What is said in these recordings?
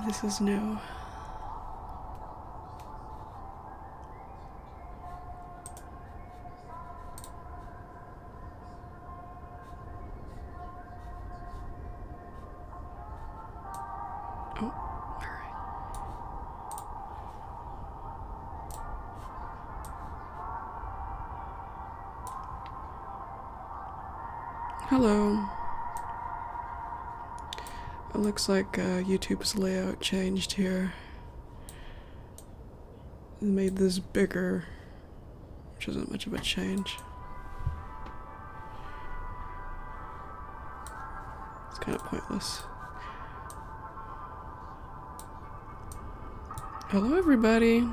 This is new. Oh, alright. Hello. It looks like YouTube's layout changed here. It made this bigger, which isn't much of a change. It's kind of pointless. Hello everybody!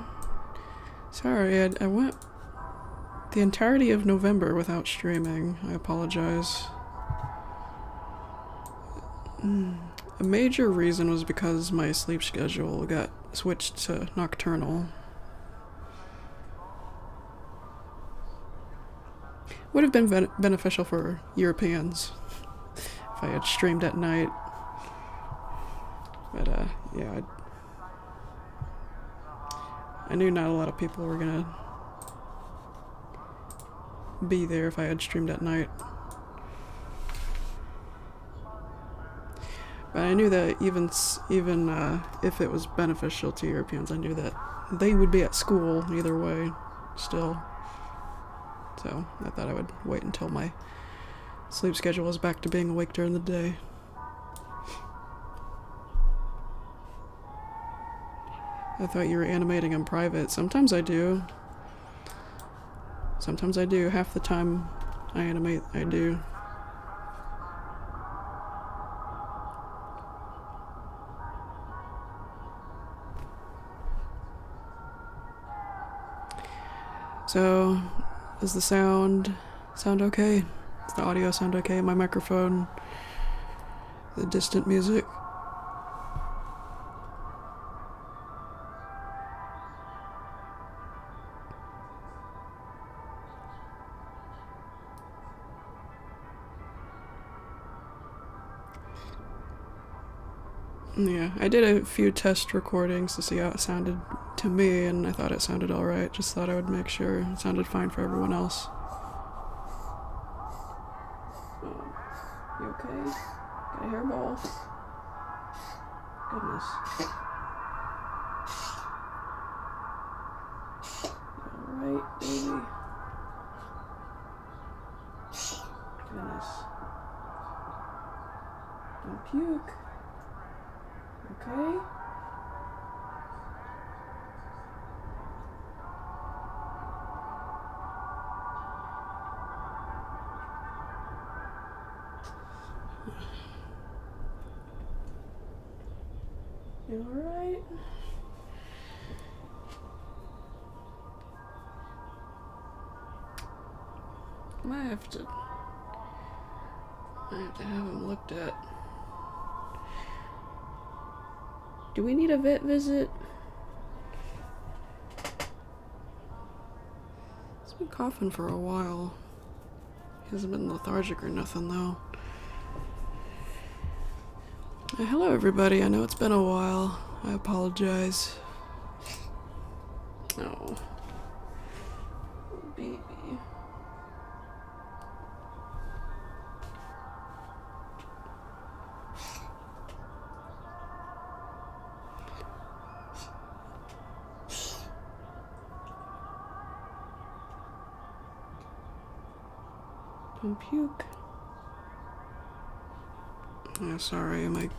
Sorry, I went the entirety of November without streaming. I apologize. A major reason was because my sleep schedule got switched to nocturnal. Would have been beneficial for Europeans if I had streamed at night. But yeah, I knew not a lot of people were gonna be there if I had streamed at night. But I knew that even if it was beneficial to Europeans, I knew that they would be at school either way still. So I thought I would wait until my sleep schedule was back to being awake during the day. I thought you were animating in private. Sometimes I do. Sometimes I do. Half the time I animate, I do. So, is the sound okay? Does the audio sound okay? My microphone? The distant music? Yeah, I did a few test recordings to see how it sounded to me, and I thought it sounded alright. Just thought I would make sure it sounded fine for everyone else. You okay? Got a hairball? Goodness. Alright, baby. Goodness. Don't puke. Okay. You alright? I have to have him looked at. Do we need a vet visit? He's been coughing for a while. He hasn't been lethargic or nothing though. Hello everybody, I know it's been a while. I apologize. Oh. Baby. Don't puke. Oh, sorry, my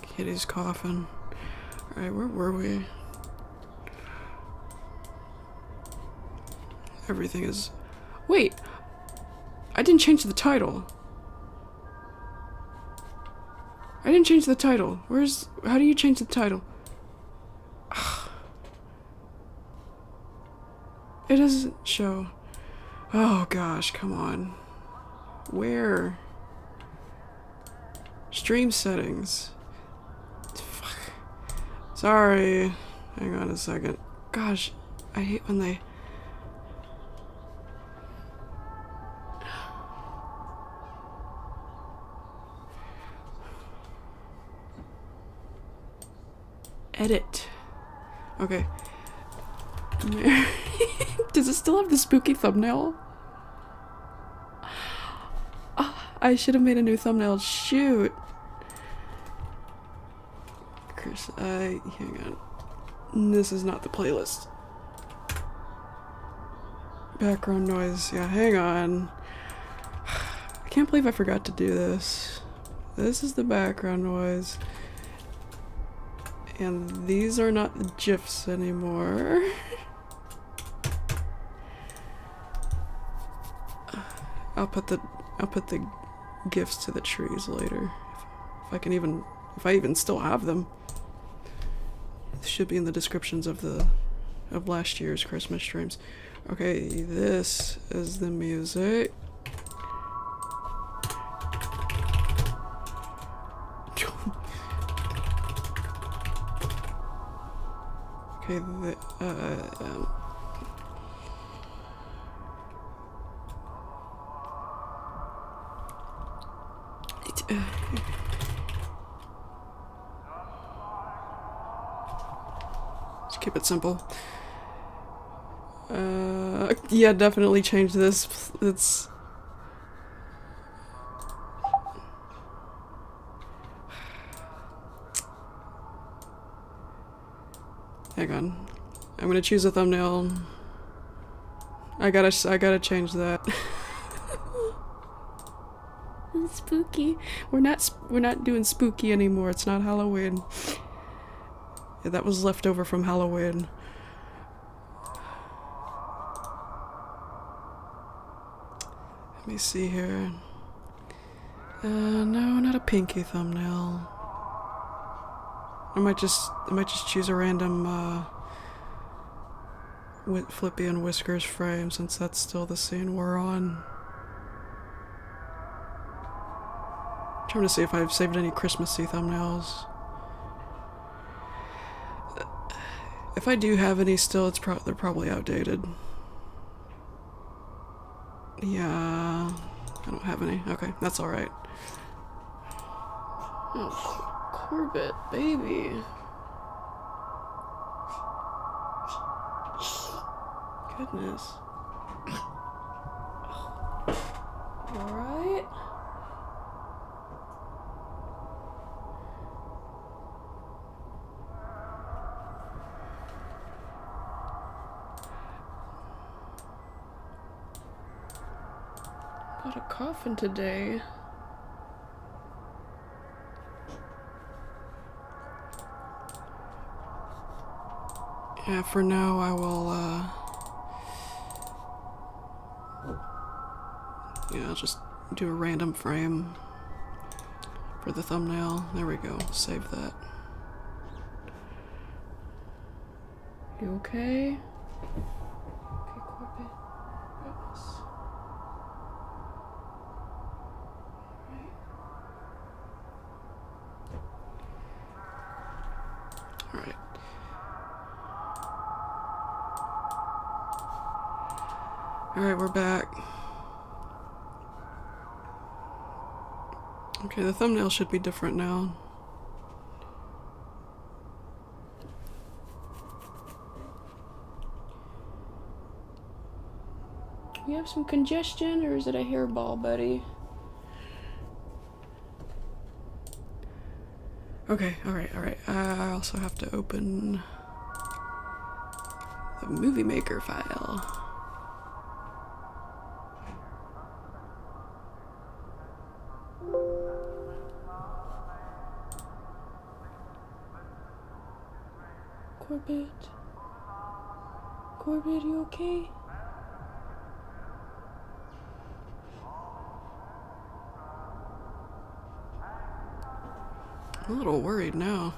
kitty's coughing. Alright, where were we? Everything is... Wait! I didn't change the title. I didn't change the title. Where's... How do you change the title? It doesn't show. Oh gosh, come on. Where? Stream settings. Fuck. Sorry. Hang on a second. Gosh, I hate when they... Edit. Okay. Does it still have the spooky thumbnail? Oh, I should have made a new thumbnail. Shoot. Chris, hang on. This is not the playlist. Background noise. Yeah, hang on. I can't believe I forgot to do this. This is the background noise. And these are not the GIFs anymore. I'll put the GIFs to the trees later. If I even still have them. It should be in the descriptions of last year's Christmas streams. Okay, this is the music. Okay, just keep it simple. Yeah, definitely change this. It's... Hang on. I'm gonna choose a thumbnail. I gotta change that. Spooky. We're not doing spooky anymore. It's not Halloween. Yeah, that was left over from Halloween. Let me see here. No, not a pinky thumbnail. I might just choose a random Flippy and Whiskers frame, since that's still the scene we're on. I'm trying to see if I've saved any Christmassy thumbnails. If I do have any still, they're probably outdated. Yeah, I don't have any. Okay, that's alright. Oh, Corbett, baby. Goodness. Alright. Got a coffin today. Yeah, for now I will, yeah, I'll just do a random frame for the thumbnail. There we go. Save that. You okay? Okay, Corbett. Goodness. Alright. Alright, we're back. Okay, the thumbnail should be different now. You have some congestion, or is it a hairball, buddy? Okay, alright. I also have to open the Movie Maker file. Corbett, you okay? I'm a little worried now.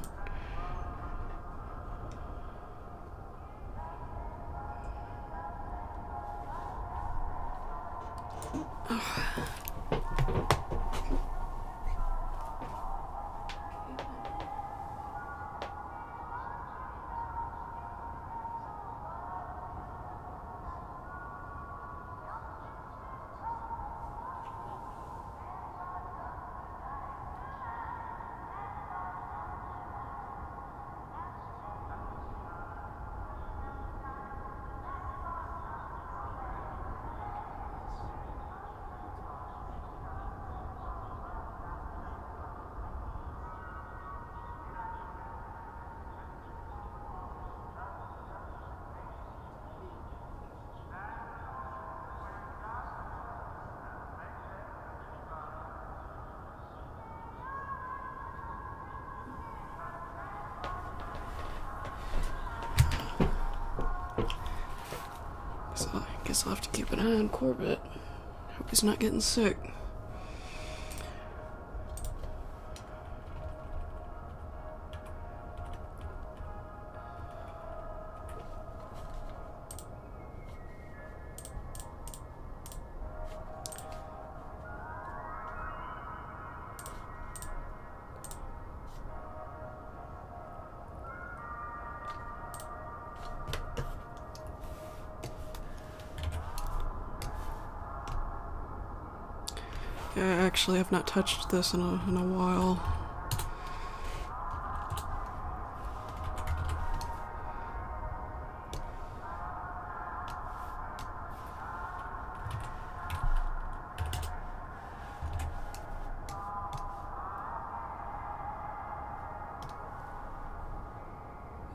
I'll have to keep an eye on Corbett. Hope he's not getting sick. Yeah, actually, I've not touched this in a while.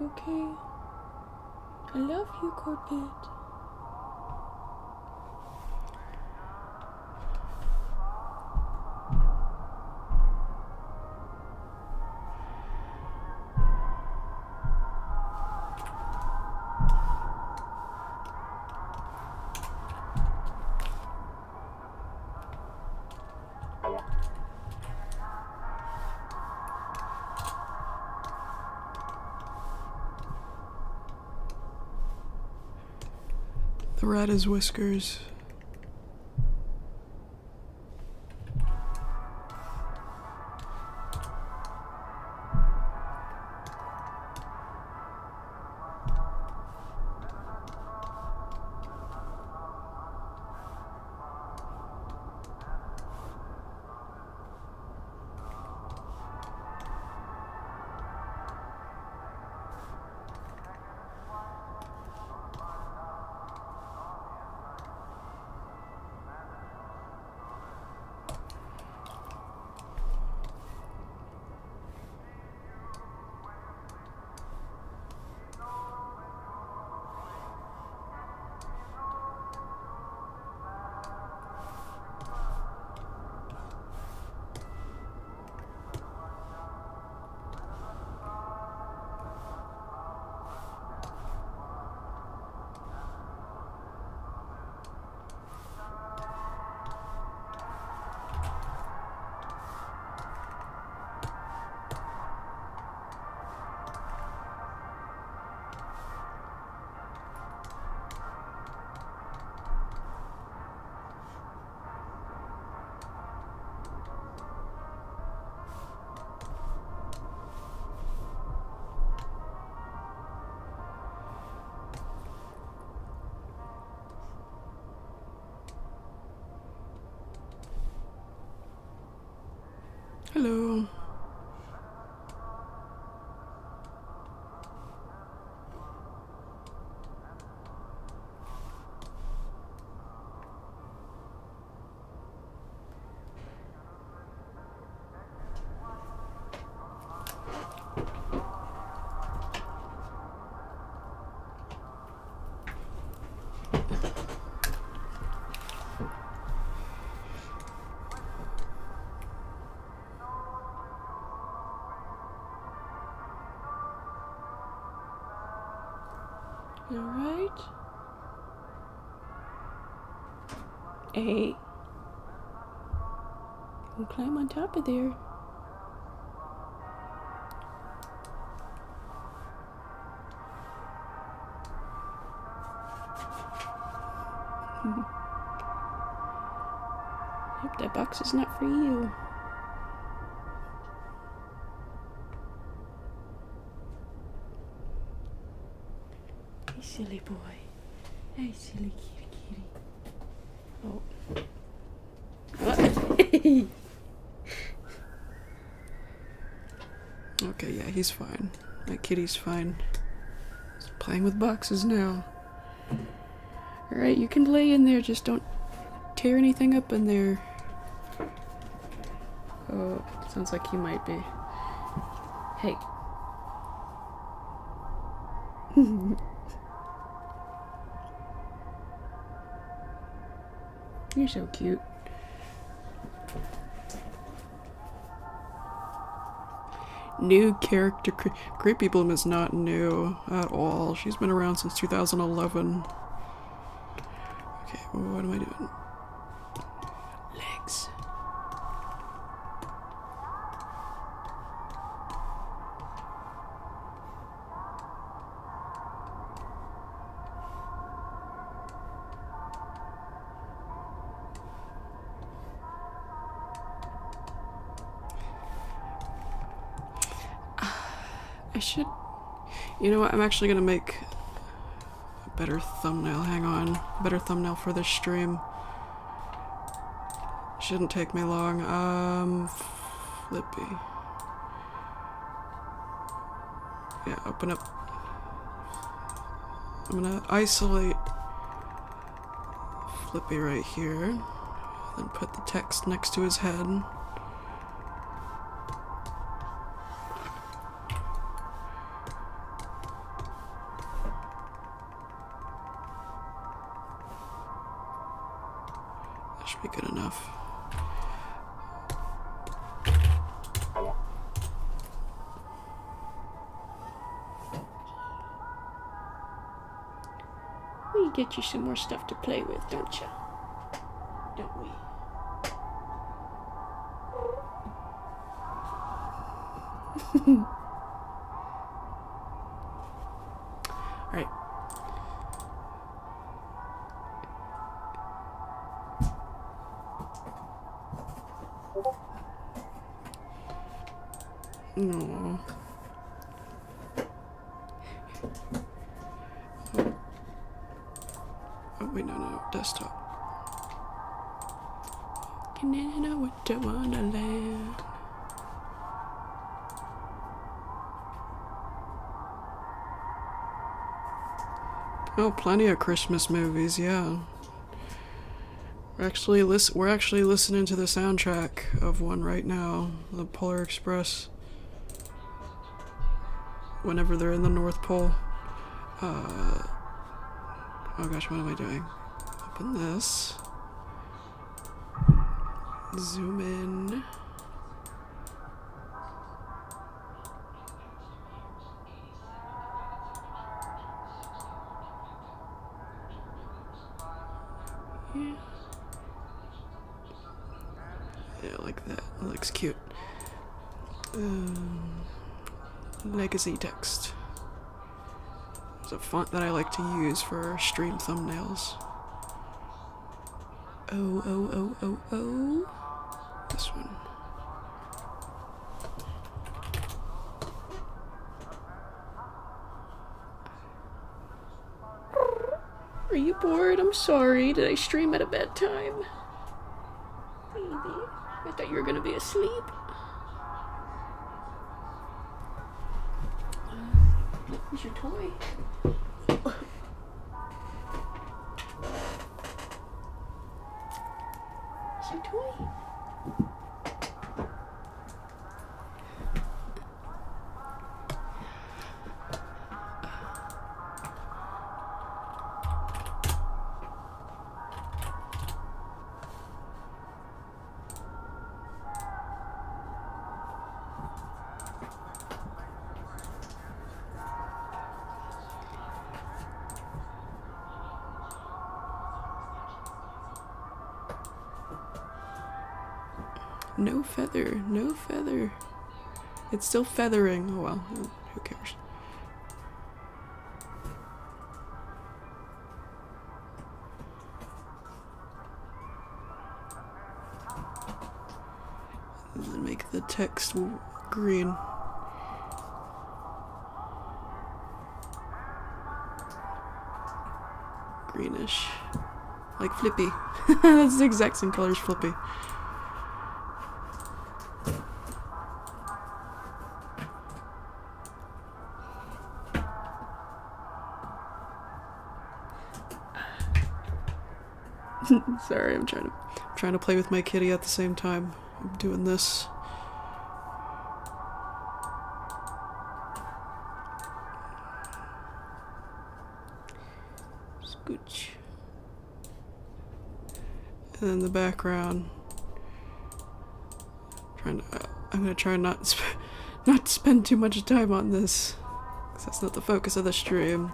Okay. I love you, Corbett. The rat is Whiskers. Hello. You alright? Hey. Don't climb on top of there. Yep, that box is not for you. Hey, silly boy. Hey, silly kitty. Oh. Okay, yeah, he's fine. That kitty's fine. He's playing with boxes now. Alright, you can lay in there, just don't tear anything up in there. Oh, sounds like he might be. Hey. You're so cute. New character. Creepy Bloom is not new at all. She's been around since 2011. Okay, what am I doing? Legs. I should... You know what? I'm actually gonna make a better thumbnail. Hang on. A better thumbnail for this stream. Shouldn't take me long. Flippy. Yeah, open up. I'm gonna isolate Flippy right here. Then put the text next to his head. That should be good enough. We get you some more stuff to play with, don't you? Don't we? Alright. No. Oh, wait, no, desktop. Can I know what to Wonderland? Oh, plenty of Christmas movies, yeah. We're actually listening to the soundtrack of one right now, the Polar Express. Whenever they're in the North Pole. Oh gosh, what am I doing? Open this. Zoom in. Yeah. Yeah, like that. That looks cute. Legacy text. It's a font that I like to use for stream thumbnails. Oh. This one. Are you bored? I'm sorry. Did I stream at a bad time? Baby, I thought you were gonna be asleep. Where's your toy? Where's your toy? No feather, no feather. It's still feathering. Oh well, who cares? And then make the text green. Greenish. Like Flippy. That's the exact same color as Flippy. Sorry, I'm trying to play with my kitty at the same time I'm doing this. Scooch. And then the background. I'm gonna try not to spend too much time on this, because that's not the focus of the stream.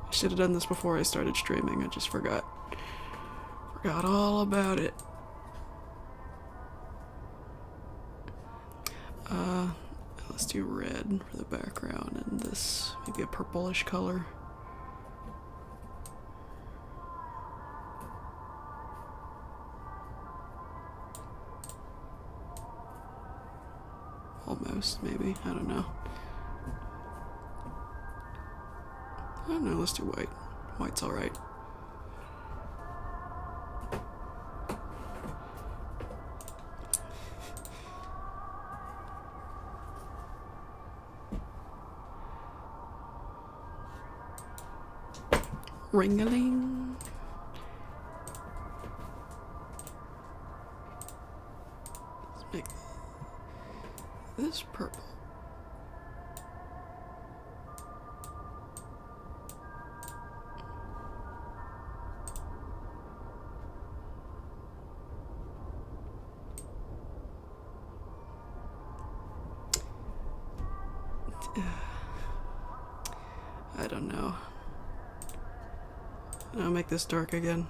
I should have done this before I started streaming. I just forgot. Forgot all about it. Let's do red for the background and this maybe a purplish color. Almost, maybe. I don't know. I don't know, let's do white. White's alright. Ring-a-ling. Let's make this purple. I don't know. I'll make this dark again.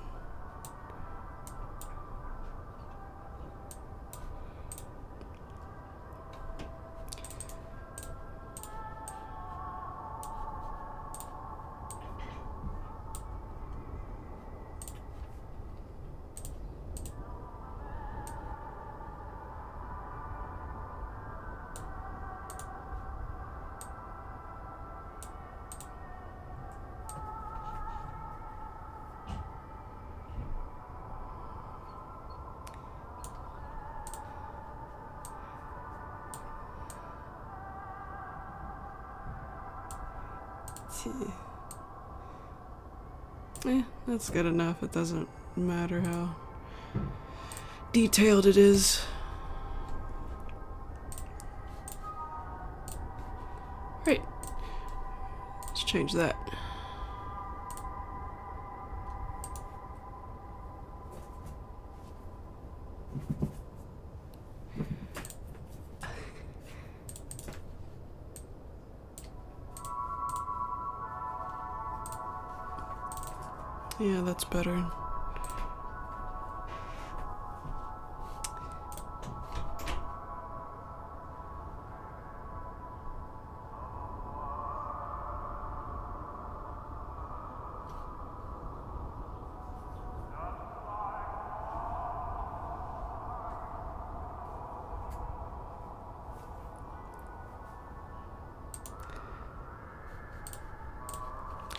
That's good enough. It doesn't matter how detailed it is. Right. Let's change that. Yeah, that's better.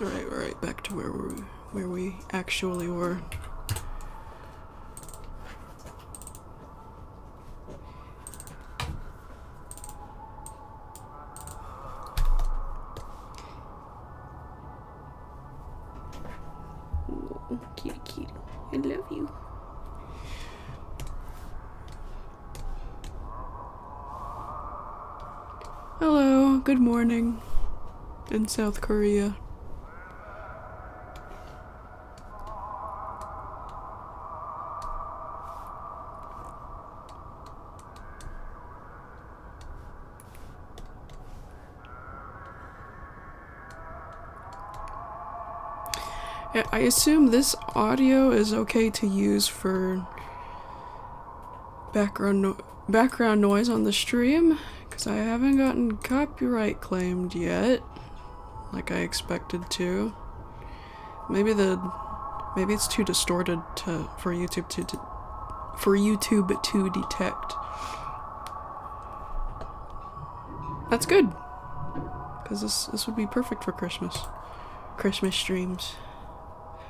Alright, back to where we actually were. Oh, kitty, kitty. I love you. Hello, good morning in South Korea. I assume this audio is okay to use for background noise on the stream, because I haven't gotten copyright claimed yet, like I expected to. Maybe it's too distorted for YouTube to detect. That's good, because this would be perfect for Christmas streams.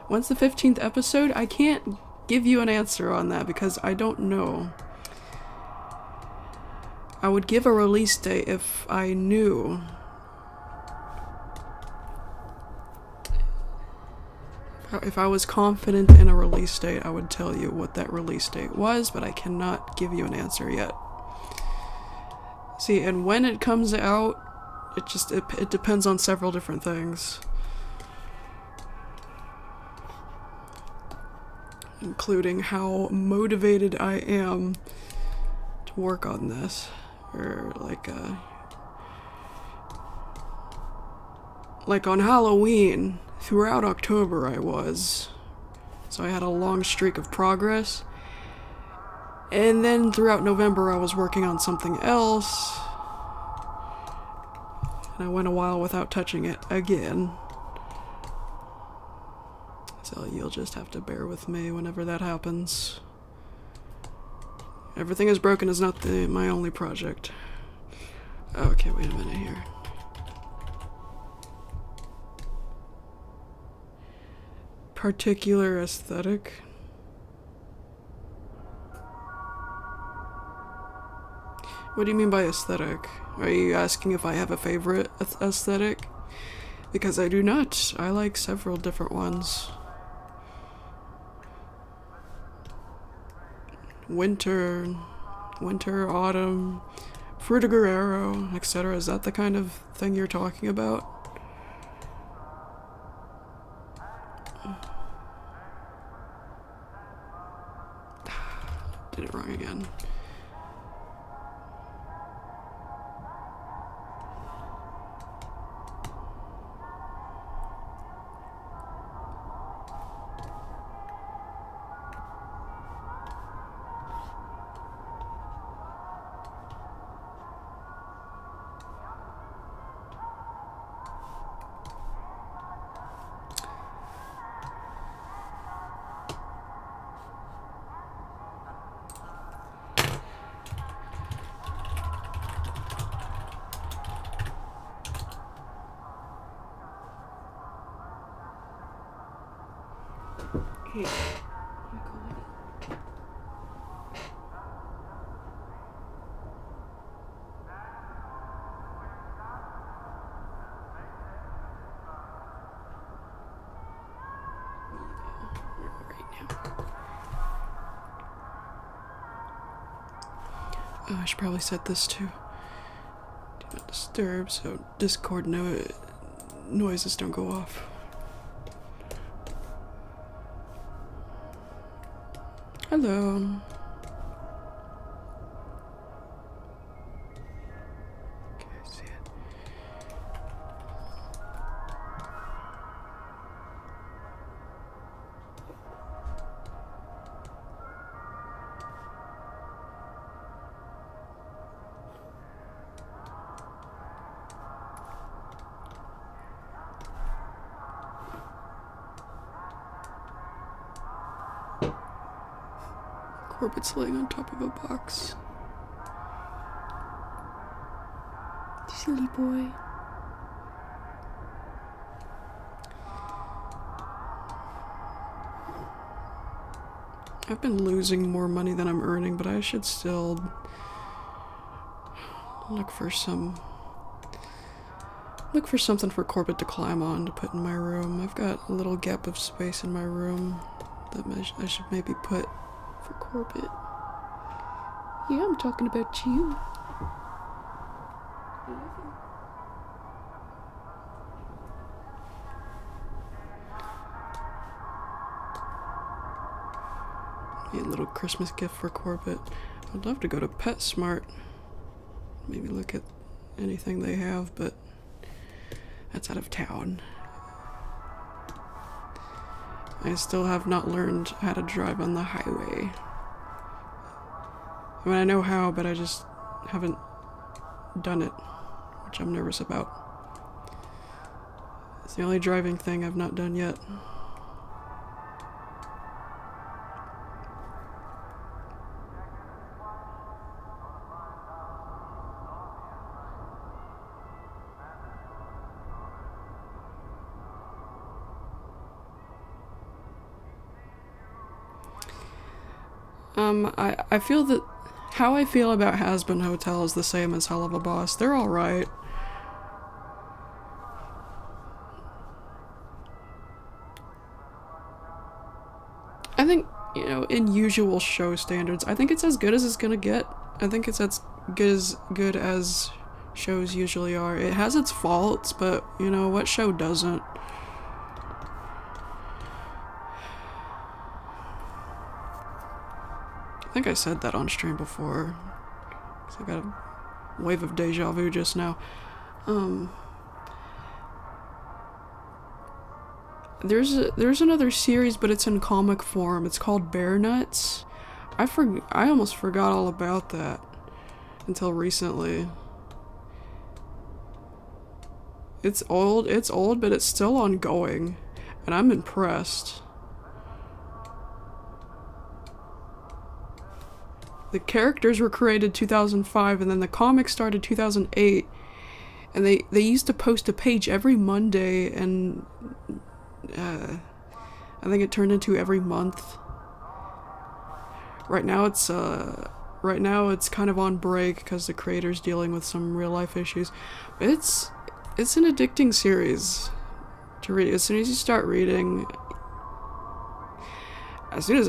When's the 15th episode? I can't give you an answer on that because I don't know. I would give a release date if I knew. If I was confident in a release date, I would tell you what that release date was, but I cannot give you an answer yet. See, and when it comes out, it depends on several different things. Including how motivated I am to work on this. Or like on Halloween, throughout October I was. So I had a long streak of progress. And then throughout November I was working on something else. And I went a while without touching it again. So you'll just have to bear with me whenever that happens. Everything is Broken is not my only project. Okay, wait a minute here. Particular aesthetic. What do you mean by aesthetic? Are you asking if I have a favorite aesthetic? Because I do not. I like several different ones. Winter, autumn, Fruta etc. Is that the kind of thing you're talking about? Did it wrong again. Hey, oh, I should probably set this to Do Not Disturb so Discord noises don't go off. Hello. Okay, I see it. Corbett's laying on top of a box. Silly boy. I've been losing more money than I'm earning, but I should still look for something for Corbett to climb on to put in my room. I've got a little gap of space in my room that I should maybe put for Corbett. Yeah, I'm talking about you. Need a little Christmas gift for Corbett. I'd love to go to PetSmart. Maybe look at anything they have, but that's out of town. I still have not learned how to drive on the highway. I mean, I know how, but I just haven't done it, which I'm nervous about. It's the only driving thing I've not done yet. I feel that how I feel about Has-Been Hotel is the same as Hell of a Boss. They're alright. I think, you know, in usual show standards, I think it's as good as it's gonna get. I think it's as good as shows usually are. It has its faults, but, you know, what show doesn't? I think I said that on stream before. 'Cause I got a wave of deja vu just now. there's another series, but it's in comic form. It's called Bear Nuts. I almost forgot all about that until recently. It's old, but it's still ongoing, and I'm impressed. The characters were created 2005, and then the comic started 2008, and they used to post a page every Monday, and I think it turned into every month. Right now it's kind of on break because the creator's dealing with some real life issues. It's an addicting series to read. As soon as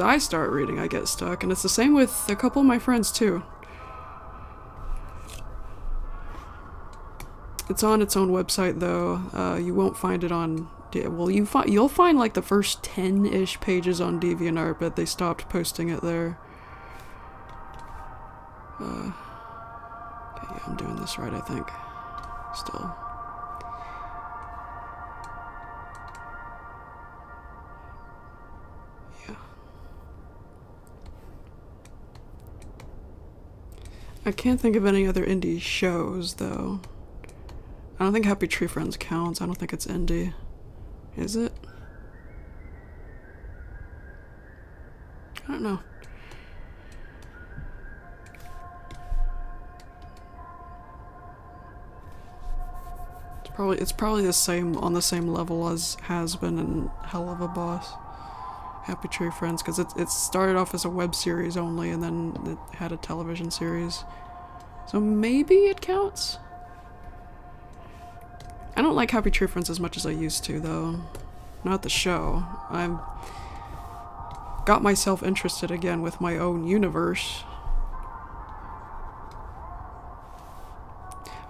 I start reading, I get stuck, and it's the same with a couple of my friends too. It's on its own website though. You won't find it on. Well, you'll find like the first 10-ish pages on DeviantArt, but they stopped posting it there. Okay, yeah, I'm doing this right, I think. Still. Yeah. I can't think of any other indie shows, though. I don't think Happy Tree Friends counts. I don't think it's indie. Is it? I don't know. It's probably the same, on the same level as Has Been and Hell of a Boss. Happy Tree Friends, because it started off as a web series only, and then it had a television series. So maybe it counts? I don't like Happy Tree Friends as much as I used to, though. Not the show. I've got myself interested again with my own universe.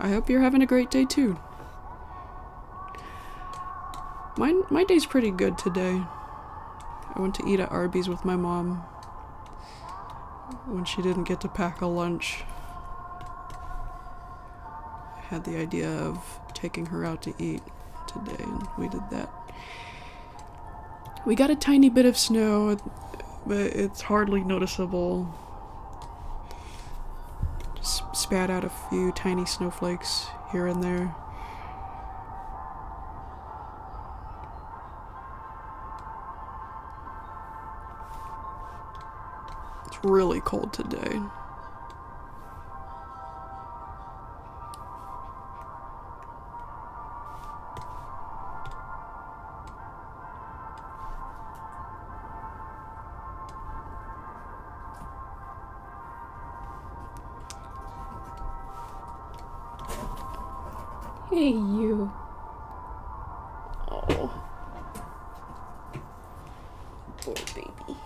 I hope you're having a great day, too. My day's pretty good today. I went to eat at Arby's with my mom when she didn't get to pack a lunch. I had the idea of taking her out to eat today, and we did that. We got a tiny bit of snow, but it's hardly noticeable. Just spat out a few tiny snowflakes here and there. It's really cold today. Hey, you. Oh. Poor baby.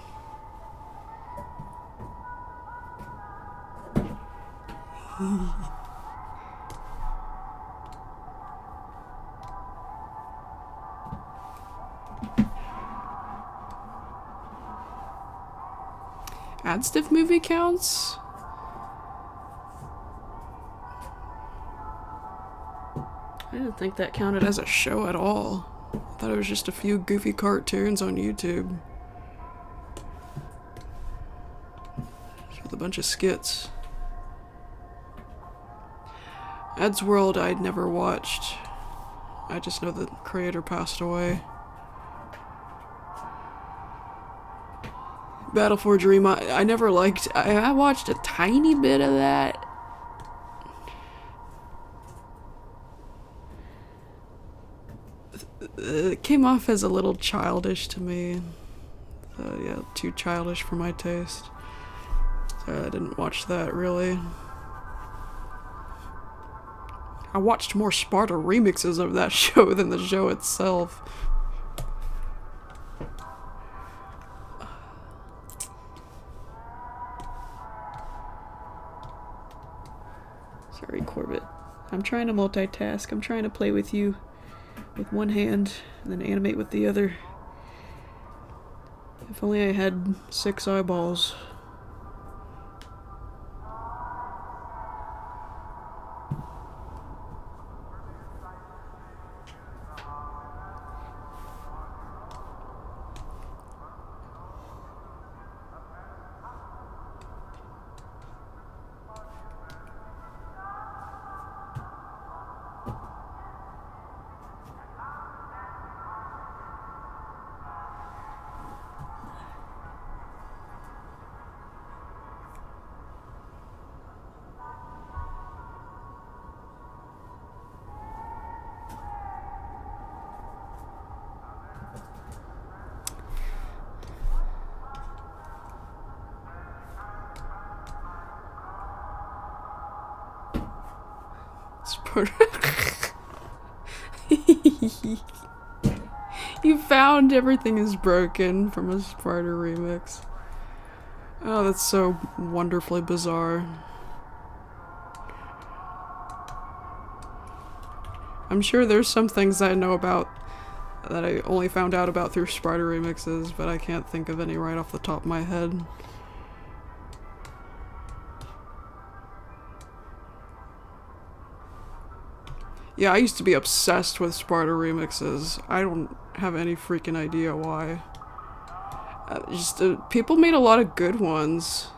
Adstiff movie counts? I didn't think that counted as a show at all. I thought it was just a few goofy cartoons on YouTube. With a bunch of skits. Ed's World I'd never watched. I just know the creator passed away. Battle for Dream, I never liked. I watched a tiny bit of that. It came off as a little childish to me. Yeah, too childish for my taste. So I didn't watch that really. I watched more Sparta remixes of that show than the show itself. Sorry, Corbett. I'm trying to multitask. I'm trying to play with you with one hand and then animate with the other. If only I had 6 eyeballs. You found Everything Is Broken from a Sparta remix. Oh, that's so wonderfully bizarre. I'm sure there's some things I know about that I only found out about through Sparta remixes, but I can't think of any right off the top of my head. Yeah, I used to be obsessed with Sparta remixes. I don't have any freaking idea why. People made a lot of good ones.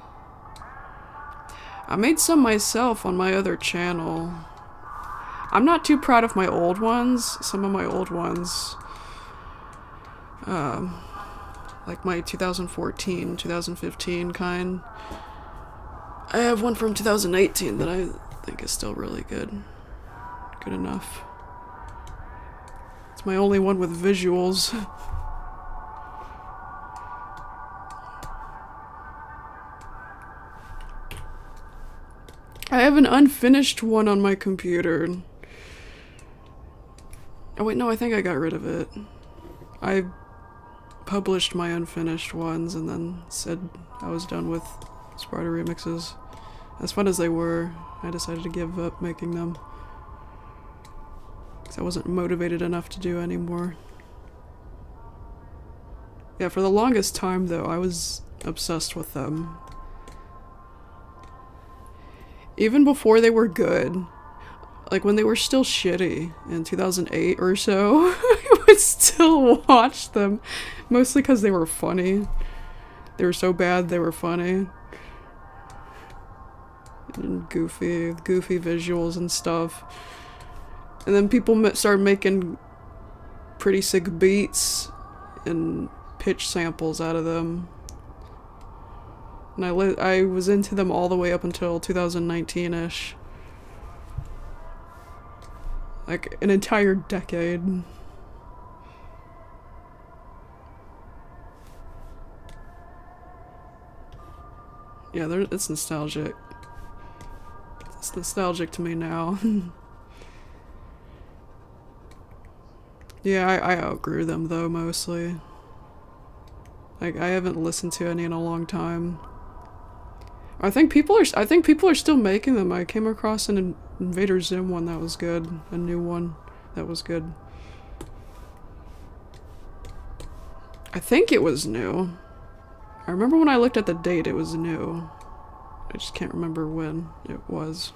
I made some myself on my other channel. I'm not too proud of my old ones. Some of my old ones, like my 2014, 2015 kind. I have one from 2018 that I think is still really good. Good enough. It's my only one with visuals. I have an unfinished one on my computer. Oh wait, no, I think I got rid of it. I published my unfinished ones and then said I was done with Sparta remixes. As fun as they were, I decided to give up making them. Because I wasn't motivated enough to do anymore. Yeah, for the longest time though, I was obsessed with them. Even before they were good, like when they were still shitty in 2008 or so, I would still watch them. Mostly because they were funny. They were so bad they were funny. And goofy visuals and stuff. And then people started making pretty sick beats and pitch samples out of them. And I was into them all the way up until 2019-ish. Like, an entire decade. Yeah, it's nostalgic. It's nostalgic to me now. Yeah, I outgrew them though, mostly. Like, I haven't listened to any in a long time. I think people are still making them. I came across an Invader Zim one that was good. A new one that was good. I think it was new. I remember when I looked at the date, it was new. I just can't remember when it was.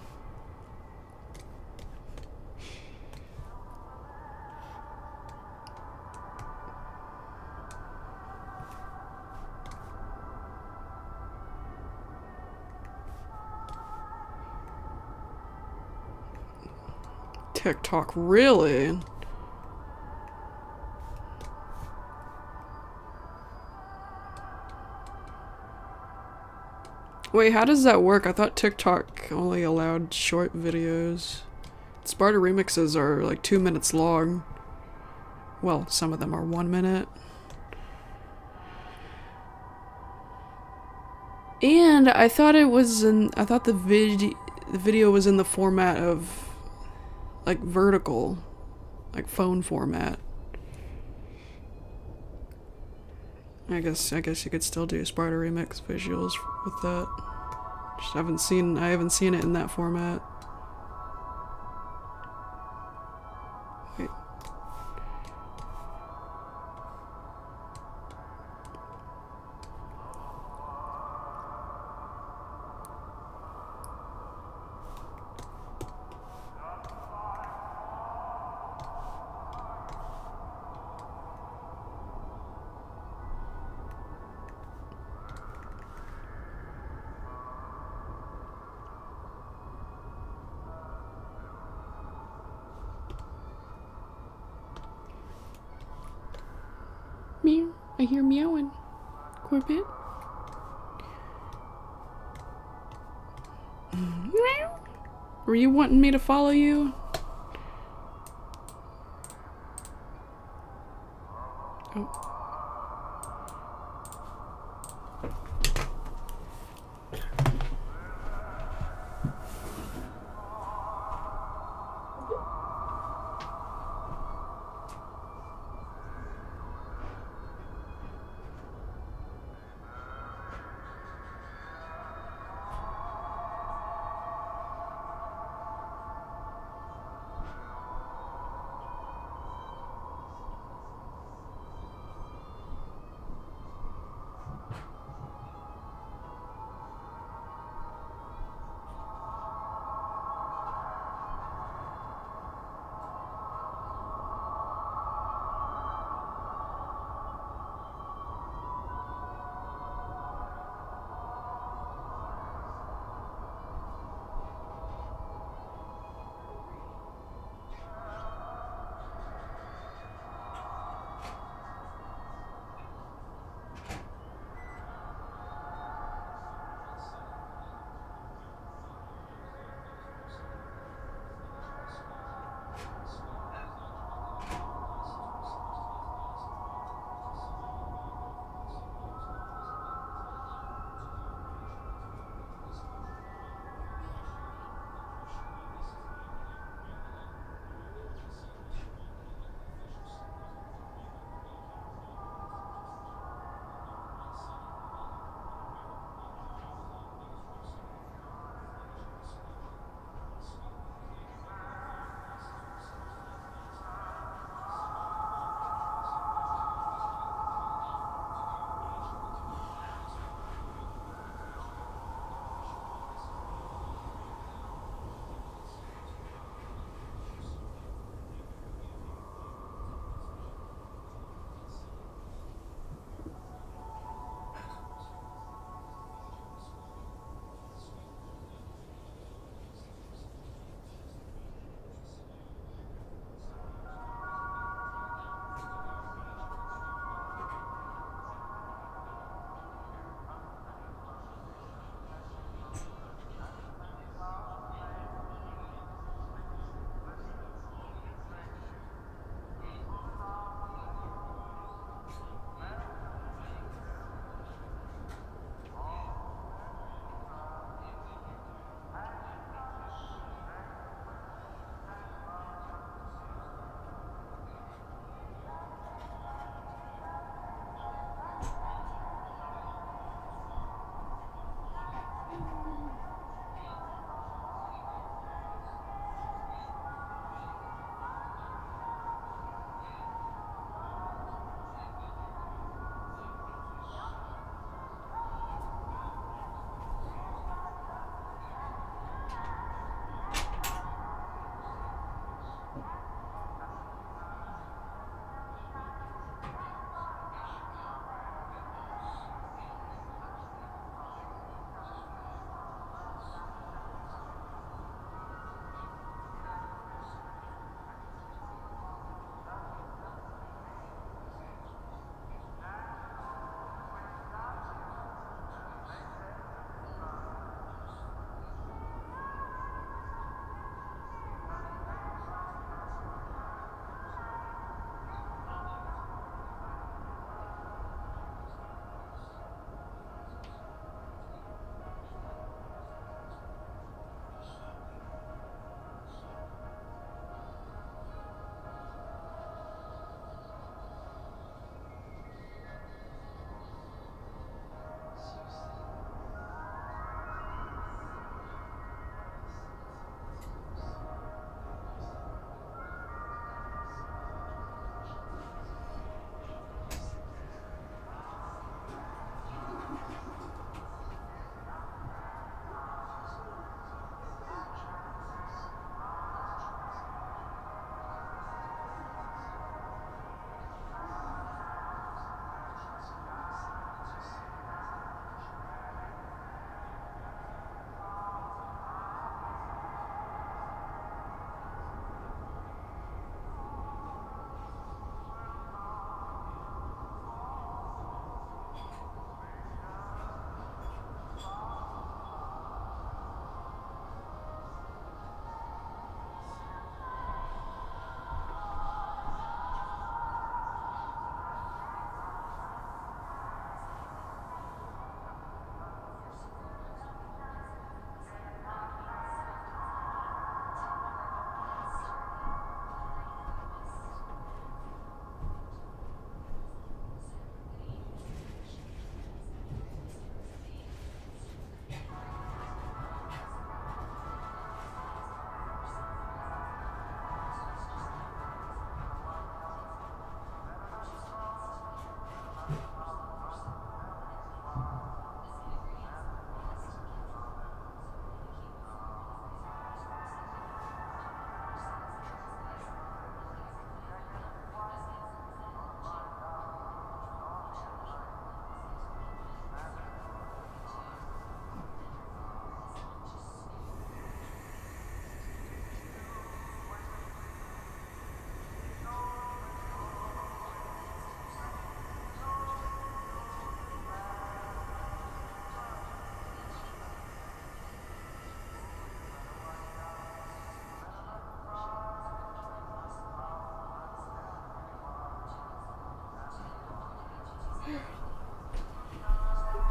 TikTok, really? Wait, how does that work? I thought TikTok only allowed short videos. Sparta remixes are like 2 minutes long. Well, some of them are 1 minute. And I thought the video was in the format of like vertical, like phone format. I guess you could still do Sparta remix visuals with that. Just I haven't seen it in that format. Wait. Meow. I hear meowing. Corbett? Meow. Were you wanting me to follow you? Oh.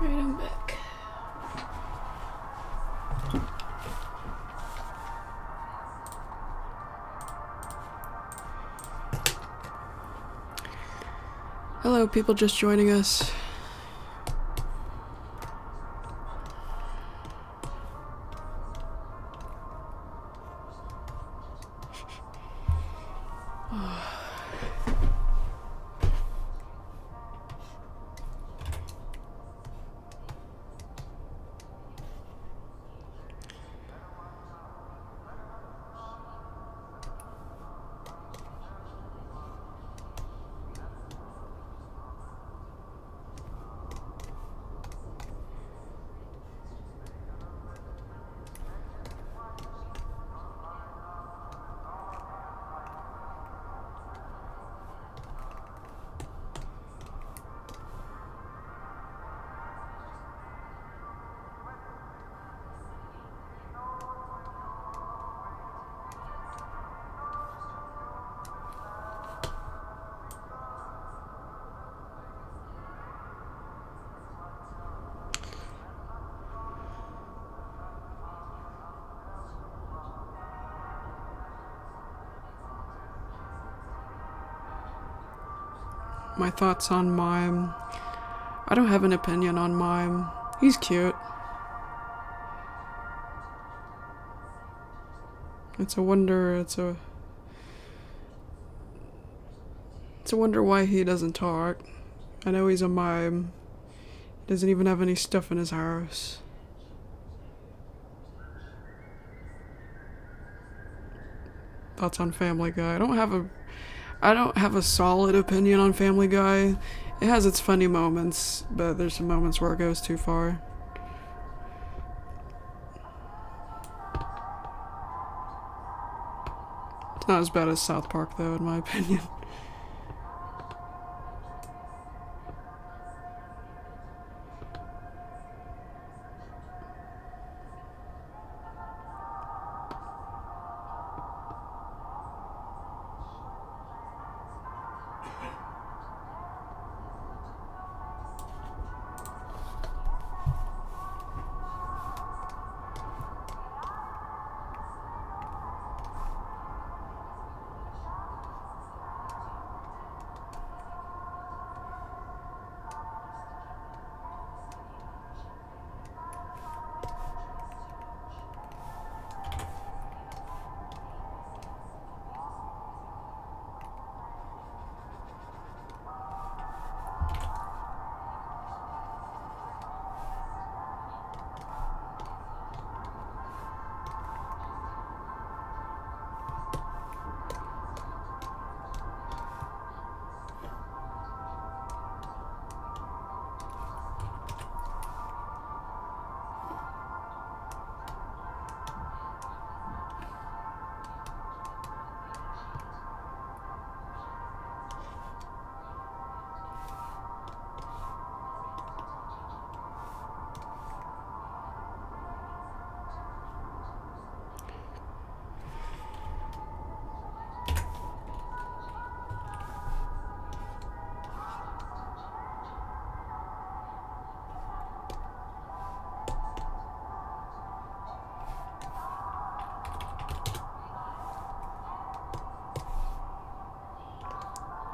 Right, I'm back. Hello, people just joining us. My thoughts on Mime. I don't have an opinion on Mime. He's cute. It's a wonder why he doesn't talk. I know he's a mime. He doesn't even have any stuff in his house. Thoughts on Family Guy. I don't have a solid opinion on Family Guy. It has its funny moments, but there's some moments where it goes too far. It's not as bad as South Park, though, in my opinion.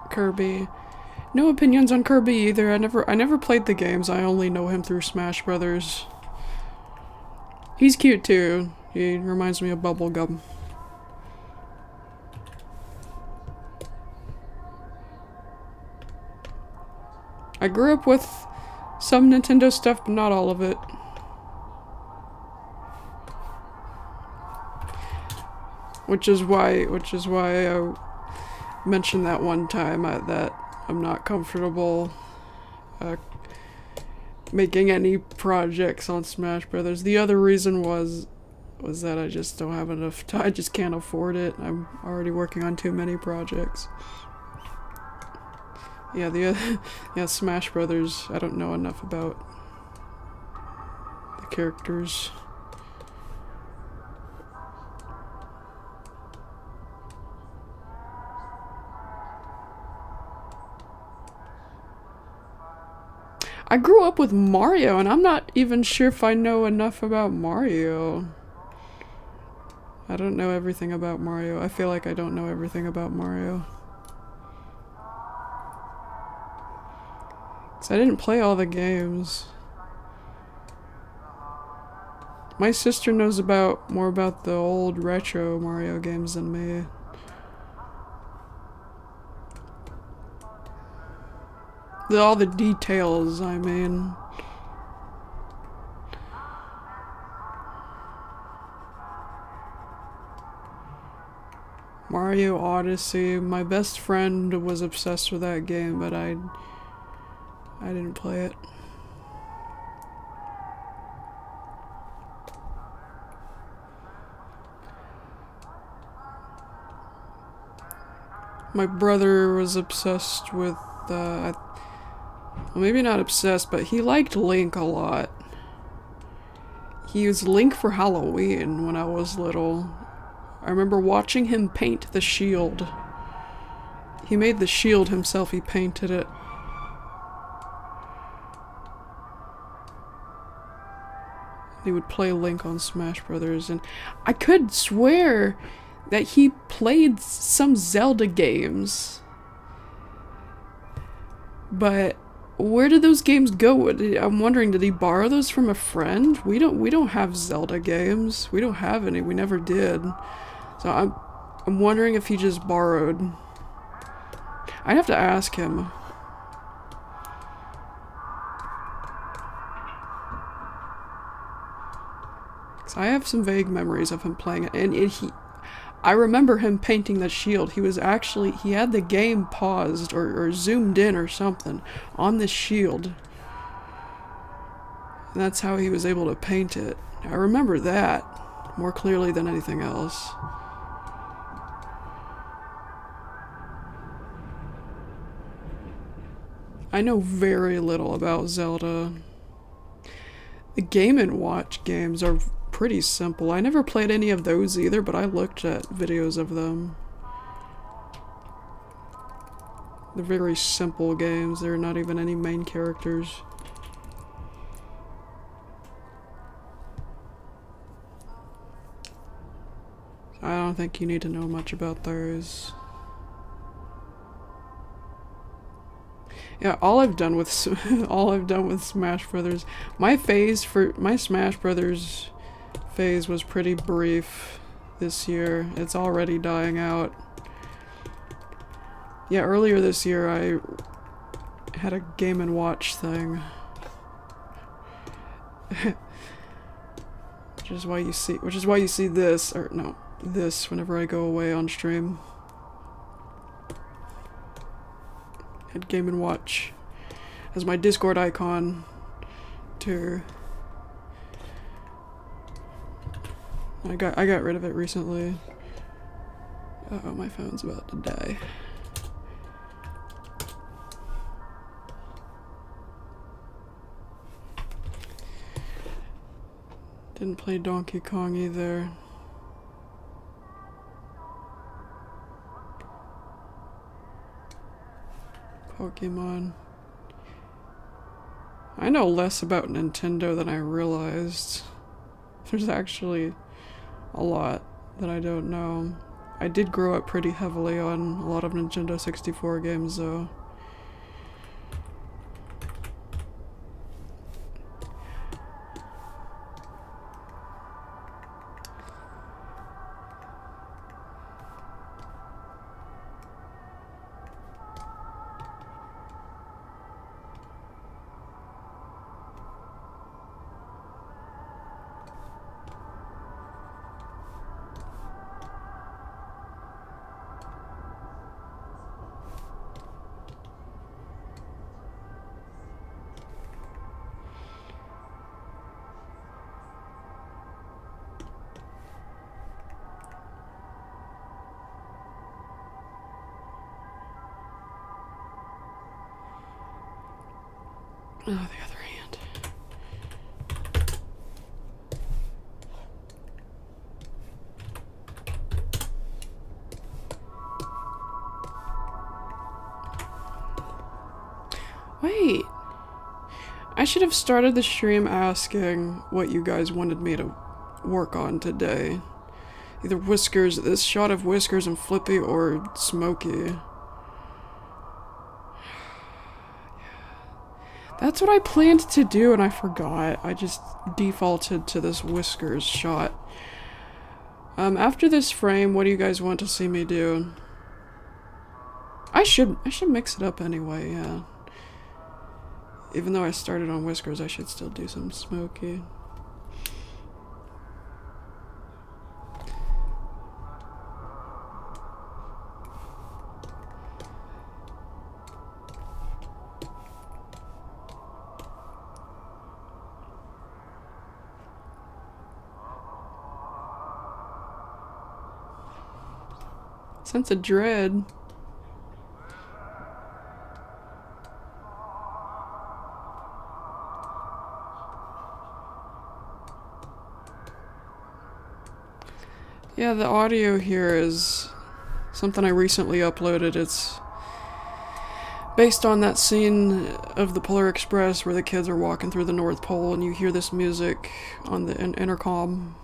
Kirby. No opinions on Kirby either. I never played the games. I only know him through Smash Brothers. He's cute too. He reminds me of Bubblegum. I grew up with some Nintendo stuff, but not all of it. Which is why I mentioned that one time that I'm not comfortable making any projects on Smash Brothers. The other reason was that I just don't have enough time. I just can't afford it. I'm already working on too many projects. Yeah, Smash Brothers, I don't know enough about the characters. I grew up with Mario, and I'm not even sure if I know enough about Mario. I don't know everything about Mario. I feel like I don't know everything about Mario. So I didn't play all the games. My sister knows more about the old retro Mario games than me. All the details, I mean. Mario Odyssey. My best friend was obsessed with that game, but I didn't play it. My brother was obsessed with, well, maybe not obsessed, but he liked Link a lot. He used Link for Halloween when I was little. I remember watching him paint the shield. He made the shield himself, he painted it. He would play Link on Smash Brothers, and I could swear that he played some Zelda games. But where did those games go? I'm wondering, did he borrow those from a friend? We don't have Zelda games. We don't have any. We never did. So I'm wondering if he just borrowed. I'd have to ask him. I have some vague memories of him playing it, and I remember him painting the shield. He had the game paused or zoomed in or something on the shield. And that's how he was able to paint it. I remember that more clearly than anything else. I know very little about Zelda. The Game & Watch games are pretty simple. I never played any of those either, but I looked at videos of them. They're very simple games. There are not even any main characters. I don't think you need to know much about those. Yeah, all I've done with Smash Brothers, my Smash Brothers phase was pretty brief this year. It's already dying out. Yeah, earlier this year I had a Game & Watch thing. Which is why you see this, or no, this whenever I go away on stream. Had Game & Watch as my Discord icon to... I got rid of it recently. Uh-oh, my phone's about to die. Didn't play Donkey Kong either. Pokemon. I know less about Nintendo than I realized. There's actually a lot that I don't know. I did grow up pretty heavily on a lot of Nintendo 64 games though. Oh, the other hand. Wait. I should have started the stream asking what you guys wanted me to work on today. Either Whiskers, this shot of Whiskers and Flippy, or Smokey. That's what I planned to do and I forgot. I just defaulted to this Whiskers shot. After this frame, what do you guys want to see me do? I should mix it up anyway, yeah. Even though I started on Whiskers, I should still do some Smokey. Sense of dread. Yeah, the audio here is something I recently uploaded. It's based on that scene of the Polar Express where the kids are walking through the North Pole and you hear this music on the intercom.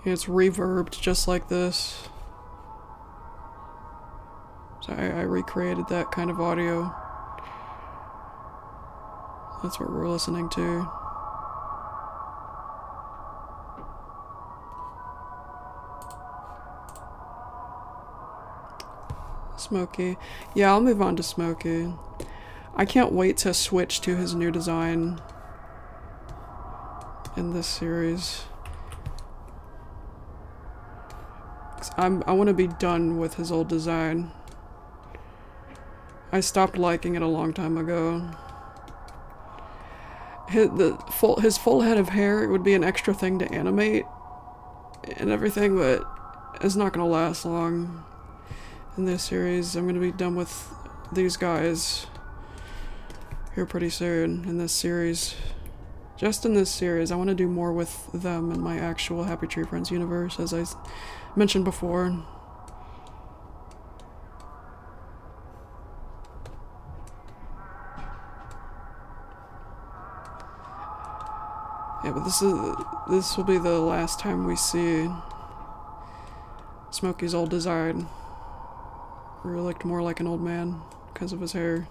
It's reverbed just like this. So I recreated that kind of audio. That's what we're listening to. Smokey. Yeah, I'll move on to Smokey. I can't wait to switch to his new design in this series. I want to be done with his old design. I stopped liking it a long time ago. His full head of hair, it would be an extra thing to animate and everything, but it's not going to last long in this series. I'm going to be done with these guys here pretty soon in this series. Just in this series, I want to do more with them in my actual Happy Tree Friends universe, as I mentioned before. Yeah, but this will be the last time we see Smokey's old design. Where he looked more like an old man because of his hair.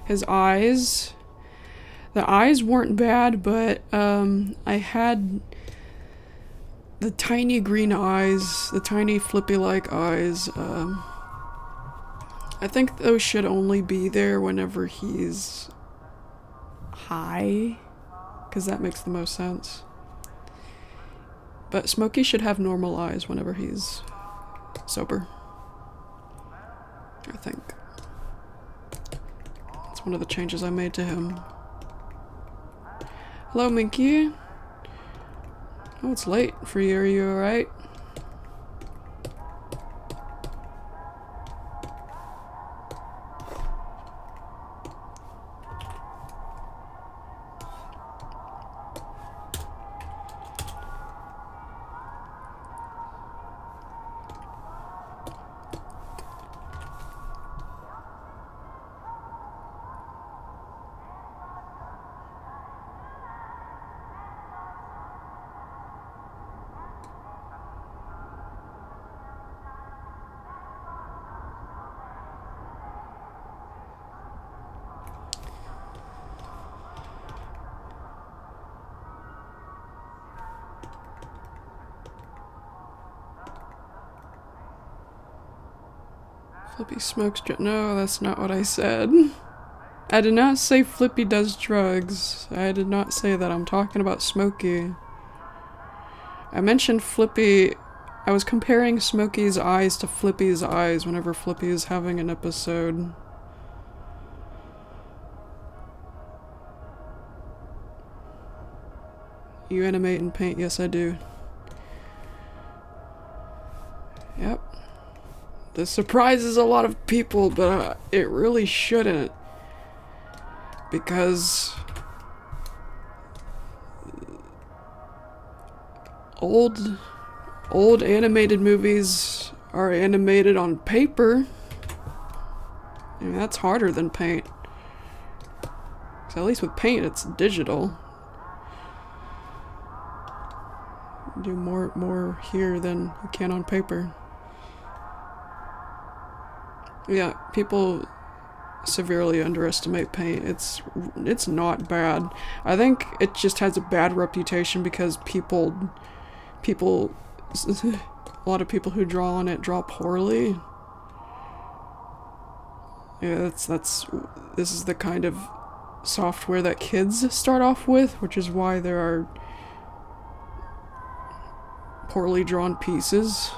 His eyes. The eyes weren't bad, but I had the tiny green eyes, the tiny Flippy-like eyes. I think those should only be there whenever he's high, because that makes the most sense. But Smokey should have normal eyes whenever he's sober, I think. That's one of the changes I made to him. Hello, Minky. Oh, it's late for you. Are you alright? Flippy smokes no, that's not what I said. I did not say Flippy does drugs. I did not say that. I'm talking about Smokey. I mentioned Flippy. I was comparing Smokey's eyes to Flippy's eyes whenever Flippy is having an episode. You animate and paint? Yes, I do. Yep. This surprises a lot of people, but it really shouldn't. Because old animated movies are animated on paper. I mean, that's harder than paint. 'Cause at least with paint, it's digital. You do more here than you can on paper. Yeah, people severely underestimate paint. It's not bad. I think it just has a bad reputation because people a lot of people who draw on it draw poorly. Yeah, this is the kind of software that kids start off with, which is why there are poorly drawn pieces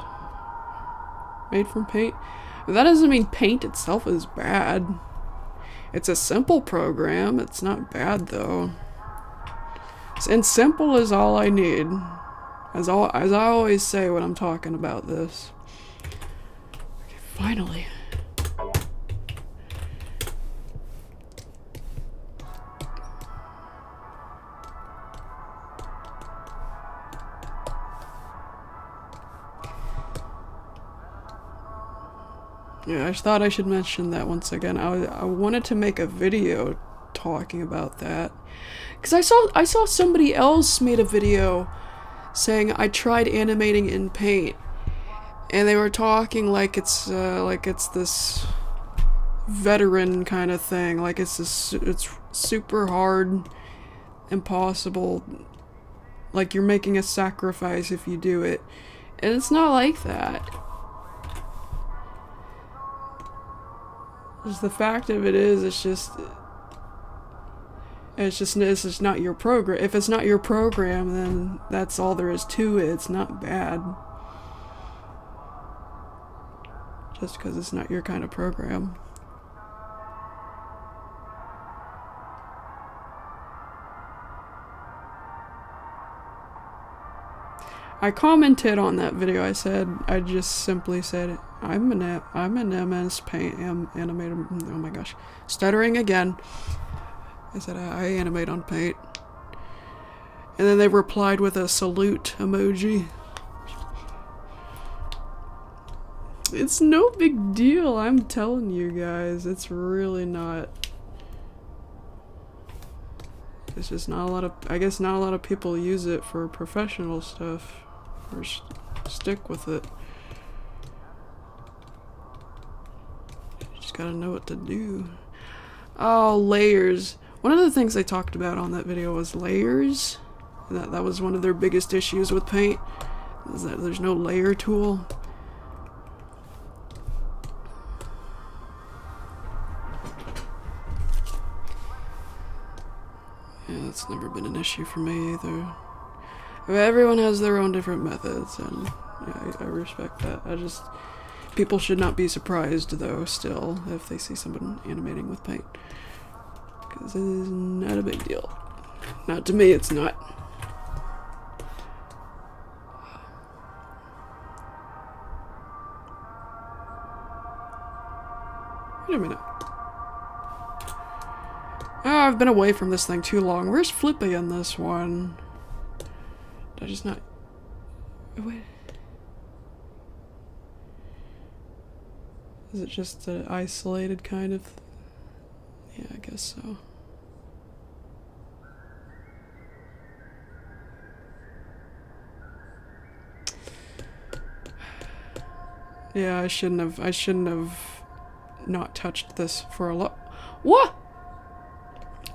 made from paint. That doesn't mean paint itself is bad. It's a simple program. It's not bad though. And simple is all I need. As I always say when I'm talking about this. Okay, finally. Yeah, I just thought I should mention that once again. I wanted to make a video talking about that. Because I saw somebody else made a video saying I tried animating in paint. And they were talking like it's this veteran kind of thing. Like it's super hard, impossible. Like you're making a sacrifice if you do it. And it's not like that. Just the fact of it is, it's just not your program. If it's not your program, then that's all there is to it. It's not bad. Just because it's not your kind of program. I commented on that video. I just simply said, I'm an MS Paint animator. Oh my gosh, stuttering again. I said I animate on Paint, and then they replied with a salute emoji. It's no big deal. I'm telling you guys, it's really not. It's just not a lot of. I guess not a lot of people use it for professional stuff. Or stick with it. You just gotta know what to do. Oh, layers. One of the things they talked about on that video was layers. That was one of their biggest issues with paint, is that there's no layer tool. Yeah, that's never been an issue for me either. Everyone has their own different methods, and yeah, I respect that. People should not be surprised, though, still, if they see someone animating with paint. Because it is not a big deal. Not to me, it's not. Wait a minute. Oh, I've been away from this thing too long. Where's Flippy in this one? Did I just not... Wait. Is it just an isolated kind of... Yeah, I guess so. Yeah, I shouldn't have not touched this for a lot. What?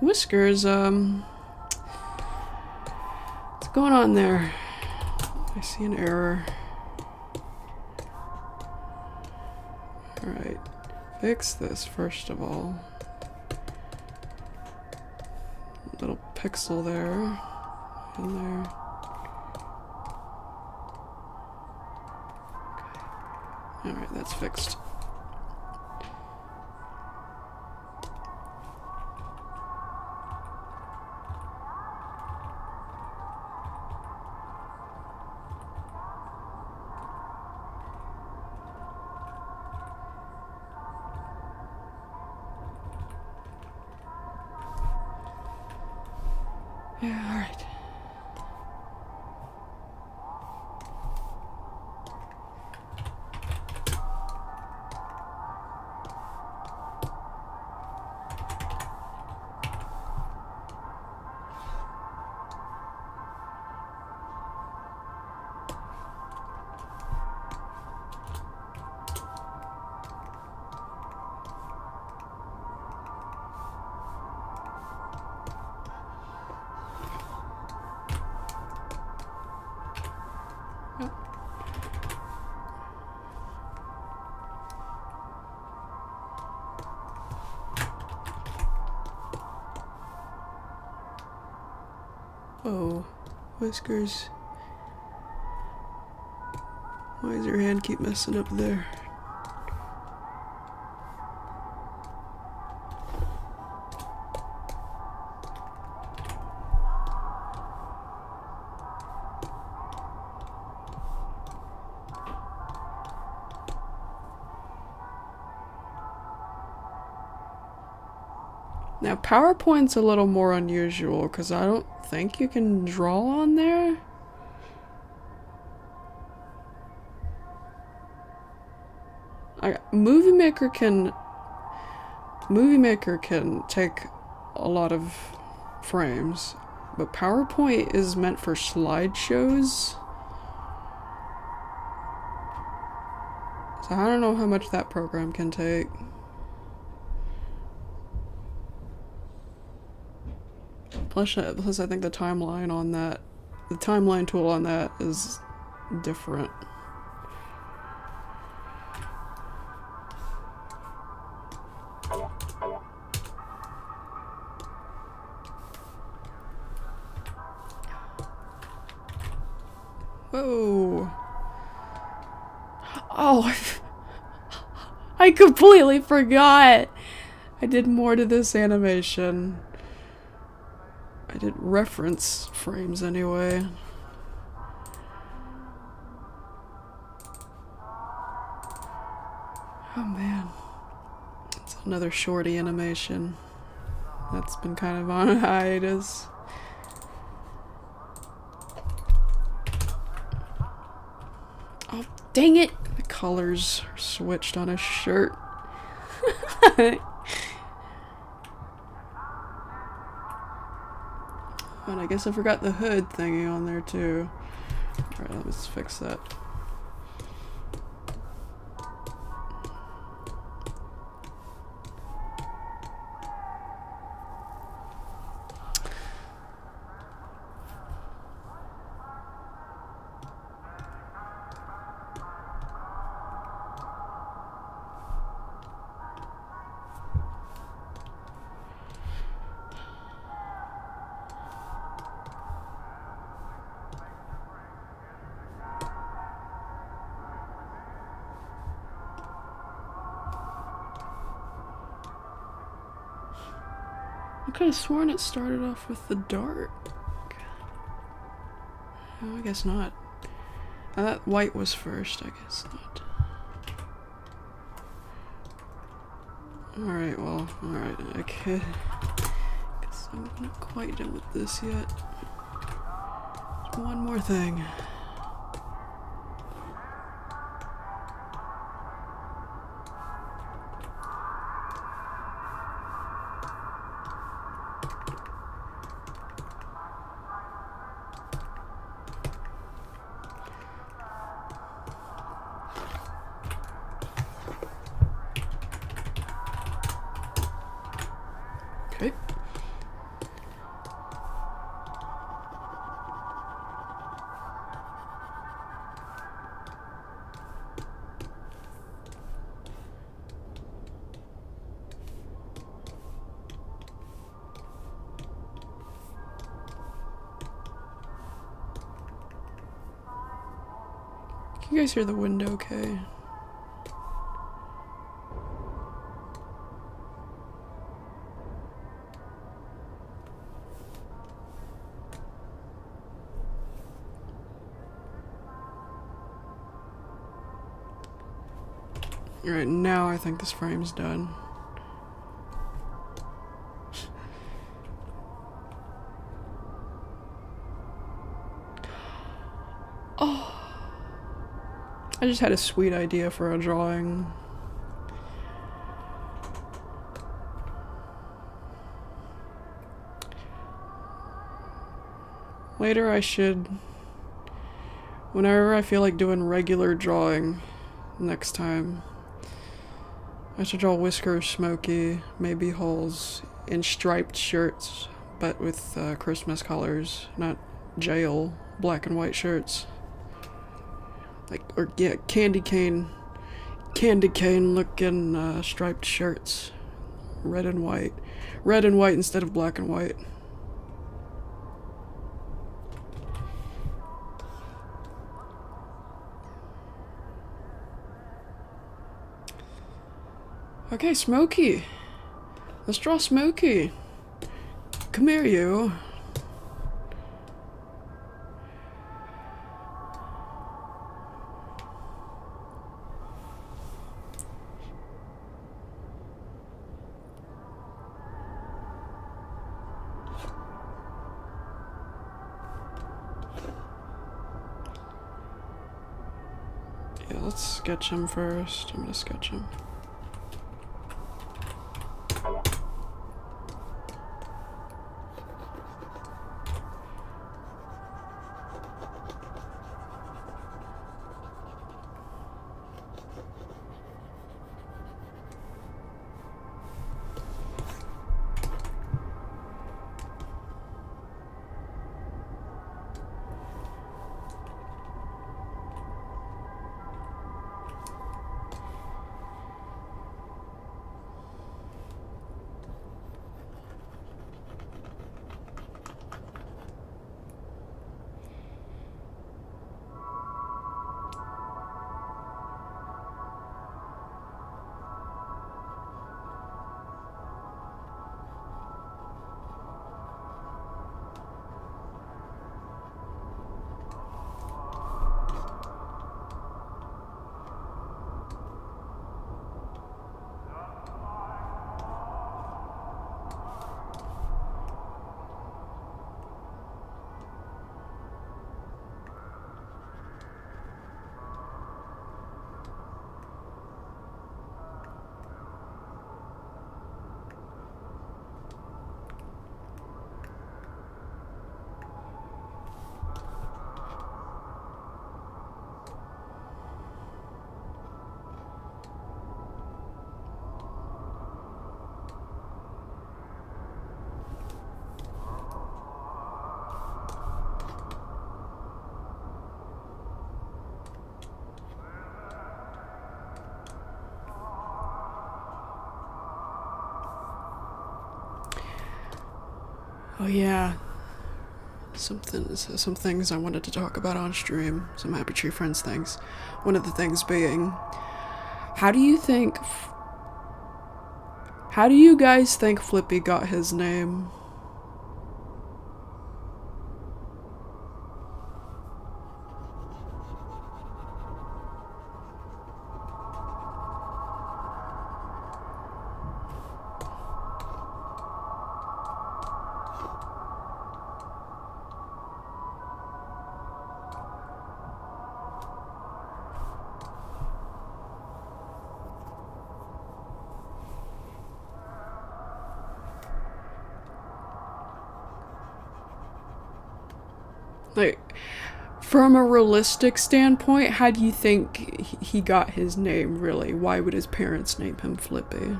Whiskers, what's going on there? I see an error. Alright, fix this first of all. Little pixel there, in there. Okay. Alright, that's fixed. Yeah, alright. Oh, Whiskers. Why does your hand keep messing up there? Now, PowerPoint's a little more unusual because I don't think you can draw on there. Movie Maker can take a lot of frames, but PowerPoint is meant for slideshows. So I don't know how much that program can take. Plus I think the timeline tool on that is different. Whoa. Oh, I completely forgot. I did more to this animation. I did reference frames anyway. Oh man. It's another shorty animation. That's been kind of on a hiatus. Oh, dang it! The colors are switched on a shirt. And I guess I forgot the hood thingy on there too. Alright, let's fix that. I could have sworn it started off with the dark. Oh, I guess not. That white was first, I guess not. Alright, well, alright, okay. Guess I'm not quite done with this yet. There's one more thing. Okay. Can you guys hear the wind okay? Alright, now I think this frame's done. Oh! I just had a sweet idea for a drawing. Later I should, whenever I feel like doing regular drawing next time, I should draw Whisker Smokey, maybe holes, in striped shirts, but with Christmas colors, not jail black and white shirts. Like, or yeah, candy cane looking striped shirts, red and white instead of black and white. Okay, Smokey. Let's draw Smokey. Come here, you. Yeah, let's sketch him first. I'm gonna sketch him. Oh yeah, some things I wanted to talk about on stream, some Happy Tree Friends things. One of the things being, how do you guys think Flippy got his name? Like, from a realistic standpoint, how do you think he got his name, really? Why would his parents name him Flippy?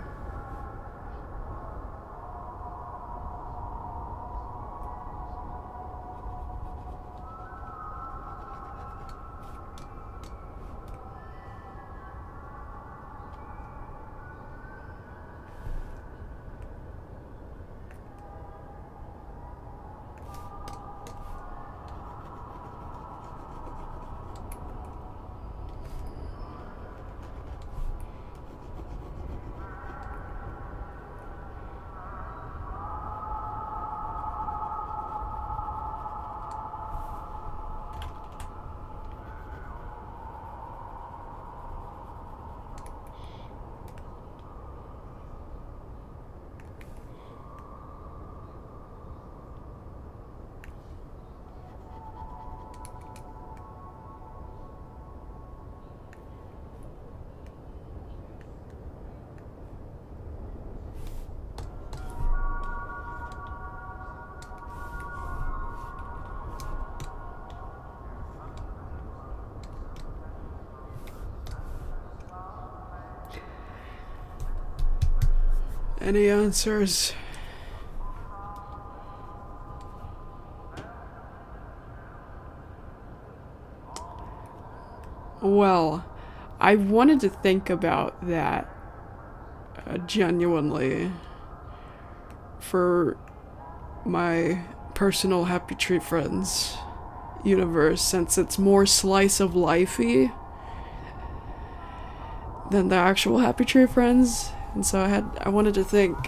Any answers? Well, I wanted to think about that genuinely for my personal Happy Tree Friends universe, since it's more slice of lifey than the actual Happy Tree Friends And so I wanted to think,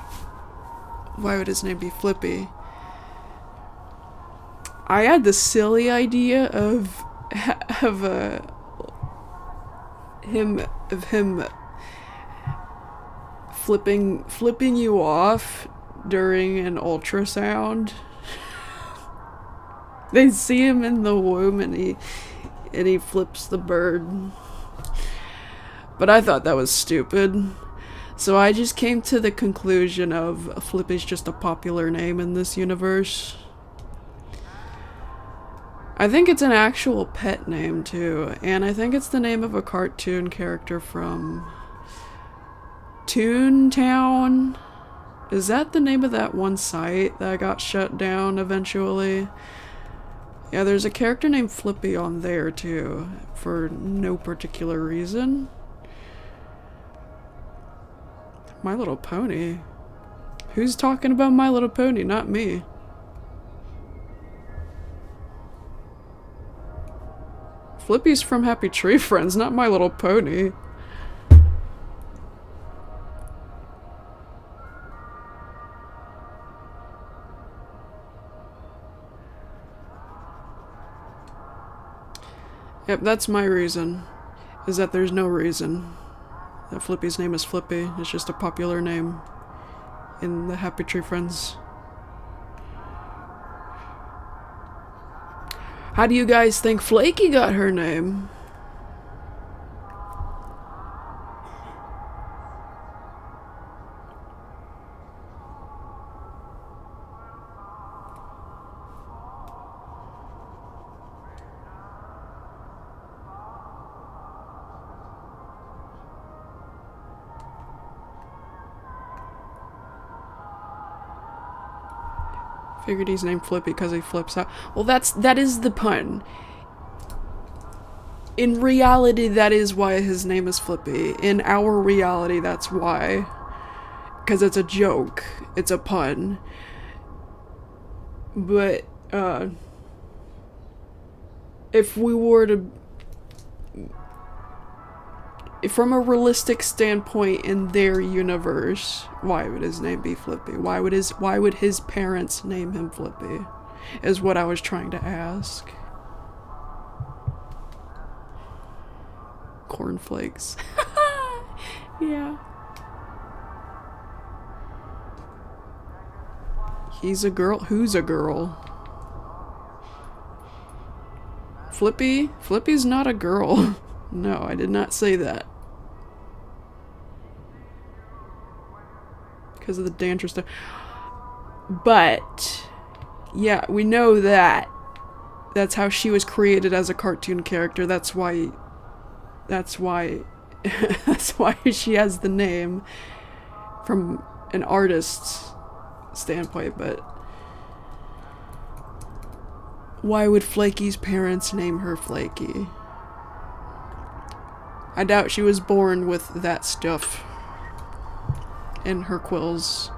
why would his name be Flippy? I had the silly idea of him flipping you off during an ultrasound. They see him in the womb and he flips the bird. But I thought that was stupid. So I just came to the conclusion of Flippy's just a popular name in this universe. I think it's an actual pet name too, and I think it's the name of a cartoon character from Toontown. Is that the name of that one site that got shut down eventually? Yeah, there's a character named Flippy on there too, for no particular reason. My Little Pony? Who's talking about My Little Pony? Not me. Flippy's from Happy Tree Friends, not My Little Pony. Yep, that's my reason. Is that there's no reason that Flippy's name is Flippy. It's just a popular name in the Happy Tree Friends. How do you guys think Flaky got her name? Figured he's named Flippy because he flips out. Well, that is the pun. In reality, that is why his name is Flippy. In our reality, that's why. Because it's a joke. It's a pun. But, if we were to... From a realistic standpoint in their universe, why would his name be Flippy? Why would his parents name him Flippy? Is what I was trying to ask. Cornflakes. Yeah. He's a girl. Who's a girl? Flippy? Flippy's not a girl. No, I did not say that. Because of the dangerous stuff. But, yeah, we know that. That's how she was created as a cartoon character. That's why that's why she has the name from an artist's standpoint, but why would Flaky's parents name her Flaky? I doubt she was born with that stuff in her quills.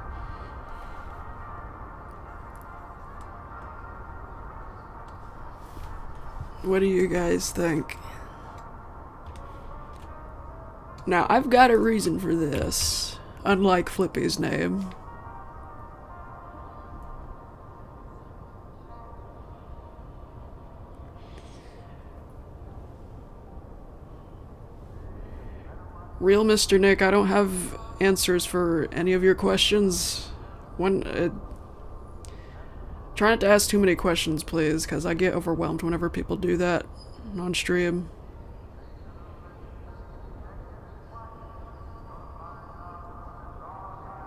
What do you guys think? Now, I've got a reason for this, unlike Flippy's name. Real Mr. Nick, I don't have answers for any of your questions. Try not to ask too many questions, please, because I get overwhelmed whenever people do that on stream.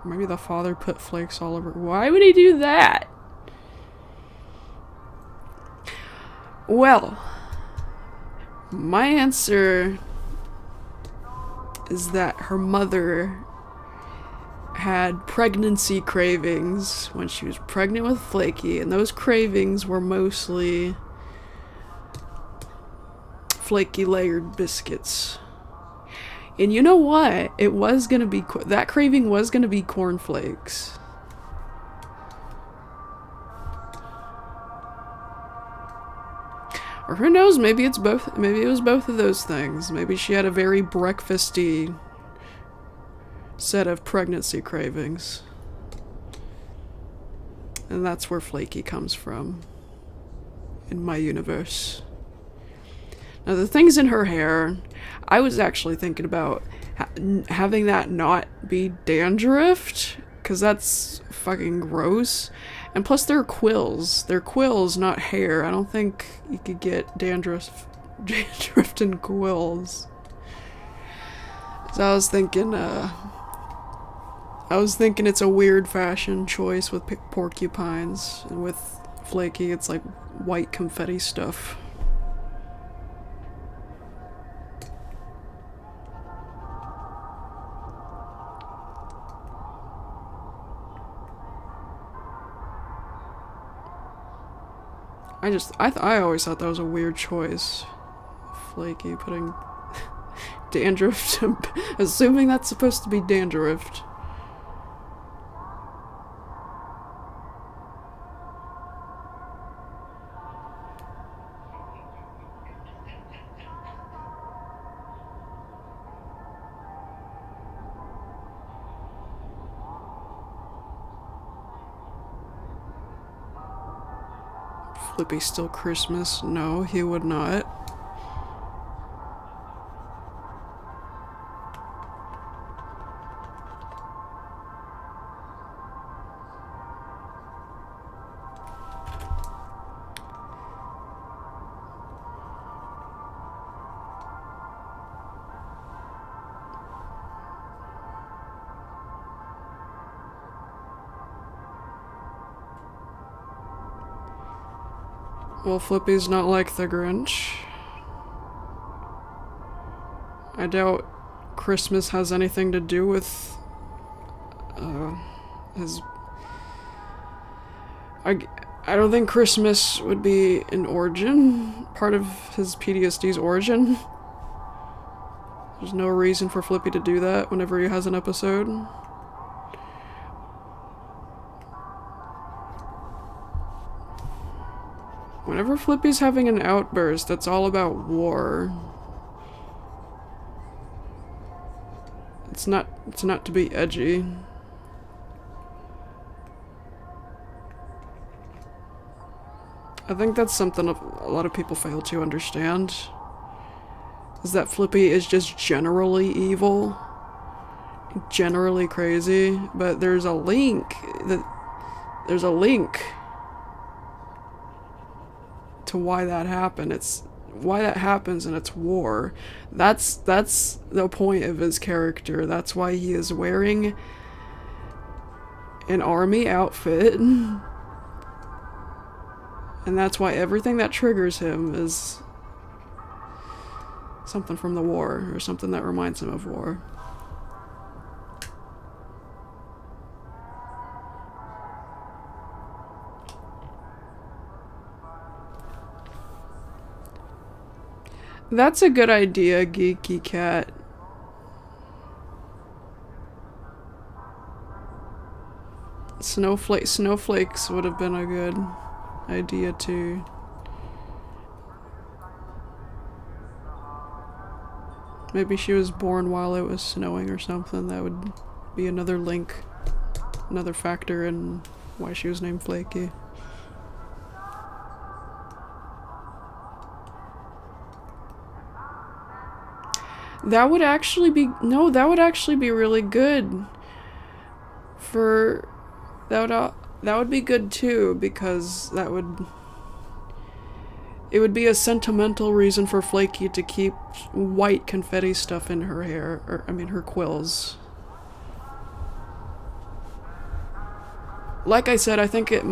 Maybe the father put flakes all over. Why would he do that? Well, my answer is that her mother had pregnancy cravings when she was pregnant with Flaky, and those cravings were mostly flaky layered biscuits. And you know what? It was gonna be that craving was gonna be cornflakes. Or who knows, maybe it's both. Maybe it was both of those things. Maybe she had a very breakfasty set of pregnancy cravings. And that's where Flaky comes from in my universe. Now, the things in her hair, I was actually thinking about having that not be dandruff, because that's fucking gross. And plus, they're quills. They're quills, not hair. I don't think you could get dandruff in quills. So I was thinking it's a weird fashion choice with porcupines, and with Flaky, it's like white confetti stuff. I always thought that was a weird choice. Flaky putting dandruff, assuming that's supposed to be dandruff. Flippy still Christmas? No, he would not. Well, Flippy's not like the Grinch. I doubt Christmas has anything to do with his... I don't think Christmas would be an origin, part of his PTSD's origin. There's no reason for Flippy to do that whenever he has an episode. Whenever Flippy's having an outburst, that's all about war. It's not to be edgy. I think that's something a lot of people fail to understand. Is that Flippy is just generally evil. Generally crazy. But there's a link to why that happened. It's why that happens, and it's war. That's the point of his character. That's why he is wearing an army outfit, and that's why everything that triggers him is something from the war, or something that reminds him of war. That's a good idea, Geeky Cat. Snowflakes would have been a good idea too. Maybe she was born while it was snowing or something. That would be another link, another factor in why she was named Flaky. That would actually be really good. That would be good too, because it would be a sentimental reason for Flaky to keep white confetti stuff in her hair, or her quills. Like I said, I think it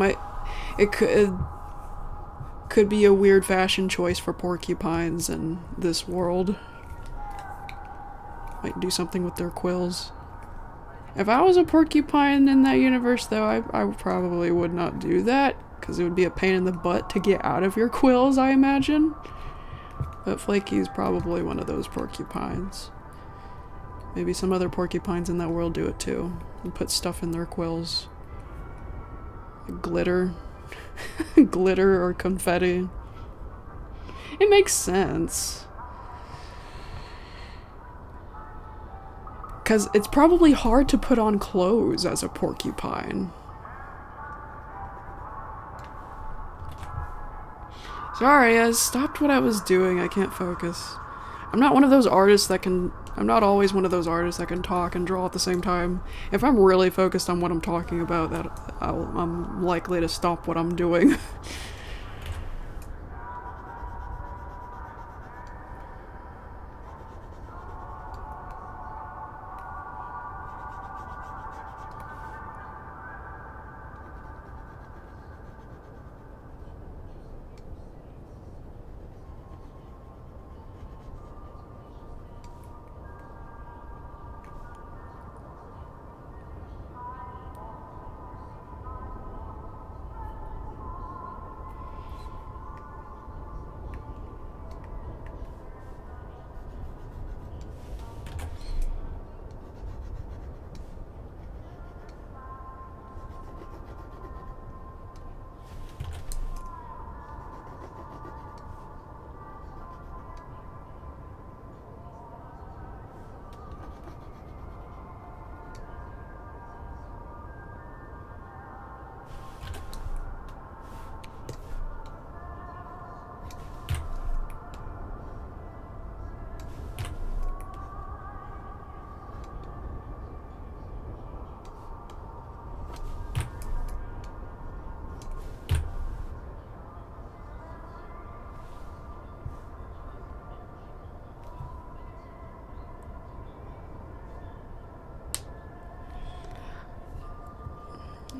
could be a weird fashion choice for porcupines in this world. Might do something with their quills. If I was a porcupine in that universe, though, I probably would not do that, because it would be a pain in the butt to get out of your quills, I imagine. But Flaky's probably one of those porcupines. Maybe some other porcupines in that world do it too, and put stuff in their quills. Like glitter. Glitter or confetti. It makes sense. Because it's probably hard to put on clothes as a porcupine. Sorry, I stopped what I was doing. I can't focus. I'm not one of those artists that can... I'm not always one of those artists that can talk and draw at the same time. If I'm really focused on what I'm talking about, I'm likely to stop what I'm doing.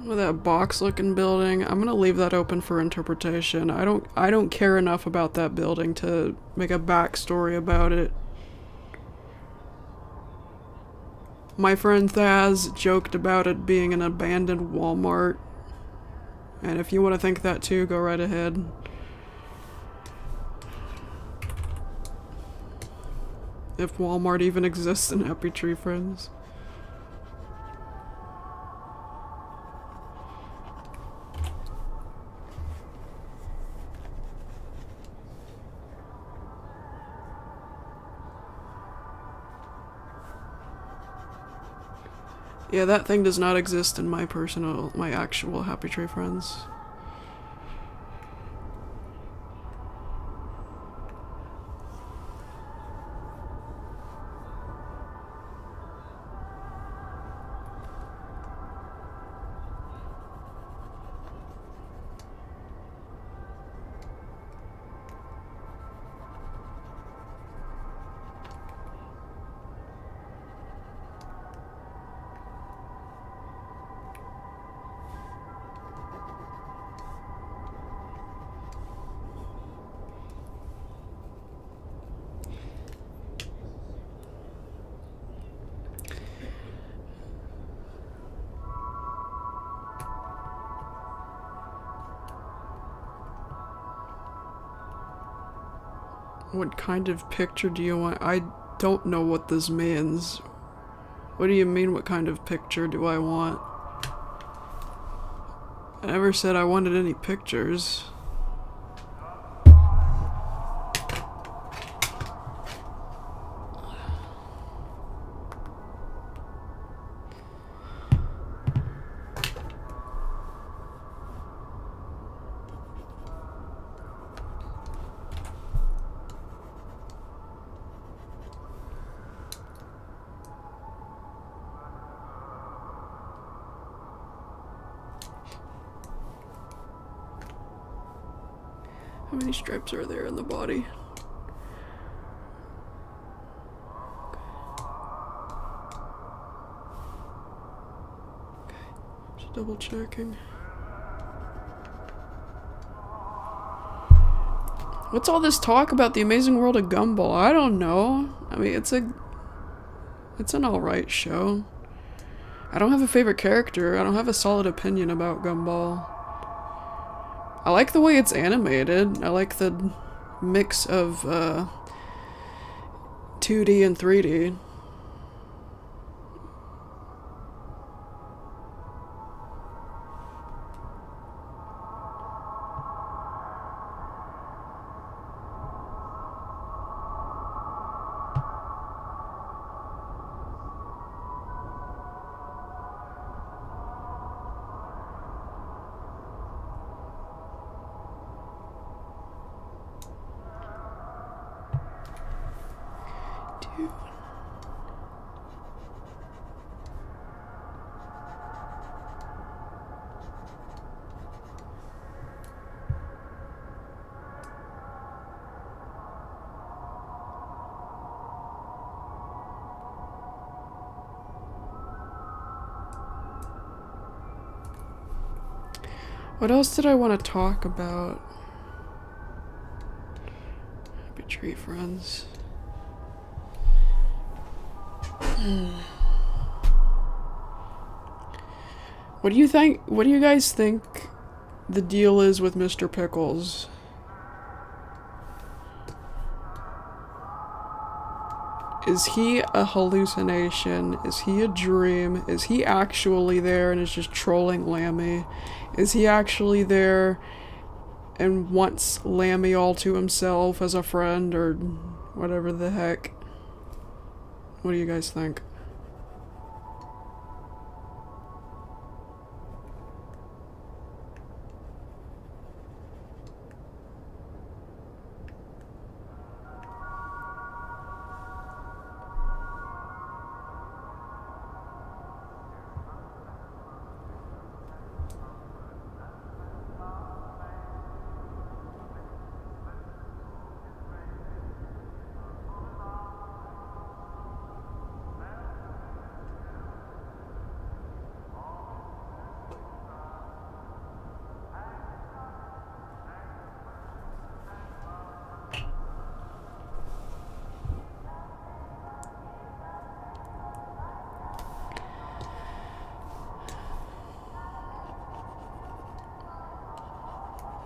With that box-looking building, I'm gonna leave that open for interpretation. I don't care enough about that building to make a backstory about it. My friend Thaz joked about it being an abandoned Walmart. And if you want to think that too, go right ahead. If Walmart even exists in Happy Tree Friends. Yeah, that thing does not exist in my actual Happy Tree Friends. What kind of picture do you want? I don't know what this means. What do you mean, what kind of picture do I want? I never said I wanted any pictures. How many stripes are there in the body? Okay, just double checking. What's all this talk about the amazing world of Gumball? I don't know. I mean, it's an alright show. I don't have a favorite character. I don't have a solid opinion about Gumball. I like the way it's animated. I like the mix of 2D and 3D. Dude. What else did I want to talk about? Happy tree friends. What do you think? What do you guys think the deal is with Mr. Pickles? Is he a hallucination? Is he a dream? Is he actually there and is just trolling Lammy? Is he actually there and wants Lammy all to himself as a friend or whatever the heck? What do you guys think?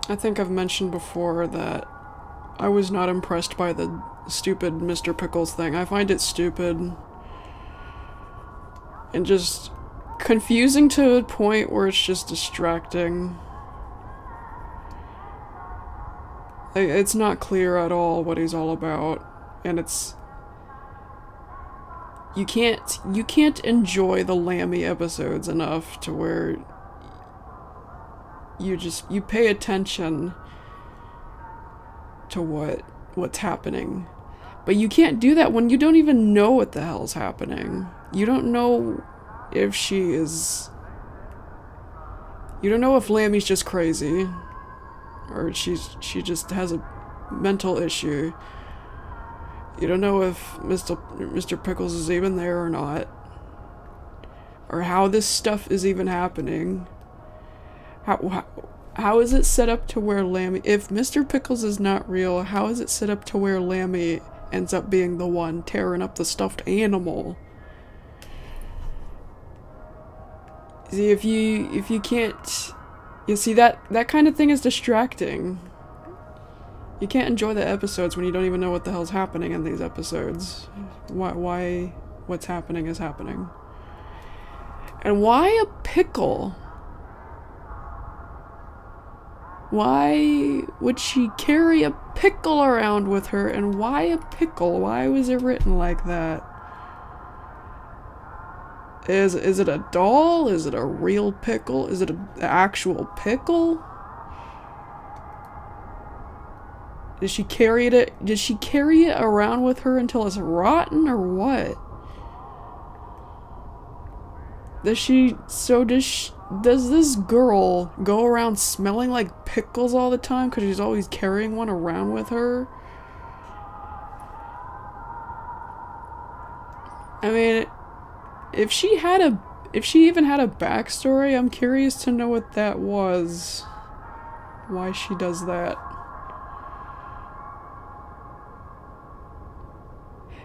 I think I've mentioned before that I was not impressed by the stupid Mr. Pickles thing. I find it stupid and just confusing to a point where it's just distracting. It's not clear at all what he's all about, and it's... You can't enjoy the Lammy episodes enough to where you pay attention to what's happening. But you can't do that when you don't even know what the hell's happening. You don't know if you don't know if Lammy's just crazy or she just has a mental issue. You don't know if Mr. Pickles is even there or not, or how this stuff is even happening. How is it set up to where Lammy... If Mr. Pickles is not real, how is it set up to where Lammy ends up being the one tearing up the stuffed animal? See, if you can't... You see, that kind of thing is distracting. You can't enjoy the episodes when you don't even know what the hell's happening in these episodes. Why what's happening is happening. And why a pickle? Why would she carry a pickle around with her, and why a pickle? Why was it written like that? Is it a doll? Is it a real pickle? Is it an actual pickle? Did she carry it around with her until it's rotten, or what? Does this girl go around smelling like pickles all the time because she's always carrying one around with her? I mean, if she even had a backstory, I'm curious to know what that was. Why she does that.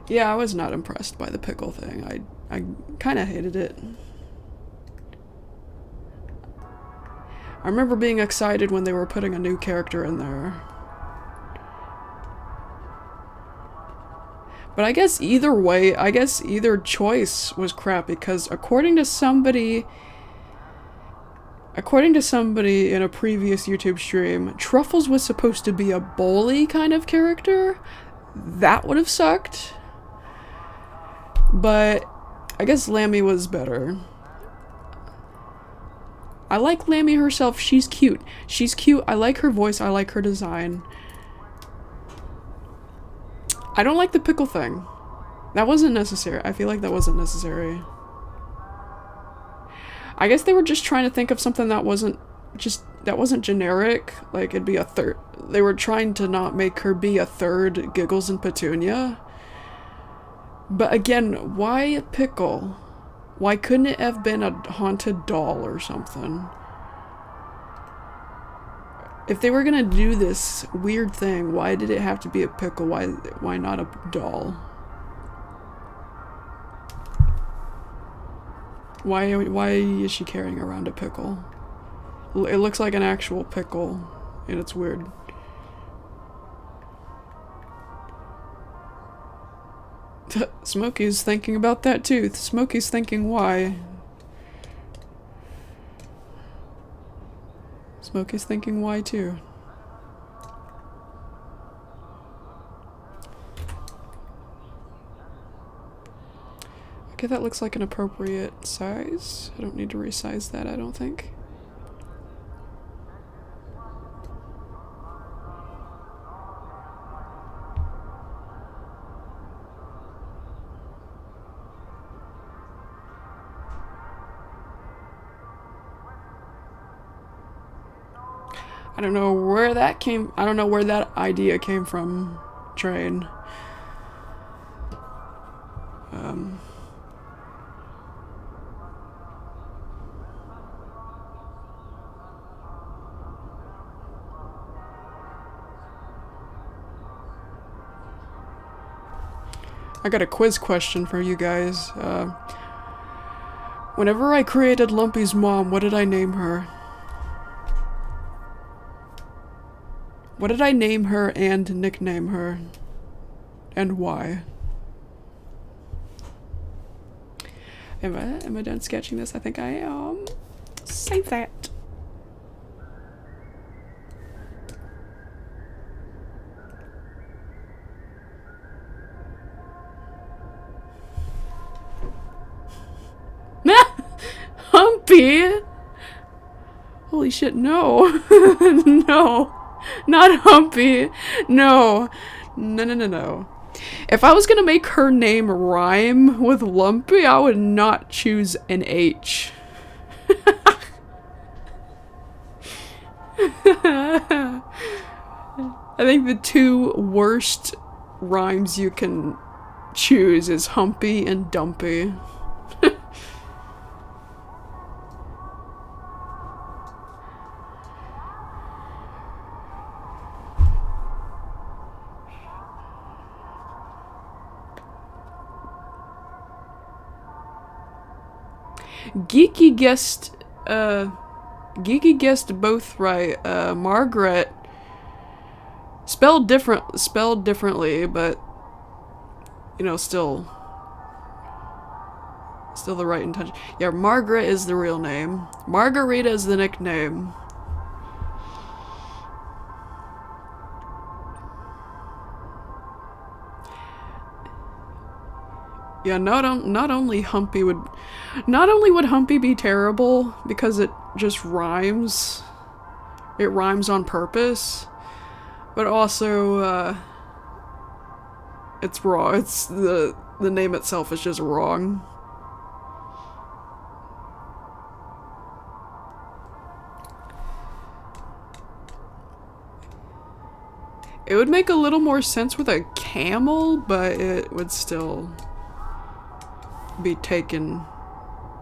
Yeah, I was not impressed by the pickle thing. I kind of hated it. I remember being excited when they were putting a new character in there. But I guess either way, either choice was crap, because according to somebody in a previous YouTube stream, Truffles was supposed to be a bully kind of character. That would have sucked. But I guess Lammy was better. I like Lammy herself. She's cute. She's cute. I like her voice. I like her design. I don't like the pickle thing. That wasn't necessary. I feel like that wasn't necessary. I guess they were just trying to think of something that wasn't generic. Like, it'd be a third. They were trying to not make her be a third Giggles and Petunia. But again, why a pickle? Why couldn't it have been a haunted doll or something? If they were gonna do this weird thing, why did it have to be a pickle? Why not a doll? Why is she carrying around a pickle? It looks like an actual pickle, and it's weird. Smokey's thinking about that too. Smokey's thinking why. Smokey's thinking why too. Okay, that looks like an appropriate size. I don't need to resize that, I don't think. I don't know where that idea came from, Train. I got a quiz question for you guys. Whenever I created Lumpy's mom, what did I name her? What did I name her and nickname her? And why? Am I done sketching this? I think I am. Save that. Humpy! Holy shit, no. No. Not Humpy. No. No. If I was gonna make her name rhyme with Lumpy, I would not choose an H. I think the two worst rhymes you can choose is Humpy and Dumpy. Geeky guessed both right. Margaret spelled differently, but you know, still the right intention. Yeah, Margaret is the real name. Margarita is the nickname. Yeah, not only would Humpy be terrible because it just rhymes. It rhymes on purpose, but also it's wrong. It's the name itself is just wrong. It would make a little more sense with a camel, but it would still be taken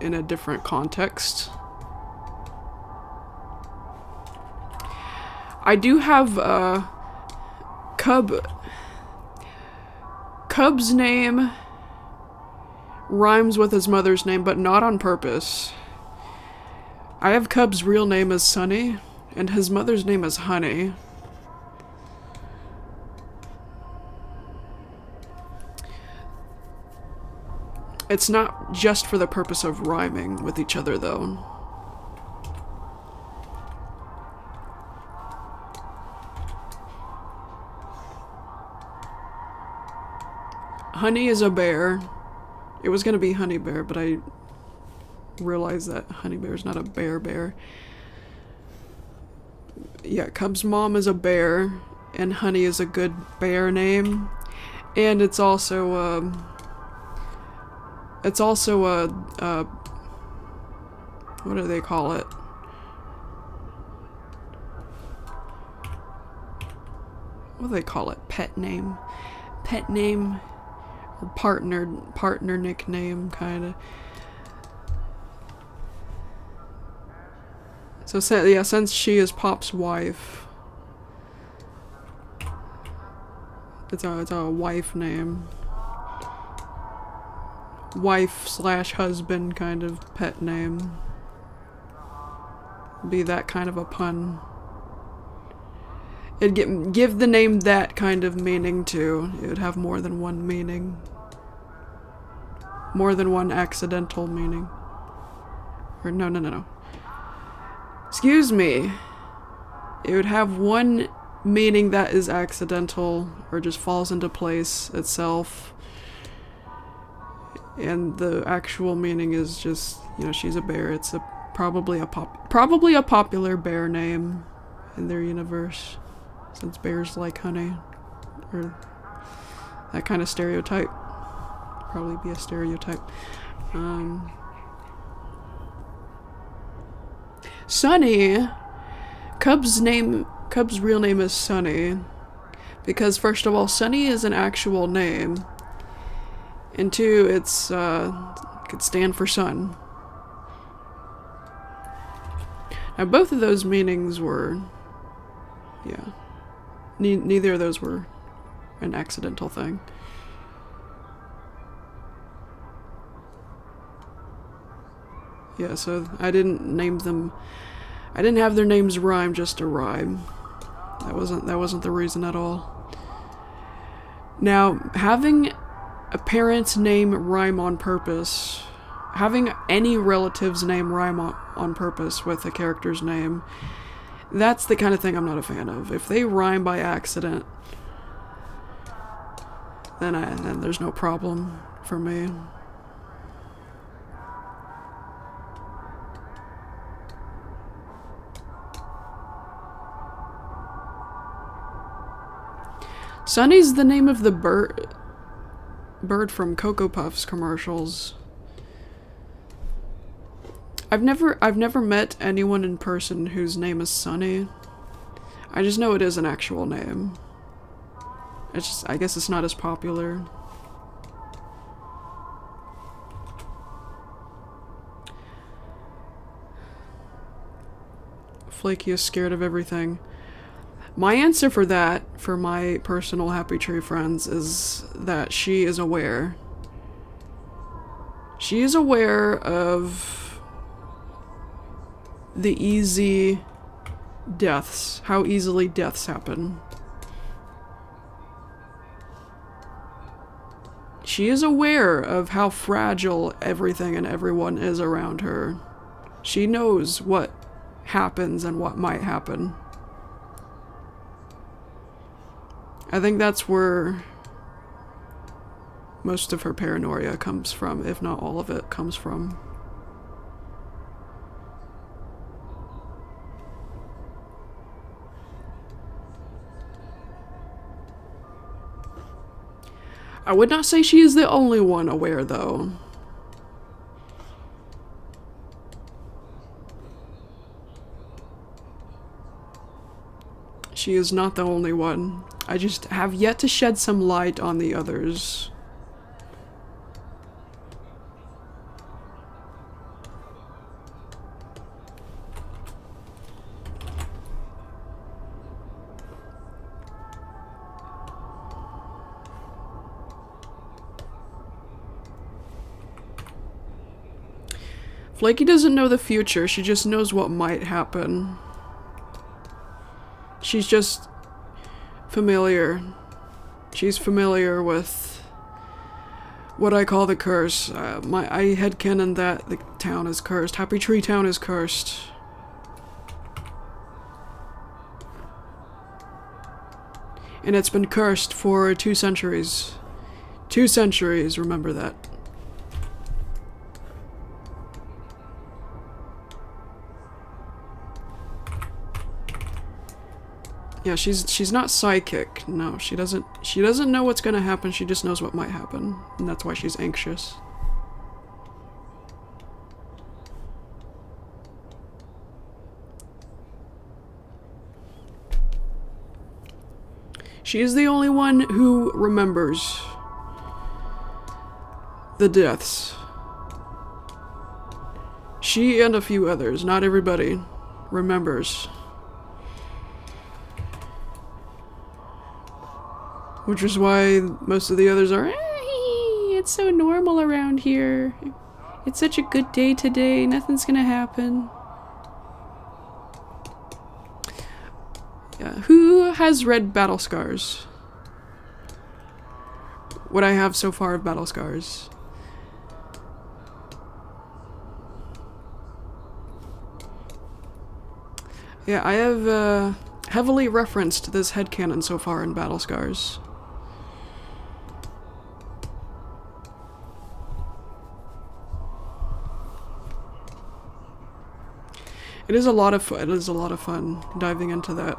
in a different context. I do have Cub's name rhymes with his mother's name, but not on purpose. I have Cub's real name as Sunny, and his mother's name is Honey. It's not just for the purpose of rhyming with each other, though. Honey is a bear. It was gonna be Honey Bear, but I realized that Honey Bear is not a bear. Yeah, Cub's mom is a bear, and Honey is a good bear name. And it's also, It's also a what do they call it? What do they call it? Pet name, or partner nickname, kind of. So yeah, since she is Pop's wife, it's a wife name. Wife/husband kind of pet name. Be that kind of a pun. It'd give the name that kind of meaning too. It would have more than one meaning. More than one accidental meaning. Or no. Excuse me. It would have one meaning that is accidental or just falls into place itself. And the actual meaning is just, she's a bear. It's probably a popular bear name in their universe, since bears like honey, or that kind of stereotype. Probably be a stereotype. Sunny. Cub's real name is Sunny, because first of all, Sunny is an actual name, and two, it could stand for sun. Now both of those meanings were, neither of those were an accidental thing. Yeah, so I didn't name them. I didn't have their names rhyme just to rhyme. That wasn't the reason at all. Now, having a parent's name rhyme on purpose, having any relative's name rhyme on purpose with a character's name, that's the kind of thing I'm not a fan of. If they rhyme by accident, then there's no problem for me. Sunny's the name of the bird from Cocoa Puffs commercials. I've never met anyone in person whose name is Sunny. I just know it is an actual name. I guess it's not as popular. Flaky is scared of everything. My answer for that, for my personal Happy Tree friends, is that she is aware. She is aware of the easy deaths, how easily deaths happen. She is aware of how fragile everything and everyone is around her. She knows what happens and what might happen. I think that's where most of her paranoia comes from, if not all of it comes from. I would not say she is the only one aware, though. She is not the only one. I just have yet to shed some light on the others. Flaky doesn't know the future, she just knows what might happen. She's just familiar. She's familiar with what I call the curse. I headcanon that the town is cursed. Happy Tree Town is cursed. And it's been cursed for 2 centuries. 2 centuries, remember that. Yeah, she's not psychic. No, she doesn't know what's gonna happen, she just knows what might happen. And that's why she's anxious. She is the only one who remembers the deaths. She and a few others, not everybody, remembers. Which is why most of the others are, it's so normal around here. It's such a good day today, nothing's gonna happen. Yeah, who has read Battle Scars? What I have so far of Battle Scars. Yeah, I have heavily referenced this headcanon so far in Battle Scars. It is a lot of fun. It is a lot of fun diving into that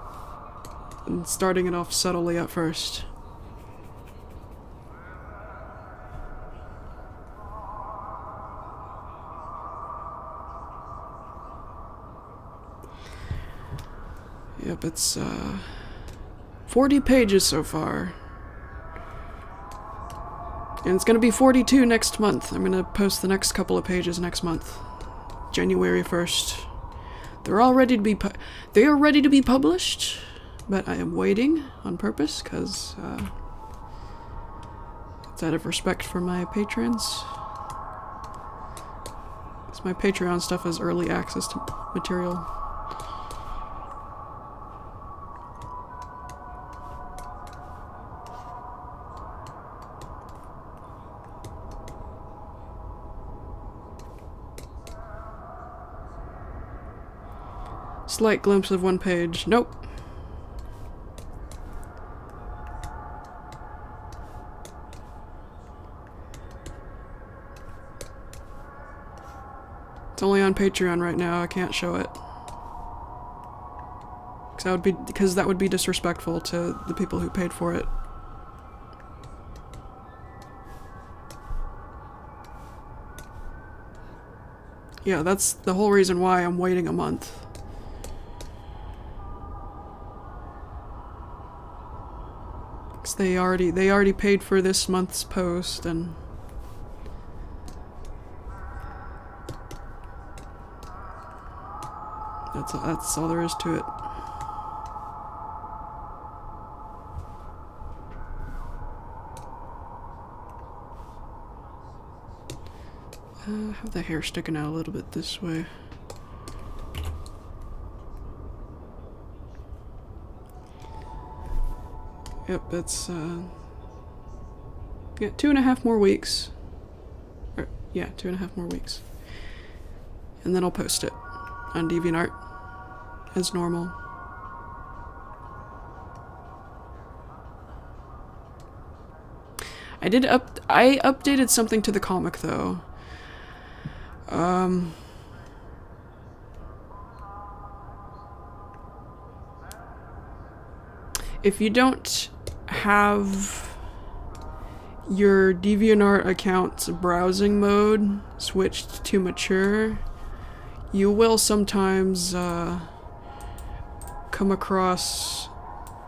and starting it off subtly at first. Yep, it's 40 pages so far. And it's gonna be 42 next month. I'm gonna post the next couple of pages next month. January 1st. They're all ready to be they are ready to be published, but I am waiting on purpose because it's out of respect for my patrons. Because my Patreon stuff has early access to material. Slight glimpse of one page. Nope. It's only on Patreon right now. I can't show it. Because that would be disrespectful to the people who paid for it. Yeah, that's the whole reason why I'm waiting a month. They already paid for this month's post, and that's all there is to it. I have the hair sticking out a little bit this way. Yep, that's, yeah, 2.5 more weeks. Yeah, 2.5 more weeks. And then I'll post it on DeviantArt as normal. I updated something to the comic, though. If you don't have your DeviantArt account's browsing mode switched to mature, you will sometimes come across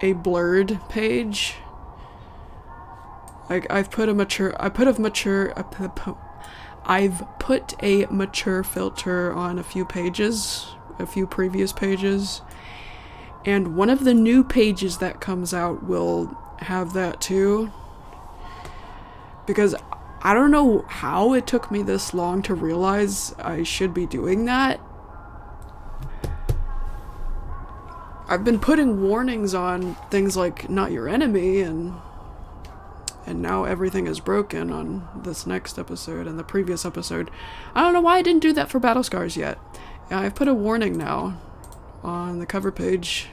a blurred page. Like I've put a mature filter on a few pages, a few previous pages. And one of the new pages that comes out will have that too. Because I don't know how it took me this long to realize I should be doing that. I've been putting warnings on things like Not Your Enemy, and now everything is broken on this next episode and the previous episode. I don't know why I didn't do that for Battle Scars yet. Yeah, I've put a warning now on the cover page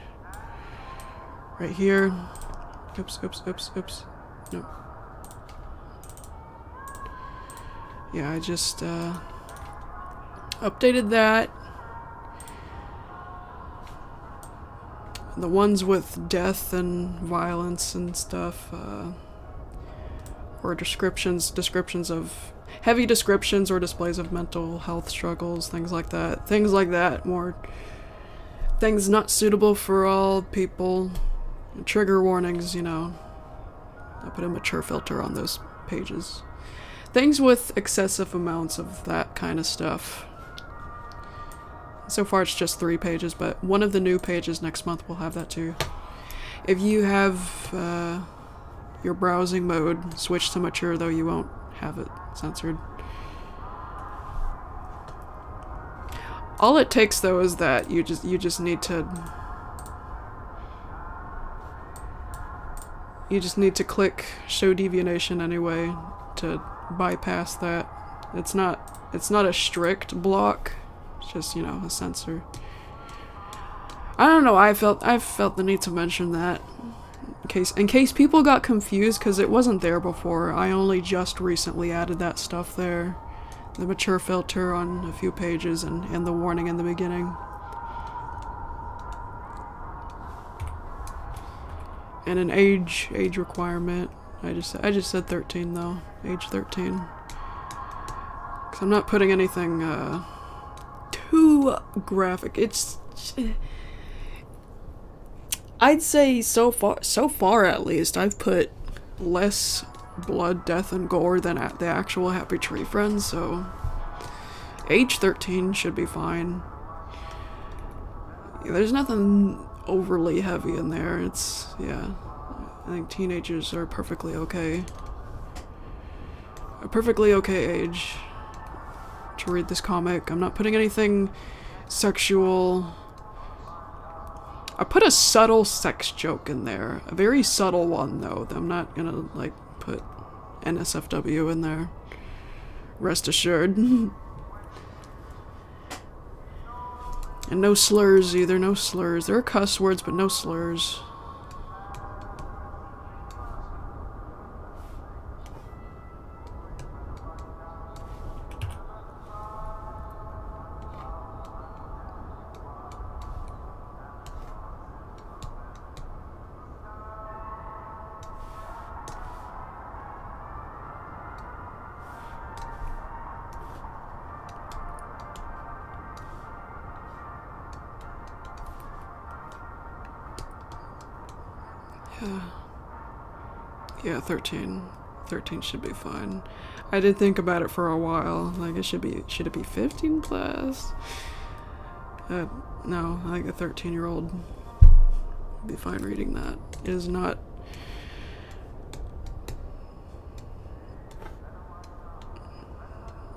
right here. Oops. Nope. Yeah, I just updated that. The ones with death and violence and stuff, or descriptions of heavy descriptions or displays of mental health struggles, things like that. More things not suitable for all people. And trigger warnings, you know, I put a mature filter on those pages. Things with excessive amounts of that kind of stuff. So far it's just 3 pages, but one of the new pages next month will have that too. If you have your browsing mode switched to mature, though, you won't have it censored. All it takes, though, is that you just need to click show deviation anyway to bypass that. It's not a strict block. It's just, you know, a censor. I don't know. I felt the need to mention that in case people got confused, because it wasn't there before. I only just recently added that stuff there. The mature filter on a few pages and the warning in the beginning. And an age requirement. I just said 13 though. Age 13. Cause I'm not putting anything too graphic. It's I'd say so far at least I've put less blood, death, and gore than at the actual Happy Tree Friends, so age 13 should be fine. Yeah, there's nothing overly heavy in there. It's, yeah, I think teenagers are perfectly okay. A perfectly okay age to read this comic. I'm not putting anything sexual. I put a subtle sex joke in there. A very subtle one, though. I'm not gonna, like, put NSFW in there. Rest assured. And no slurs either. No slurs. There are cuss words, but no slurs. Yeah, 13. 13 should be fine. I did think about it for a while. Like, should it be 15 plus? No, I think a 13-year-old would be fine reading that. It is not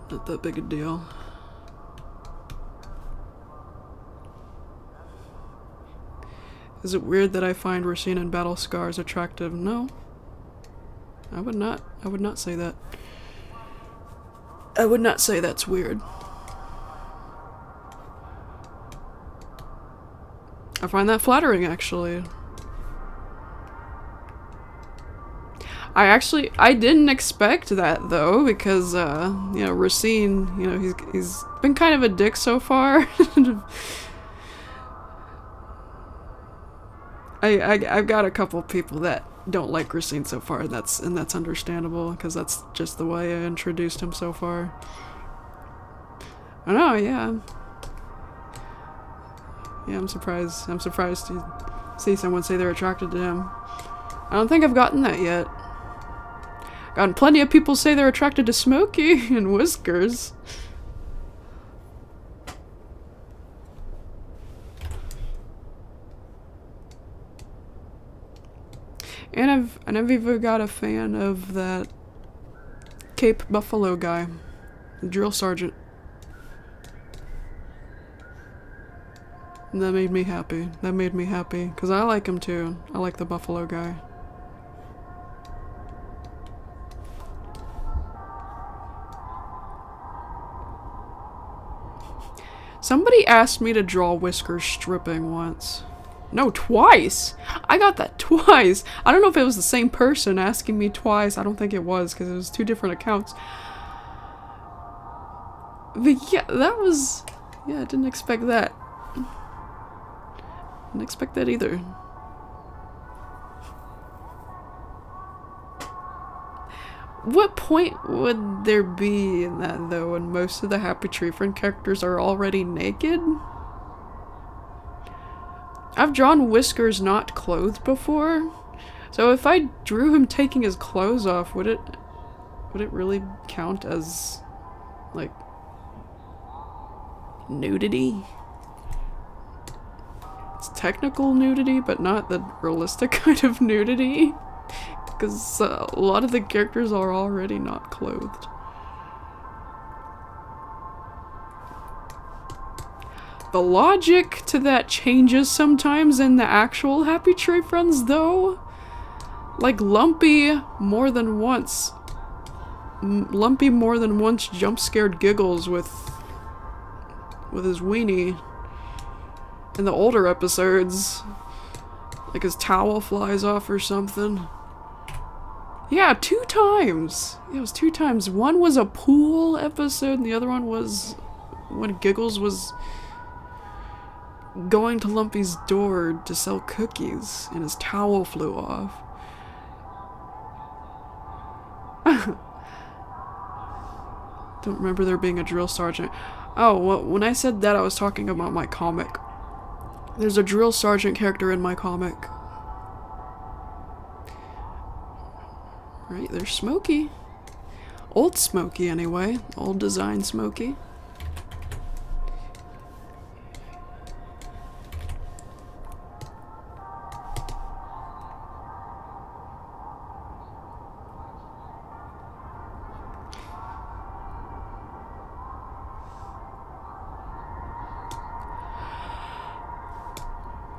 that big a deal. Is it weird that I find Racine and Battle Scars attractive? No. I would not say that. I would not say that's weird. I find that flattering, actually. I didn't expect that, though, because, you know, Racine, you know, he's been kind of a dick so far. I've got a couple people that don't like Racine so far, and that's understandable, because that's just the way I introduced him so far. I know, yeah. Yeah, I'm surprised to see someone say they're attracted to him. I don't think I've gotten that yet. Gotten plenty of people say they're attracted to Smokey and Whiskers. And I've even got a fan of that Cape Buffalo guy, the drill sergeant. And that made me happy. That made me happy, because I like him too. I like the Buffalo guy. Somebody asked me to draw Whiskers stripping once. No, twice! I got that twice! I don't know if it was the same person asking me twice. I don't think it was, because it was 2 different accounts. But yeah, that was... Yeah, I didn't expect that. Didn't expect that either. What point would there be in that, though, when most of the Happy Tree Friend characters are already naked? I've drawn Whiskers not clothed before, so if I drew him taking his clothes off, would it really count as, like, nudity? It's technical nudity, but not the realistic kind of nudity, because a lot of the characters are already not clothed. The logic to that changes sometimes in the actual Happy Tree Friends, though. Like, Lumpy more than once jump scared Giggles with his weenie in the older episodes. Like his towel flies off or something. Yeah, 2 times. It was 2 times. One was a pool episode and the other one was when Giggles was going to Lumpy's door to sell cookies and his towel flew off. Don't remember there being a drill sergeant. Oh, well, when I said that I was talking about my comic. There's a drill sergeant character in my comic. Right, there's Smokey. Old Smokey anyway. Old design Smokey.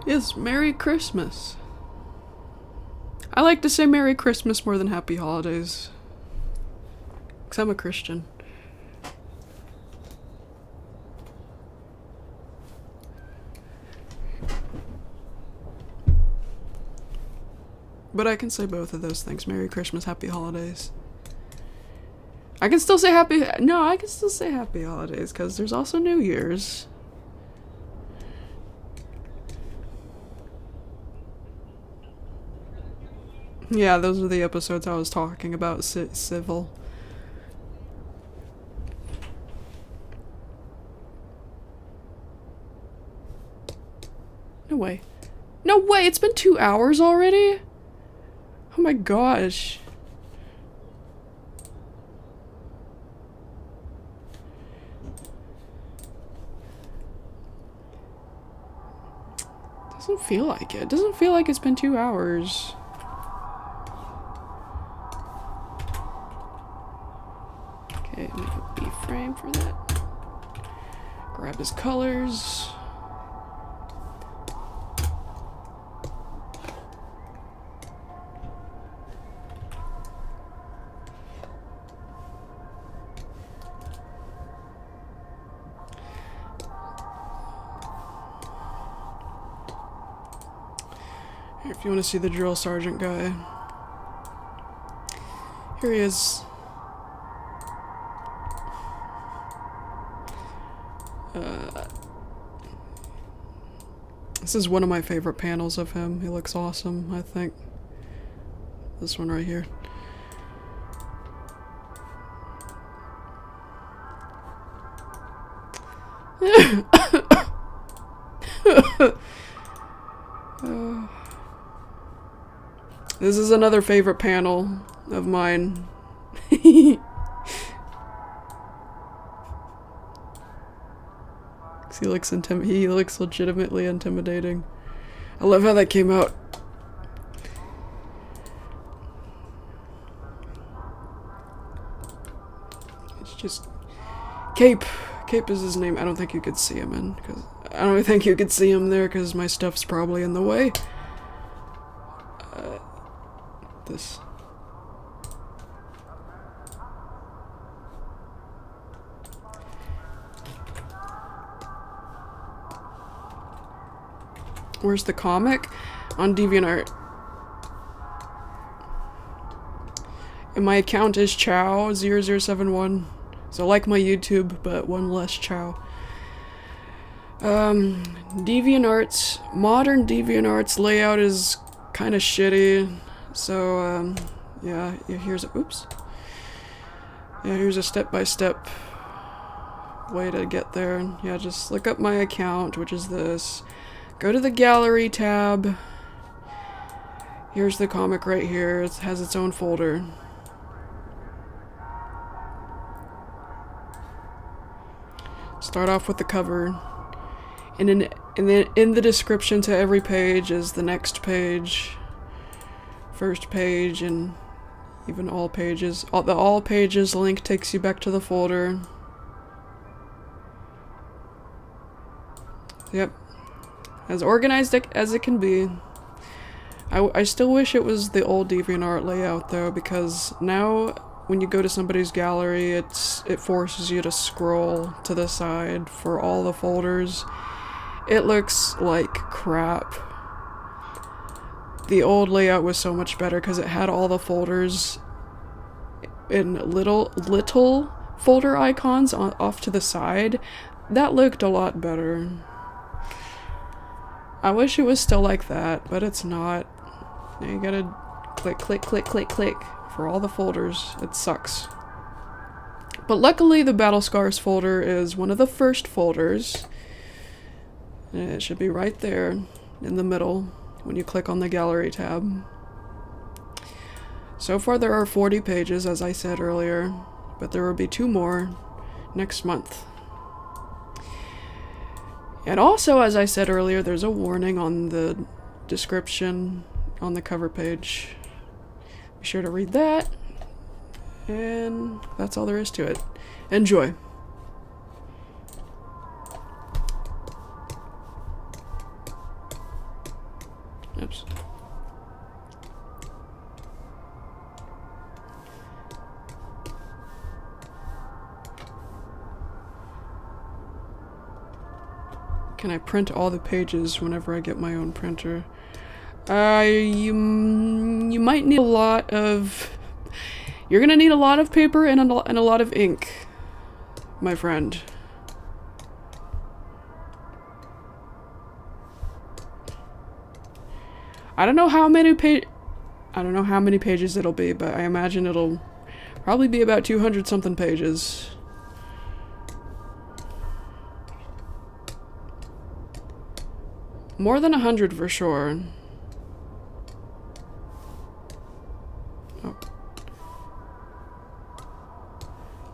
Yes, Merry Christmas. I like to say Merry Christmas more than Happy Holidays. Because I'm a Christian. But I can say both of those things. Merry Christmas, Happy Holidays. I can still say I can still say Happy Holidays, because there's also New Year's. Yeah, those are the episodes I was talking about, civil. No way. No way, it's been 2 hours already? Oh my gosh. Doesn't feel like it. Doesn't feel like it's been 2 hours. Okay, make a B frame for that. Grab his colors. Here, if you want to see the drill sergeant guy. Here he is. This is one of my favorite panels of him. He looks awesome, I think. This one right here. This is another favorite panel of mine. He looks legitimately intimidating. I love how that came out. It's just Cape. Cape is his name. I don't think you could see him in, because I don't think you could see him there because my stuff's probably in the way. This. Where's the comic? On DeviantArt. And my account is Chow0071. So like my YouTube, but one less Chow. DeviantArt's modern DeviantArt's layout is kind of shitty. So yeah, here's a step-by-step way to get there. Yeah, just look up my account, which is this. Go to the gallery tab. Here's the comic right here. It has its own folder. Start off with the cover. And then in the description to every page is the next page, first page, and even all pages. The all pages link takes you back to the folder. Yep. As organized as it can be. I still wish it was the old DeviantArt layout though, because now when you go to somebody's gallery, it forces you to scroll to the side for all the folders. It looks like crap. The old layout was so much better because it had all the folders in little folder icons off to the side. That looked a lot better. I wish it was still like that, but it's not. Now you gotta click, click, click, click, click for all the folders. It sucks. But luckily the Battle Scars folder is one of the first folders. And it should be right there in the middle when you click on the gallery tab. So far there are 40 pages, as I said earlier, but there will be 2 more next month. And also, as I said earlier, there's a warning on the description on the cover page. Be sure to read that. And that's all there is to it. Enjoy. Oops. Can I print all the pages whenever I get my own printer? You might need a lot of... You're gonna need a lot of paper and a lot of ink, my friend. I don't know how many pages it'll be, but I imagine it'll probably be about 200 something pages. More than 100 for sure. Oh.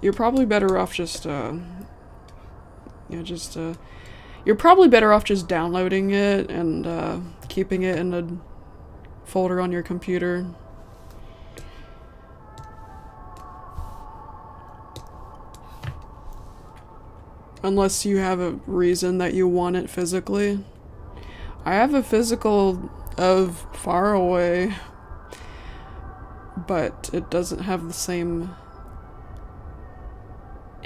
You're probably better off just, you're probably better off just downloading it and, keeping it in a folder on your computer. Unless you have a reason that you want it physically. I have a physical of Far Away, but it doesn't have the same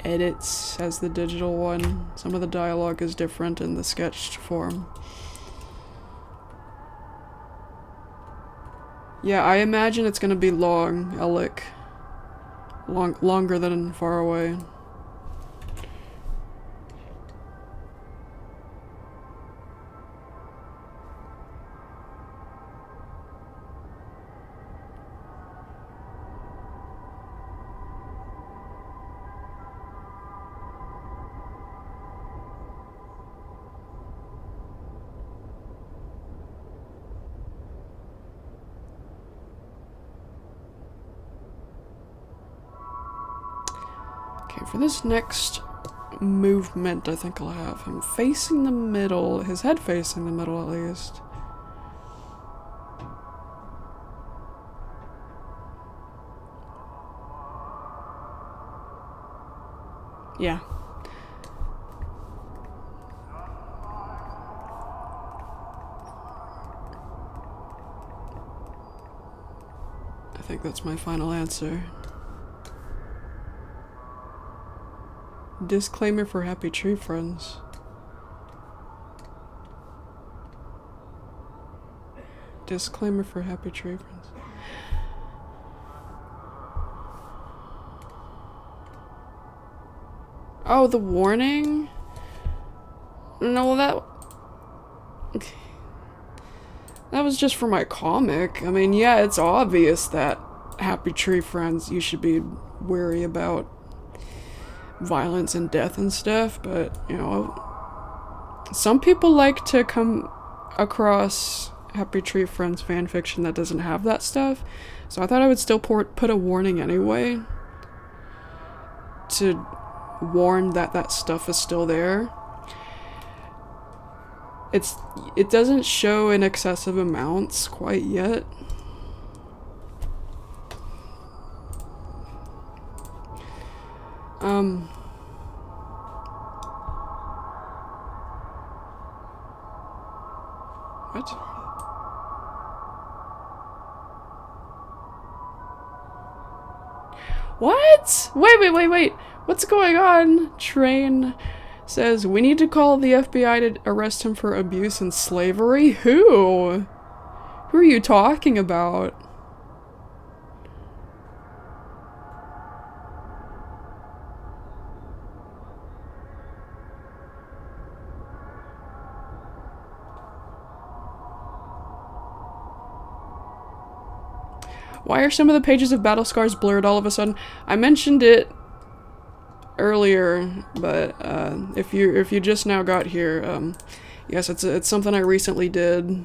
edits as the digital one. Some of the dialogue is different in the sketched form. Yeah, I imagine it's gonna be long, Alec. Longer than Far Away. Okay, for this next movement, I think I'll have him facing the middle, his head facing the middle at least. Yeah. I think that's my final answer. Disclaimer for Happy Tree Friends. Disclaimer for Happy Tree Friends. Oh, the warning? No, that was just for my comic. I mean, yeah, it's obvious that Happy Tree Friends, you should be wary about violence and death and stuff, but, you know, some people like to across Happy Tree Friends fanfiction that doesn't have that stuff. So I thought I would still put a warning anyway to warn that that stuff is still there. It doesn't show in excessive amounts quite yet. What? What? Wait. What's going on? Train says, we need to call the FBI to arrest him for abuse and slavery? Who? Who are you talking about? Why are some of the pages of Battle Scars blurred all of a sudden? I mentioned it earlier, but if you just now got here, yes, it's something I recently did.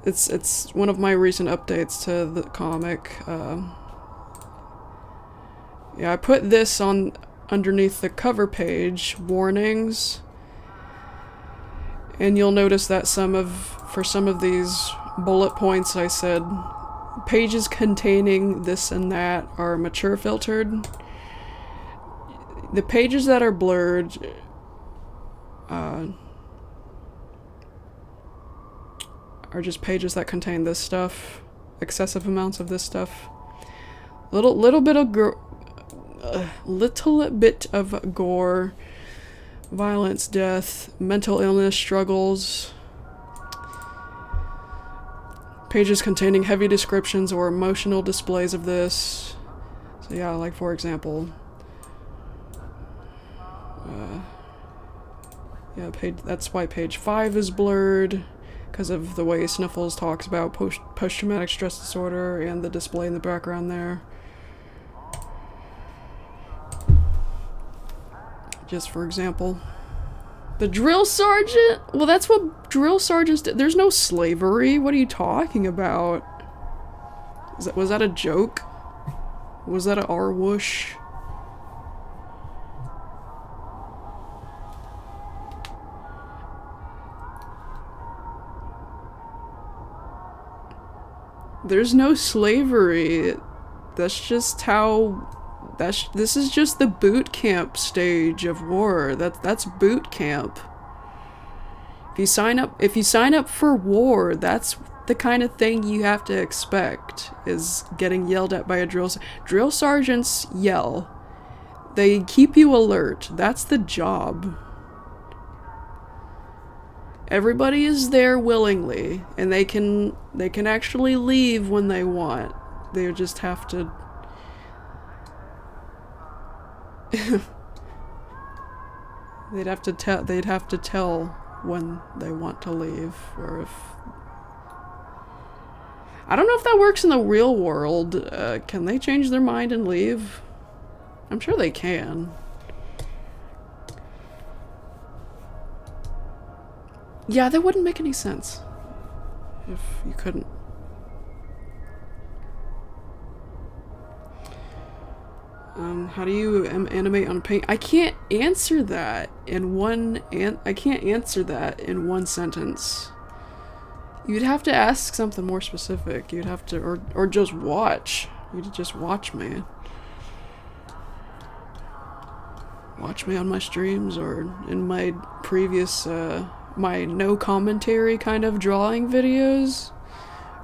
It's one of my recent updates to the comic. Yeah, I put this on underneath the cover page, warnings, and you'll notice that for some of these bullet points I said pages containing this and that are mature filtered. The pages that are blurred are just pages that contain this stuff, excessive amounts of this stuff. Little bit of gore, violence, death, mental illness, struggles. Pages containing heavy descriptions or emotional displays of this. So yeah, like for example, yeah, that's why page 5 is blurred, because of the way Sniffles talks about post-traumatic stress disorder and the display in the background there. Just for example. The drill sergeant? Well, that's what drill sergeants did. There's no slavery. What are you talking about? Was that a joke? Was that a R-whoosh? There's no slavery. That's just how... This is just the boot camp stage of war. That's boot camp. If you sign up for war, that's the kind of thing you have to expect, is getting yelled at by a drill sergeants yell. They keep you alert. That's the job. Everybody is there willingly, and they can actually leave when they want. They just have to they'd have to tell when they want to leave, or if I don't know if that works in the real world. Can they change their mind and leave? I'm sure they can. Yeah, that wouldn't make any sense if you couldn't. How do you animate on paint? I can't answer that in one sentence. You'd have to ask something more specific. You'd have to, or just watch. You'd just watch me. Watch me on my streams, or in my previous, my no commentary kind of drawing videos,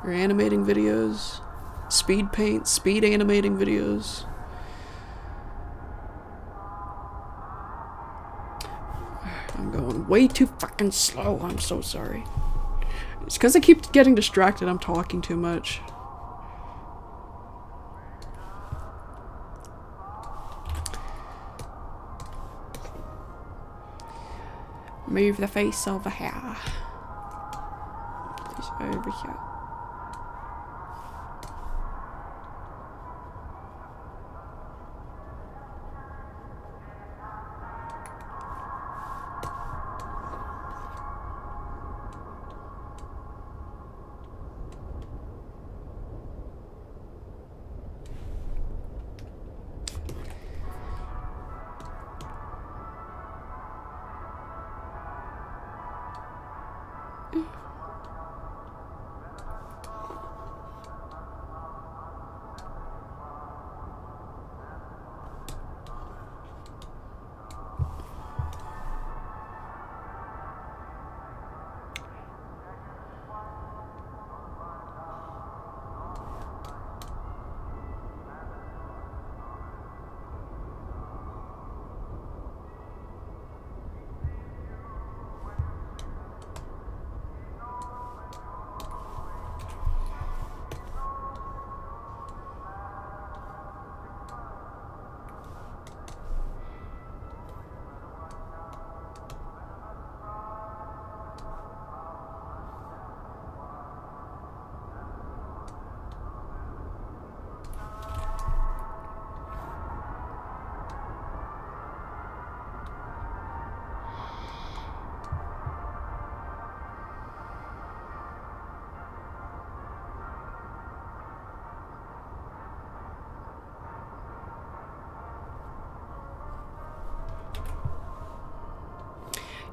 or animating videos. Speed paint, speed animating videos. I'm going way too fucking slow. I'm so sorry. It's because I keep getting distracted. I'm talking too much. Move the face over here. Face over here.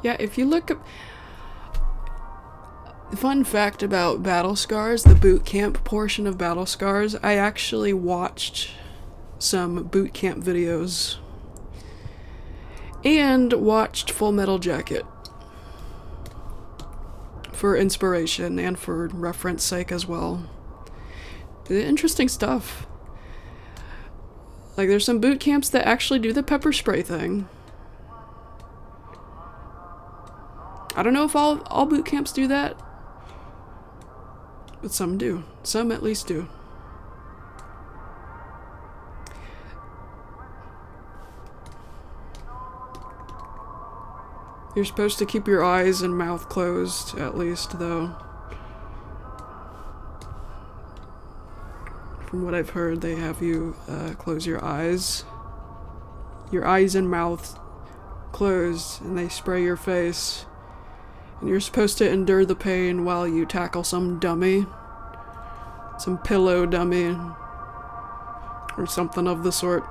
Yeah, if you look up... Fun fact about Battle Scars, the boot camp portion of Battle Scars, I actually watched some boot camp videos and watched Full Metal Jacket for inspiration and for reference sake as well. Interesting stuff. Like, there's some boot camps that actually do the pepper spray thing. I don't know if all boot camps do that, but some do. Some at least do. You're supposed to keep your eyes and mouth closed, at least, though. From what I've heard, they have you close your eyes. Your eyes and mouth closed, and they spray your face. And you're supposed to endure the pain while you tackle some dummy. Some pillow dummy. Or something of the sort.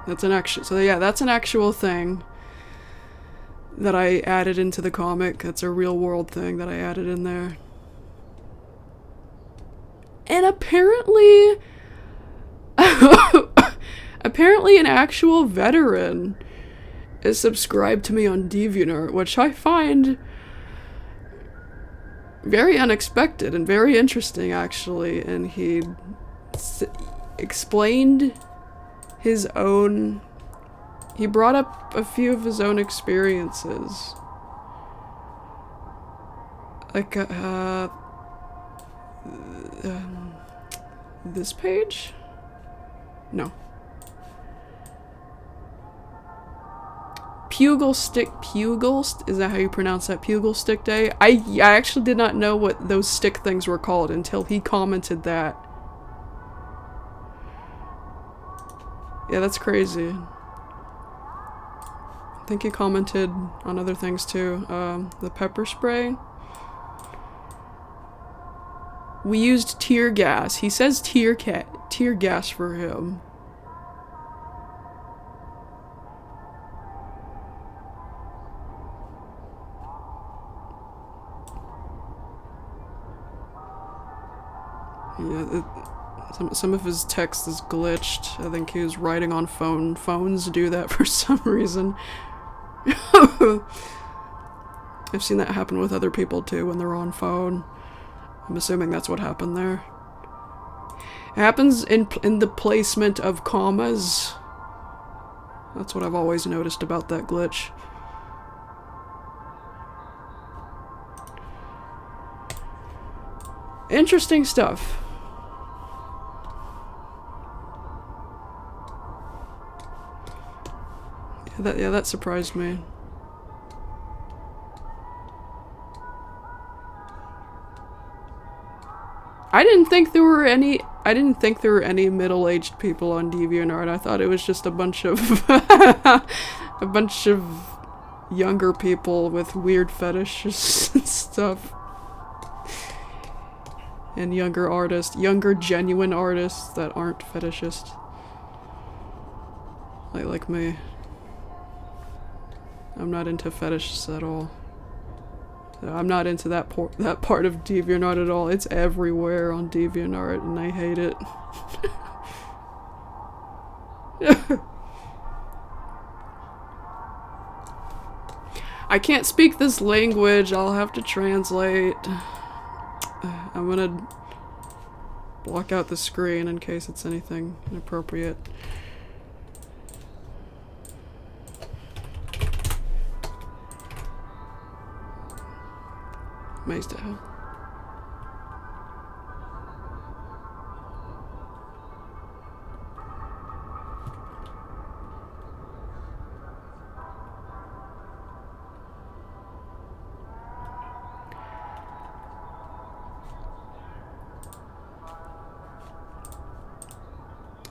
That's an actual... So yeah, that's an actual thing that I added into the comic. That's a real world thing that I added in there. And apparently... apparently an actual veteran is subscribed to me on DeviantArt, which I find very unexpected and very interesting, actually. And he explained his own... He brought up a few of his own experiences. Like, this page? No. Pugil is that how you pronounce that? Pugil Stick Day? I actually did not know what those stick things were called until he commented that. Yeah, that's crazy. I think he commented on other things too. The pepper spray. We used tear gas. He says tear gas for him. Yeah, some of his text is glitched. I think he was writing on phone. Phones do that for some reason. I've seen that happen with other people too when they're on phone. I'm assuming that's what happened there. It happens in the placement of commas. That's what I've always noticed about that glitch. Interesting stuff. Yeah, that surprised me. I didn't think there were any middle-aged people on DeviantArt. I thought it was just a bunch of a bunch of younger people with weird fetishes and stuff. And younger genuine artists that aren't fetishists. Like me. I'm not into fetishes at all. I'm not into that part of DeviantArt at all. It's everywhere on DeviantArt, and I hate it. I can't speak this language. I'll have to translate. I'm gonna block out the screen in case it's anything inappropriate. Amazed at how.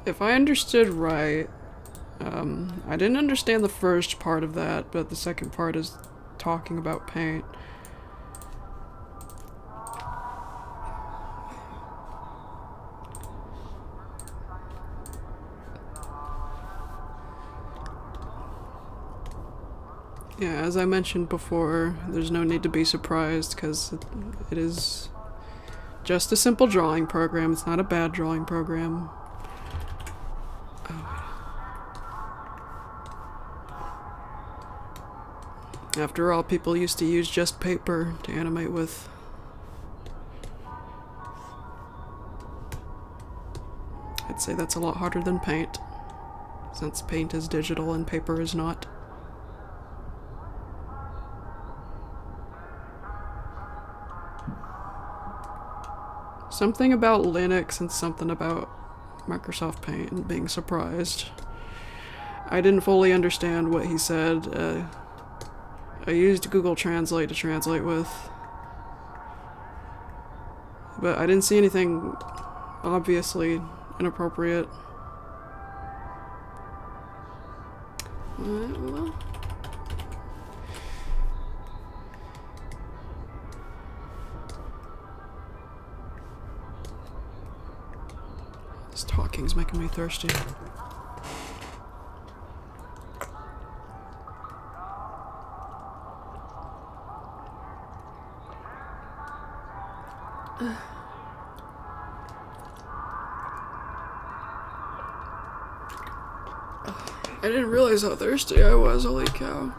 If I understood right, I didn't understand the first part of that, but the second part is talking about paint. Yeah, as I mentioned before, there's no need to be surprised because it is just a simple drawing program. It's not a bad drawing program. After all, people used to use just paper to animate with. I'd say that's a lot harder than paint, since paint is digital and paper is not. Something about Linux and something about Microsoft Paint and being surprised. I didn't fully understand what he said. I used Google Translate to translate with, but I didn't see anything obviously inappropriate. Well. This talking's making me thirsty. I didn't realize how thirsty I was, holy cow.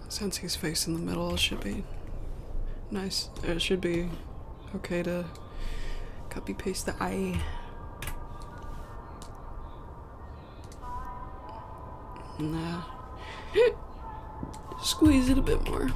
Since he's facing the middle, it should be nice. It should be okay to copy paste the eye. Nah. Squeeze it a bit more.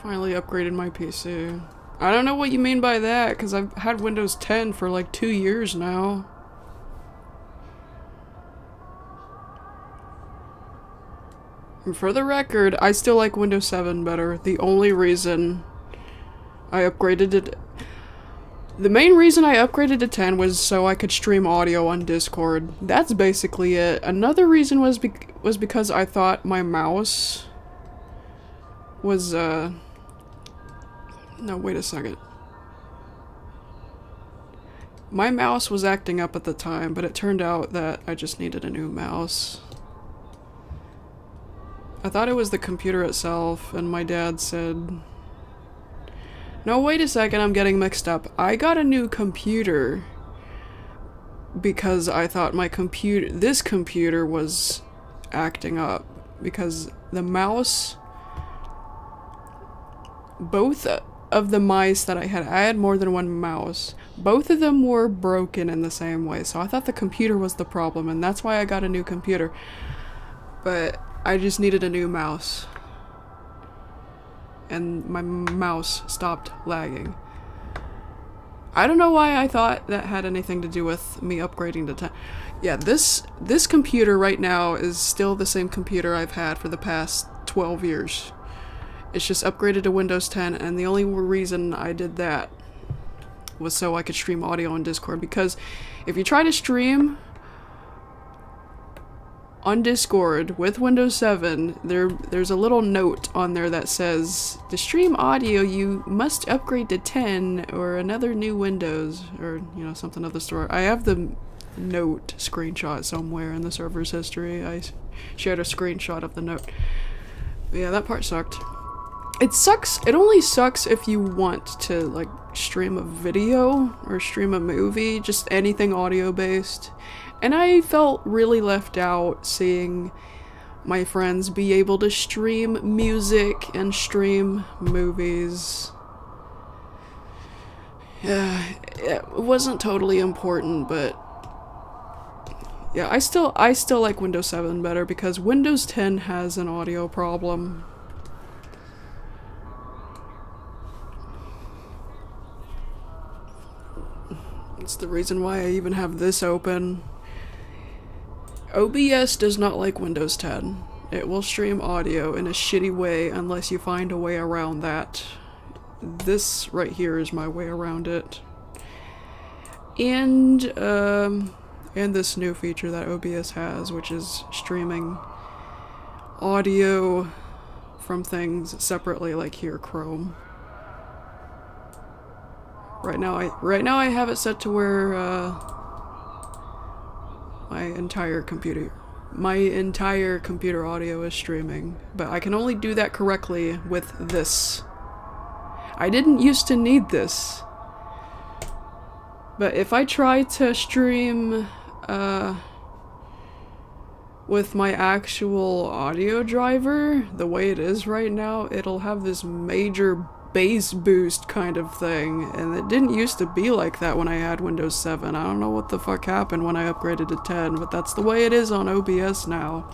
Finally upgraded my PC. I don't know what you mean by that, because I've had Windows 10 for like 2 years now. And for the record, I still like Windows 7 better. The only reason I upgraded it... The main reason I upgraded to 10 was so I could stream audio on Discord. That's basically it. Another reason was because I thought my mouse was, No, wait a second. My mouse was acting up at the time, but it turned out that I just needed a new mouse. I thought it was the computer itself, and my dad said... No, wait a second, I'm getting mixed up. I got a new computer because I thought this computer was acting up, because the mouse... Both of the mice that I had more than one mouse. Both of them were broken in the same way, so I thought the computer was the problem, and that's why I got a new computer. But I just needed a new mouse. And my mouse stopped lagging. I don't know why I thought that had anything to do with me upgrading to 10. Yeah, this computer right now is still the same computer I've had for the past 12 years. It's just upgraded to Windows 10, and the only reason I did that was so I could stream audio on Discord, because if you try to stream on Discord with Windows 7, there's a little note on there that says, to stream audio you must upgrade to 10 or another new Windows, or, you know, something of the sort. I have the note screenshot somewhere in the server's history. I shared a screenshot of the note. But yeah, that part sucked. It sucks. It only sucks if you want to, like, stream a video or stream a movie, just anything audio-based. And I felt really left out seeing my friends be able to stream music and stream movies. Yeah, it wasn't totally important, but Yeah, I still like Windows 7 better because Windows 10 has an audio problem. It's the reason why I even have this open. OBS does not like Windows 10. It will stream audio in a shitty way unless you find a way around that. This right here is my way around it. And this new feature that OBS has, which is streaming audio from things separately, like here, Chrome. Right now I have it set to where my entire computer audio is streaming, but I can only do that correctly with this. I didn't used to need this, but if I try to stream with my actual audio driver, the way it is right now, it'll have this major bass boost kind of thing, and it didn't used to be like that when I had Windows 7. I don't know what the fuck happened when I upgraded to 10, but that's the way it is on OBS now.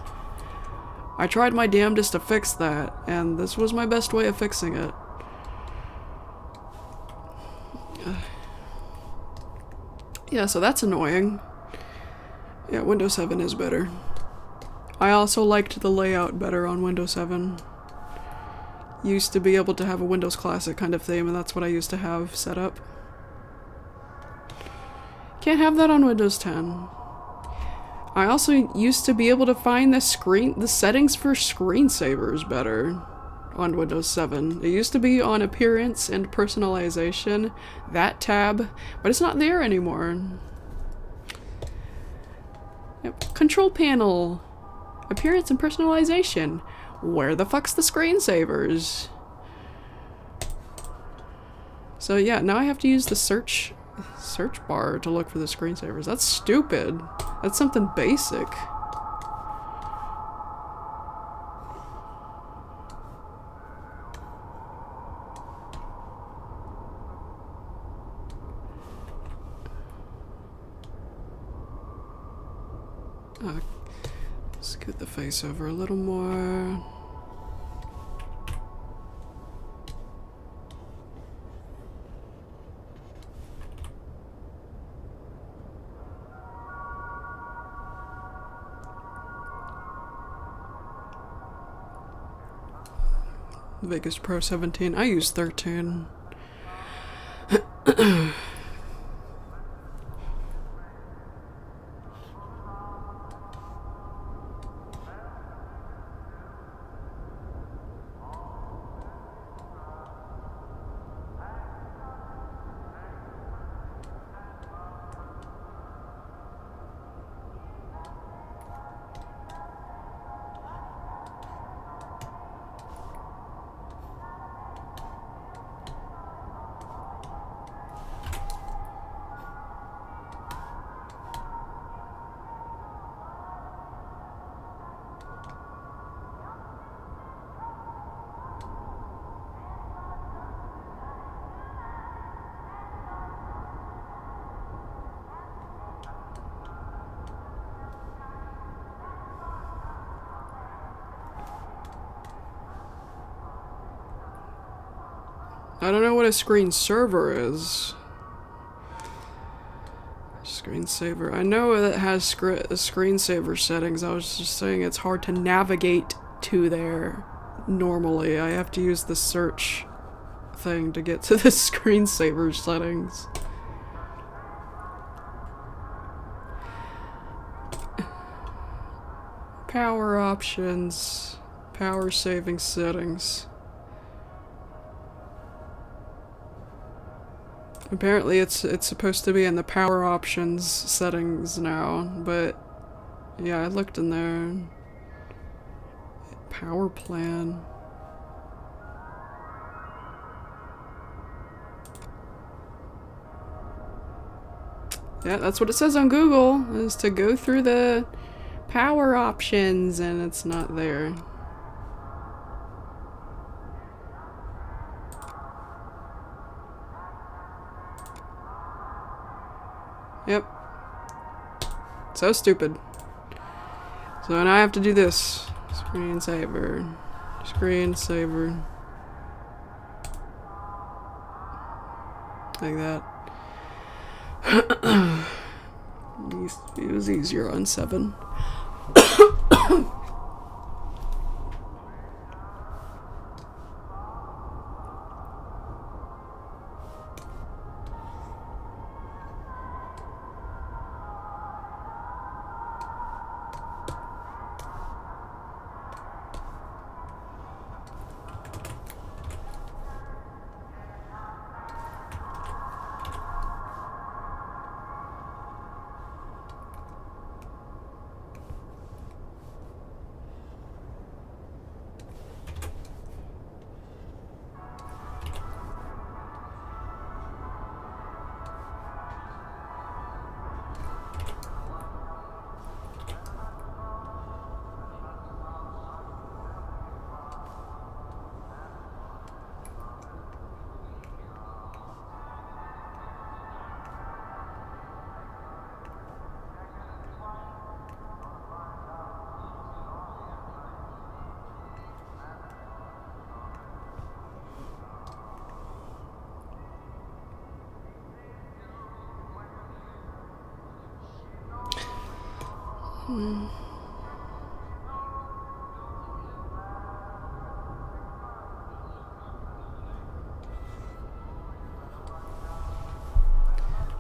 I tried my damnedest to fix that, and this was my best way of fixing it. Yeah, so that's annoying. Yeah, Windows 7 is better. I also liked the layout better on Windows 7. Used to be able to have a Windows Classic kind of theme, and that's what I used to have set up. Can't have that on Windows 10. I also used to be able to find the settings for screensavers better on Windows 7. It used to be on Appearance and Personalization, that tab, but it's not there anymore. Yep. Control panel, Appearance and Personalization. Where the fuck's the screensavers? So yeah, now I have to use the search bar to look for the screensavers. That's stupid. That's something basic. Scoot the face over a little more. Vegas Pro 17. I use 13. I don't know what a screensaver is. Screensaver. I know it has screensaver settings. I was just saying it's hard to navigate to there normally. I have to use the search thing to get to the screensaver settings. Power options. Power saving settings. Apparently it's supposed to be in the power options settings now, but yeah, I looked in there. Power plan. Yeah, that's what it says on Google, is to go through the power options, and it's not there. Yep. So stupid. So now I have to do this. Screensaver. Screensaver. Like that. It was easier on 7.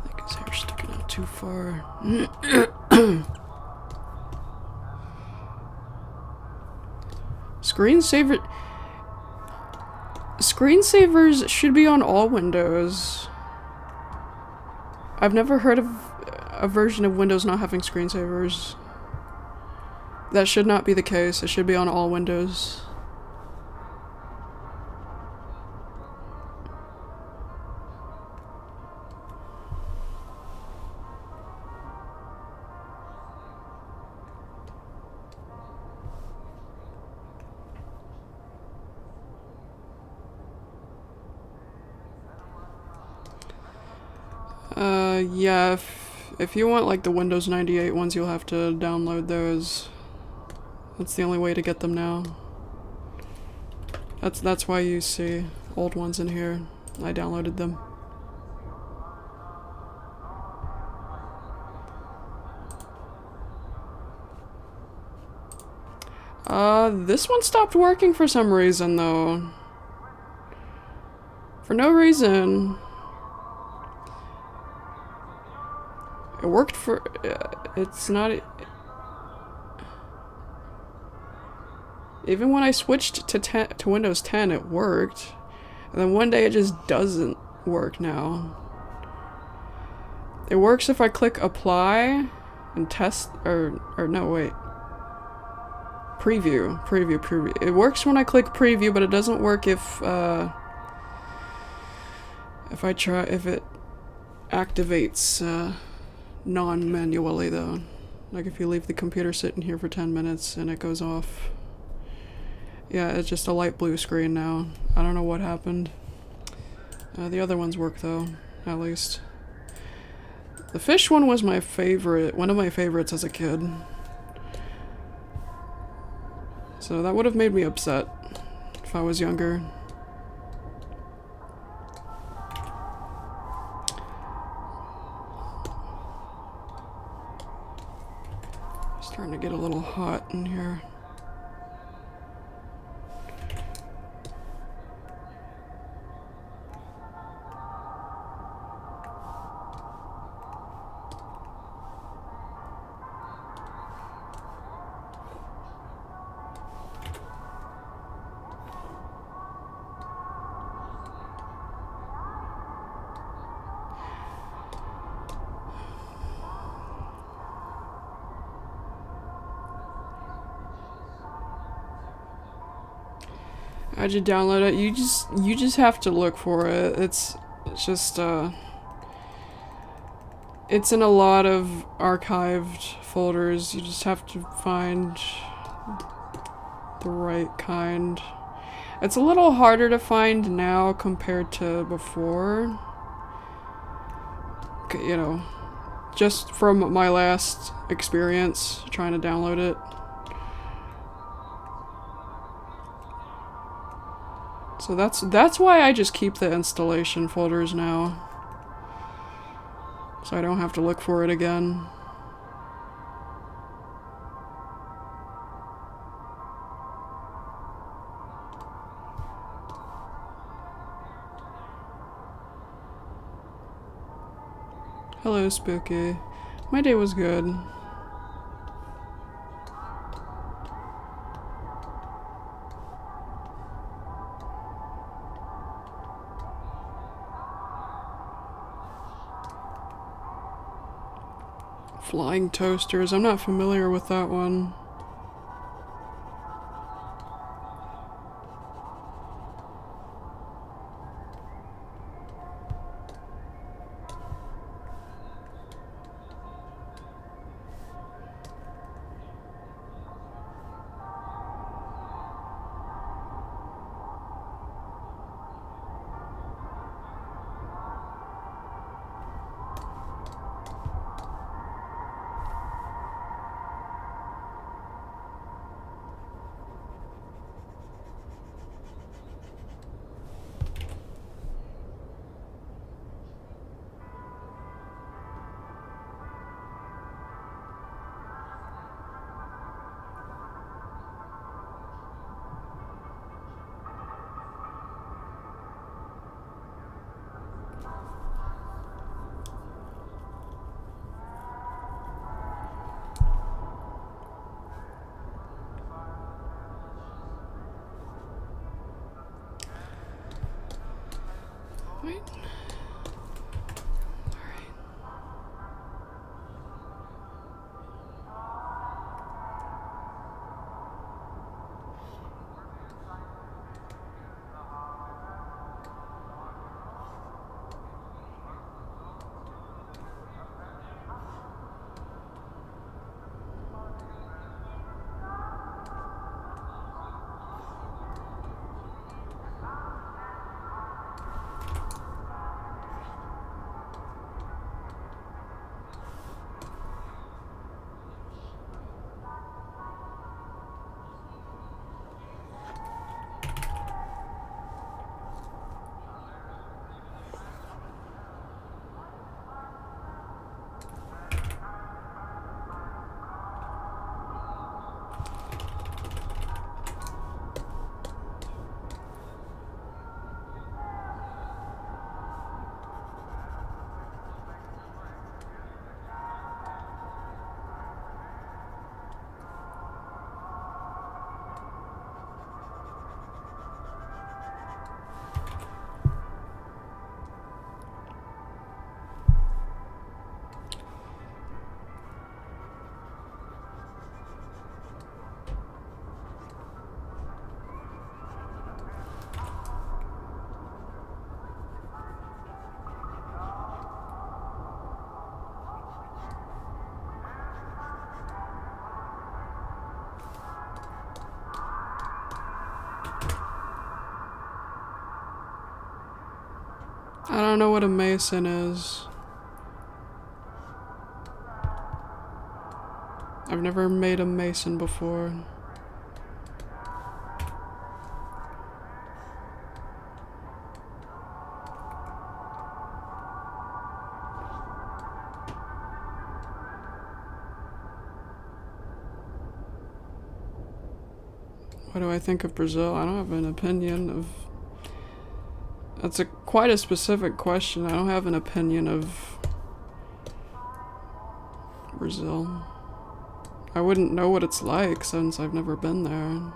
Like his hair's sticking out too far. Screensavers should be on all Windows. I've never heard of a version of Windows not having screensavers. That should not be the case. It should be on all Windows. Yeah, if you want like the Windows 98 ones, you'll have to download those. That's the only way to get them now. That's why you see old ones in here. I downloaded them. This one stopped working for some reason though. For no reason. It worked for, it's not, even when I switched to Windows 10, it worked. And then one day it just doesn't work now. It works if I click apply and test, or no, wait. Preview. It works when I click preview, but it doesn't work if it activates, non-manually though. Like if you leave the computer sitting here for 10 minutes and it goes off. Yeah, it's just a light blue screen now. I don't know what happened. The other ones work though, at least. The fish one was my favorite, one of my favorites as a kid. So that would have made me upset if I was younger. Starting to get a little hot in here. How'd you download it? You just have to look for it. It's just it's in a lot of archived folders. You just have to find the right kind. It's a little harder to find now compared to before. You know, just from my last experience trying to download it. So that's why I just keep the installation folders now. So I don't have to look for it again. Hello, Spooky. My day was good. Flying toasters. I'm not familiar with that one. Wait. I don't know what a mason is. I've never made a mason before. What do I think of Brazil? I don't have an opinion of... That's quite a specific question. I don't have an opinion of Brazil. I wouldn't know what it's like since I've never been there.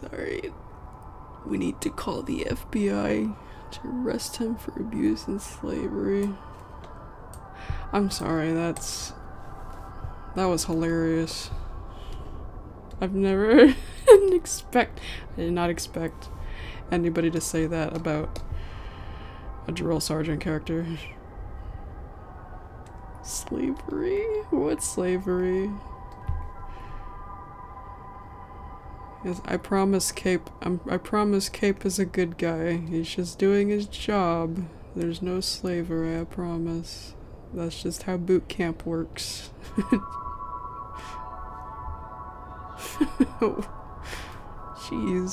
Sorry. We need to call the FBI to arrest him for abuse and slavery. I'm sorry, that was hilarious. I've never I did not expect anybody to say that about a drill sergeant character. Slavery? What's slavery? Yes, I promise Cape is a good guy. He's just doing his job. There's no slavery, I promise. That's just how boot camp works. Oh, jeez.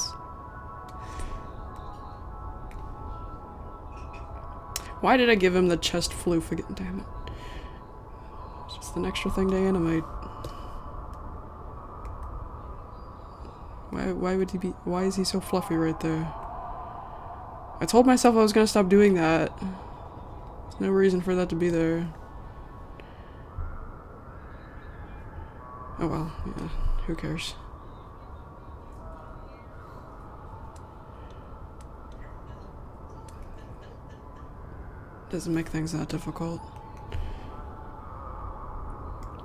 Why did I give him the chest floof again? Damn it. It's just an extra thing to animate. Why is he so fluffy right there? I told myself I was gonna stop doing that. There's no reason for that to be there. Oh well, yeah, who cares? Doesn't make things that difficult.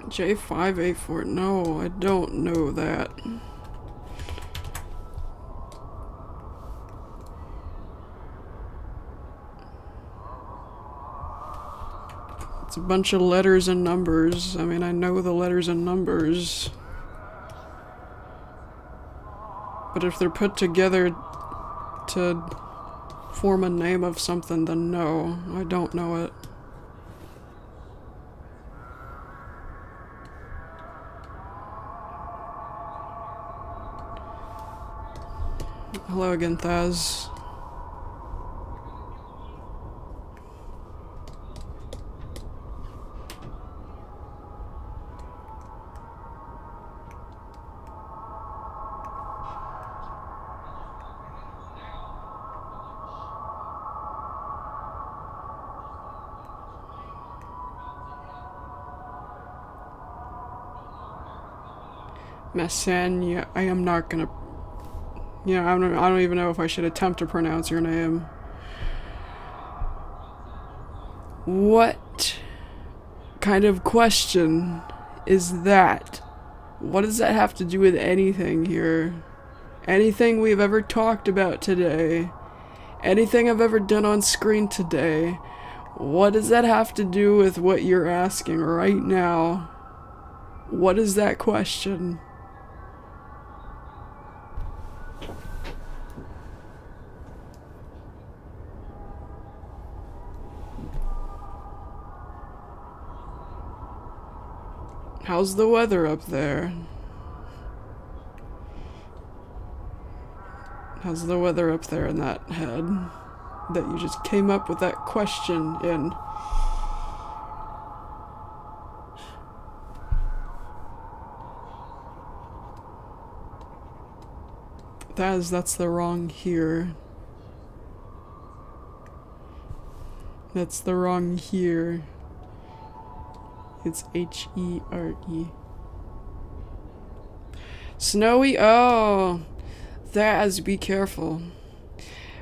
J584, no, I don't know that. It's a bunch of letters and numbers. I mean, I know the letters and numbers. But if they're put together to form a name of something, then no, I don't know it. Hello again, Thaz. Messenia, I am not gonna. Yeah, I don't even know if I should attempt to pronounce your name. What kind of question is that? What does that have to do with anything here? Anything we've ever talked about today? Anything I've ever done on screen today? What does that have to do with what you're asking right now? What is that question? How's the weather up there? How's the weather up there in that head that you just came up with that question in? That's the wrong here. That's the wrong here. It's H-E-R-E. Snowy? Oh, Thaz, be careful.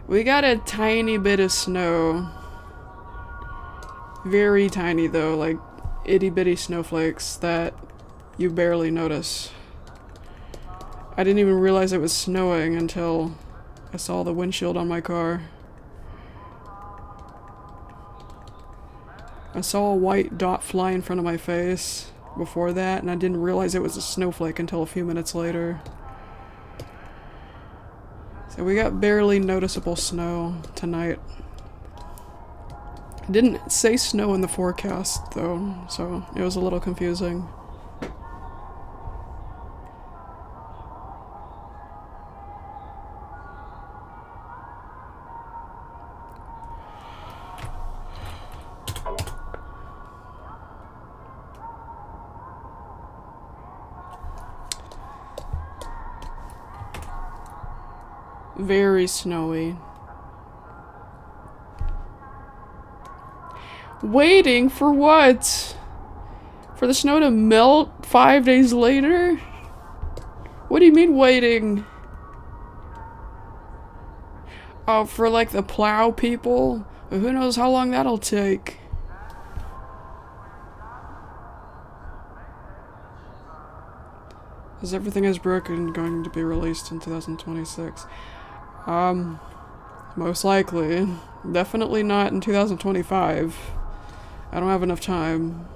We got a tiny bit of snow. Very tiny though, like itty bitty snowflakes that you barely notice. I didn't even realize it was snowing until I saw the windshield on my car. I saw a white dot fly in front of my face before that, and I didn't realize it was a snowflake until a few minutes later. So we got barely noticeable snow tonight. It didn't say snow in the forecast, though, so it was a little confusing. Very snowy. Waiting for what? For the snow to melt 5 days later? What do you mean waiting? Oh, for like the plow people? Who knows how long that'll take? Is Everything Is Broken going to be released in 2026? Most likely. Definitely not in 2025. I don't have enough time.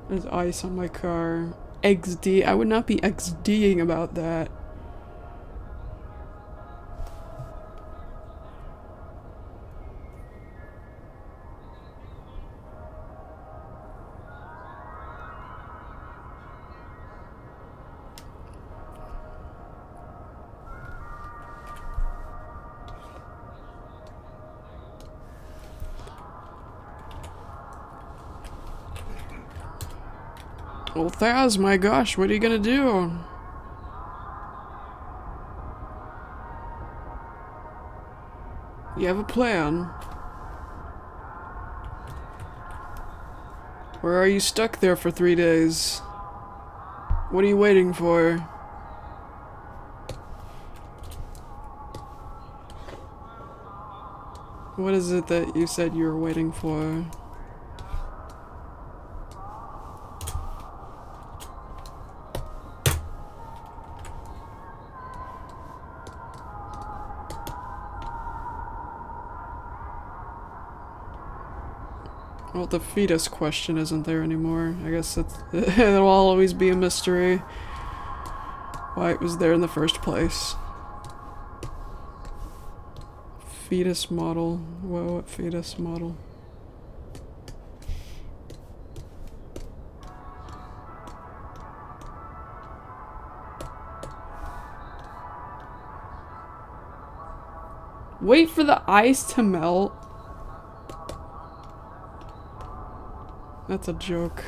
There's ice on my car. XD. I would not be XDing about that. Well, Thaz, my gosh, what are you gonna do? You have a plan? Or are you stuck there for 3 days? What are you waiting for? What is it that you said you were waiting for? Well, the fetus question isn't there anymore. I guess it'll always be a mystery why it was there in the first place. Fetus model. Whoa, what fetus model? Wait for the ice to melt. That's a joke.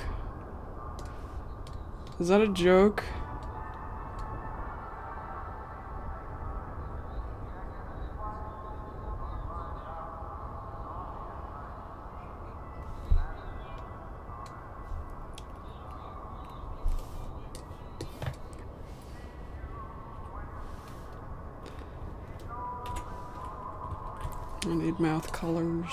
Is that a joke? I need mouth colors.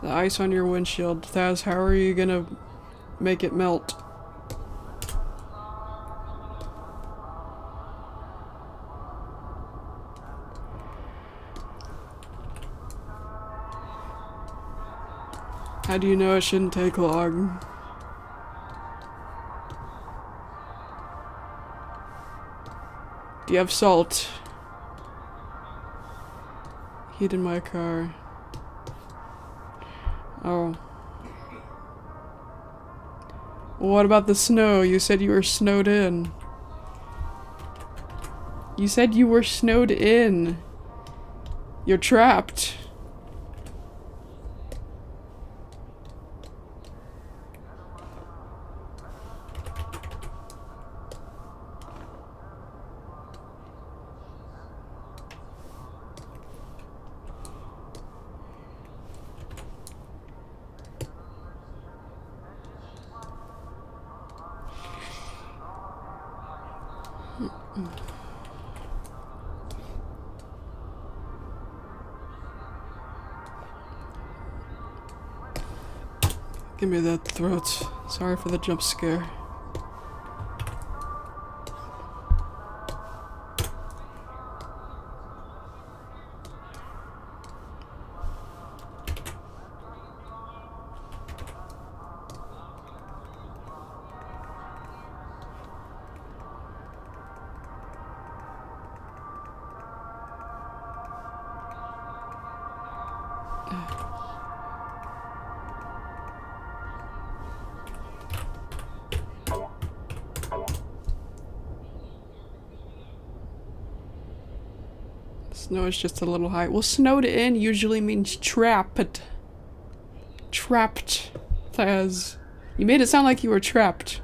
The ice on your windshield. Thaz, how are you gonna make it melt? How do you know it shouldn't take long? Do you have salt? Heat in my car. Oh. What about the snow? You said you were snowed in. You said you were snowed in. You're trapped. Give me that throat. Sorry for the jump scare. Snow is just a little high. Well, snowed in usually means trapped. Trapped. Thaz. You made it sound like you were trapped.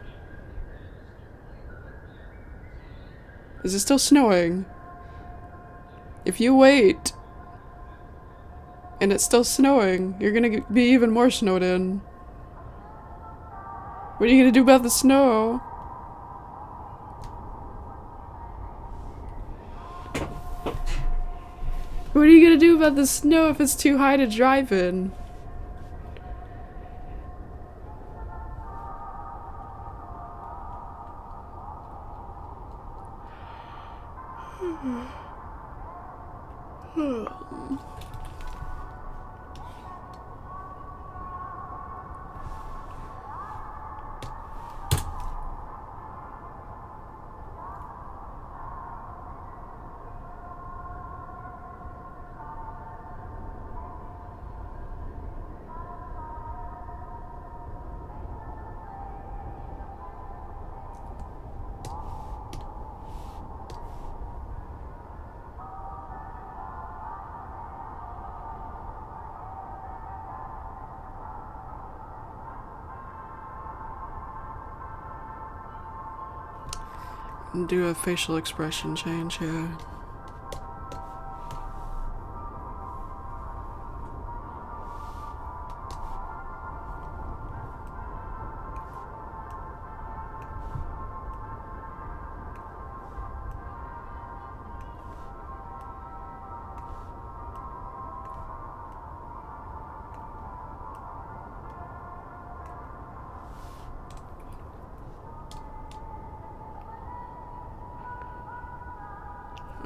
Is it still snowing? If you wait And it's still snowing. You're gonna be even more snowed in. What are you gonna do about the snow? What are you gonna do about the snow if it's too high to drive in? Do a facial expression change here.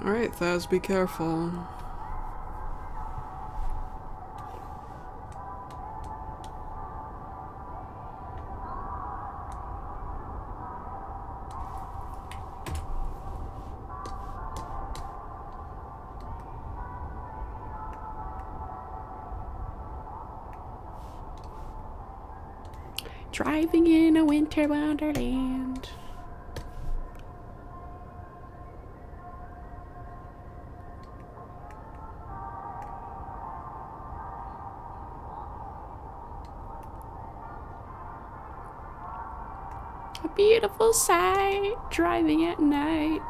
Alright, Thaz, be careful. Driving in a winter wonderland. A beautiful sight, driving at night.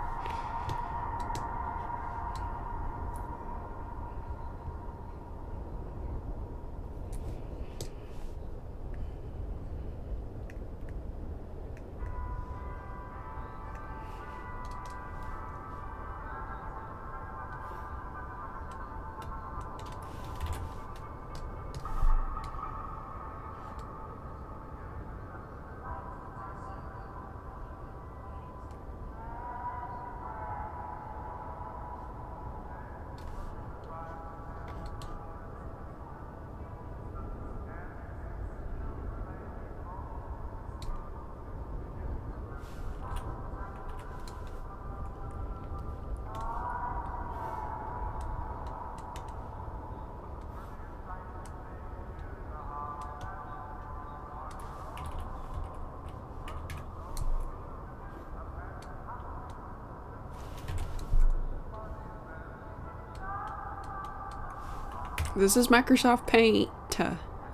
This is Microsoft Paint.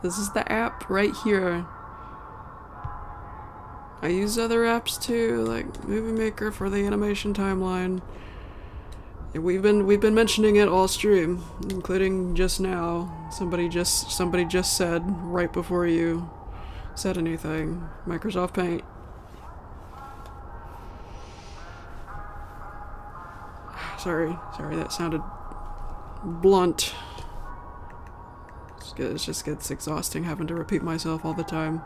This is the app right here. I use other apps too, like Movie Maker for the animation timeline. We've been mentioning it all stream, including just now. Somebody just said right before you said anything. Microsoft Paint. Sorry, that sounded blunt. It just gets exhausting having to repeat myself all the time.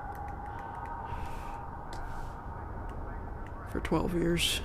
For 12 years.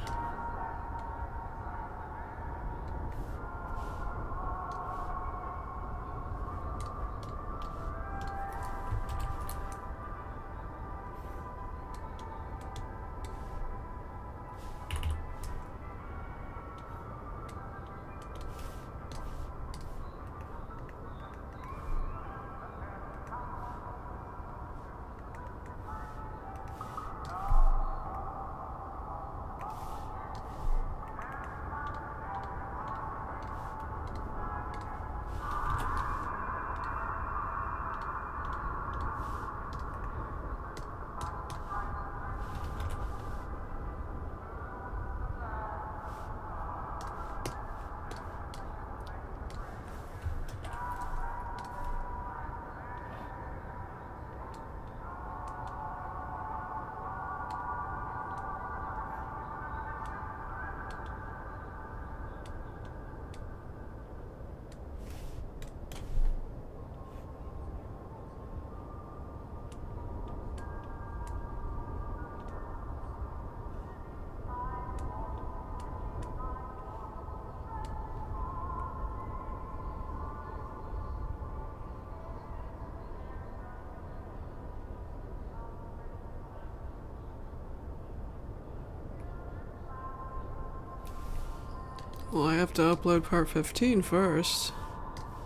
Well, I have to upload part 15 first,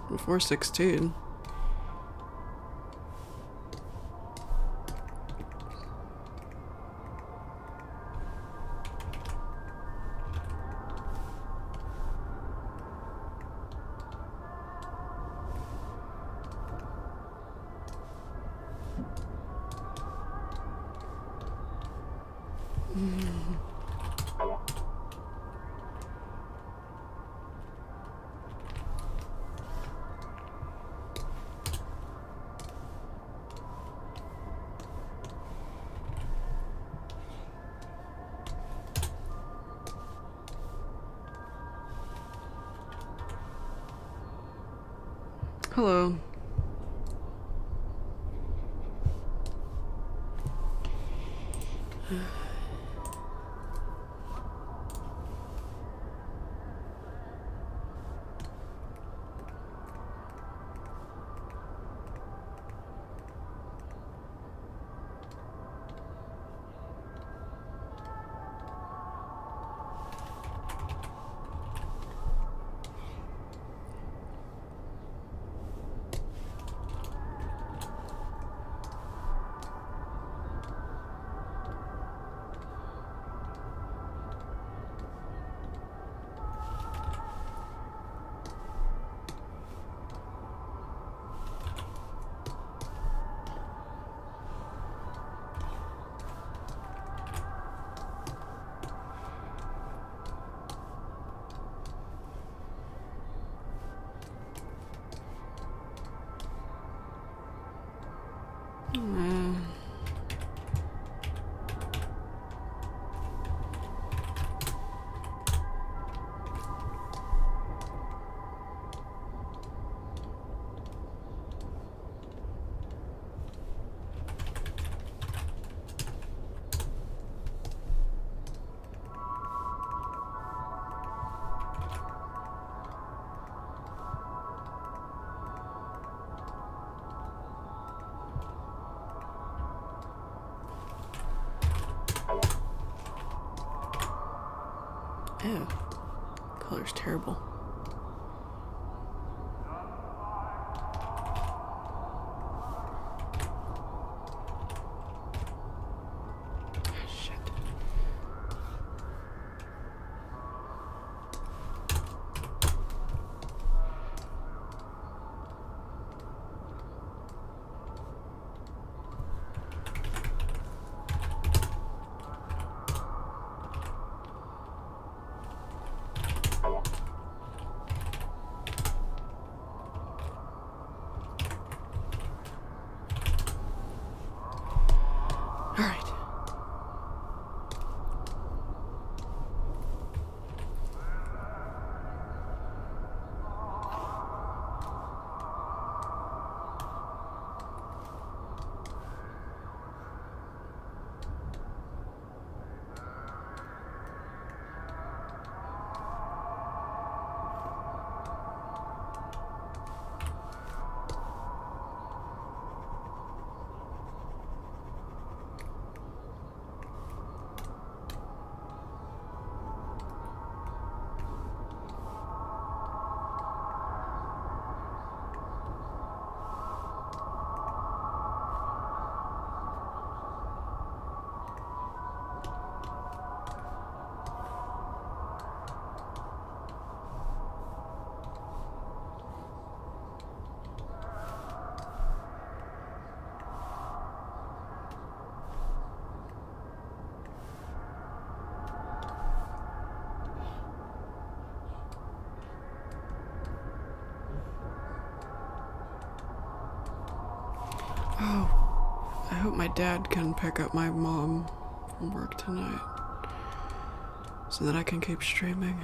before 16. Hello. Ew. Color's terrible. Shit. All right. Oh, I hope my dad can pick up my mom from work tonight so that I can keep streaming.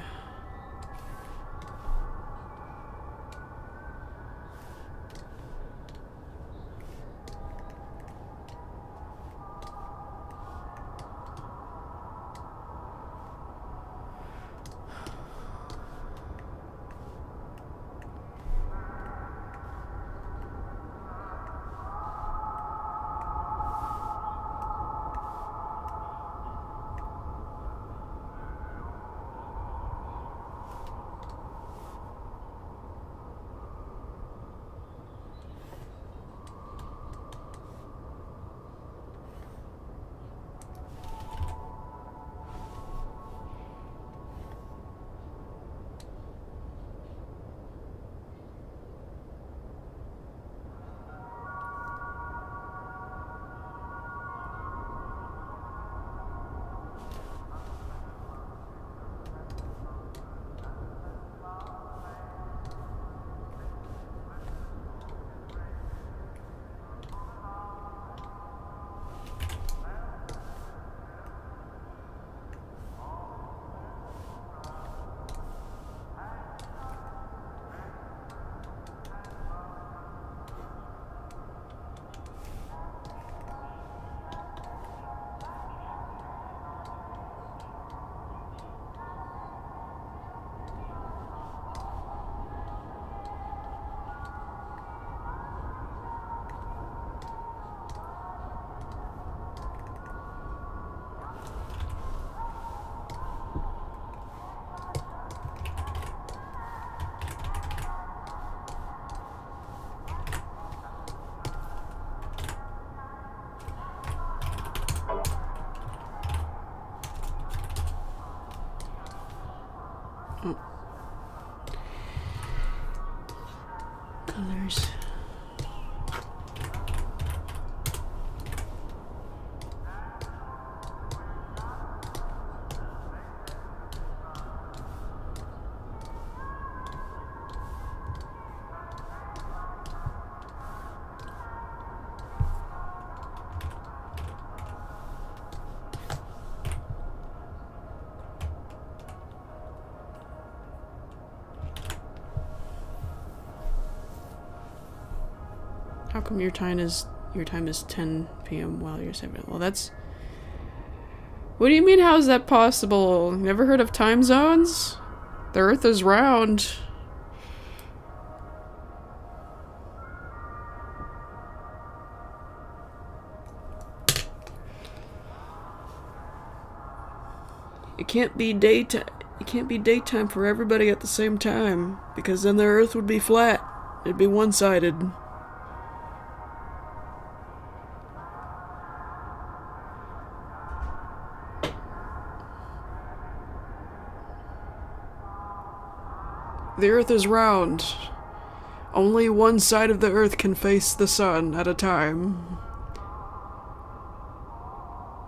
Oh. Colors. How come your time is 10 p.m. while you're 7? Well, that's... What do you mean, how is that possible? Never heard of time zones? The Earth is round. It can't be daytime. It can't be daytime for everybody at the same time, because then the Earth would be flat. It'd be one-sided. The Earth is round. Only one side of the Earth can face the sun at a time.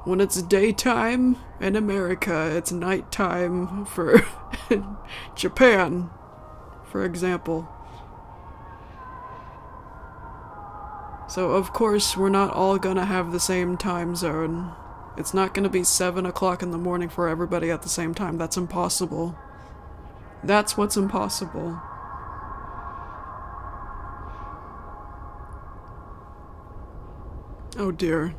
When it's daytime in America, it's nighttime for Japan, for example. So of course we're not all gonna have the same time zone. It's not gonna be 7 o'clock in the morning for everybody at the same time. That's impossible. That's what's impossible. Oh dear.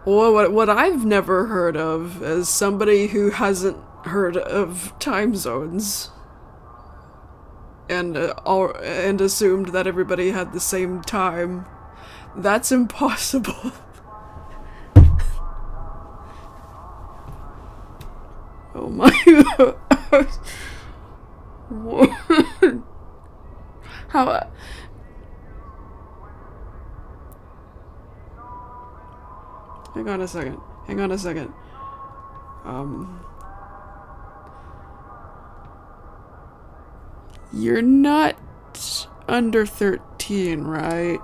What I've never heard of is somebody who hasn't heard of time zones and assumed that everybody had the same time. That's impossible. Oh my god. What? How? Hang on a second. You're not under 13, right?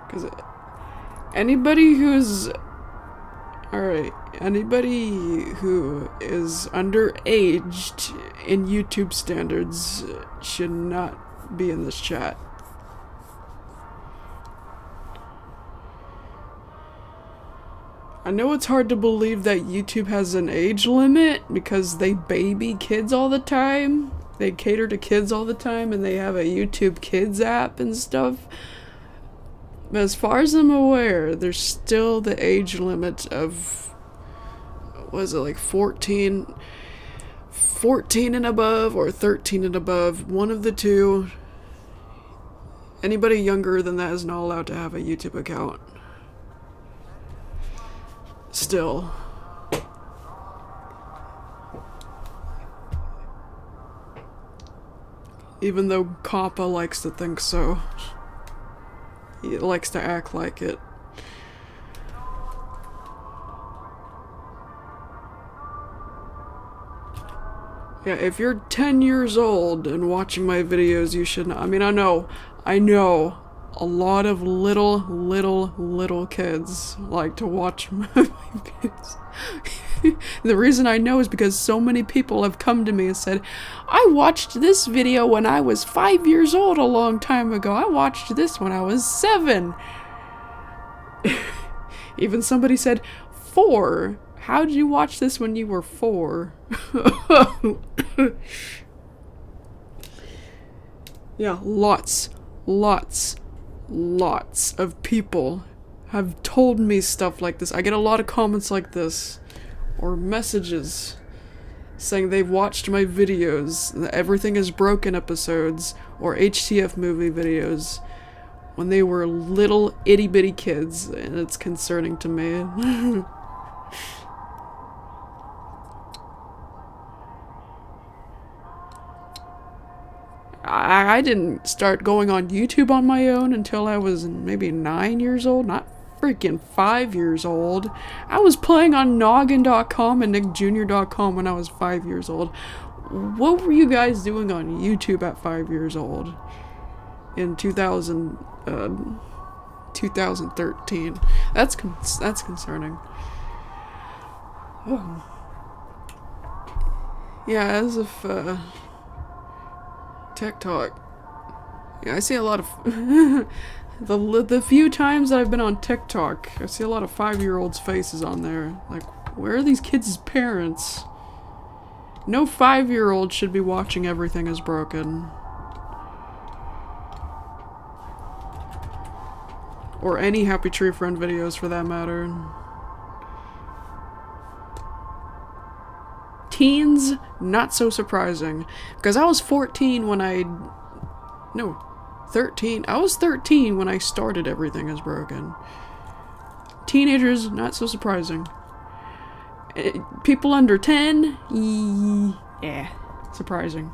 Because anybody who is underaged in YouTube standards should not be in this chat. I know it's hard to believe that YouTube has an age limit because they baby kids all the time. They cater to kids all the time and they have a YouTube Kids app and stuff. But as far as I'm aware, there's still the age limit of, was it like 14 and above or 13 and above, one of the two. Anybody younger than that is not allowed to have a YouTube account. Still. Even though Kappa likes to think so. He likes to act like it. Yeah, if you're 10 years old and watching my videos, you shouldn't. I mean, I know a lot of little kids like to watch my videos. The reason I know is because so many people have come to me and said, I watched this video when I was 5 years old a long time ago. I watched this when I was 7. Even somebody said, 4. How did you watch this when you were 4? Yeah, lots of people have told me stuff like this. I get a lot of comments like this, or messages saying they've watched my videos, Everything is Broken episodes, or HTF movie videos, when they were little itty bitty kids, and it's concerning to me. I didn't start going on YouTube on my own until I was maybe 9 years old, not freaking 5 years old. I was playing on noggin.com and nickjr.com when I was 5 years old. What were you guys doing on YouTube at 5 years old? In 2013. That's concerning. Oh. Yeah, as if, TikTok. Yeah, I see a lot of the few times that I've been on TikTok, I see a lot of 5-year-olds' faces on there. Like, where are these kids' parents? No 5-year-old should be watching Everything Is Broken. Or any Happy Tree Friend videos for that matter. Teens, not so surprising. Because I was 14 when No, 13. I was 13 when I started Everything Is Broken. Teenagers, not so surprising. People under 10, yeah, surprising.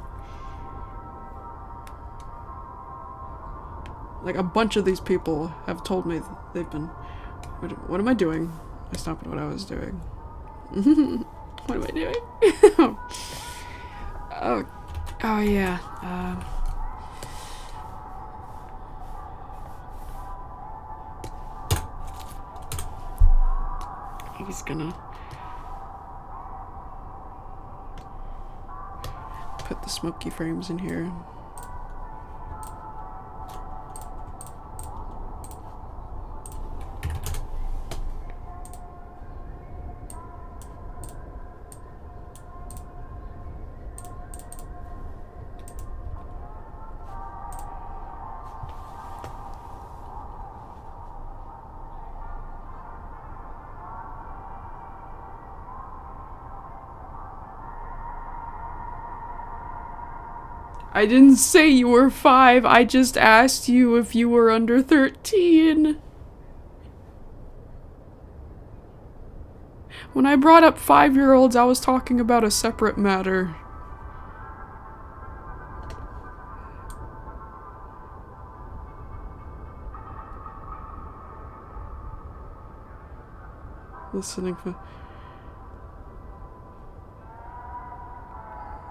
Like, a bunch of these people have told me they've been... What am I doing? I stopped what I was doing. What am I doing? Oh yeah. He's gonna put the smoky frames in here. I didn't say you were 5, I just asked you if you were under 13. When I brought up 5-year-olds, I was talking about a separate matter. Listening for...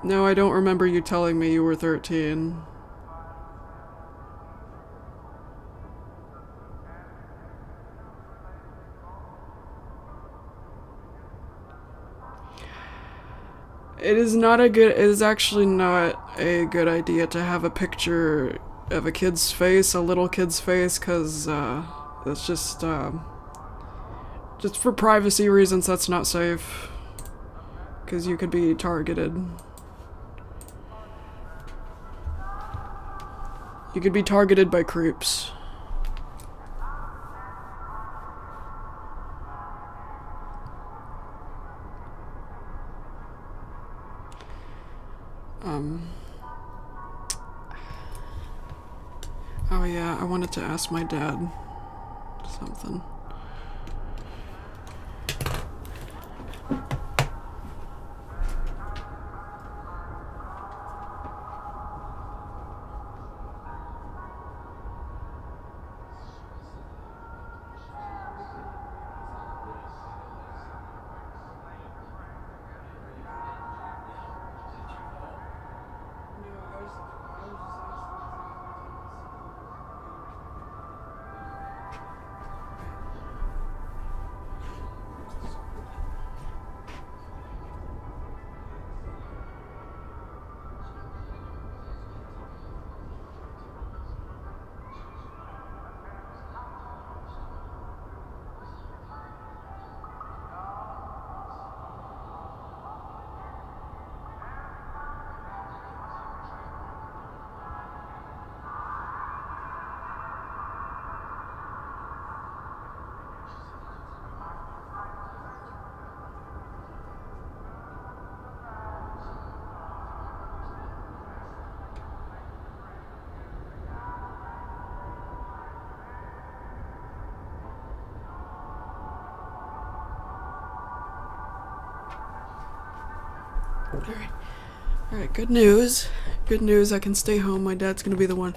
No, I don't remember you telling me you were 13. It is actually not a good idea to have a picture of a kid's face, a little kid's face, because, it's just for privacy reasons, that's not safe. Because you could be targeted. You could be targeted by creeps. Oh yeah, I wanted to ask my dad something. Alright, good news. Good news, I can stay home. My dad's gonna be the one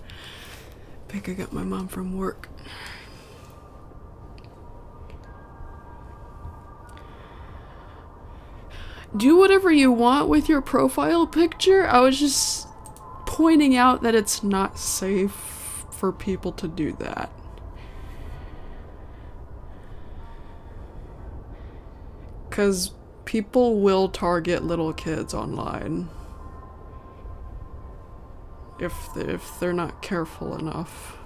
picking up my mom from work. Do whatever you want with your profile picture. I was just pointing out that it's not safe for people to do that. Because people will target little kids online if they're not careful enough.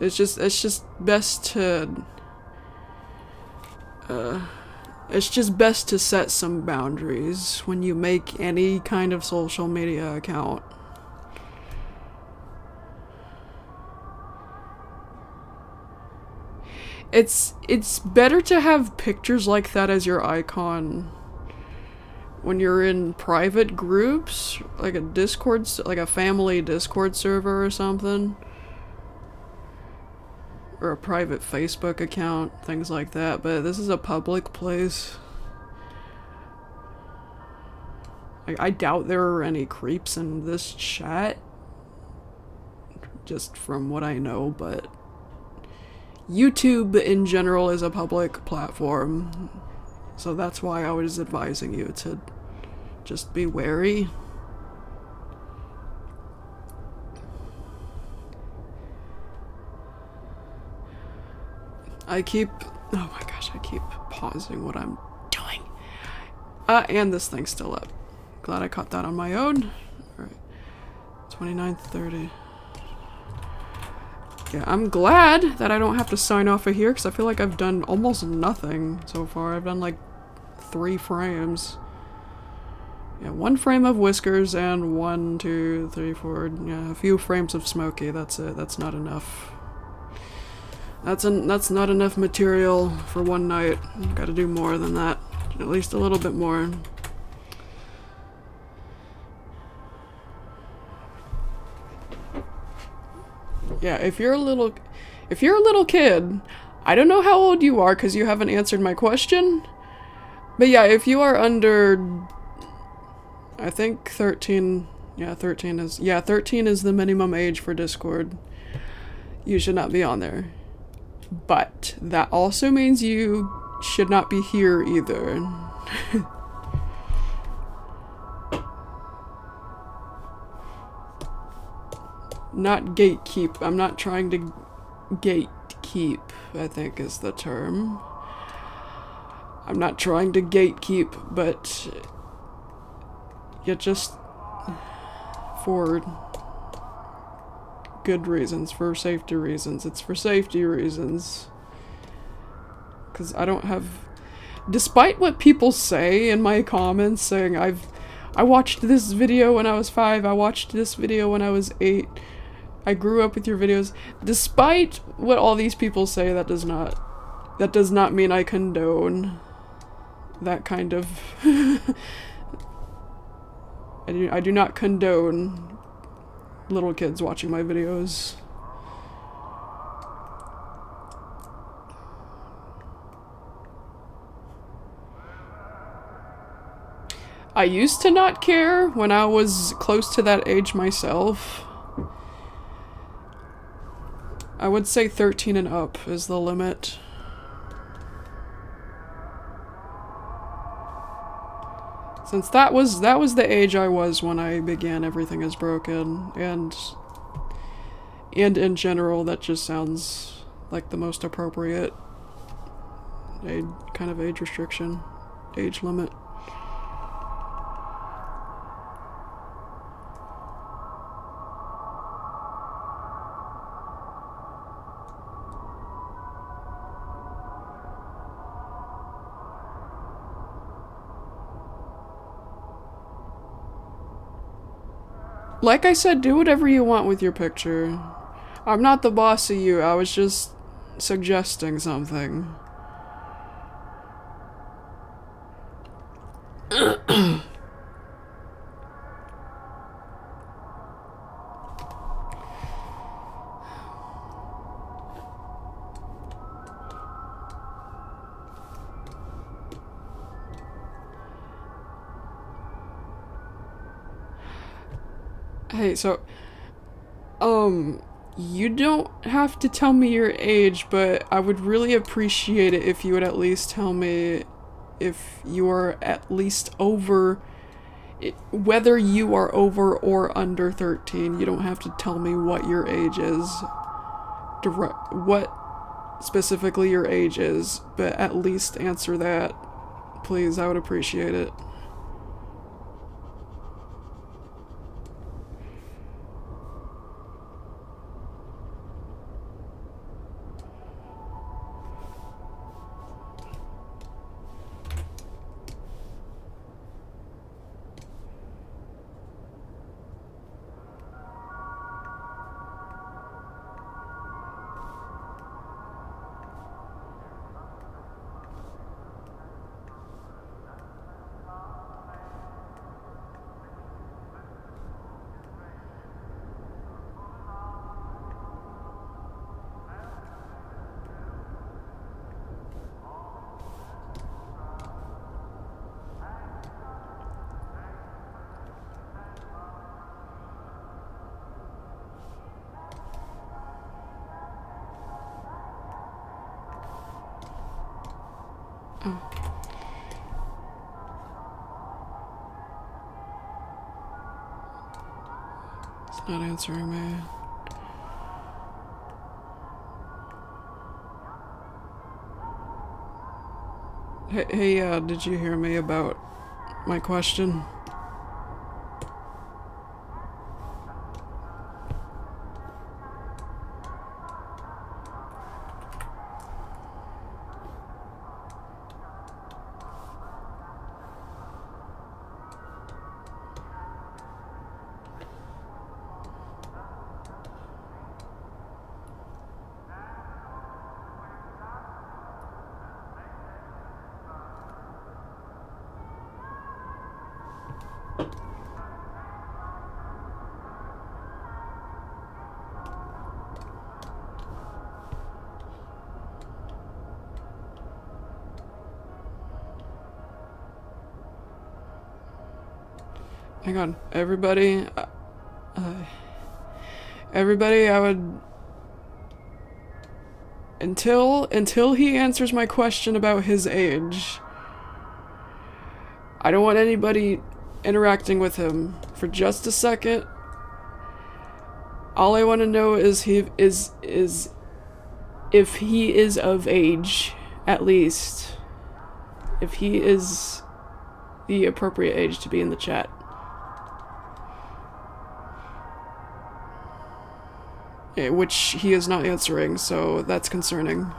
It's just best to it's just best to set some boundaries when you make any kind of social media account. It's better to have pictures like that as your icon when you're in private groups, like a Discord, like a family Discord server or something. Or a private Facebook account, things like that, but this is a public place. I doubt there are any creeps in this chat, just from what I know, but YouTube in general is a public platform, so that's why I was advising you to just be wary. Oh my gosh, I keep pausing what I'm doing. And this thing's still up. Glad I caught that on my own. Alright. 29:30. Yeah, I'm glad that I don't have to sign off of here, because I feel like I've done almost nothing so far. I've done like 3 frames. Yeah, 1 frame of Whiskers and 1, 2, 3, 4, yeah, a few frames of Smokey. That's it. That's not enough. That's not enough material for one night. Gotta do more than that. At least a little bit more. Yeah, if you're a little kid, I don't know how old you are because you haven't answered my question. But yeah, if you are under, I think 13, yeah, 13 is the minimum age for Discord. You should not be on there. But that also means you should not be here either. Not gatekeep. I'm not trying to gatekeep, I think is the term. I'm not trying to gatekeep, but you just for good reasons, for safety reasons. It's for safety reasons. Because I don't have... Despite what people say in my comments, saying I watched this video when I was 5, I watched this video when I was 8, I grew up with your videos. Despite what all these people say, that does not mean I condone that kind of... I do not condone little kids watching my videos. I used to not care when I was close to that age myself. I would say 13 and up is the limit. Since that was the age I was when I began Everything is Broken, and in general that just sounds like the most appropriate kind of age restriction, age limit. Like I said, do whatever you want with your picture. I'm not the boss of you, I was just suggesting something. Hey, so, you don't have to tell me your age, but I would really appreciate it if you would at least tell me if you are at least over, whether you are over or under 13. You don't have to tell me what your age is, what specifically your age is, but at least answer that. Please, I would appreciate it. Oh. It's not answering me. Hey, did you hear me about my question? Hang on, everybody. Everybody, I would. Until he answers my question about his age, I don't want anybody interacting with him for just a second. All I want to know is if he is of age, at least. If he is the appropriate age to be in the chat. Which he is not answering, so that's concerning.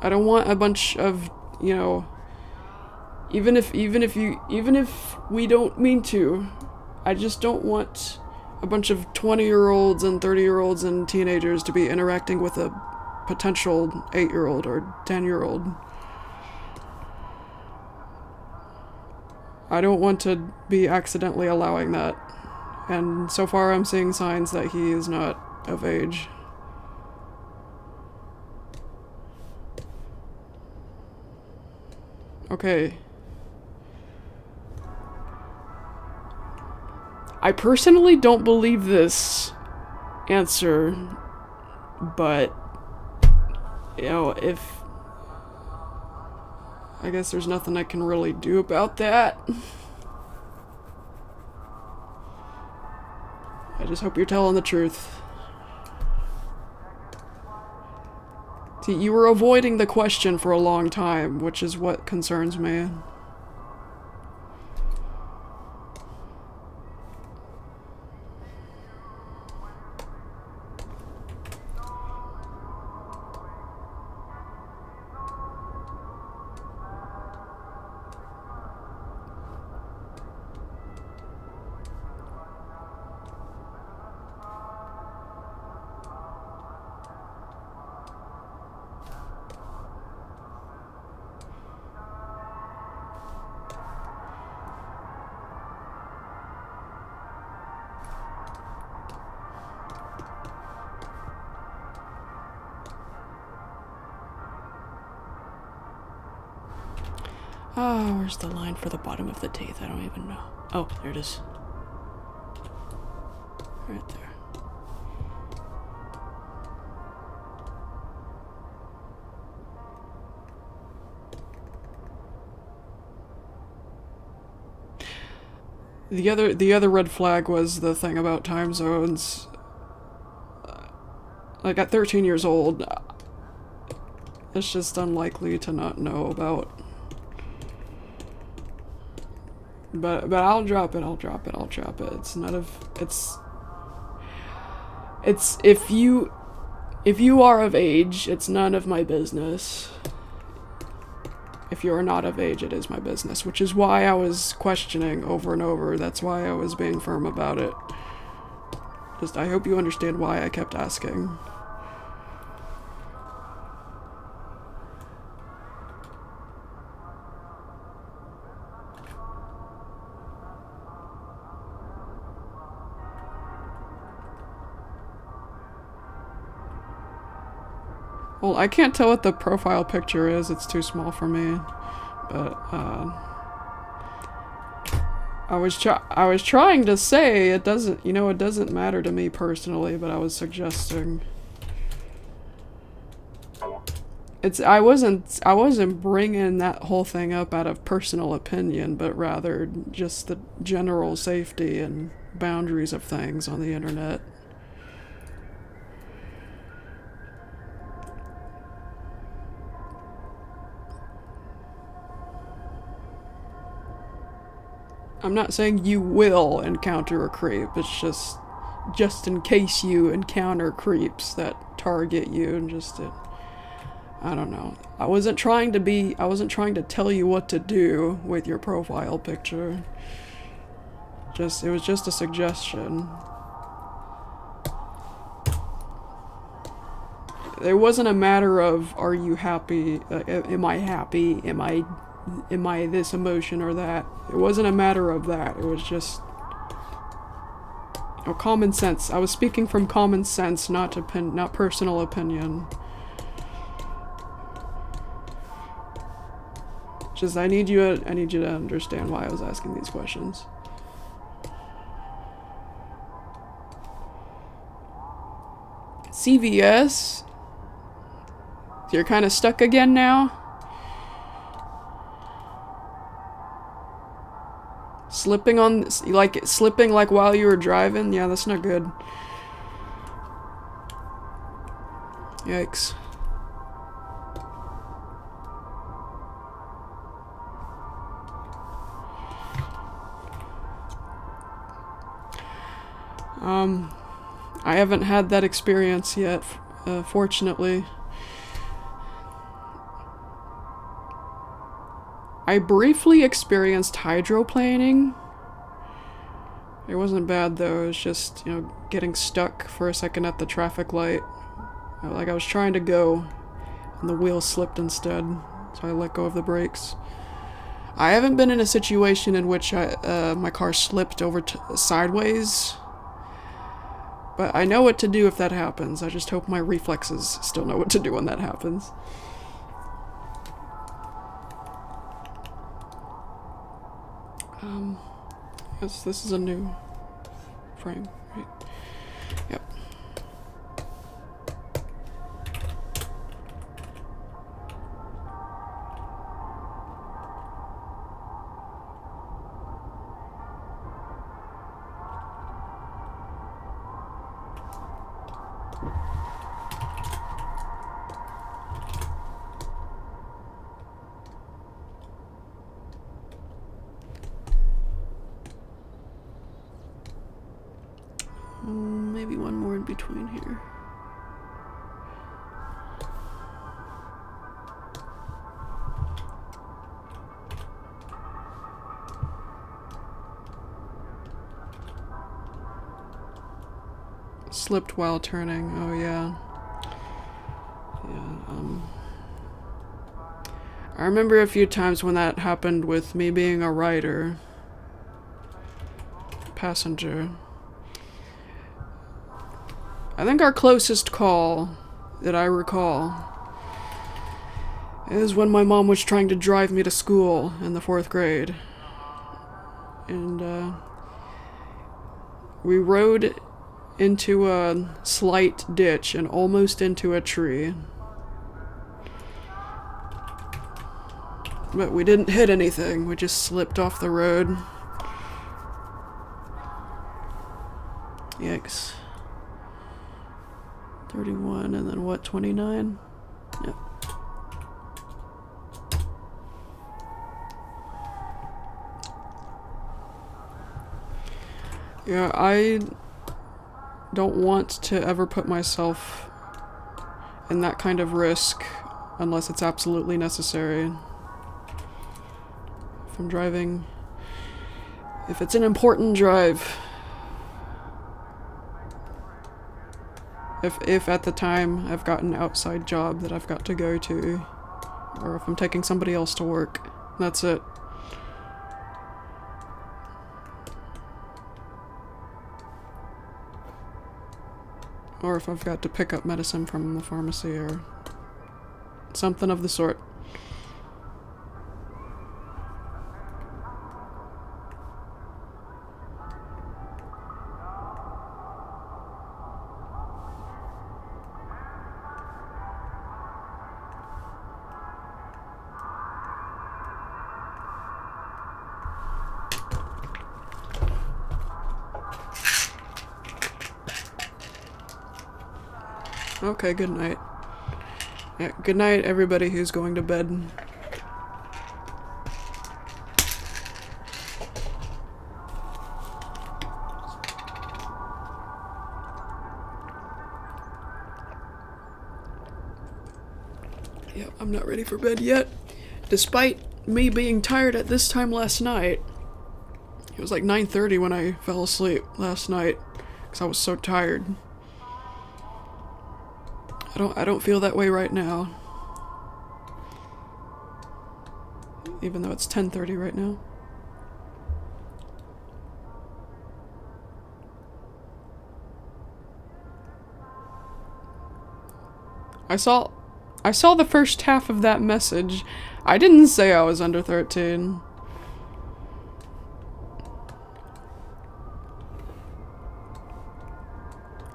I don't want a bunch of, you know, even if we don't mean to, I just don't want a bunch of 20-year-olds and 30-year-olds and teenagers to be interacting with a potential 8-year-old or 10-year-old. I don't want to be accidentally allowing that. And so far I'm seeing signs that he is not of age. Okay. I personally don't believe this answer, but you know, if I guess there's nothing I can really do about that. I just hope you're telling the truth. See, you were avoiding the question for a long time, which is what concerns me. Oh, where's the line for the bottom of the teeth? I don't even know. Oh, there it is. Right there. The other red flag was the thing about time zones. Like at 13 years old, it's just unlikely to not know about. But I'll drop it. It's none of it's if you are of age, it's none of my business. If you are not of age, it is my business, which is why I was questioning over and over. That's why I was being firm about it. Just, I hope you understand why I kept asking. Well, I can't tell what the profile picture is. It's too small for me. But, I was trying to say it doesn't, it doesn't matter to me personally, but I was suggesting. I wasn't bringing that whole thing up out of personal opinion, but rather just the general safety and boundaries of things on the internet. I'm not saying you will encounter a creep, it's just in case you encounter creeps that target you and I don't know. I wasn't trying to tell you what to do with your profile picture. It was just a suggestion. It wasn't a matter of, are you happy, am I happy, am I this emotion or that. It wasn't a matter of that. It was just common sense. I was speaking from common sense, not personal opinion. Just I need you to understand why I was asking these questions. CVS? You're kind of stuck again now? Slipping like while you were driving? Yeah, that's not good. Yikes. I haven't had that experience yet, fortunately. I briefly experienced hydroplaning. It wasn't bad though, it was just, getting stuck for a second at the traffic light. Like I was trying to go, and the wheel slipped instead, so I let go of the brakes. I haven't been in a situation in which my car slipped over sideways, but I know what to do if that happens. I just hope my reflexes still know what to do when that happens. Yes, this is a new frame, right? Yep. Maybe one more in between here. Slipped while turning. Oh yeah. I remember a few times when that happened with me being a rider. Passenger. I think our closest call that I recall is when my mom was trying to drive me to school in the 4th grade. And, we rode into a slight ditch and almost into a tree. But we didn't hit anything, we just slipped off the road. Yikes. 31 and then what, 29? Yep. Yeah, I don't want to ever put myself in that kind of risk unless it's absolutely necessary. If I'm driving, if it's an important drive, if at the time I've got an outside job that I've got to go to, or if I'm taking somebody else to work, that's it. Or if I've got to pick up medicine from the pharmacy or something of the sort. Okay, good night. Yeah, good night, everybody who's going to bed. Yeah, I'm not ready for bed yet. Despite me being tired at this time last night. It was like 9:30 when I fell asleep last night, because I was so tired. I don't feel that way right now. Even though it's 10:30 right now. I saw the first half of that message. I didn't say I was under 13.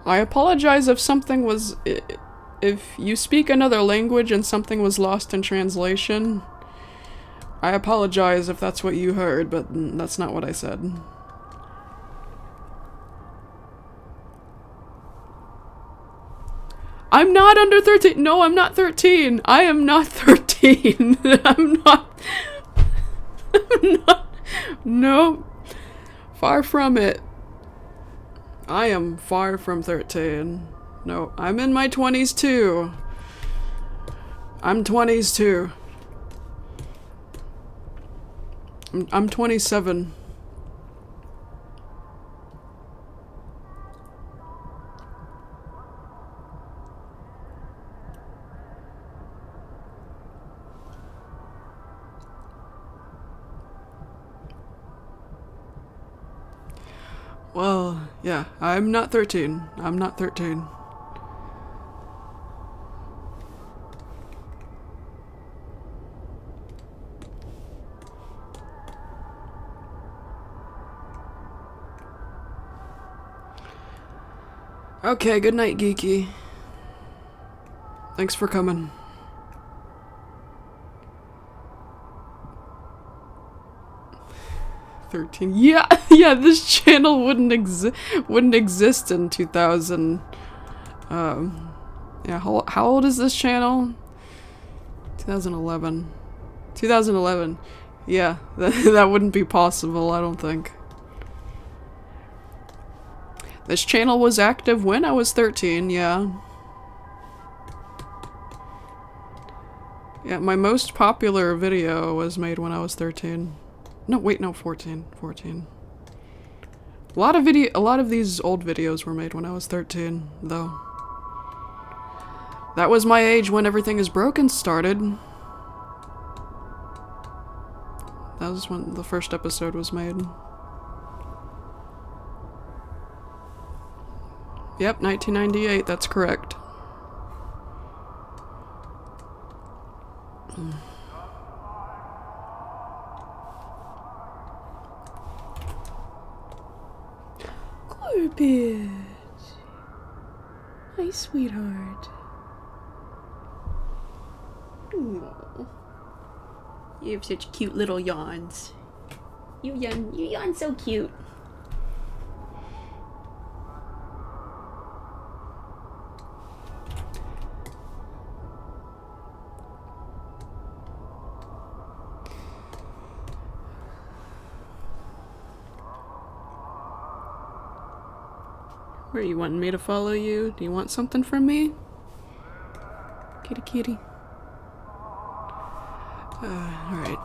I apologize if something was... If you speak another language and something was lost in translation, I apologize if that's what you heard, but that's not what I said. I'm not under 13! No, I'm not 13! I am not 13! I'm not... I'm not... No. Far from it. I am far from 13. No, I'm in my 20s too. I'm 20s too. I'm 27. Well, yeah, I'm not 13. I'm not 13. Okay, good night, Geeky. Thanks for coming. $13. Yeah, yeah, this channel wouldn't exist in 2000. Yeah, how old is this channel? 2011. 2011. Yeah, that wouldn't be possible, I don't think. This channel was active when I was 13, yeah. Yeah, my most popular video was made when I was 13. No, wait, no, 14. 14. A lot of these old videos were made when I was 13, though. That was my age when Everything Is Broken started. That was when the first episode was made. Yep, 1998, that's correct. a bit. Hi, sweetheart. Aww. You have such cute little yawns. You yawn so cute. Where, you wanting me to follow you? Do you want something from me? Kitty kitty. Alright.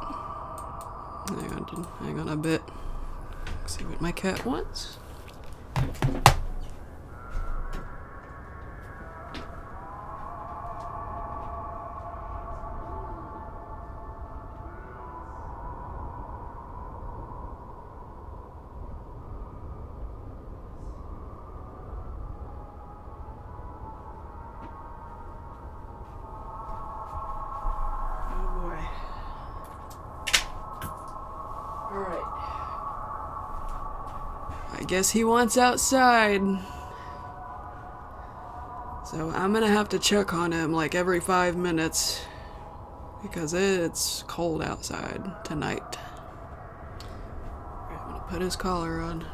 Hang on a bit. See what my cat wants. I guess he wants outside. So I'm gonna have to check on him like every 5 minutes because it's cold outside tonight. I'm gonna put his collar on.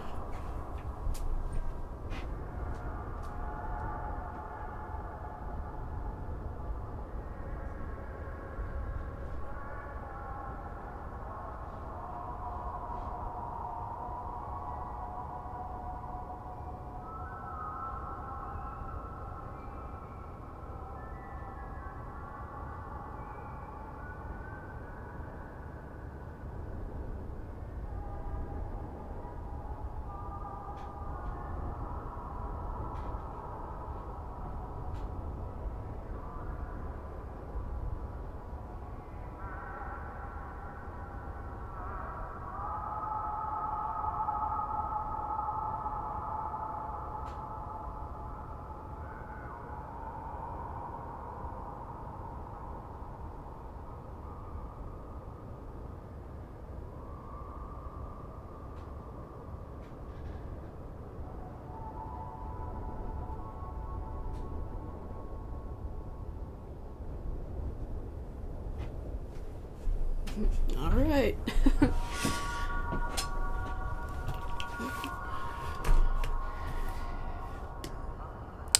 All right.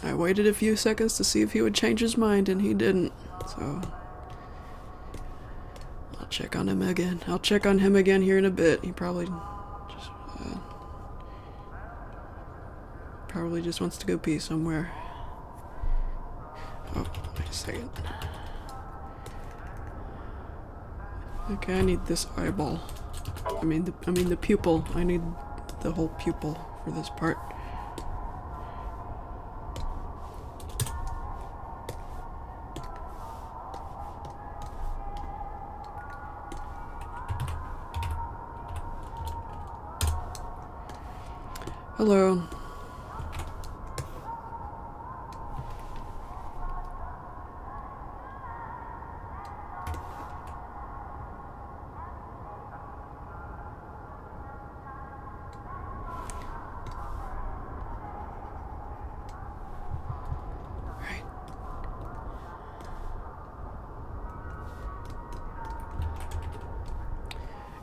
I waited a few seconds to see if he would change his mind, and he didn't. So I'll check on him again. I'll check on him again here in a bit. He probably just wants to go pee somewhere. Oh, wait a second. Okay, I need this eyeball. I mean the pupil. I need the whole pupil for this part. Hello.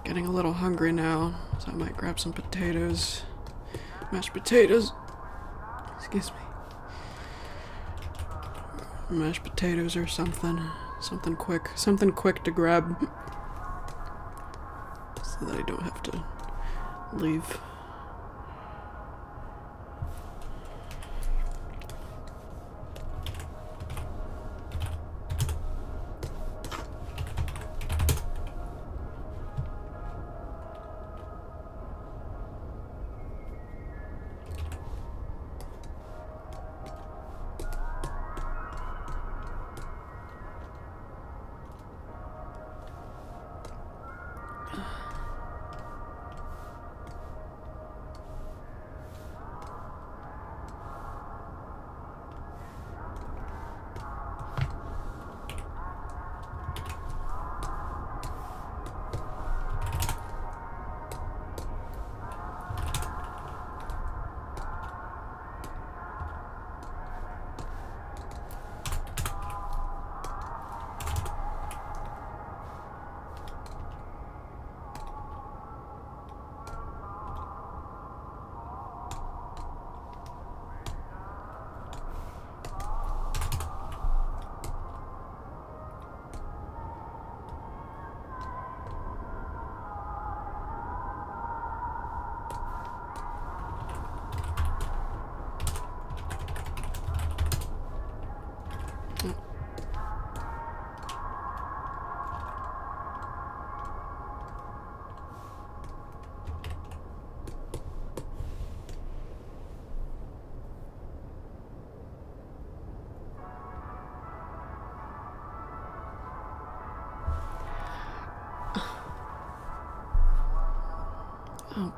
Getting a little hungry now, so I might grab some potatoes. Mashed potatoes. Excuse me. Mashed potatoes or something. Something quick. Something quick to grab. So that I don't have to leave.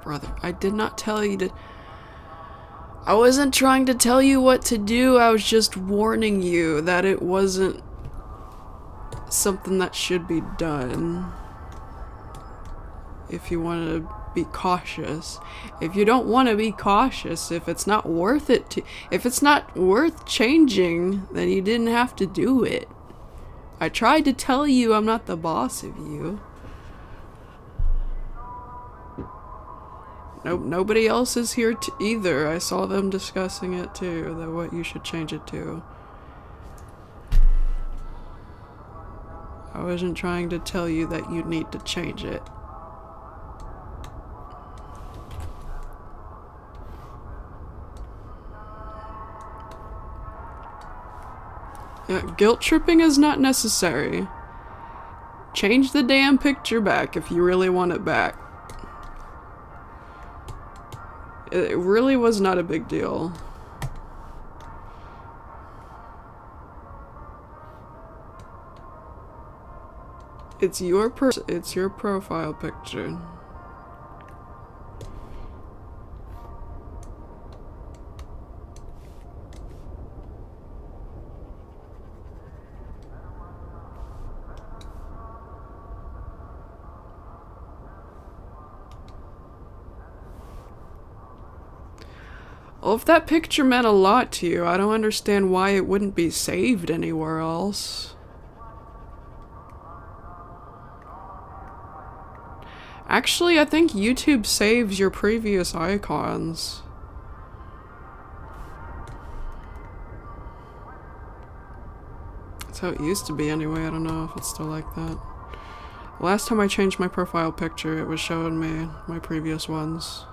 Brother, I did not tell you to... I wasn't trying to tell you what to do, I was just warning you that it wasn't something that should be done. If you want to be cautious. If you don't want to be cautious, if it's not worth it to... If it's not worth changing, then you didn't have to do it. I tried to tell you I'm not the boss of you. Nope, nobody else is here either. I saw them discussing it too, that what you should change it to. I wasn't trying to tell you that you need to change it. Yeah, guilt tripping is not necessary. Change the damn picture back if you really want it back. It really was not a big deal. It's your profile picture. Well, if that picture meant a lot to you, I don't understand why it wouldn't be saved anywhere else. Actually, I think YouTube saves your previous icons. That's how it used to be anyway. I don't know if it's still like that. Last time I changed my profile picture, it was showing me my previous ones.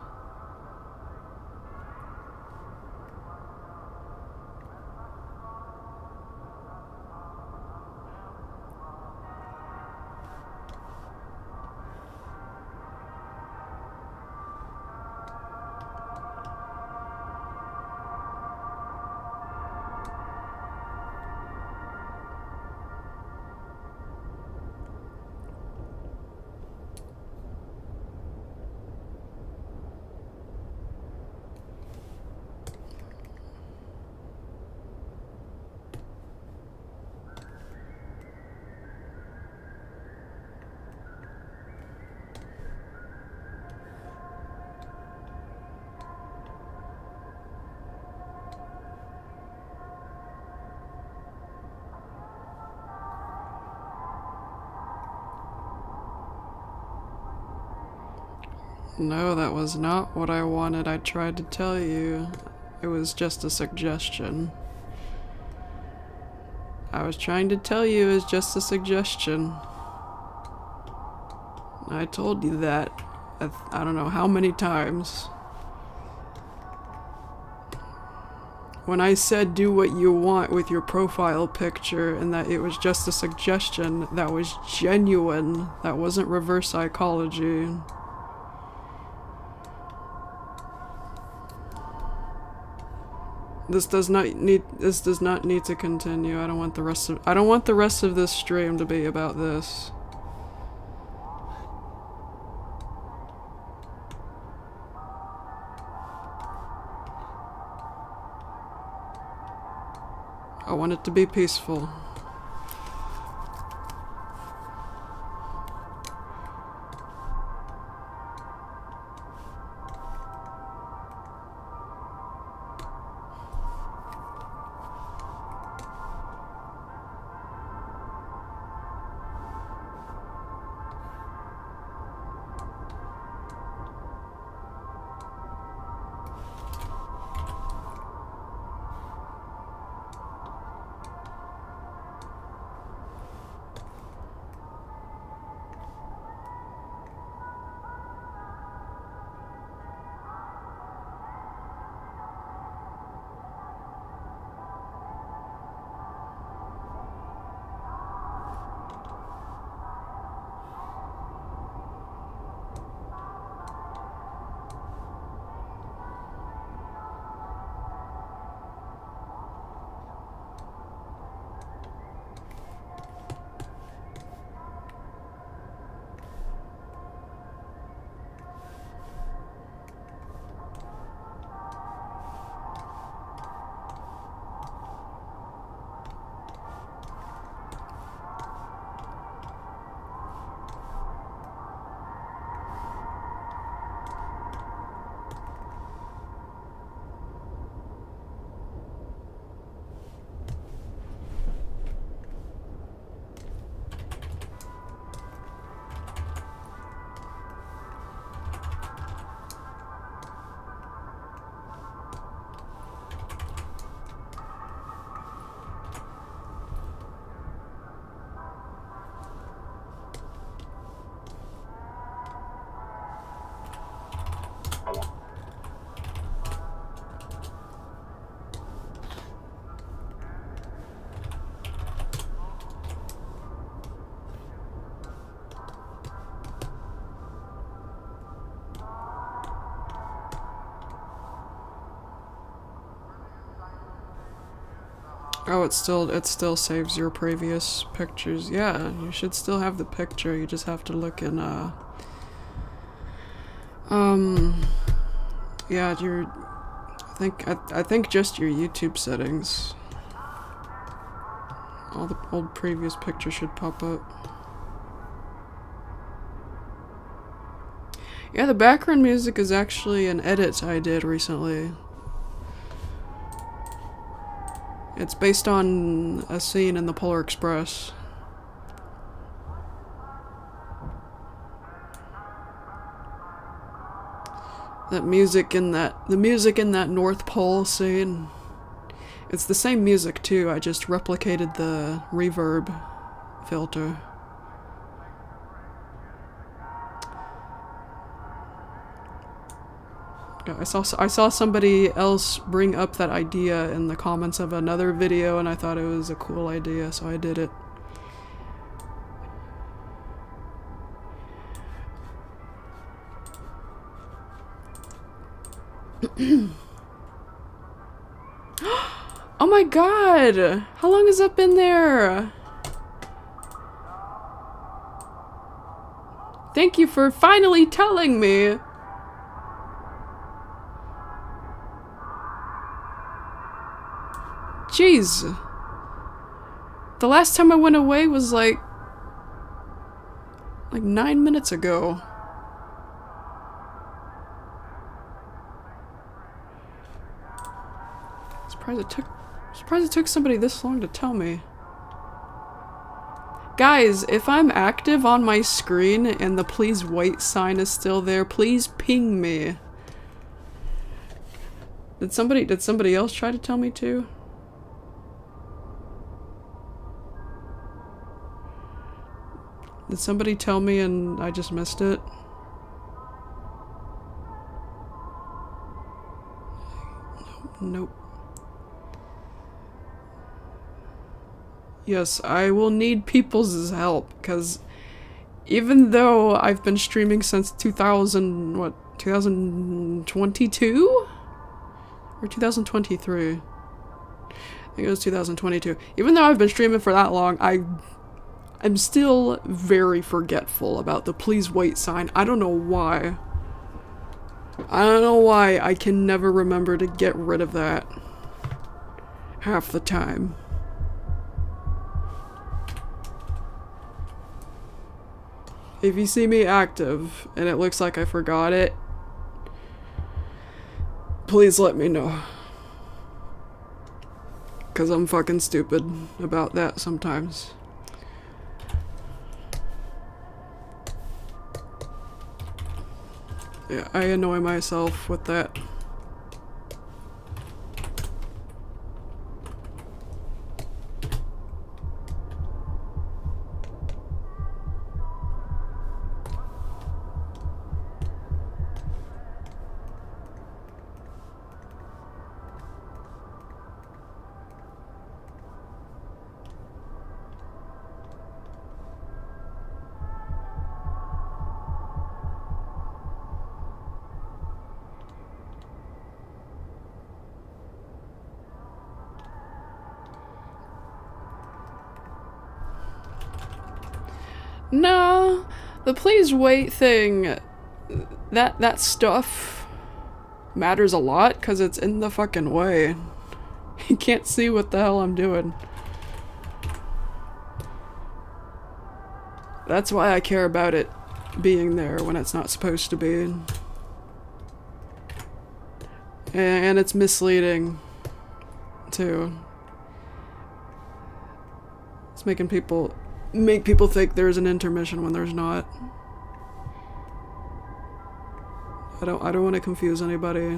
No, that was not what I wanted. I tried to tell you. It was just a suggestion. I was trying to tell you it was just a suggestion. I told you that. I don't know how many times. When I said do what you want with your profile picture and that it was just a suggestion, that was genuine. That wasn't reverse psychology. This does not need to continue. I don't want the rest of this stream to be about this. I want it to be peaceful. Oh, it still saves your previous pictures. Yeah, you should still have the picture. You just have to look in yeah, your I think just your YouTube settings. All the old previous pictures should pop up. Yeah, the background music is actually an edit I did recently. It's based on a scene in the Polar Express. The music in that North Pole scene. It's the same music too, I just replicated the reverb filter. Yeah, I saw somebody else bring up that idea in the comments of another video, and I thought it was a cool idea, so I did it. Oh my god! How long has that been there? Thank you for finally telling me! Jeez. The last time I went away was like 9 minutes ago. Surprised it took somebody this long to tell me. Guys, if I'm active on my screen and the please wait sign is still there, please ping me. Did somebody else try to tell me to? Did somebody tell me and I just missed it? Nope. Yes, I will need people's help, because even though I've been streaming since 2022? Or 2023? I think it was 2022. Even though I've been streaming for that long, I'm still very forgetful about the please wait sign. I don't know why. I don't know why I can never remember to get rid of that. Half the time. If you see me active and it looks like I forgot it, please let me know. 'Cause I'm fucking stupid about that sometimes. Yeah, I annoy myself with that. No, the please wait thing, that stuff matters a lot because it's in the fucking way. You can't see what the hell I'm doing. That's why I care about it being there when it's not supposed to be. And it's misleading, too. It's make people think there's an intermission when there's not. I don't want to confuse anybody.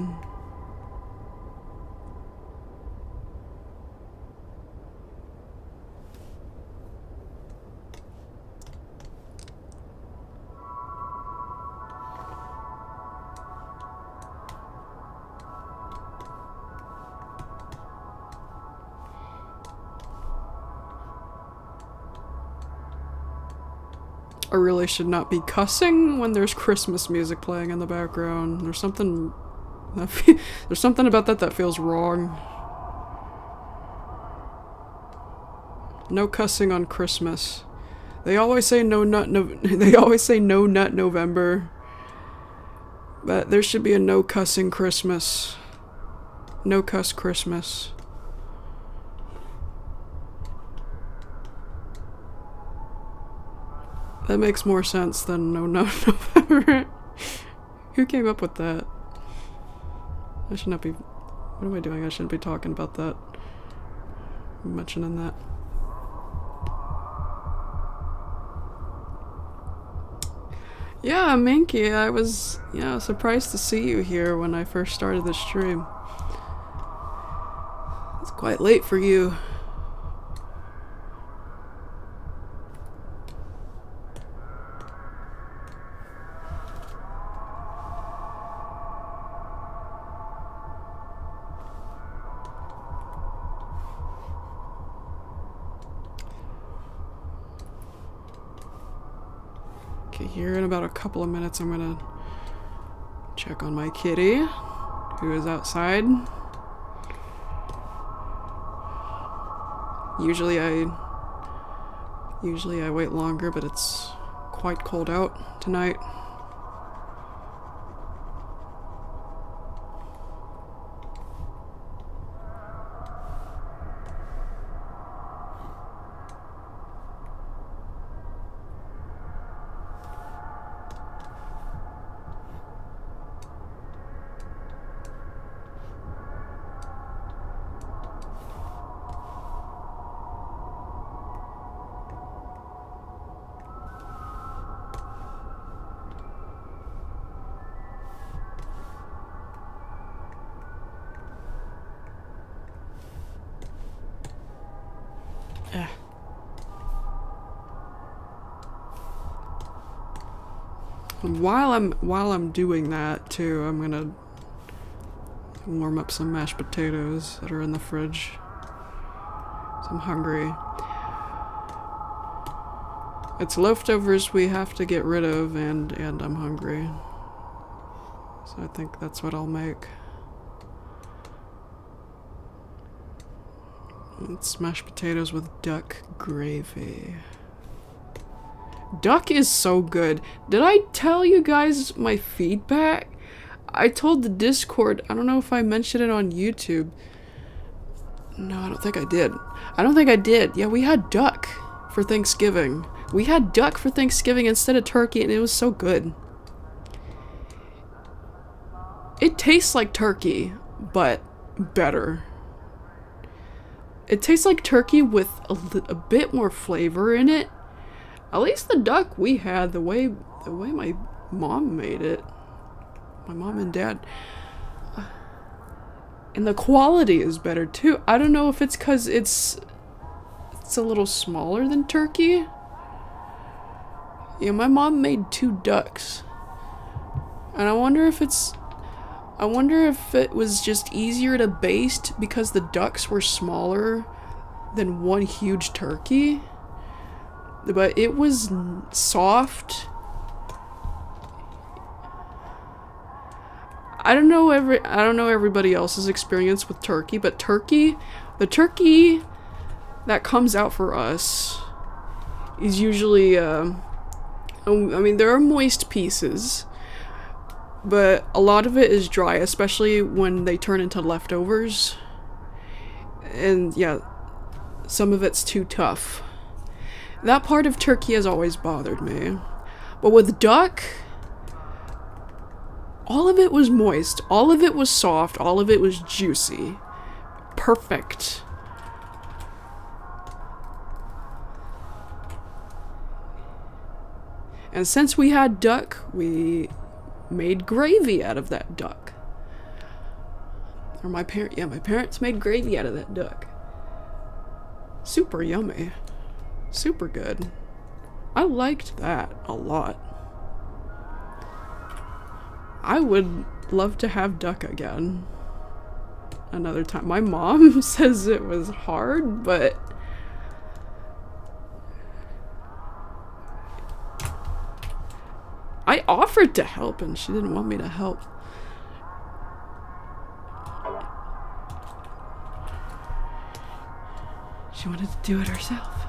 I really should not be cussing when there's Christmas music playing in the background. There's something about that feels wrong. No cussing on Christmas. They always say no nut they always say no nut November. But there should be a no cussing Christmas. No cuss Christmas. That makes more sense than no nut November. Who came up with that? I should not be... What am I doing? I shouldn't be talking about that. Mentioning that. Yeah, Minky, I was, surprised to see you here when I first started the stream. It's quite late for you. Okay, here in about a couple of minutes I'm gonna check on my kitty, who is outside. Usually I wait longer, but it's quite cold out tonight. And while I'm doing that too, I'm gonna warm up some mashed potatoes that are in the fridge. So I'm hungry. It's leftovers we have to get rid of, and I'm hungry. So I think that's what I'll make. It's mashed potatoes with duck gravy. Duck is so good. Did I tell you guys my feedback? I told the Discord. I don't know if I mentioned it on YouTube. No, I don't think I did. I don't think I did. Yeah, we had duck for Thanksgiving. We had duck for Thanksgiving instead of turkey, and it was so good. It tastes like turkey, but better. It tastes like turkey with a bit more flavor in it. At least the duck we had, the way my mom made it. My mom and dad. And the quality is better too. I don't know if it's because it's a little smaller than turkey. Yeah, my mom made 2 ducks. And I wonder if it was just easier to baste because the ducks were smaller than one huge turkey. But it was soft. I don't know everybody else's experience with turkey, but the turkey that comes out for us is usually I mean, there are moist pieces, but a lot of it is dry, especially when they turn into leftovers. And yeah, some of it's too tough. That part of turkey has always bothered me. But with duck, all of it was moist, all of it was soft, all of it was juicy. Perfect. And since we had duck, we made gravy out of that duck. Or my parents made gravy out of that duck. Super yummy. Super good. I liked that a lot. I would love to have duck again. Another time. My mom says it was hard, but I offered to help and she didn't want me to help. She wanted to do it herself.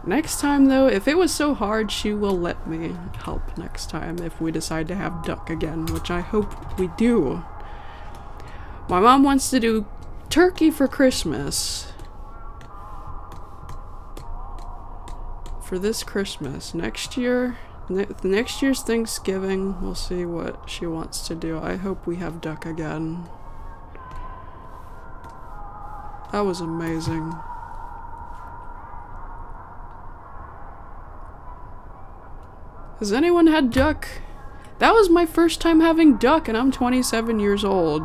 Next time, though, if it was so hard, she will let me help next time if we decide to have duck again, which I hope we do. My mom wants to do turkey for Christmas. For this Christmas. Next year, next year's Thanksgiving, we'll see what she wants to do. I hope we have duck again. That was amazing. Has anyone had duck? That was my first time having duck, and I'm 27 years old.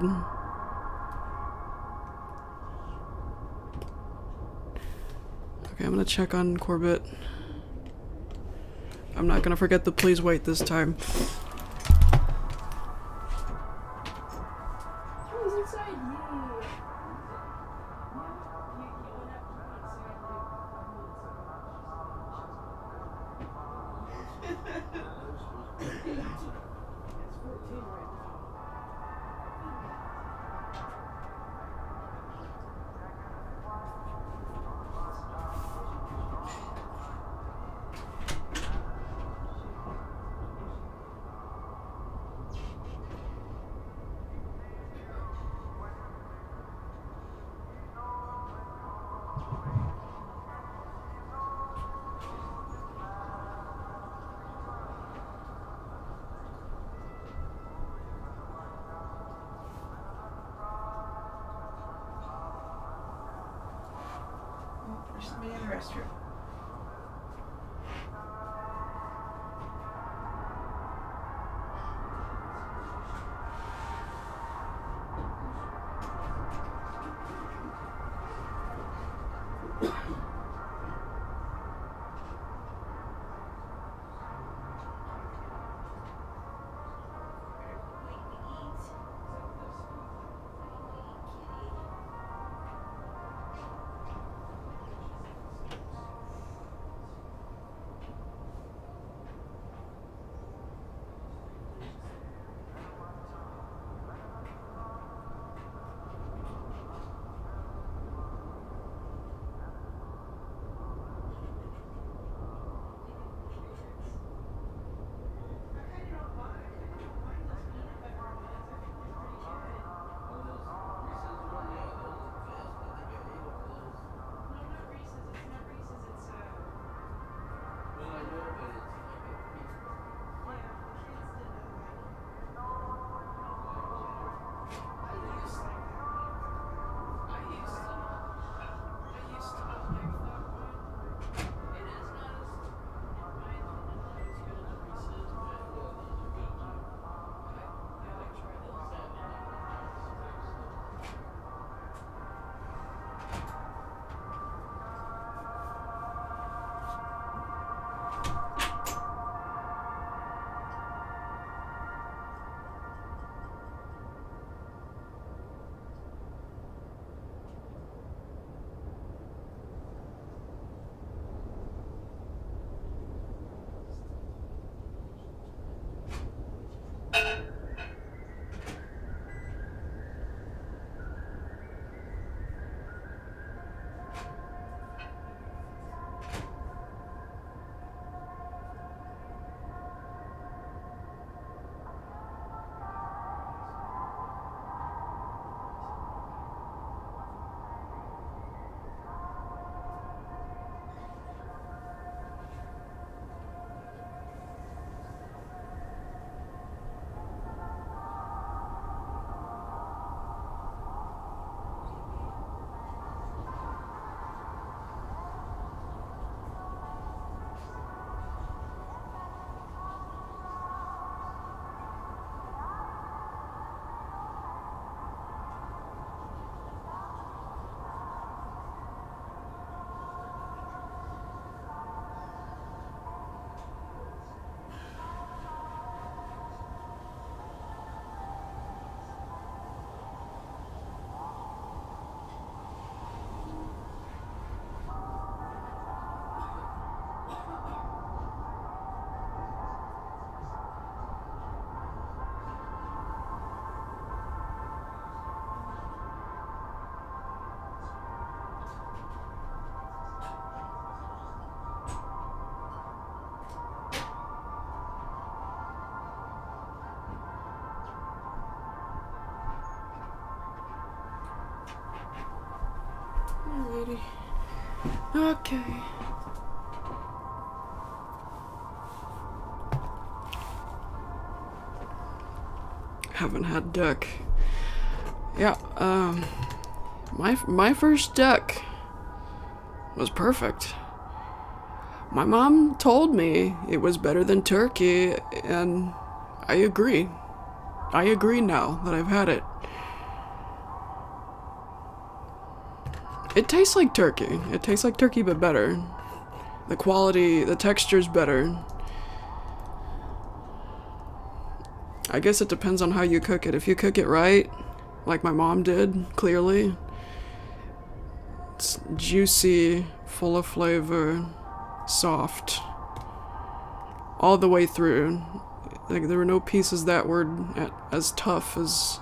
Okay, I'm gonna check on Corbett. I'm not gonna forget the please wait this time. Who's inside you? There's somebody in the restroom. Alrighty. Okay. Haven't had duck. Yeah, my first duck was perfect. My mom told me it was better than turkey, and I agree. I agree now that I've had it. It tastes like turkey. It tastes like turkey, but better. The quality, the texture's better. I guess it depends on how you cook it. If you cook it right, like my mom did, clearly, it's juicy, full of flavor, soft, all the way through. Like, there were no pieces that were as tough as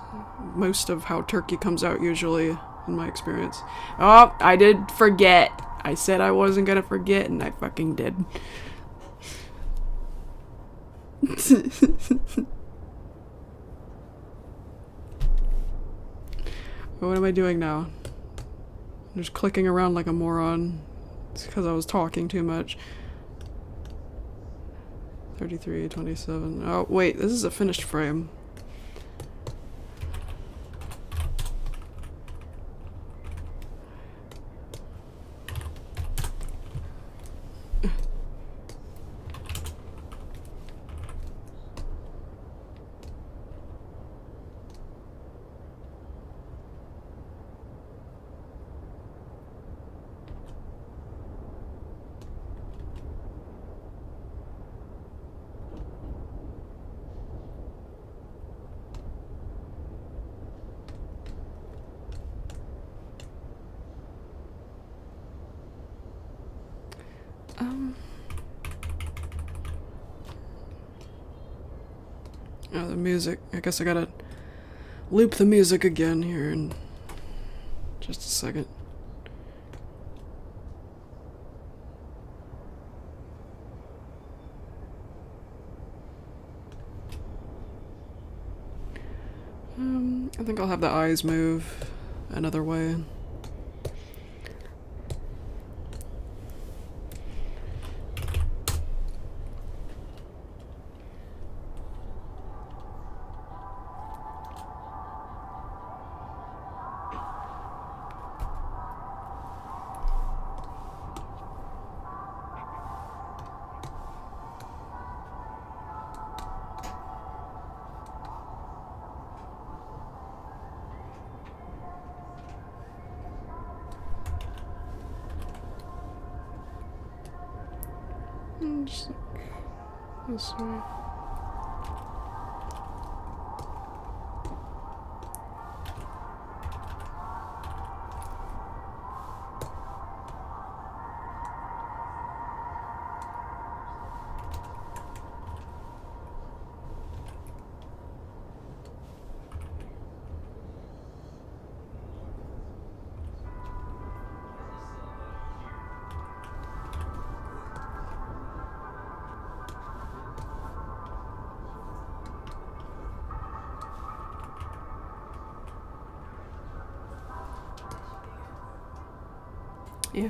most of how turkey comes out usually, in my experience. Oh, I did forget. I said I wasn't gonna forget, and I fucking did. What am I doing now? I'm just clicking around like a moron. It's because I was talking too much. 33, 27. Oh, wait, this is a finished frame. Oh, the music. I guess I gotta loop the music again here in just a second. I think I'll have the eyes move another way. Just like this way. Yeah.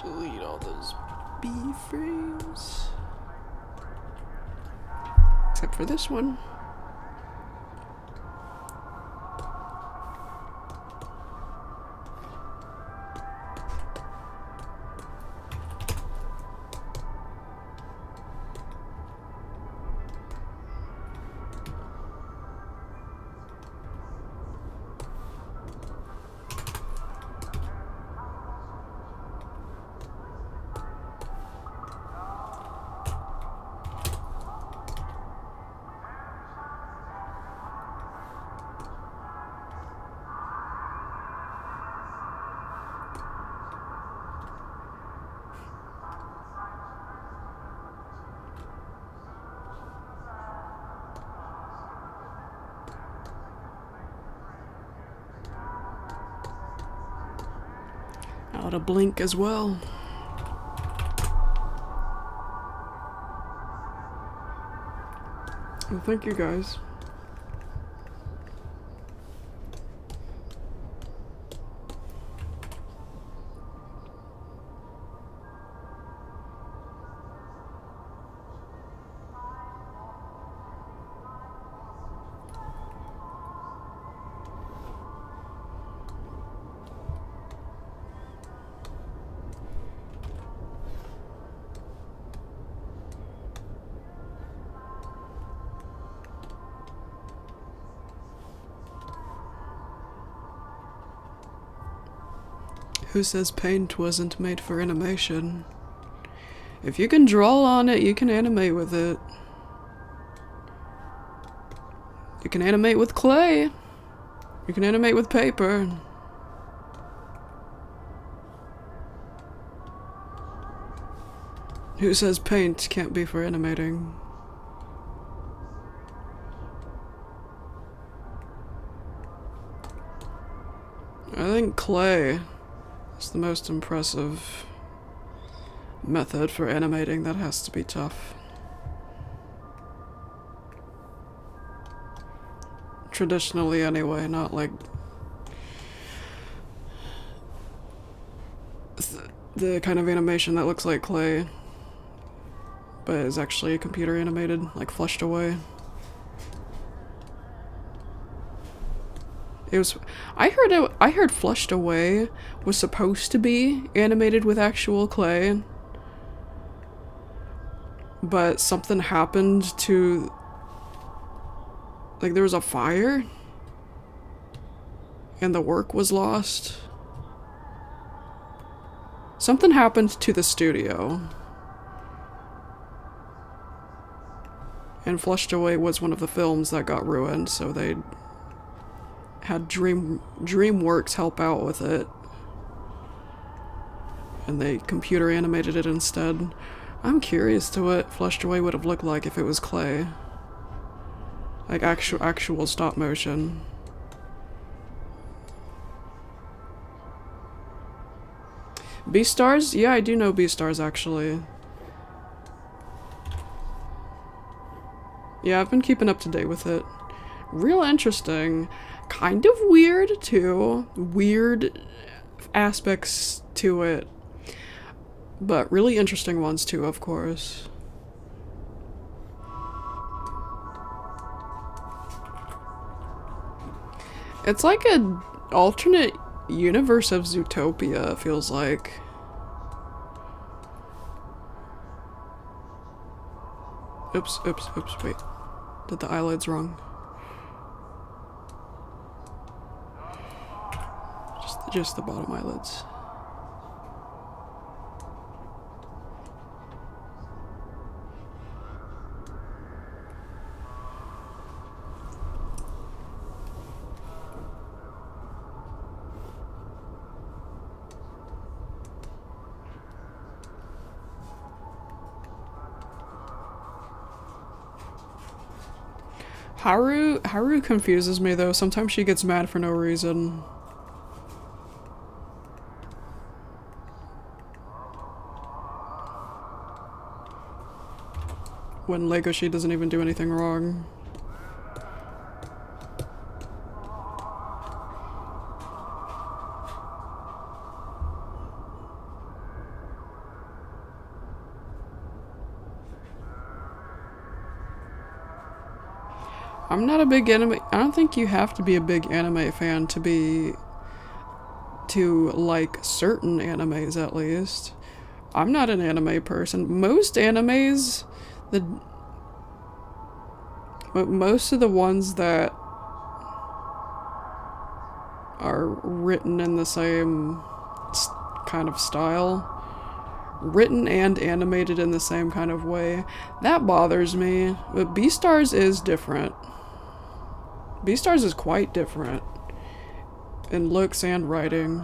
Delete all those B frames. Except for this one. Out of blink as well. Well, thank you guys. Who says paint wasn't made for animation? If you can draw on it, you can animate with it. You can animate with clay. You can animate with paper. Who says paint can't be for animating? I think clay is the most impressive method for animating. That has to be tough. Traditionally anyway, not like the kind of animation that looks like clay but is actually computer animated, like flushed away. I heard Flushed Away was supposed to be animated with actual clay, but something happened to, like, there was a fire and the work was lost. Something happened to the studio, and Flushed Away was one of the films that got ruined, so they had DreamWorks help out with it, and they computer animated it instead. I'm curious to what Flushed Away would have looked like if it was clay, like actual stop motion. Beastars? Yeah, I do know Beastars actually. Yeah, I've been keeping up to date with it. Real interesting. Kind of weird, too. Weird aspects to it. But really interesting ones, too, of course. It's like an alternate universe of Zootopia, it feels like. Oops, wait. Did the eyelids wrong. Just the bottom eyelids. Haru confuses me though. Sometimes she gets mad for no reason. When Legoshi doesn't even do anything wrong. I'm not a big anime. I don't think you have to be a big anime fan to like certain animes, at least. I'm not an anime person. Most animes, most of the ones that are written in the same kind of style, written and animated in the same kind of way, that bothers me. But Beastars is different. Beastars is quite different in looks and writing.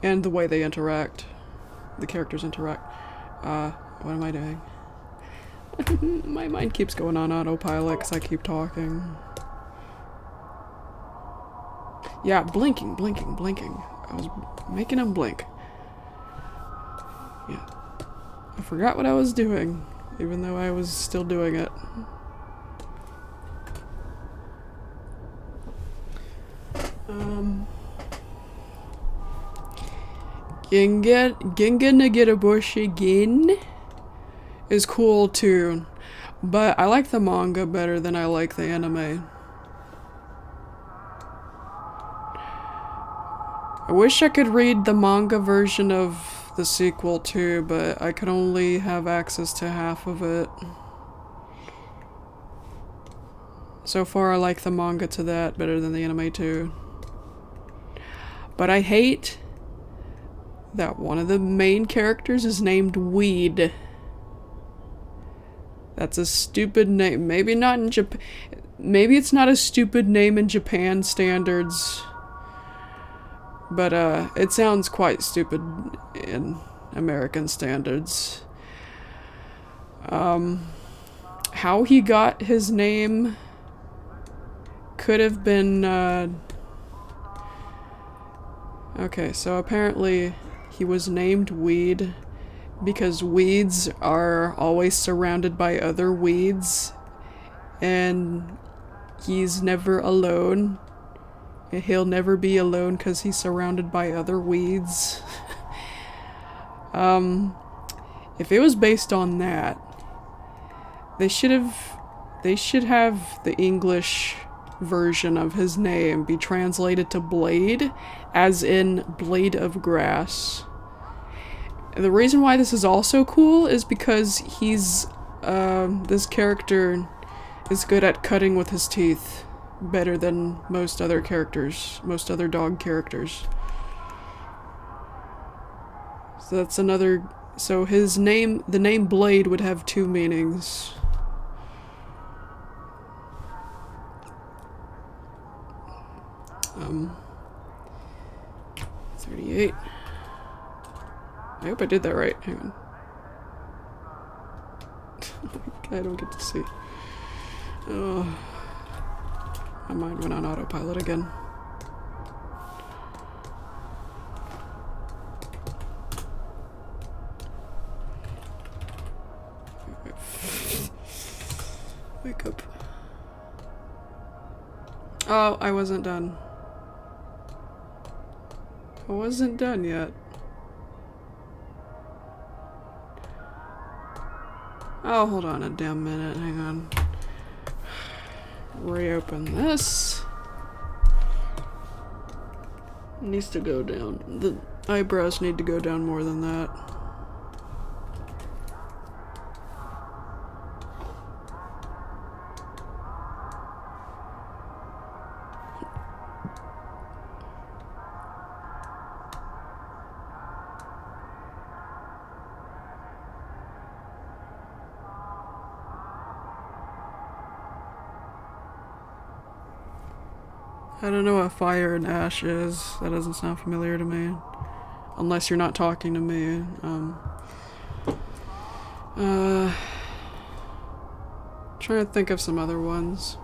And the way they interact. The characters interact. What am I doing? My mind keeps going on autopilot because I keep talking. Yeah, blinking. I was making him blink. Yeah. I forgot what I was doing, even though I was still doing it. Ginga Nagiraboshi Gin is cool too, but I like the manga better than I like the anime. I wish I could read the manga version of the sequel too, but I could only have access to half of it. So far I like the manga to that better than the anime too. But I hate that one of the main characters is named Weed. That's a stupid name. Maybe not in Japan. Maybe it's not a stupid name in Japan standards. But it sounds quite stupid in American standards. How he got his name could have been okay, so apparently he was named Weed because weeds are always surrounded by other weeds, and he's never alone. He'll never be alone because he's surrounded by other weeds. If it was based on that, they should have the English version of his name be translated to Blade, as in blade of grass. And the reason why this is also cool is because he's this character is good at cutting with his teeth better than most other dog characters. So that's another. So his name, the name Blade, would have two meanings. Um, 38. I hope I did that right. Hang on. I don't get to see. Oh, my mind went on autopilot again. Wake up. Oh, I wasn't done. I wasn't done yet. Oh, hold on a damn minute. Hang on. Reopen this. It needs to go down. The eyebrows need to go down more than that. I don't know what fire and ash is. That doesn't sound familiar to me. Unless you're not talking to me. Trying to think of some other ones.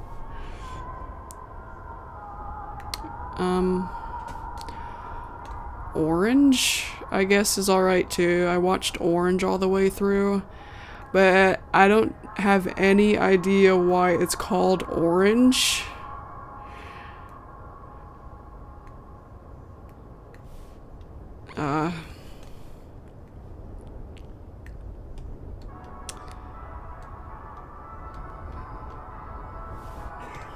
Orange, I guess, is alright too. I watched Orange all the way through. But I don't have any idea why it's called Orange.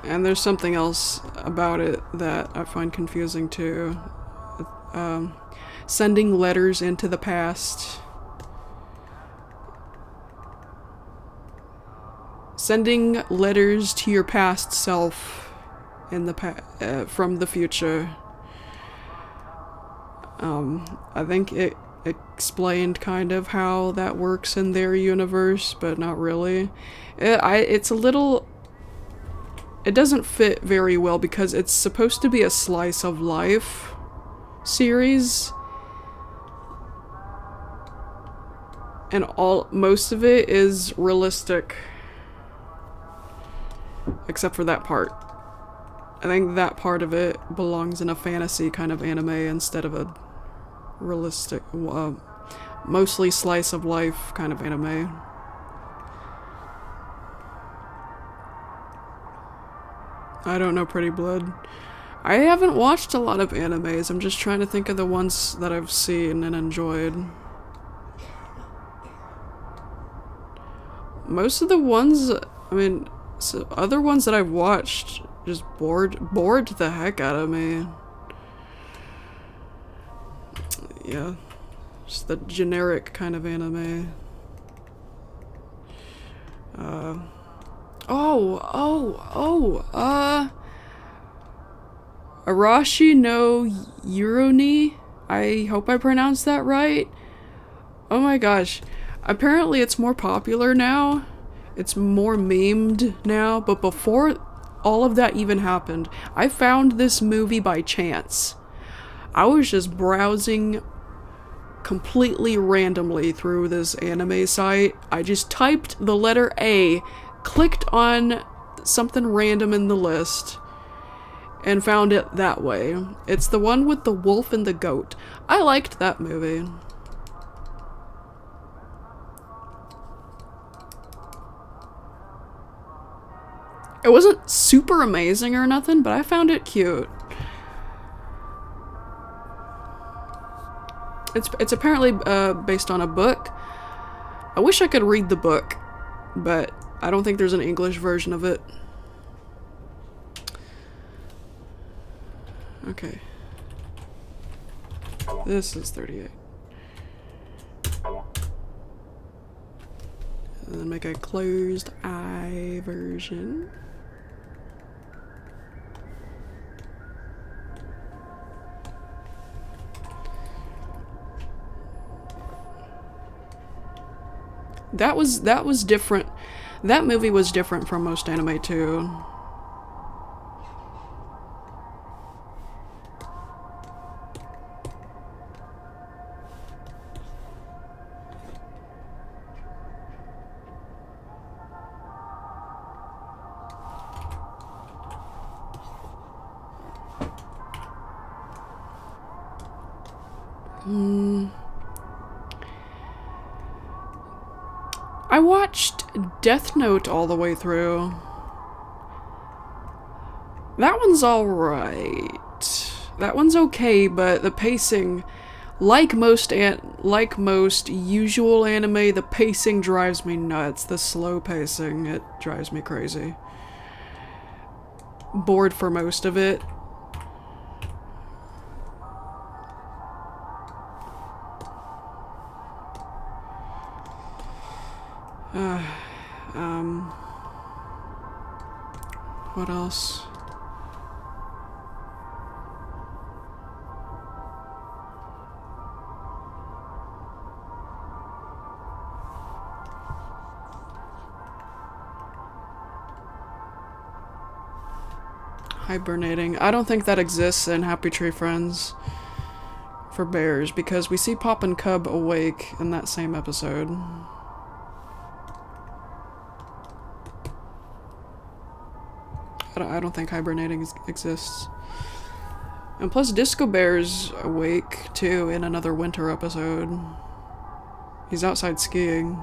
And there's something else about it that I find confusing too. Sending letters into the past. Sending letters to your past self in the from the future. I think it explained kind of how that works in their universe, but not really. It's a little... It doesn't fit very well because it's supposed to be a slice of life series. And most of it is realistic. Except for that part. I think that part of it belongs in a fantasy kind of anime instead of a realistic, mostly slice of life kind of anime. I don't know Pretty Blood. I haven't watched a lot of animes. I'm just trying to think of the ones that I've seen and enjoyed. Most of the ones, I mean, other ones that I've watched just bored the heck out of me. Yeah, just the generic kind of anime. Arashi no Yuroni? I hope I pronounced that right. Oh my gosh. Apparently it's more popular now. It's more memed now, but before all of that even happened, I found this movie by chance. I was just browsing completely randomly through this anime site. I just typed the letter A, clicked on something random in the list, and found it that way. It's the one with the wolf and the goat. I liked that movie. It wasn't super amazing or nothing, but I found it cute. It's apparently based on a book. I wish I could read the book, but I don't think there's an English version of it. Okay. This is 38. And then make a closed eye version. That was different. That movie was different from most anime too. I watched Death Note all the way through. That one's alright. That one's okay, but the pacing, like most usual anime, the pacing drives me nuts. The slow pacing, it drives me crazy. Bored for most of it. What else? Hibernating. I don't think that exists in Happy Tree Friends for bears, because we see Pop and Cub awake in that same episode. I don't think hibernating exists. And plus Disco Bear's awake too in another winter episode. He's outside skiing.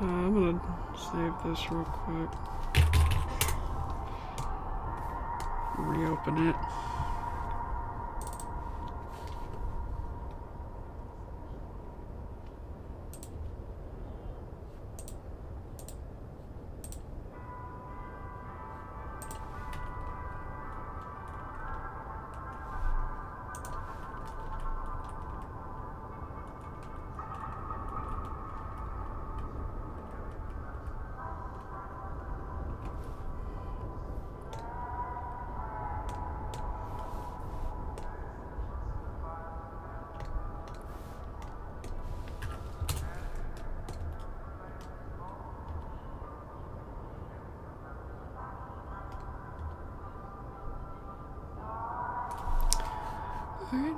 I'm gonna save this real quick. Reopen it. Alright.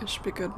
It should be good.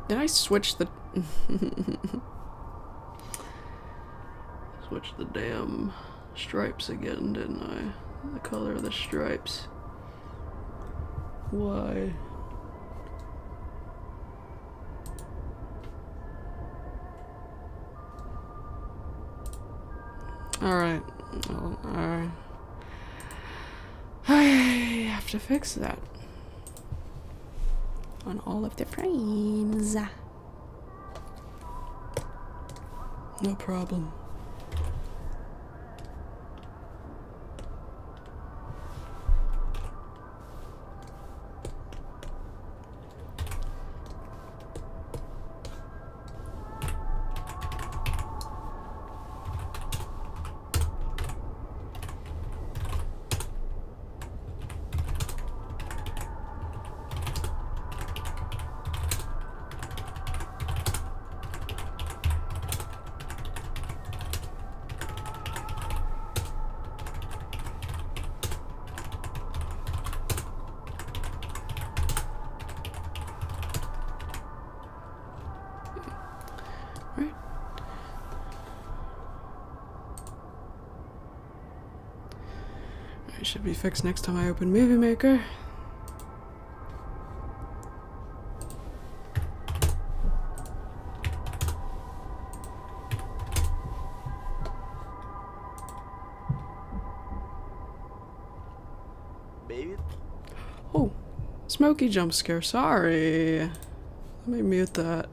Did I switch the... Switch the damn stripes again, didn't I? The color of the stripes. Why? Alright. Well, alright. I have to fix that. On all of the frames. No problem. should be fixed next time I open Movie Maker. Baby. Oh, smoky jump scare. Sorry. Let me mute that.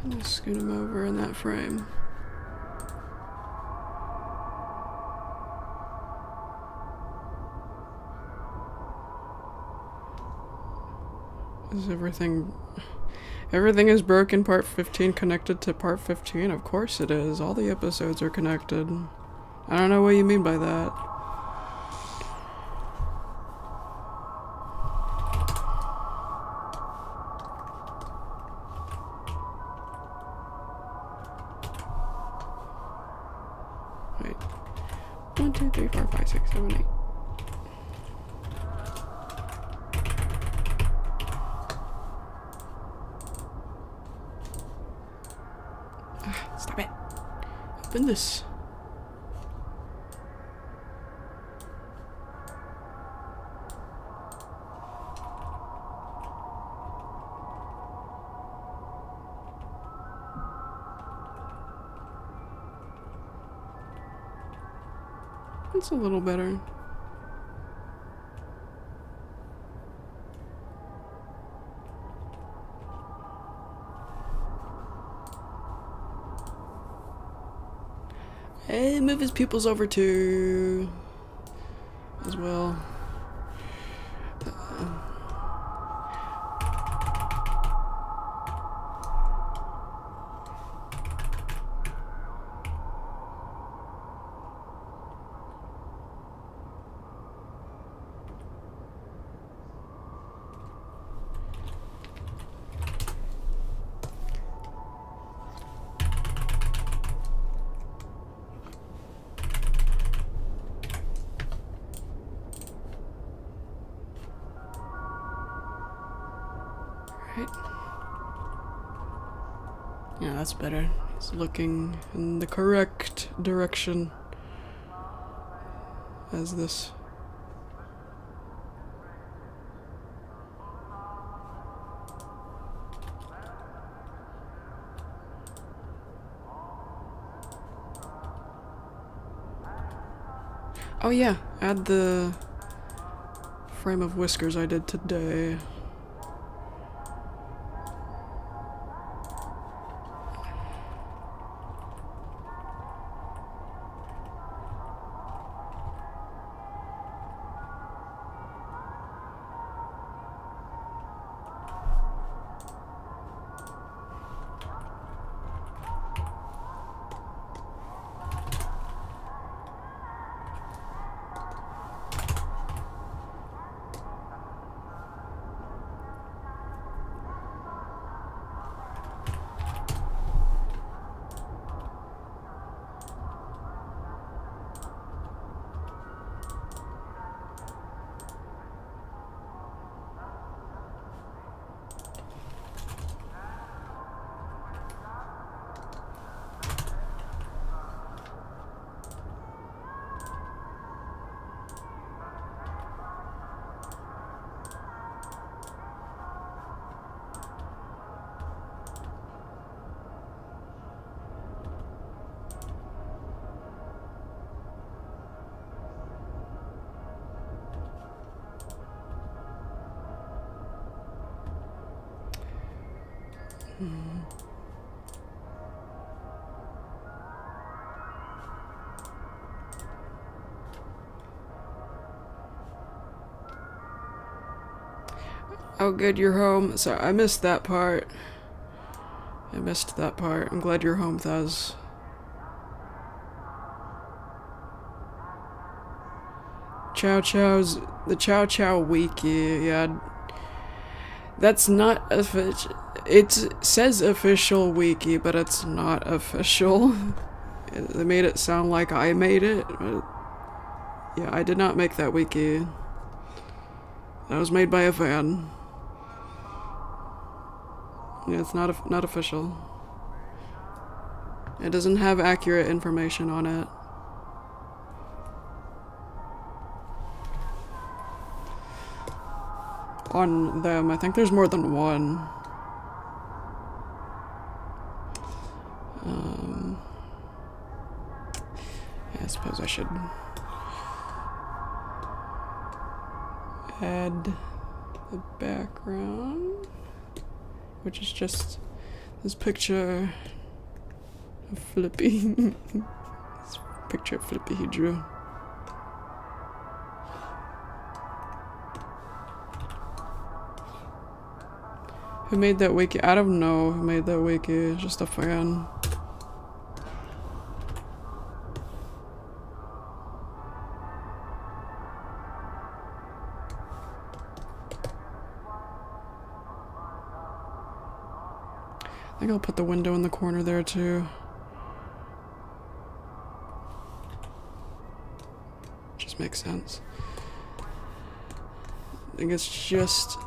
Just scoot him over in that frame. Is everything is broken? Part 15 connected to part 15? Of course it is. All the episodes are connected. I don't know what you mean by that. Wait. 1, 2, 3, 4, 5, 6, 7, 8. Stop it. Open this. It's a little better. Hey, move his pupils over too, as well. Right. Yeah, that's better. He's looking in the correct direction as this. Oh yeah, add the frame of whiskers I did today. Oh, good, you're home. Sorry, I missed that part. I'm glad you're home, Thaz. The Chow Chow Wiki, yeah. That's not official. It says official wiki, but it's not official. They made it sound like I made it, but yeah, I did not make that wiki. That was made by a fan. Yeah, it's not official. It doesn't have accurate information on it. On them, I think there's more than one. Yeah, I suppose I should add the background, which is just this picture of Flippy. This picture of Flippy he drew. Who made that wiki? I don't know who made that wiki. Just a fan. I think I'll put the window in the corner there too. Just makes sense. I think it's just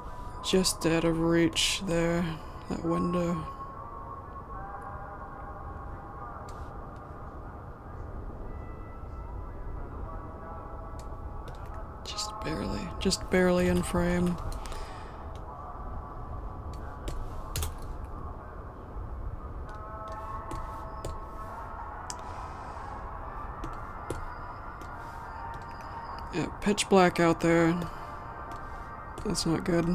out of reach there, that window. Just barely in frame. Yeah, pitch black out there. That's not good.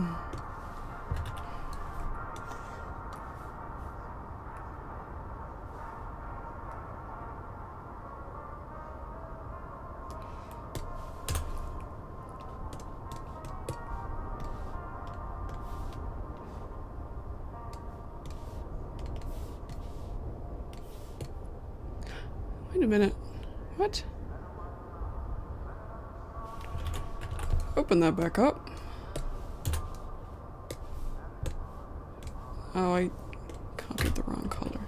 Wait a minute. What? Open that back up. Oh, I copied the wrong color.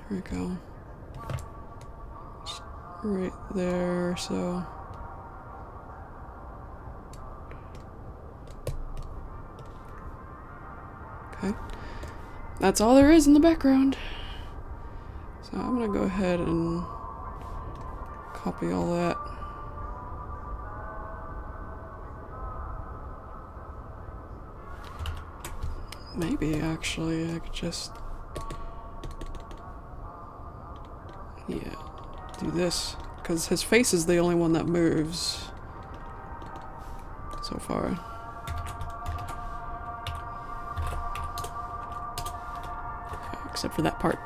There we go. Just right there, so... Okay. That's all there is in the background. So I'm gonna go ahead and copy all that. Maybe actually I could just, yeah, do this, because his face is the only one that moves so far. Except for that part.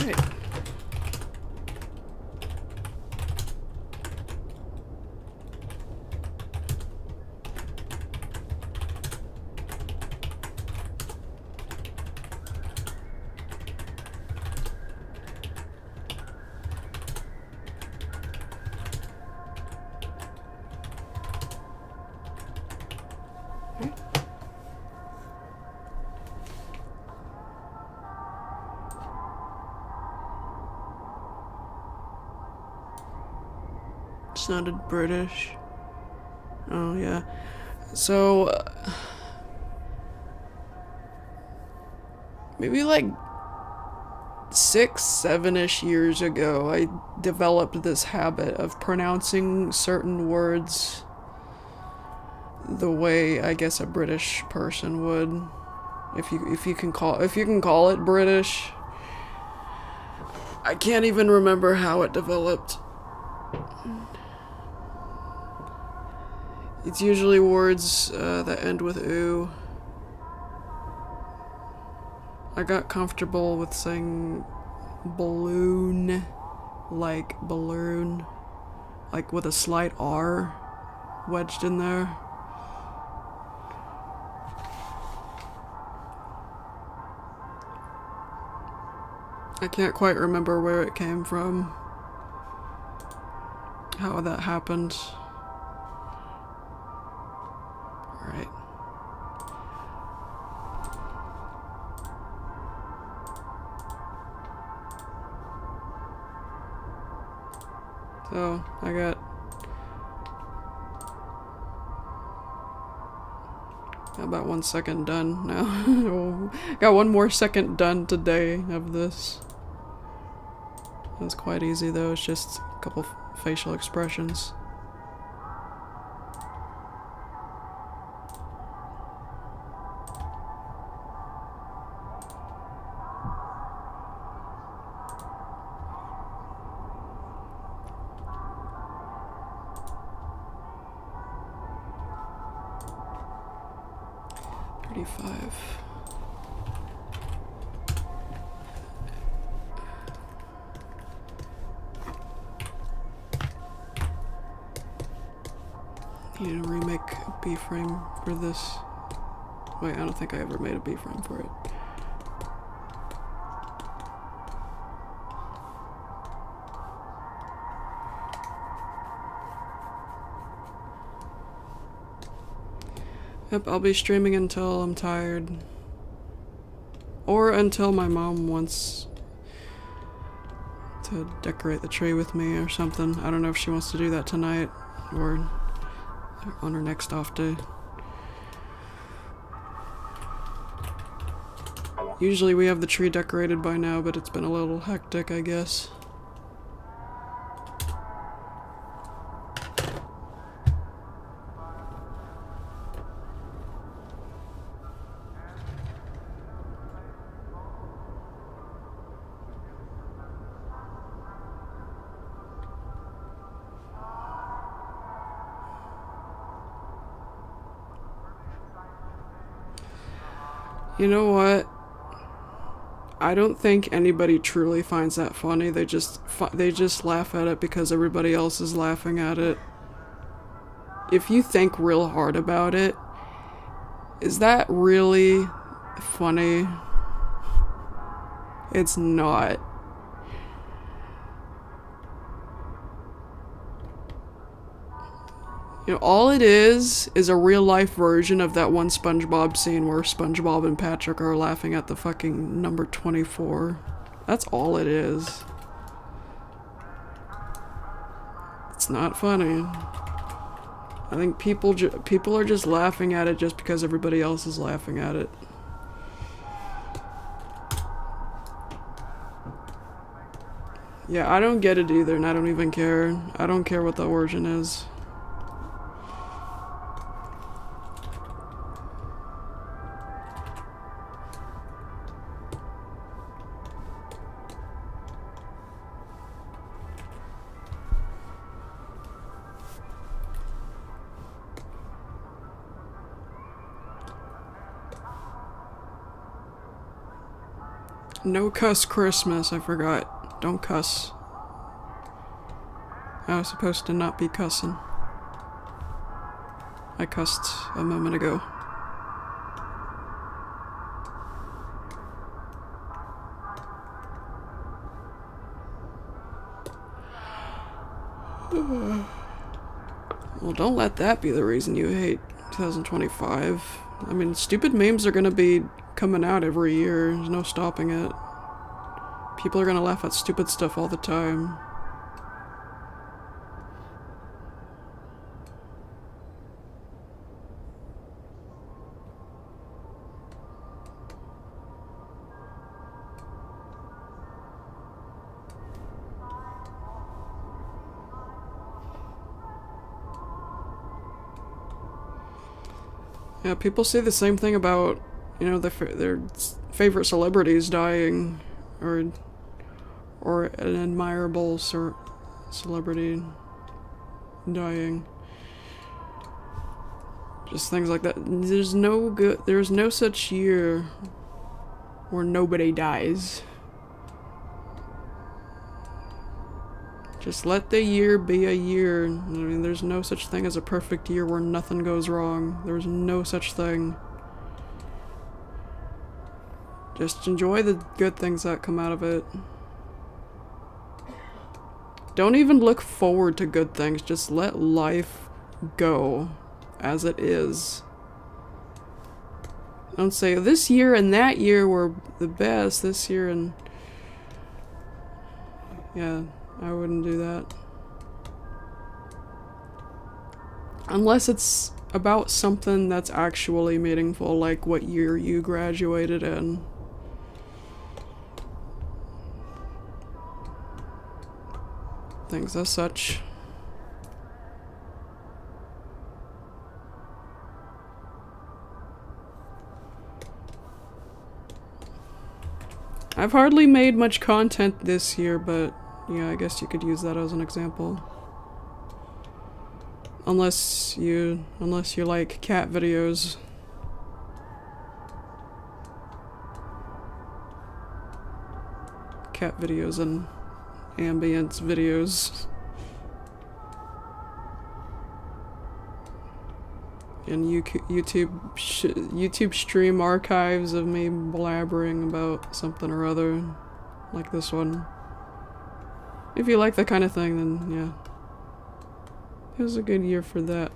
Alright. Sounded British. Oh yeah. So maybe like 6, 7-ish years ago, I developed this habit of pronouncing certain words the way I guess a British person would, if you can call it British. I can't even remember how it developed. It's usually words that end with ooh. I got comfortable with saying balloon, like balloon, like with a slight R wedged in there. I can't quite remember where it came from, how that happened. Alright. So, I got about 1 second done now. Got 1 more second done today of this. It was quite easy though, it's just a couple facial expressions. Need to remake a B-frame for this. Wait, I don't think I ever made a B-frame for it. Yep, I'll be streaming until I'm tired. Or until my mom wants to decorate the tree with me or something. I don't know if she wants to do that tonight or on her next off day. Usually we have the tree decorated by now, but it's been a little hectic, I guess. You know what? I don't think anybody truly finds that funny. They just laugh at it because everybody else is laughing at it. If you think real hard about it, is that really funny? It's not. You know, all it is a real life version of that one SpongeBob scene where SpongeBob and Patrick are laughing at the fucking number 24. That's all it is. It's not funny. I think people are just laughing at it just because everybody else is laughing at it. Yeah, I don't get it either, and I don't even care. I don't care what the origin is. No cuss Christmas, I forgot. Don't cuss. I was supposed to not be cussing. I cussed a moment ago. Well, don't let that be the reason you hate 2025. I mean, stupid memes are gonna be coming out every year. There's no stopping it. People are gonna laugh at stupid stuff all the time. Yeah, people say the same thing about, you know, their favorite celebrities dying, or an admirable celebrity dying. Just things like that. There's no such year where nobody dies. Just let the year be a year. I mean, there's no such thing as a perfect year where nothing goes wrong. There's no such thing. Just enjoy the good things that come out of it. Don't even look forward to good things. Just let life go as it is. Don't say, this year and that year were the best. This year and... Yeah, I wouldn't do that. Unless it's about something that's actually meaningful, like what year you graduated in. Things as such. I've hardly made much content this year, but yeah, I guess you could use that as an example. Unless you like cat videos. Cat videos and ambience videos. And YouTube stream archives of me blabbering about something or other, like this one. If you like that kind of thing, then yeah. It was a good year for that.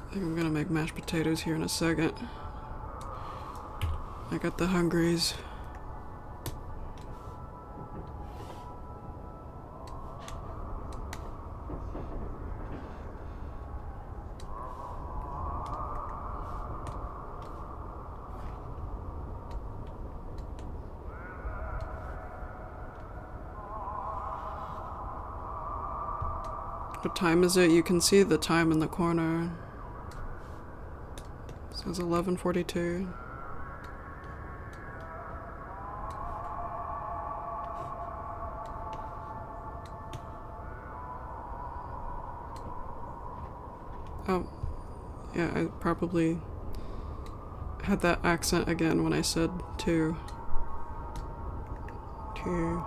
I think I'm gonna make mashed potatoes here in a second. I got the hungries. What time is it? You can see the time in the corner. It says 11:42. Oh, yeah, I probably had that accent again when I said two. Two.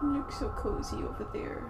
You look so cozy over there.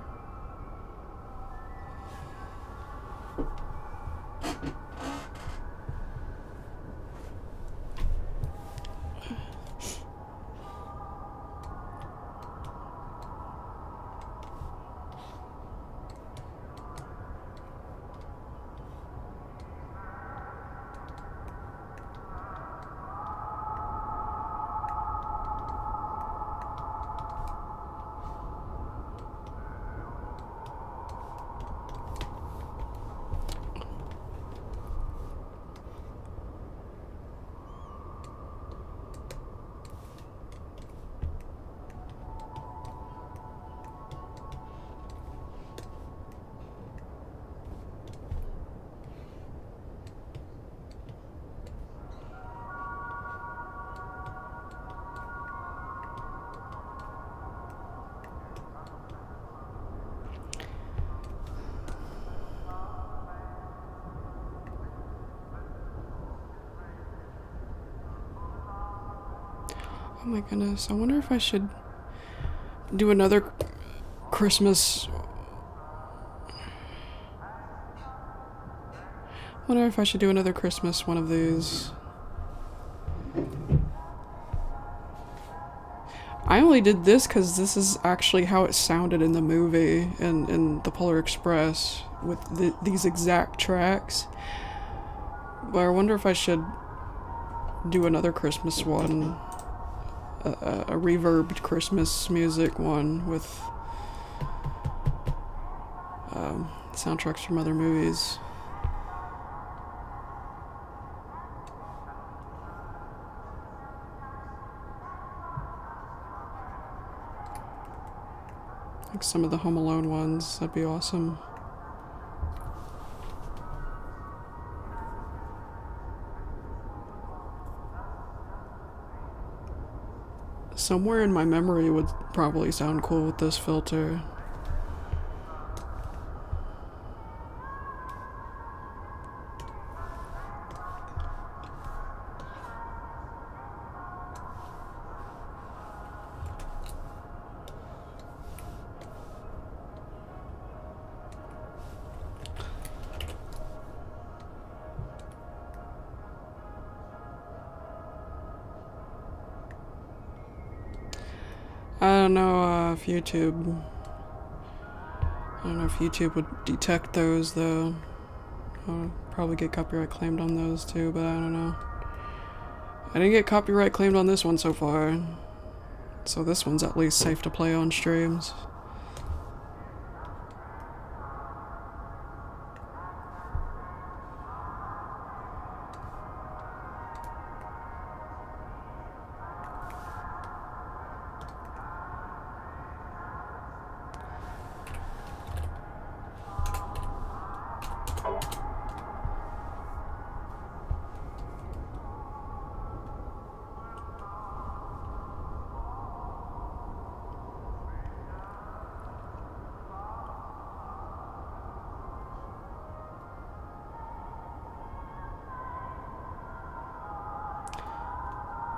Oh my goodness, I wonder if I should do another Christmas... I wonder if I should do another Christmas one of these. I only did this because this is actually how it sounded in the movie, in the Polar Express, with these exact tracks. But I wonder if I should do another Christmas one, a reverbed Christmas music one with soundtracks from other movies. Like some of the Home Alone ones, that'd be awesome. Somewhere in my memory would probably sound cool with this filter. I don't know if YouTube... I don't know if YouTube would detect those, though. I'll probably get copyright claimed on those, too, but I don't know. I didn't get copyright claimed on this one so far. So this one's at least safe to play on streams.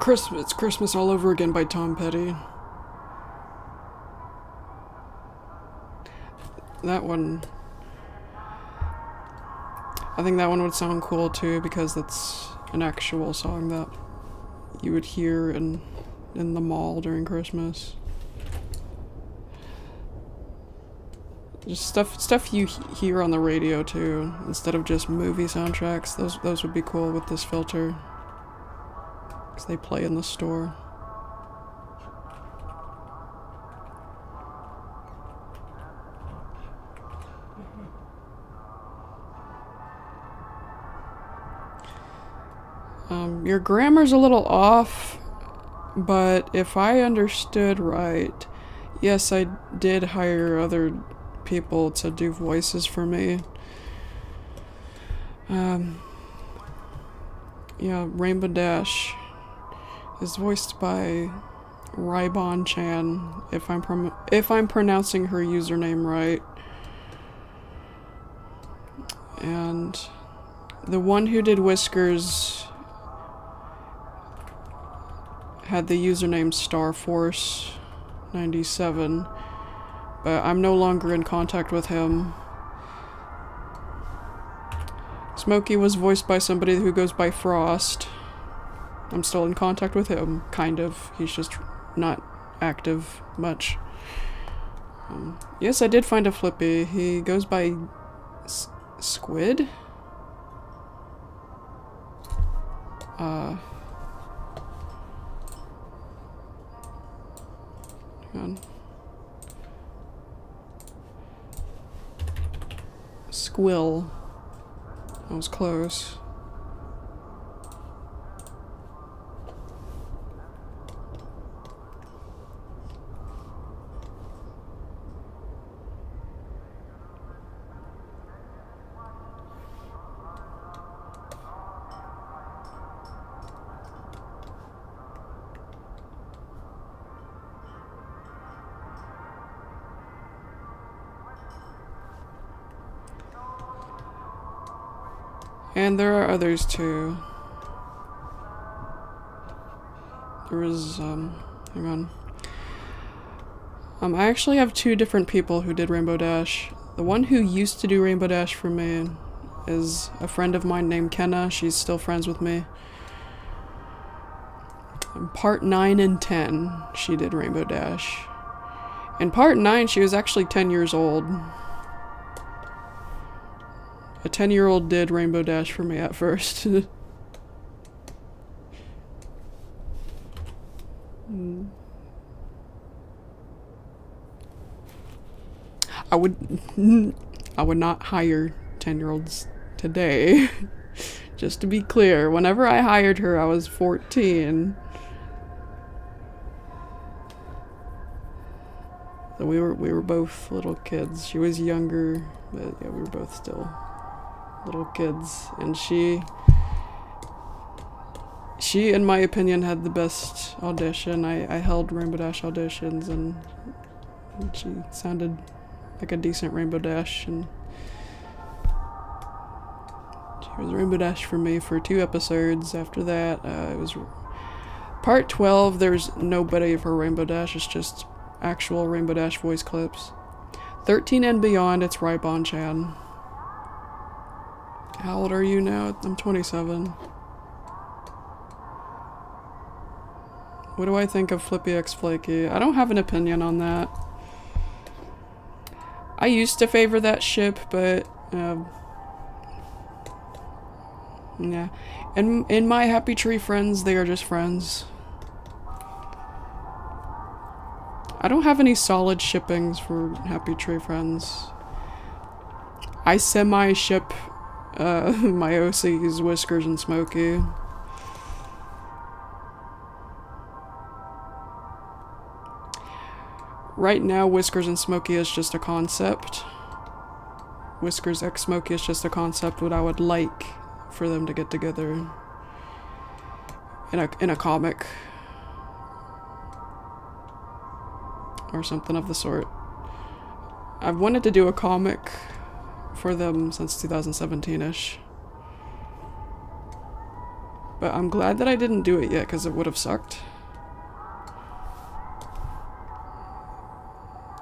It's Christmas All Over Again by Tom Petty. That one... I think that one would sound cool too, because that's an actual song that you would hear in the mall during Christmas. Just stuff you hear on the radio too, instead of just movie soundtracks. Those would be cool with this filter. Because they play in the store. Your grammar's a little off, but if I understood right, yes, I did hire other people to do voices for me. Yeah, Rainbow Dash is voiced by Raibon Chan, if I'm pronouncing her username right. And the one who did Whiskers had the username StarForce97, but I'm no longer in contact with him. Smokey was voiced by somebody who goes by Frost. I'm still in contact with him, kind of. He's just not active much. Yes, I did find a Flippy. He goes by Squid? Hang on. Squill. That was close. And there are others too. There was, hang on. I actually have two different people who did Rainbow Dash. The one who used to do Rainbow Dash for me is a friend of mine named Kenna. She's still friends with me. In part 9 and 10, she did Rainbow Dash. In part 9, she was actually 10 years old. A 10-year-old did Rainbow Dash for me at first. I would not hire 10-year-olds today. Just to be clear, whenever I hired her, I was 14. So we were both little kids. She was younger, but yeah, we were both still little kids. And she in my opinion had the best audition. I held Rainbow Dash auditions, and she sounded like a decent Rainbow Dash, and she was Rainbow Dash for me for 2 episodes. After that, it was part 12. There's nobody for Rainbow Dash. It's just actual Rainbow Dash voice clips. 13 and beyond, it's Raibon Chan. How old are you now? I'm 27. What do I think of Flippy X Flaky? I don't have an opinion on that. I used to favor that ship, but yeah. And in my Happy Tree friends, they are just friends. I don't have any solid shippings for Happy Tree friends. I semi-ship my OCs, Whiskers and Smokey. Right now, Whiskers and Smokey is just a concept. Whiskers x Smokey is just a concept, what I would like for them to get together in a comic or something of the sort. I've wanted to do a comic for them since 2017-ish. But I'm glad that I didn't do it yet, because it would have sucked.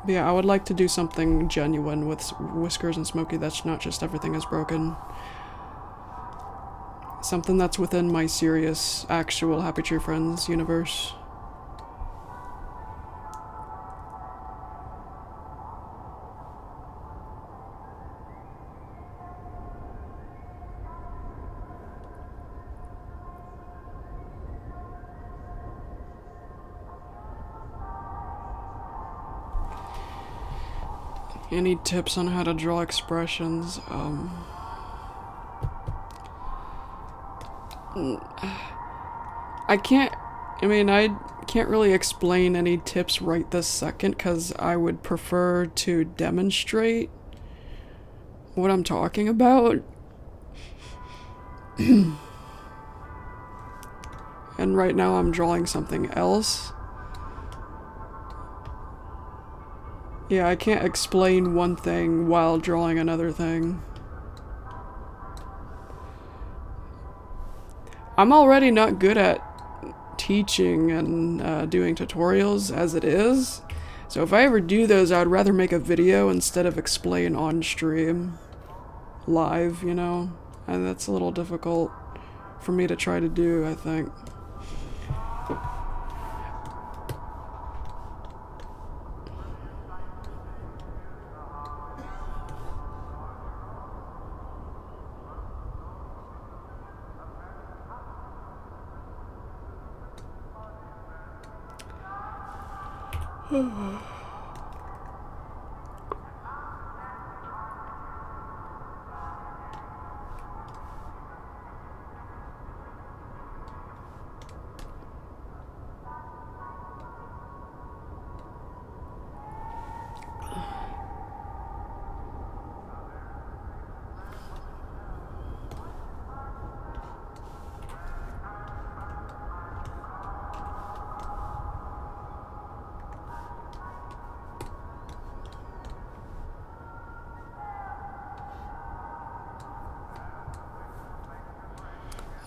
But yeah, I would like to do something genuine with Whiskers and Smokey that's not just everything is broken. Something that's within my serious, actual Happy Tree Friends universe. Any tips on how to draw expressions? I can't really explain any tips right this second, because I would prefer to demonstrate what I'm talking about. And right now I'm drawing something else. Yeah, I can't explain one thing while drawing another thing. I'm already not good at teaching and doing tutorials as it is. So if I ever do those, I'd rather make a video instead of explain on stream. Live, you know? And that's a little difficult for me to try to do, I think.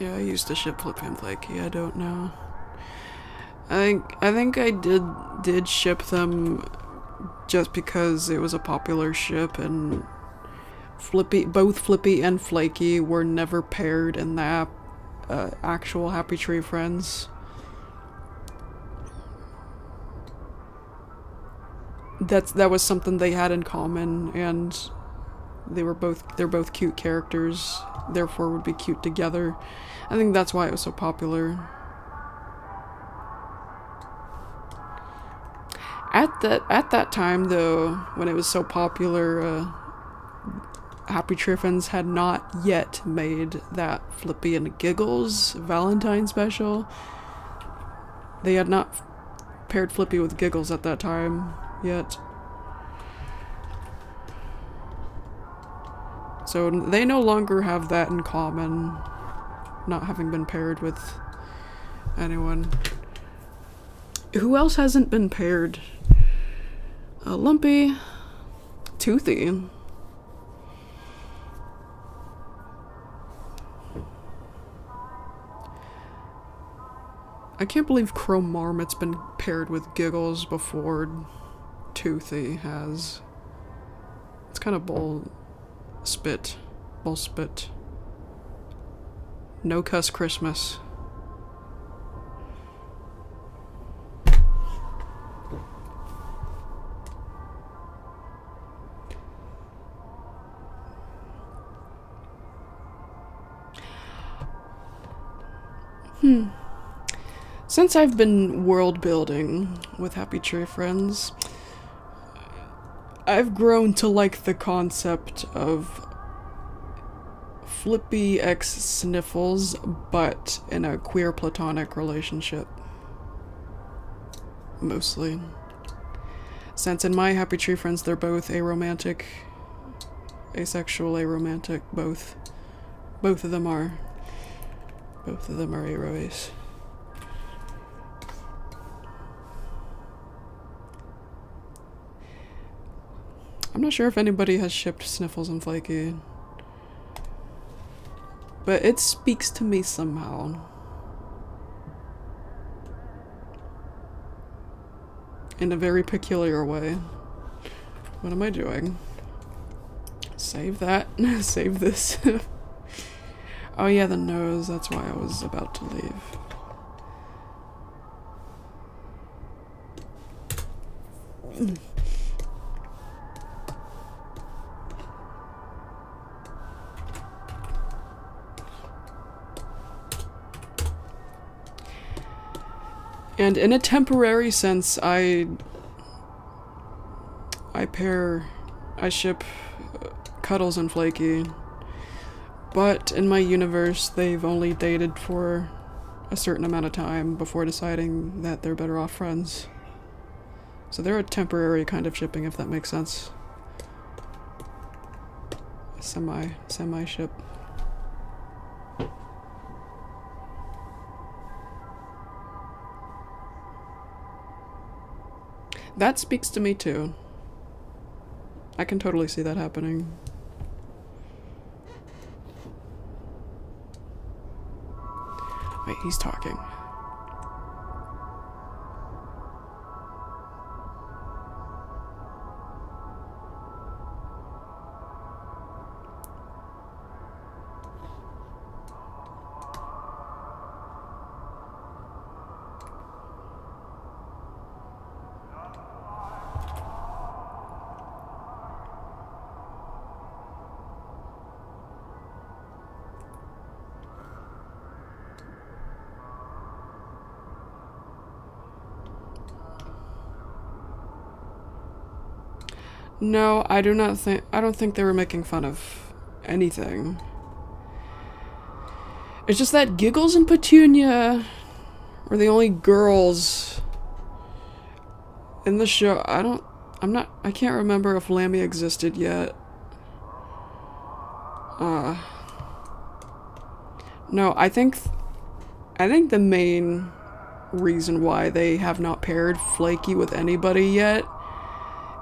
Yeah, I used to ship Flippy and Flaky, I don't know. I think I did ship them just because it was a popular ship, and both Flippy and Flaky were never paired in the actual Happy Tree Friends. That was something they had in common, and they're both cute characters, therefore would be cute together. I think that's why it was so popular. At that time, though, when it was so popular, Happy Tree Friends had not yet made that Flippy and Giggles Valentine special. They had not paired Flippy with Giggles at that time yet. So they no longer have that in common, not having been paired with anyone. Who else hasn't been paired? Lumpy, Toothy. I can't believe Chrome Marmot's been paired with Giggles before Toothy has. It's kind of bull spit. No cuss Christmas. Since I've been world building with Happy Tree Friends, I've grown to like the concept of Flippy x Sniffles, but in a queer platonic relationship. Mostly. Since in my Happy Tree Friends they're both aromantic, asexual, aromantic, both. Both of them are aroace. I'm not sure if anybody has shipped Sniffles and Flaky, but it speaks to me somehow. In a very peculiar way. What am I doing? Save that. Save this. Oh yeah, the nose. That's why I was about to leave. And in a temporary sense, I ship Cuddles and Flaky, but in my universe, they've only dated for a certain amount of time before deciding that they're better off friends. So they're a temporary kind of shipping, if that makes sense. Semi-ship. That speaks to me too. I can totally see that happening. Wait, he's talking. No, I don't think they were making fun of anything. It's just that Giggles and Petunia were the only girls in the show. I can't remember if Lammy existed yet. No, I think the main reason why they have not paired Flaky with anybody yet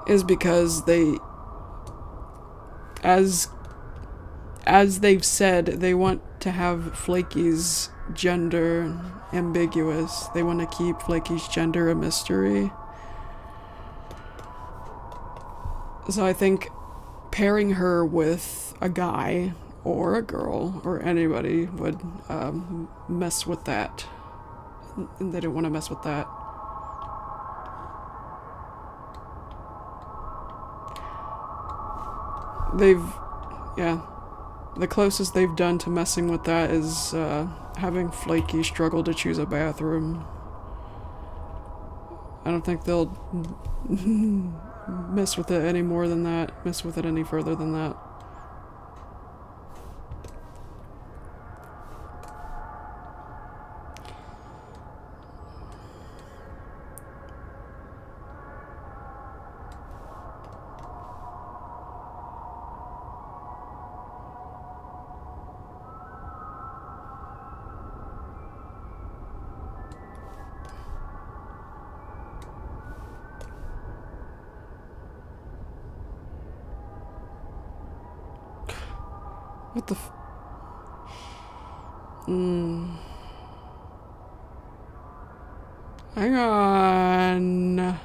is because they, as they've said, they want to have Flaky's gender ambiguous. They want to keep Flaky's gender a mystery. So I think pairing her with a guy or a girl or anybody would mess with that. And they don't want to mess with that. The closest they've done to messing with that is having Flaky struggle to choose a bathroom. I don't think they'll mess with it any more than that, mess with it any further than that. What the Hang on.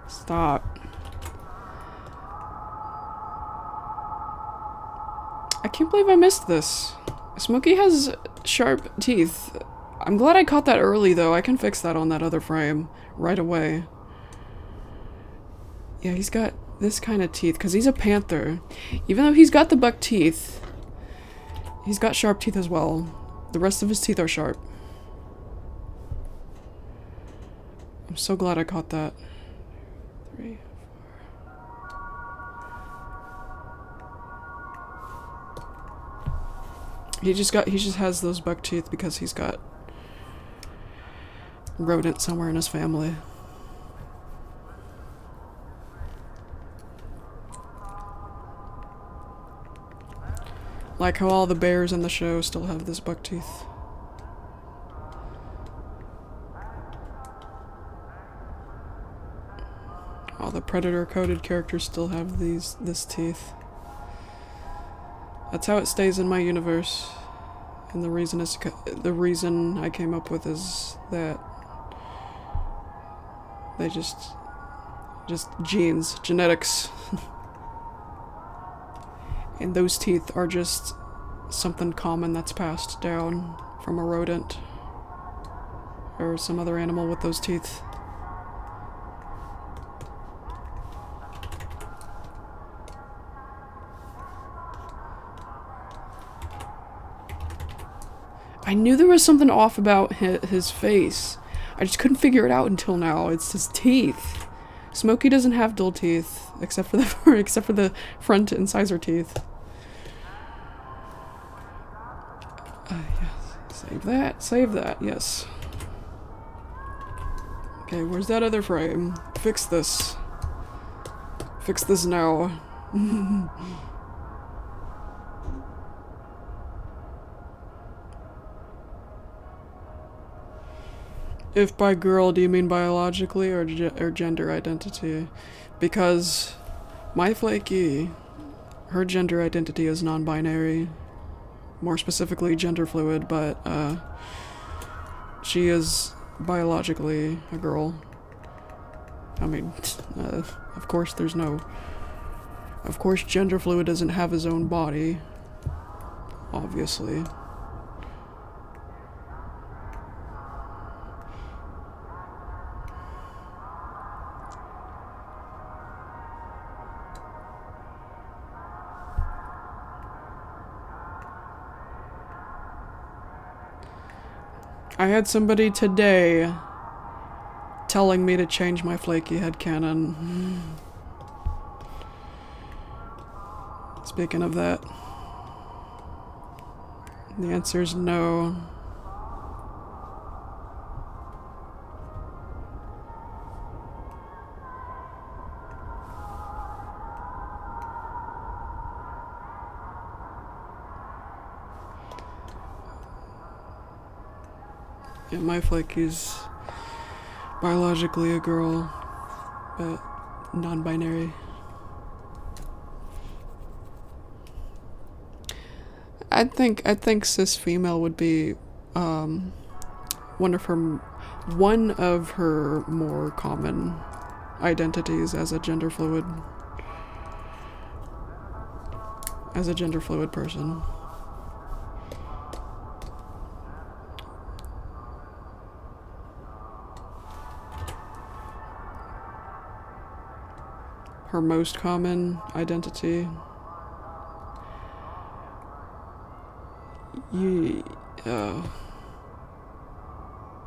Stop. I can't believe I missed this. Smokey has sharp teeth. I'm glad I caught that early, though. I can fix that on that other frame right away. Yeah, he's got this kind of teeth, because he's a panther. Even though he's got the buck teeth, he's got sharp teeth as well. The rest of his teeth are sharp. I'm so glad I caught that. 3, 4. He just has those buck teeth because he's got rodent somewhere in his family. Like how all the bears in the show still have this buck teeth. All the predator-coded characters still have this teeth. That's how it stays in my universe. And the reason I came up with is that they just genes, genetics. And those teeth are just something common that's passed down from a rodent or some other animal with those teeth. I knew there was something off about his face. I just couldn't figure it out until now. It's his teeth. Smokey doesn't have dull teeth, except for the front incisor teeth. Yes. Save that, yes. Okay, where's that other frame? Fix this. Fix this now. If by girl, do you mean biologically or gender identity? Because my Flaky, her gender identity is non-binary. More specifically, gender fluid, but she is biologically a girl. I mean, of course of course gender fluid doesn't have his own body, obviously. I had somebody today telling me to change my Flaky headcanon. Speaking of that, the answer is no. Yeah, my Flaky's biologically a girl, but non-binary. I think cis female would be one of her more common identities as a gender fluid person. Her most common identity.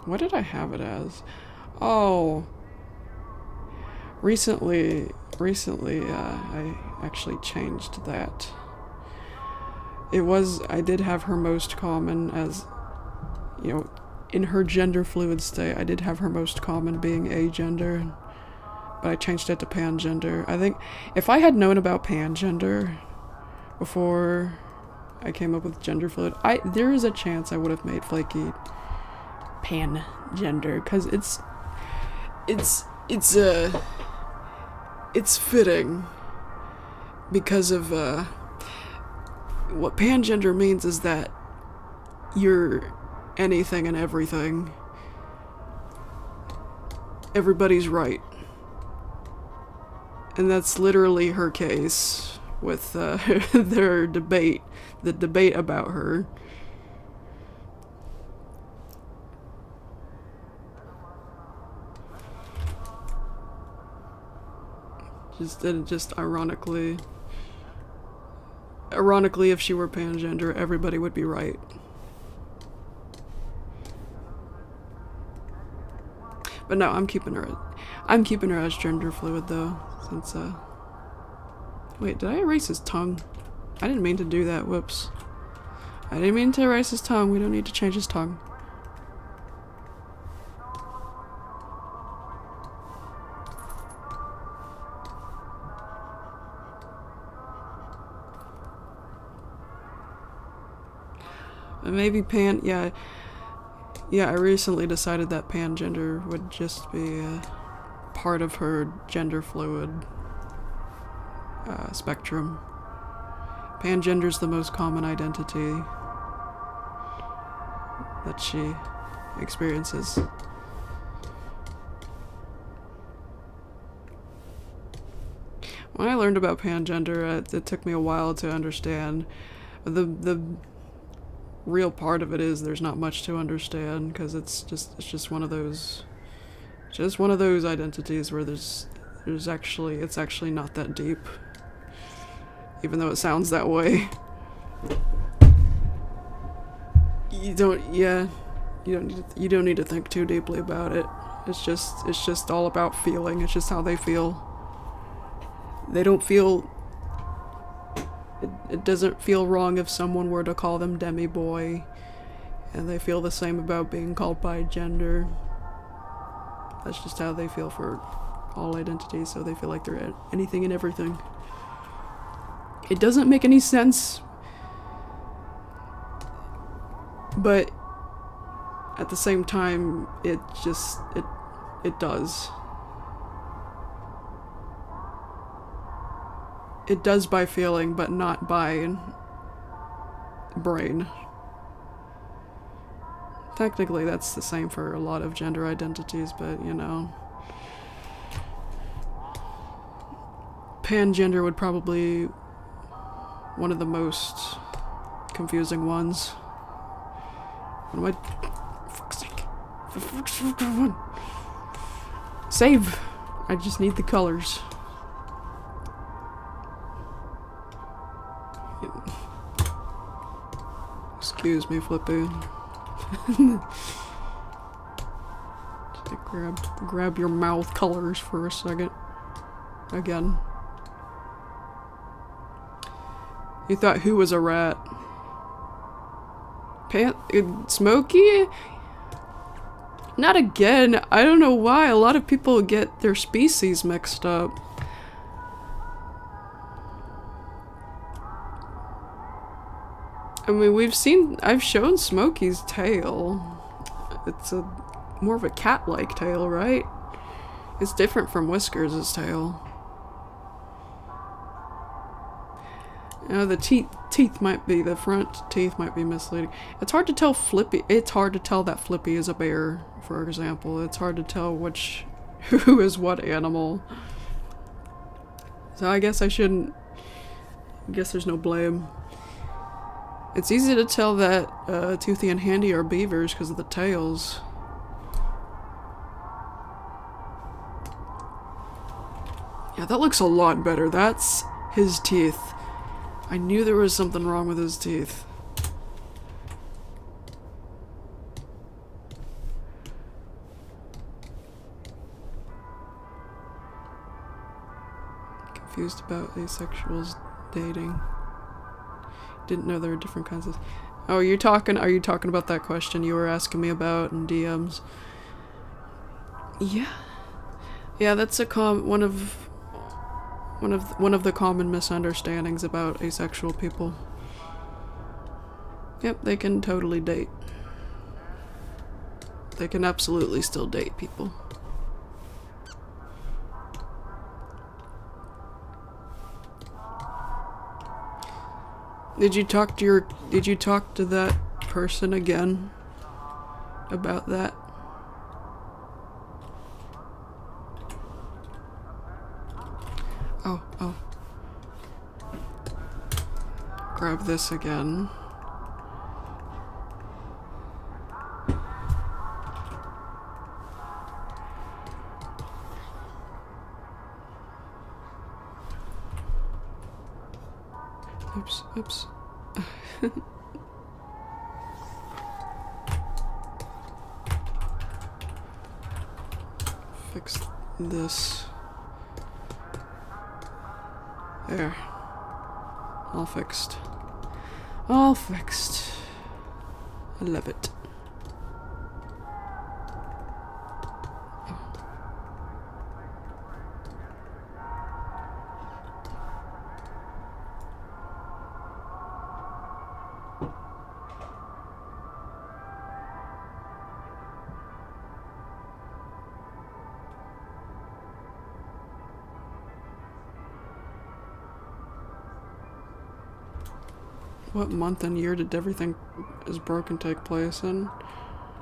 What did I have it as? Oh, recently, I actually changed that. I did have her most common as, in her gender fluid state, I did have her most common being agender, but I changed it to pangender. I think if I had known about pangender before I came up with gender fluid, there is a chance I would have made Flaky pangender, because it's fitting because of what pangender means is that you're anything and everything. Everybody's right. And that's literally her case with the debate about her. Just ironically, if she were pangender, everybody would be right. But no, I'm keeping her as gender fluid though, since wait, did I erase his tongue? I didn't mean to do that, whoops. I didn't mean to erase his tongue, we don't need to change his tongue. Maybe yeah, I recently decided that pangender would just be part of her gender fluid spectrum. Pangender's the most common identity that she experiences. When I learned about pangender, it took me a while to understand. The real part of it is there's not much to understand, because it's just one of those identities where it's actually not that deep, even though it sounds that way. You don't need to think too deeply about it. It's just all about feeling. It's just how they feel. They don't feel. It doesn't feel wrong if someone were to call them demi-boy, and they feel the same about being called by gender. That's just how they feel for all identities, so they feel like they're anything and everything. It doesn't make any sense, but at the same time, it does. It does by feeling, but not by brain. Technically, that's the same for a lot of gender identities, but pangender would probably one of the most confusing ones. What am I? For fuck's sake. For fuck's sake, come on. Save! I just need the colors. Excuse me, Flippy. Just grab your mouth colors for a second. Again. You thought who was a rat? Smokey? Not again. I don't know why. A lot of people get their species mixed up. I mean, I've shown Smokey's tail. It's more of a cat-like tail, right? It's different from Whiskers' tail. The teeth might be, the front teeth might be misleading. It's hard to tell that Flippy is a bear, for example. It's hard to tell who is what animal. So I guess I guess there's no blame. It's easy to tell that Toothy and Handy are beavers because of the tails. Yeah, that looks a lot better. That's his teeth. I knew there was something wrong with his teeth. Confused about asexuals dating. Didn't know there were different kinds of... Oh, are you talking about that question you were asking me about in DMs? Yeah. Yeah, that's one of the common misunderstandings about asexual people. Yep, they can totally date. They can absolutely still date people. Did you talk to that person again about that? Oh. Grab this again. Oops. Fix this. There. All fixed. All fixed. I love it. What month and year did everything is broken take place in?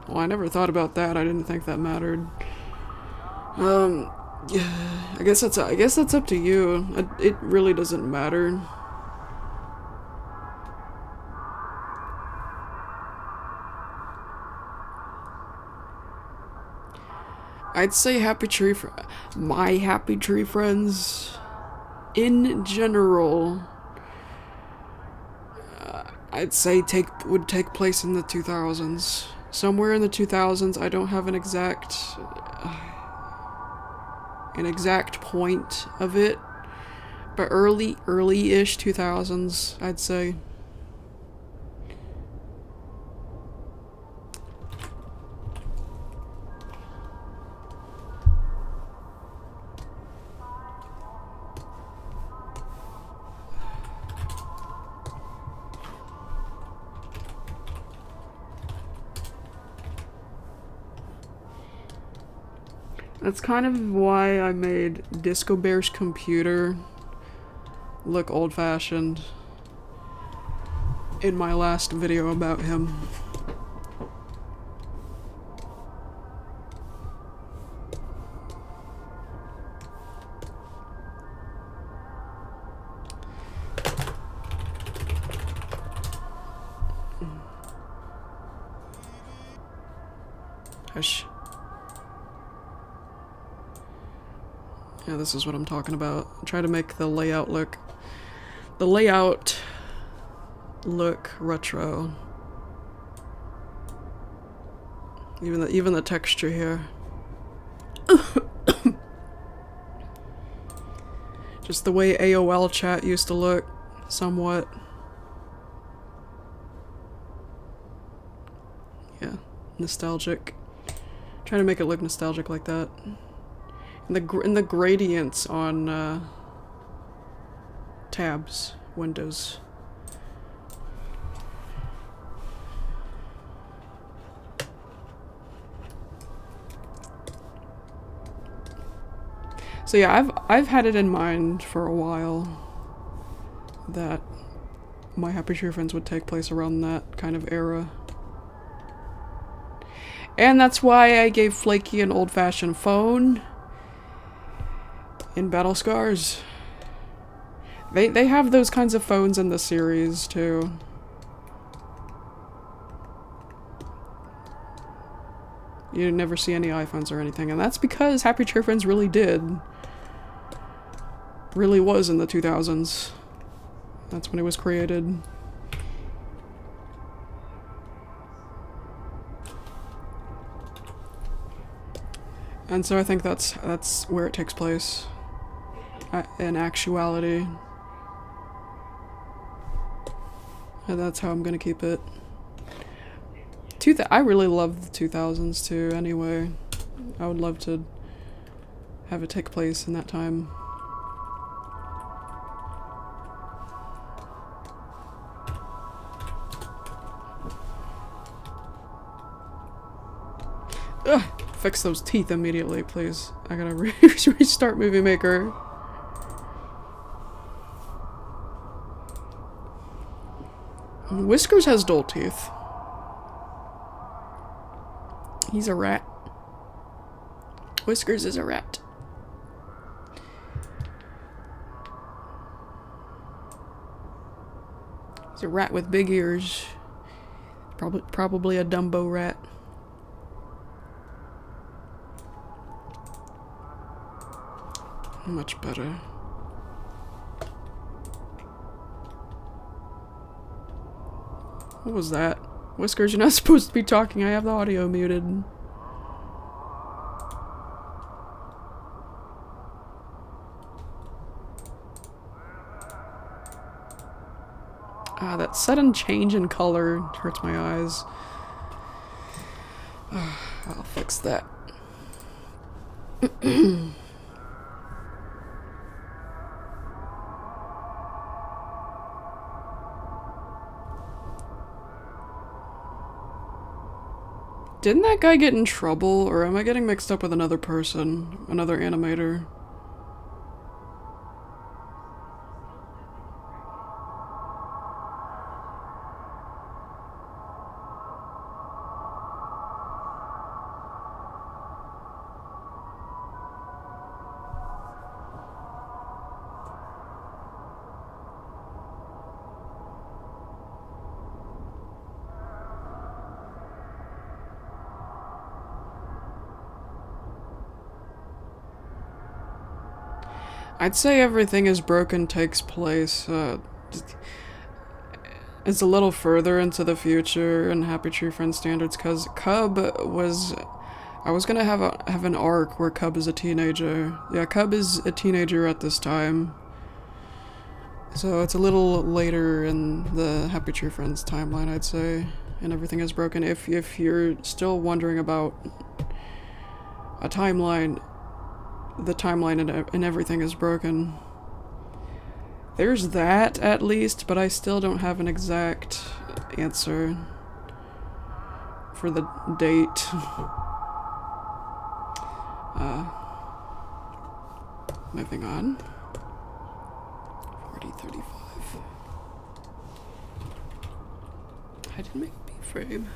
Well, I never thought about that. I didn't think that mattered. Yeah, I guess that's up to you. It really doesn't matter. I'd say my happy tree friends, in general, I'd say would take place in the 2000s. Somewhere in the 2000s. I don't have an exact point of it, but early-ish 2000s, I'd say. That's kind of why I made Disco Bear's computer look old-fashioned in my last video about him. Hush. Yeah, this is what I'm talking about. Try to make the layout look retro. Even the texture here. Just the way AOL chat used to look, somewhat. Yeah, nostalgic. Try to make it look nostalgic like that. And the gradients on tabs, windows. So yeah, I've had it in mind for a while. that my Happy Tree Friends would take place around that kind of era. And that's why I gave Flaky an old-fashioned phone in Battle Scars. They have those kinds of phones in the series, too. You never see any iPhones or anything, and that's because Happy Tree Friends really was in the 2000s. That's when it was created. And so I think that's where it takes place in actuality. And that's how I'm gonna keep it. I really love the 2000s too, anyway. I would love to have it take place in that time. Ugh! Fix those teeth immediately, please. I gotta restart Movie Maker. Whiskers has dull teeth. He's a rat. Whiskers is a rat. He's a rat with big ears. Probably a Dumbo rat. Much better. What was that? Whiskers, you're not supposed to be talking. I have the audio muted. Ah, that sudden change in color hurts my eyes. I'll fix that. Didn't that guy get in trouble, or am I getting mixed up with another person? Another animator? I'd say Everything Is Broken takes place, it's a little further into the future in Happy Tree Friends standards, because Cub was... I was gonna have an arc where Cub is a teenager. Yeah, Cub is a teenager at this time. So it's a little later in the Happy Tree Friends timeline, I'd say. And Everything Is Broken. If you're still wondering about a timeline... the timeline and Everything Is Broken. There's that, at least, but I still don't have an exact answer for the date. Moving on. 4035. I didn't make a B-frame.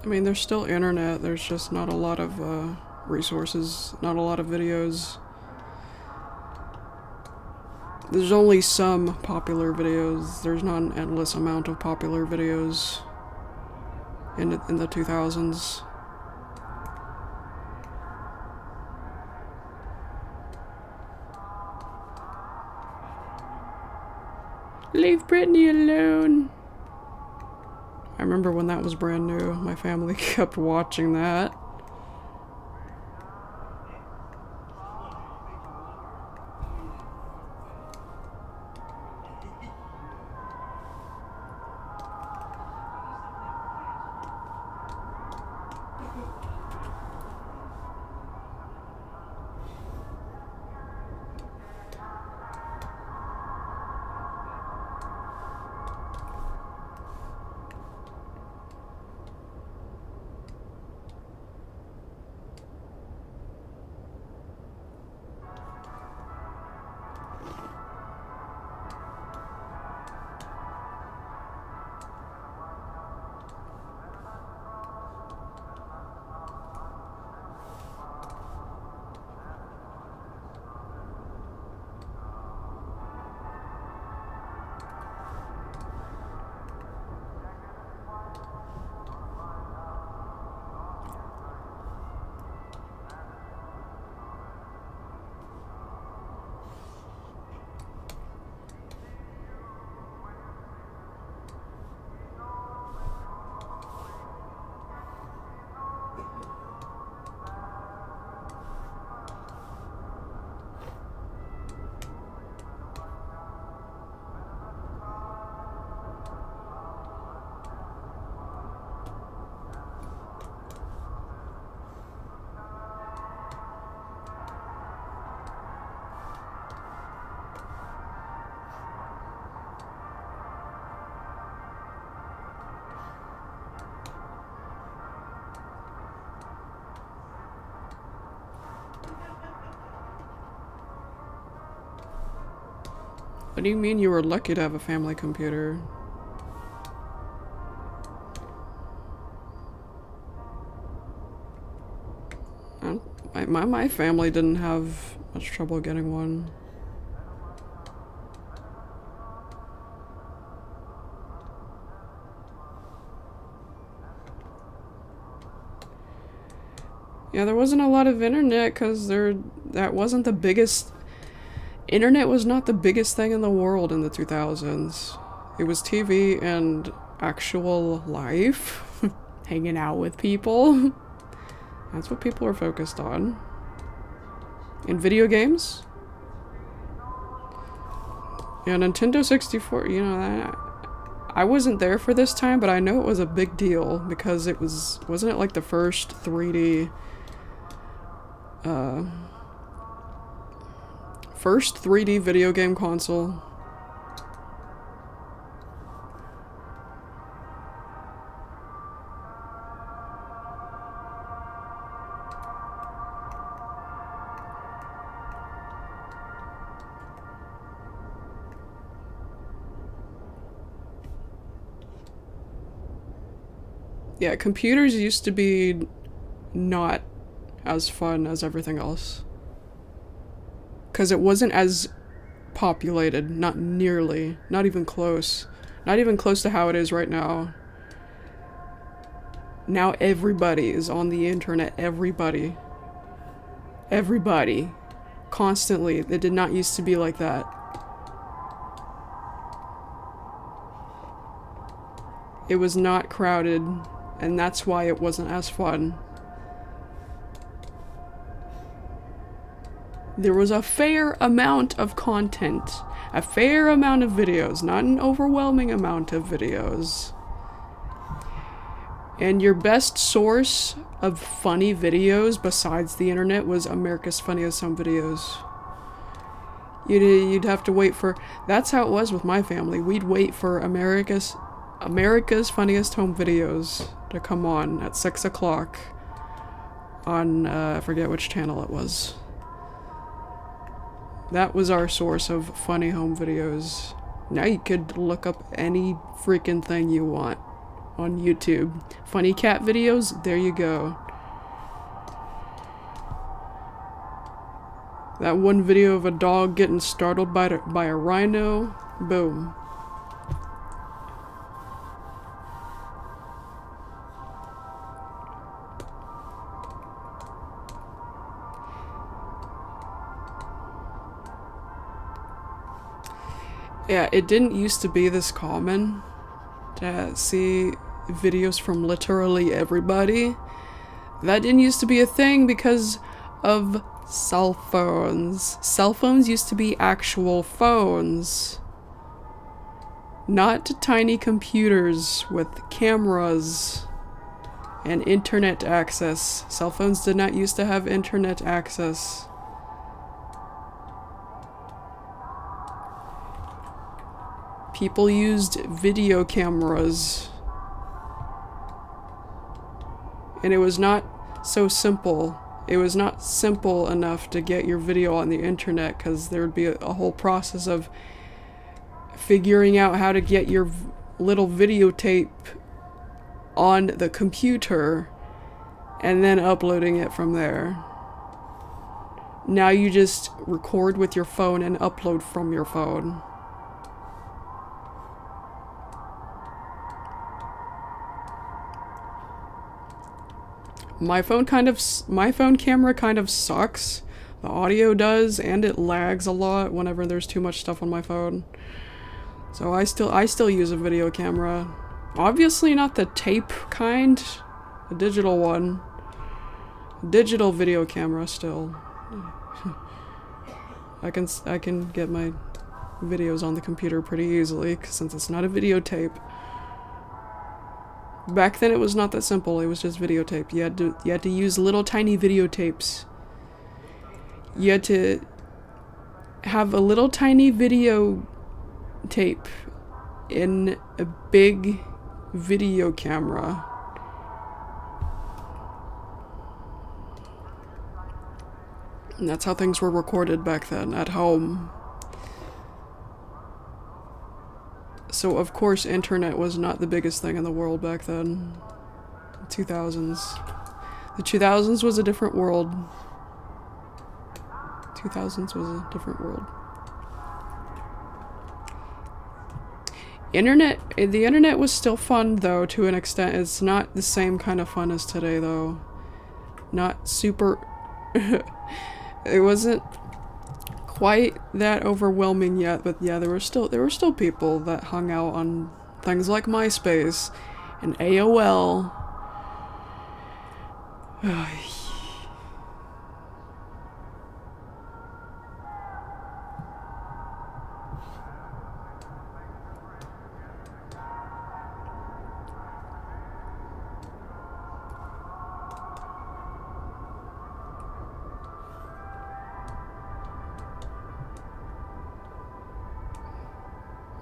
I mean, there's still internet, there's just not a lot of resources, not a lot of videos. There's only some popular videos. There's not an endless amount of popular videos in the 2000s. Leave Britney alone. I remember when that was brand new. My family kept watching that. What do you mean you were lucky to have a family computer? My family didn't have much trouble getting one. Yeah, there wasn't a lot of internet because that wasn't the biggest... Internet was not the biggest thing in the world in the 2000s. It was TV and actual life. Hanging out with people. That's what people were focused on. In video games? Yeah, Nintendo 64, you know, I wasn't there for this time, but I know it was a big deal because it wasn't it like the first 3D video game console? Yeah, computers used to be not as fun as everything else. Because it wasn't as populated, not nearly, not even close. Not even close to how it is right now. Now everybody is on the internet, everybody. Everybody. Constantly. It did not used to be like that. It was not crowded, and that's why it wasn't as fun. There was a fair amount of content. A fair amount of videos, not an overwhelming amount of videos. And your best source of funny videos besides the internet was America's Funniest Home Videos. You'd have to wait for... That's how it was with my family. We'd wait for America's Funniest Home Videos to come on at 6 o'clock on, I forget which channel it was. That was our source of funny home videos. Now you could look up any freaking thing you want on YouTube. Funny cat videos, there you go. That one video of a dog getting startled by a rhino, boom. Yeah, it didn't used to be this common to see videos from literally everybody. That didn't used to be a thing because of cell phones. Cell phones used to be actual phones. Not tiny computers with cameras and internet access. Cell phones did not used to have internet access. People used video cameras. And it was not so simple. It was not simple enough to get your video on the internet because there would be a whole process of figuring out how to get your little videotape on the computer and then uploading it from there. Now you just record with your phone and upload from your phone. My phone camera kind of sucks. The audio does, and it lags a lot whenever there's too much stuff on my phone. So I still use a video camera. Obviously not the tape kind, a digital one. Digital video camera still. I can get my videos on the computer pretty easily since it's not a videotape. Back then it was not that simple, it was just videotape. You had to use little tiny videotapes. You had to have a little tiny video tape in a big video camera. And that's how things were recorded back then, at home. So of course internet was not the biggest thing in the world back then. 2000s. The 2000s was a different world. 2000s was a different world. The internet was still fun though, to an extent. It's not the same kind of fun as today though. Not super it wasn't quite that overwhelming yet, but yeah, there were still people that hung out on things like MySpace and AOL.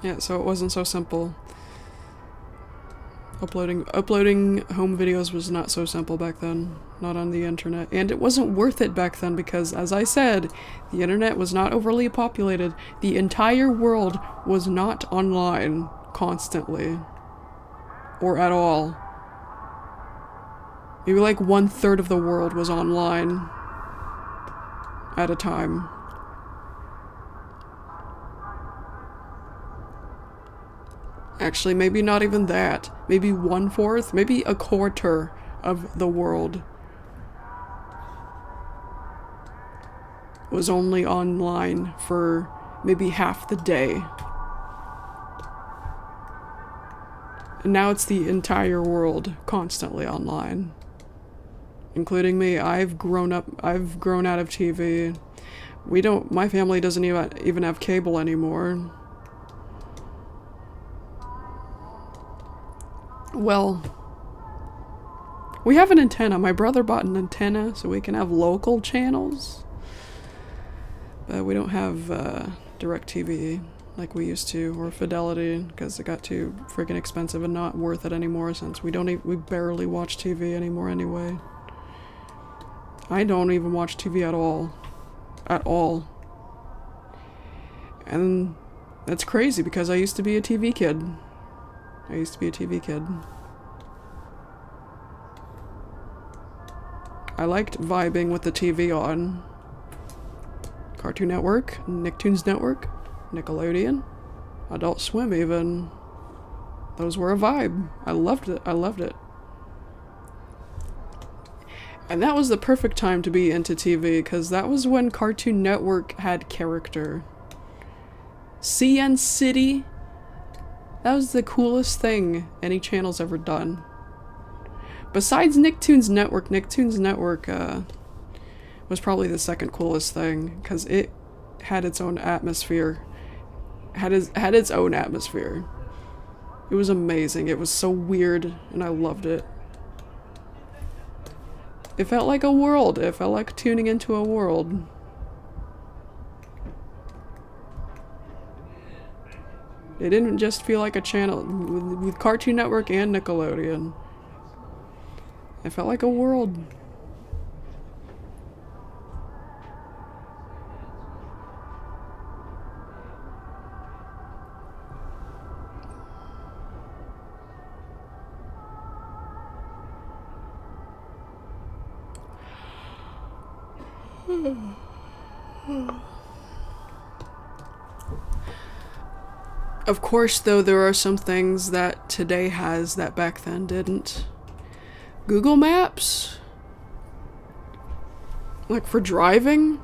Yeah, so it wasn't so simple. Uploading home videos was not so simple back then, not on the internet. And it wasn't worth it back then because, as I said, the internet was not overly populated. The entire world was not online constantly. Or at all. Maybe like 1/3 of the world was online at a time. Actually, maybe not even that. Maybe 1/4, maybe 1/4 of the world was only online for maybe half the day. And now it's the entire world constantly online. Including me. I've grown out of TV. My family doesn't even have cable anymore. Well, we have an antenna. My brother bought an antenna so we can have local channels. But we don't have DirecTV like we used to, or Fidelity, because it got too freaking expensive and not worth it anymore since we barely watch TV anymore anyway. I don't even watch TV at all. At all. And that's crazy because I used to be a TV kid. I liked vibing with the TV on. Cartoon Network, Nicktoons Network, Nickelodeon, Adult Swim even. Those were a vibe. I loved it. I loved it. And that was the perfect time to be into TV, because that was when Cartoon Network had character. CN City, that was the coolest thing any channel's ever done. Besides Nicktoons Network, was probably the second coolest thing, because it had its own atmosphere. Had its own atmosphere. It was amazing. It was so weird, and I loved it. It felt like a world. It felt like tuning into a world. It didn't just feel like a channel. With Cartoon Network and Nickelodeon, it felt like a world. Of course, though, there are some things that today has that back then didn't. Google Maps? Like for driving?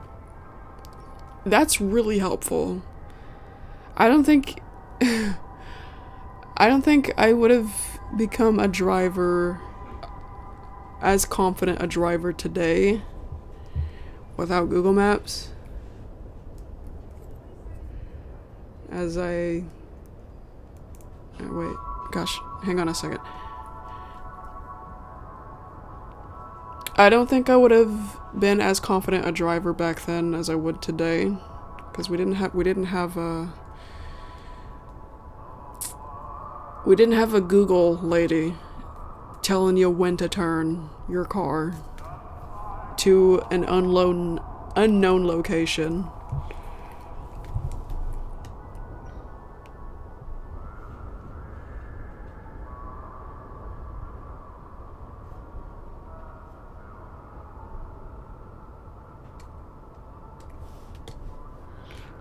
That's really helpful. I don't think I would have become a driver, as confident a driver today without Google Maps as I... wait, gosh, hang on a second. I don't think I would have been as confident a driver back then as I would today, because we didn't have a Google lady telling you when to turn your car to an unknown location.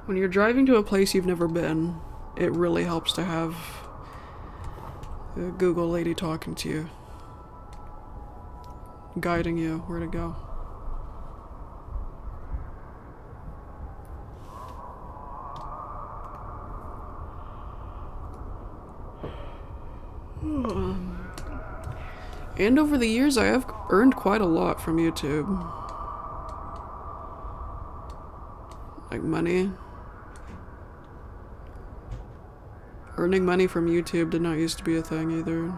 When you're driving to a place you've never been, it really helps to have a Google lady talking to you, guiding you where to go. And over the years, I have earned quite a lot from YouTube. Like money. Earning money from YouTube did not used to be a thing either.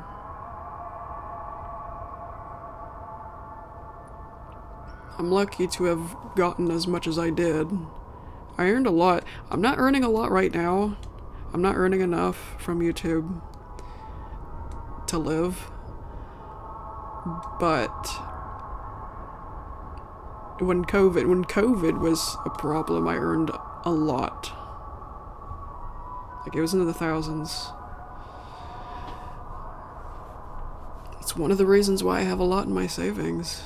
I'm lucky to have gotten as much as I did. I earned a lot. I'm not earning a lot right now. I'm not earning enough from YouTube to live. But when COVID was a problem, I earned a lot. Like, it was into the thousands. It's one of the reasons why I have a lot in my savings.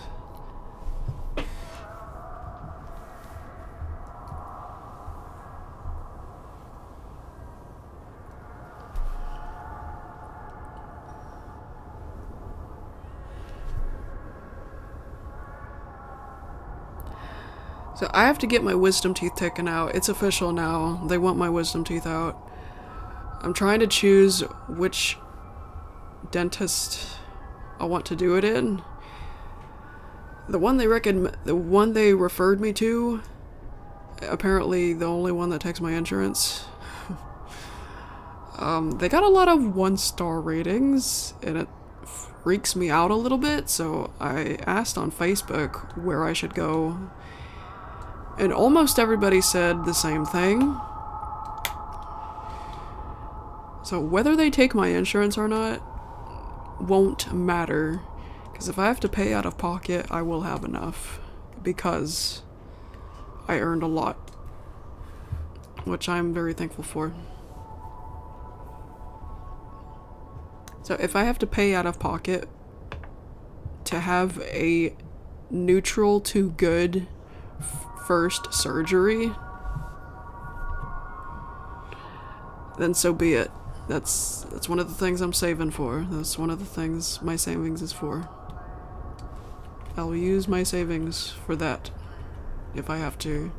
So I have to get my wisdom teeth taken out. It's official now. They want my wisdom teeth out. I'm trying to choose which dentist I want to do it in. The one they referred me to, apparently the only one that takes my insurance. They got a lot of 1-star ratings, and it freaks me out a little bit, so I asked on Facebook where I should go. And almost everybody said the same thing. So whether they take my insurance or not won't matter. Because if I have to pay out of pocket, I will have enough. Because I earned a lot. Which I'm very thankful for. So if I have to pay out of pocket to have a neutral to good first surgery, then so be it. That's one of the things I'm saving for. That's one of the things my savings is for. I'll use my savings for that if I have to.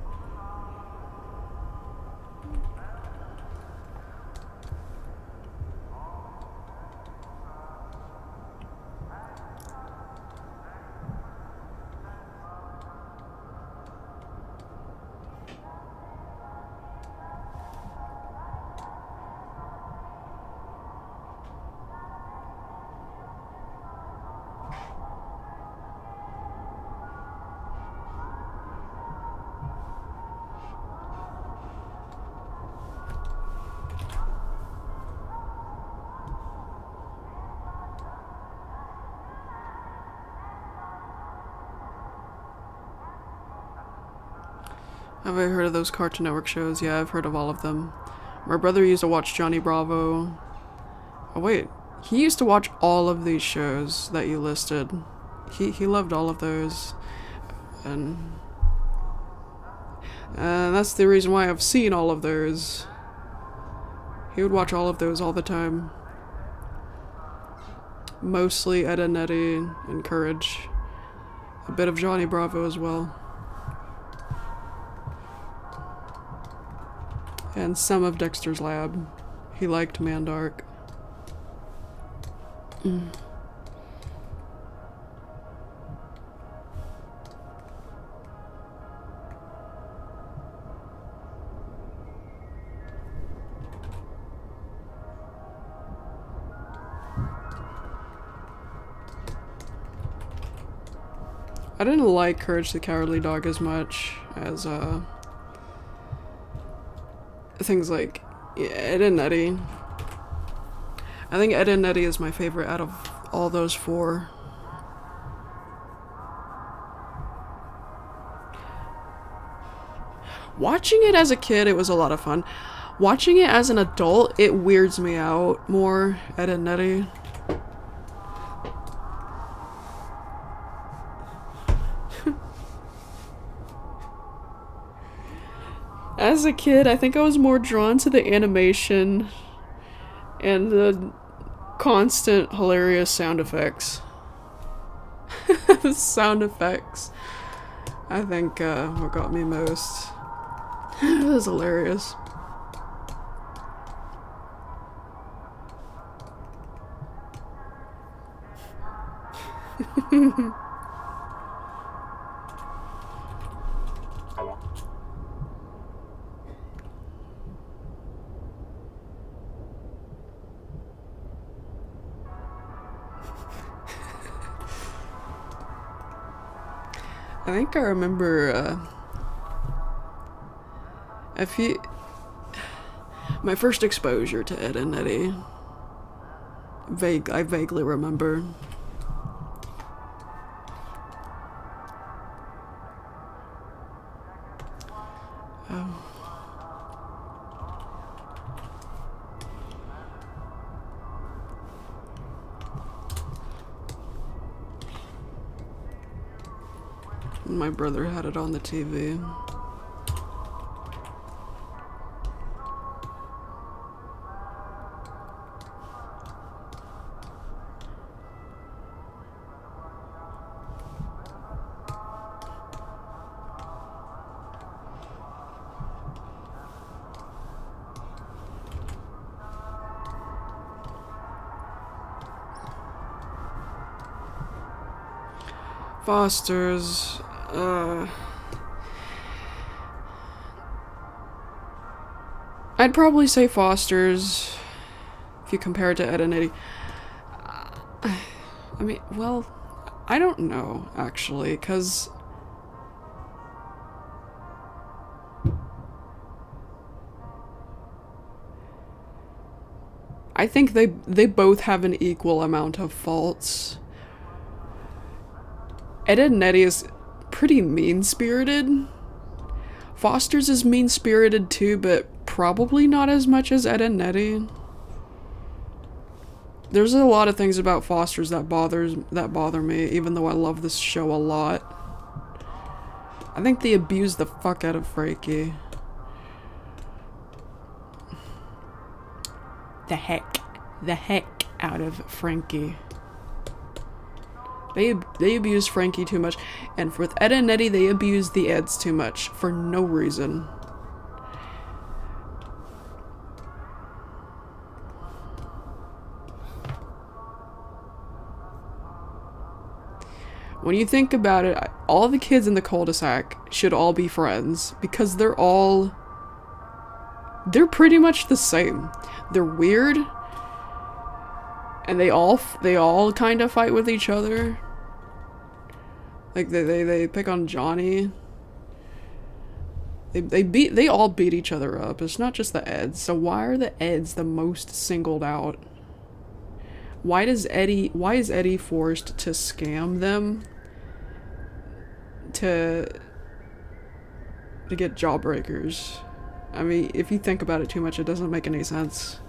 Have I heard of those Cartoon Network shows? Yeah, I've heard of all of them. My brother used to watch Johnny Bravo. Oh wait, he used to watch all of these shows that you listed. He loved all of those. And that's the reason why I've seen all of those. He would watch all of those all the time. Mostly Ed and Eddie and Courage. A bit of Johnny Bravo as well. And some of Dexter's Lab. He liked Mandark. I didn't like Courage the Cowardly Dog as much as things like Ed and Eddie. I think Ed and Eddie is my favorite out of all those four. Watching it as a kid, it was a lot of fun. Watching it as an adult, it weirds me out more, Ed and Eddie. As a kid, I think I was more drawn to the animation and the constant hilarious sound effects. The sound effects, I think, what got me most. It was hilarious. I think I remember my first exposure to Ed and Eddie. I vaguely remember. My brother had it on the TV. Foster's, I'd probably say Foster's if you compare it to Ed and Eddie. I mean, well, I don't know, actually, because I think they both have an equal amount of faults. Ed and Eddie is pretty mean-spirited. Foster's is mean-spirited too, but probably not as much as Ed and Eddie. There's a lot of things about Foster's that bother me, even though I love this show a lot. I think they abused the fuck out of Frankie. The heck out of Frankie. They abused Frankie too much, and with Ed and Eddie, they abused the Eds too much for no reason. When you think about it, all the kids in the cul-de-sac should all be friends because they're pretty much the same. They're weird, and they all kind of fight with each other. Like they pick on Johnny. They all beat each other up. It's not just the Eds. So why are the Eds the most singled out? Why is Eddie forced to scam them to get jawbreakers? I mean, if you think about it too much, it doesn't make any sense.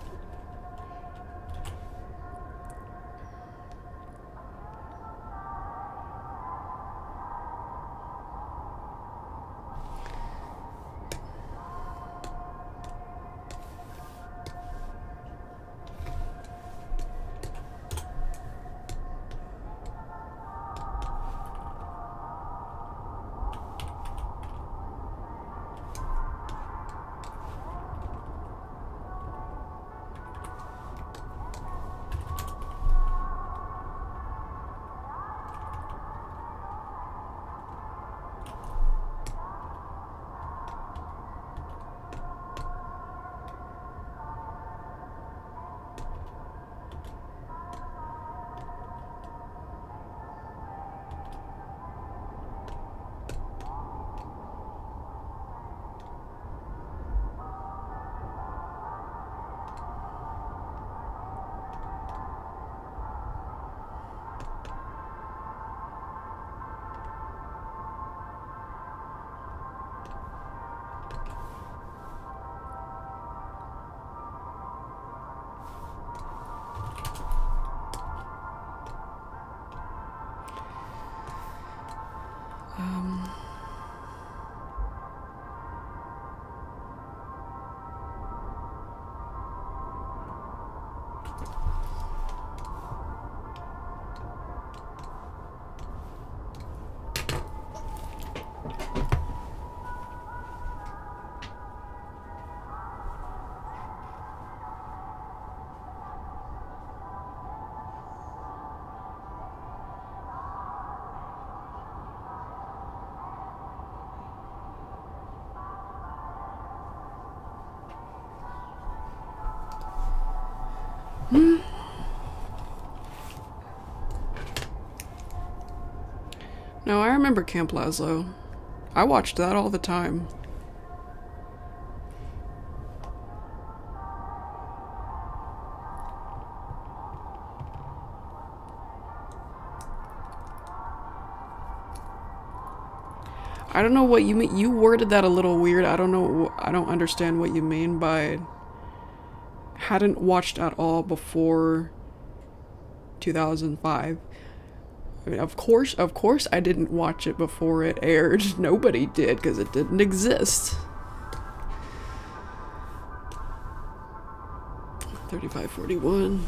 No, I remember Camp Lazlo. I watched that all the time. I don't know what you mean. You worded that a little weird. I don't know. I don't understand what you mean by hadn't watched at all before 2005. I mean, of course I didn't watch it before it aired. Nobody did, because it didn't exist. 3541.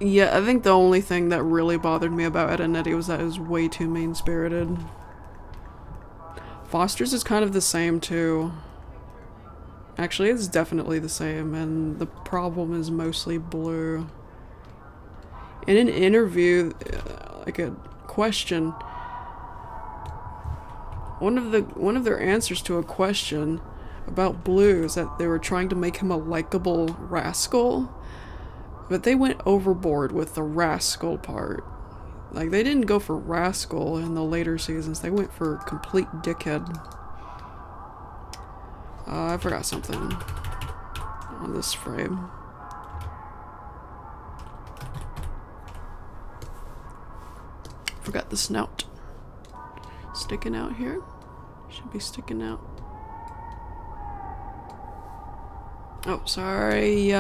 Yeah, I think the only thing that really bothered me about Ed and Eddie was that it was way too mean-spirited. Foster's is kind of the same, too. Actually, it's definitely the same, and the problem is mostly Blue. In an interview, like a question, one of their answers to a question about Blue is that they were trying to make him a likable rascal, but they went overboard with the rascal part. Like, they didn't go for rascal in the later seasons, they went for complete dickhead. I forgot something on this frame. Forgot the snout. Sticking out here. Should be sticking out. Oh, sorry.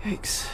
Yikes.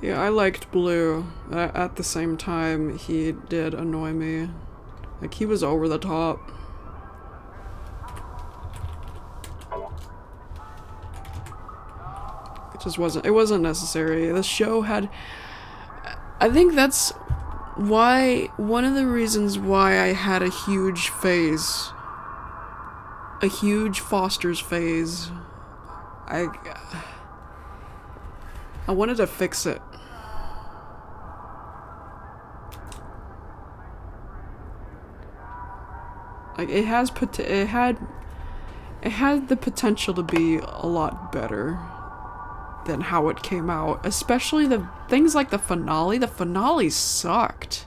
Yeah, I liked Blue. At the same time, he did annoy me. Like, he was over the top. It wasn't necessary. The show had... I think that's why... One of the reasons why I had a huge phase. A huge Foster's phase. I wanted to fix it. Like, it had the potential to be a lot better than how it came out. Especially the things like the finale. The finale sucked.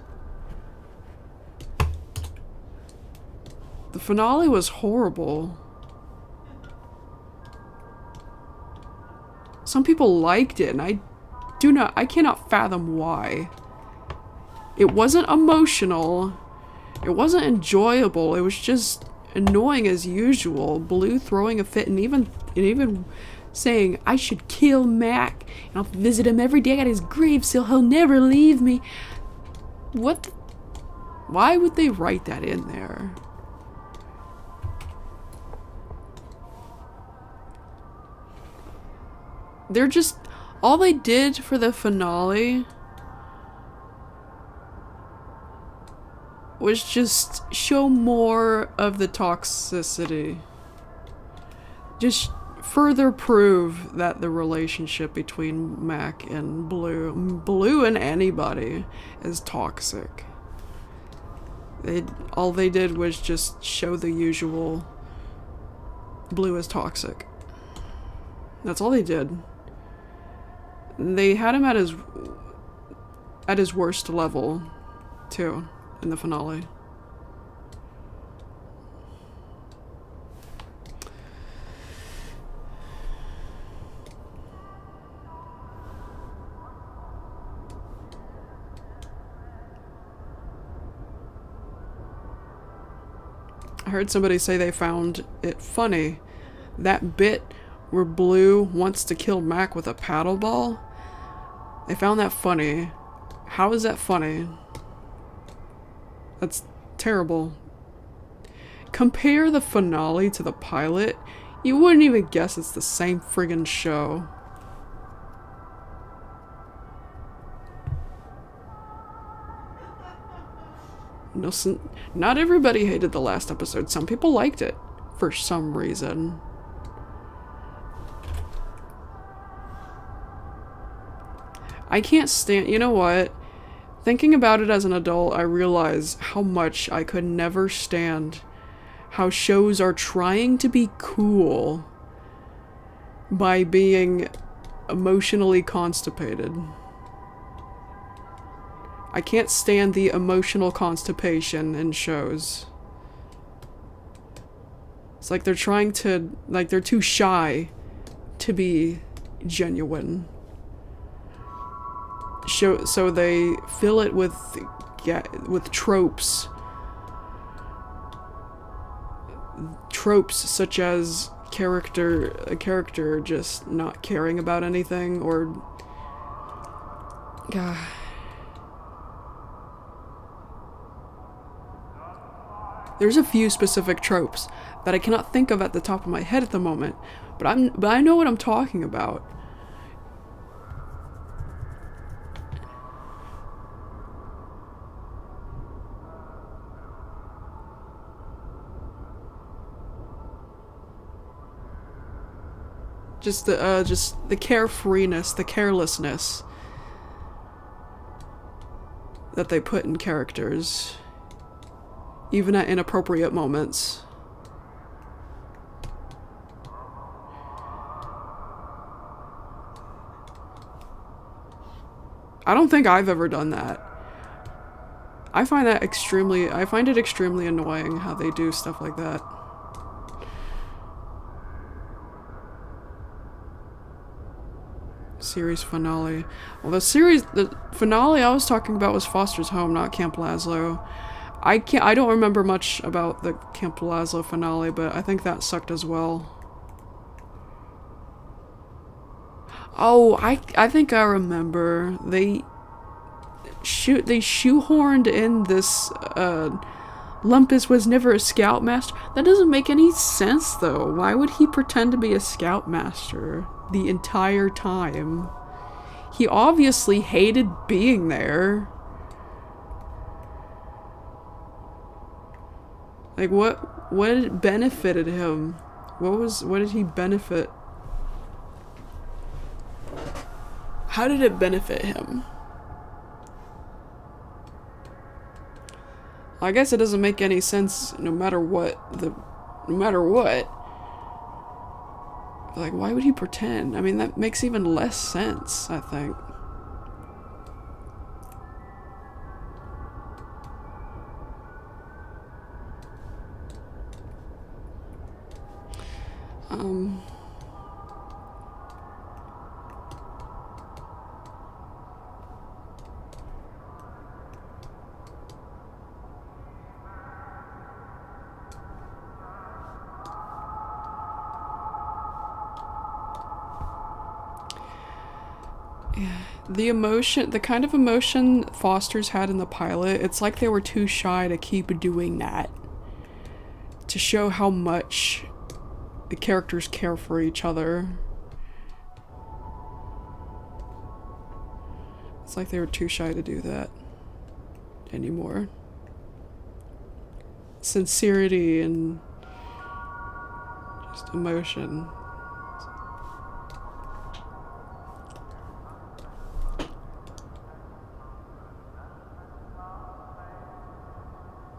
The finale was horrible. Some people liked it, and I cannot fathom why. It wasn't emotional. It wasn't enjoyable. It was just annoying as usual. Blue throwing a fit and even saying, I should kill Mac and I'll visit him every day at his grave so he'll never leave me. What? Why would they write that in there? They're just... All they did for the finale was just show more of the toxicity. Just further prove that the relationship between Mac and Blue and anybody is toxic. All they did was just show the usual Blue is toxic. That's all they did. They had him at his worst level, too, in the finale. I heard somebody say they found it funny. That bit where Blue wants to kill Mac with a paddle ball. They found that funny. How is that funny? That's terrible. Compare the finale to the pilot. You wouldn't even guess it's the same friggin' show. No, not everybody hated the last episode. Some people liked it for some reason. I can't stand... You know what? Thinking about it as an adult, I realize how much I could never stand how shows are trying to be cool by being emotionally constipated. I can't stand the emotional constipation in shows. It's like they're trying to... Like, they're too shy to be genuine. So they fill it with tropes. Tropes such as a character just not caring about anything, or... There's a few specific tropes that I cannot think of at the top of my head at the moment, but I know what I'm talking about. Just the carefreeness, the carelessness that they put in characters, even at inappropriate moments. I don't think I've ever done that. I find it extremely annoying how they do stuff like that. Series finale. Well, the finale I was talking about was Foster's Home, not Camp Lazlo. I don't remember much about the Camp Lazlo finale, but I think that sucked as well. Oh, I think I remember. They shoehorned in this Lumpus was never a scoutmaster. That doesn't make any sense though. Why would he pretend to be a scoutmaster the entire time? He obviously hated being there. Like what benefited him? What did he benefit? How did it benefit him? I guess it doesn't make any sense no matter what. Like, why would he pretend? I mean, that makes even less sense, I think. The kind of emotion Foster's had in the pilot, it's like they were too shy to keep doing that. To show how much the characters care for each other. It's like they were too shy to do that anymore. Sincerity and just emotion.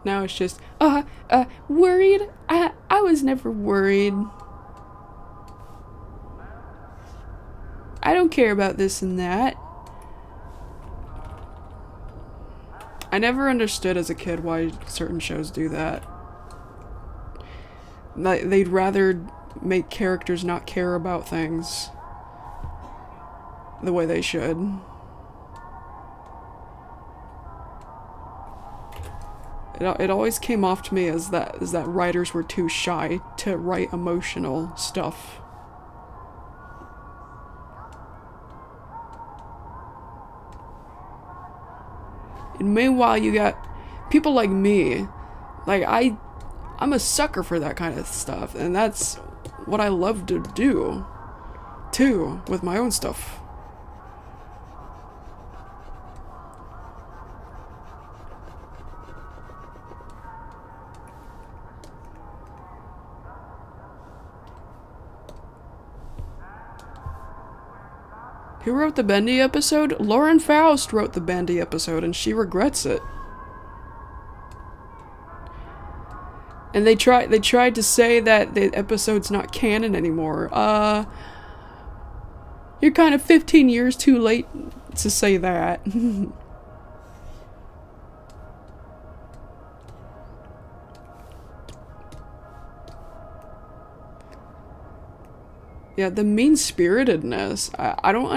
Now it's just, worried? I was never worried. I don't care about this and that. I never understood as a kid why certain shows do that. Like, they'd rather make characters not care about things the way they should. It always came off to me as that writers were too shy to write emotional stuff. And meanwhile, you got people like me. Like, I'm a sucker for that kind of stuff, and that's what I love to do, too, with my own stuff. Who wrote the Bendy episode? Lauren Faust wrote the Bendy episode, and she regrets it. And they tried to say that the episode's not canon anymore. You're kind of 15 years too late to say that. Yeah, the mean-spiritedness. I don't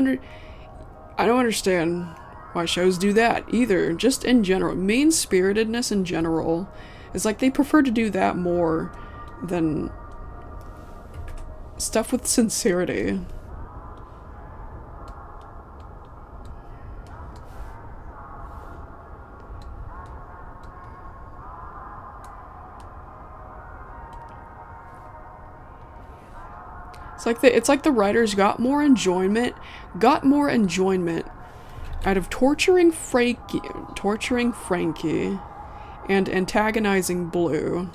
understand why shows do that either. Just in general, mean-spiritedness in general. It's like they prefer to do that more than stuff with sincerity. It's like the writers got more enjoyment out of torturing Frankie and antagonizing Blue.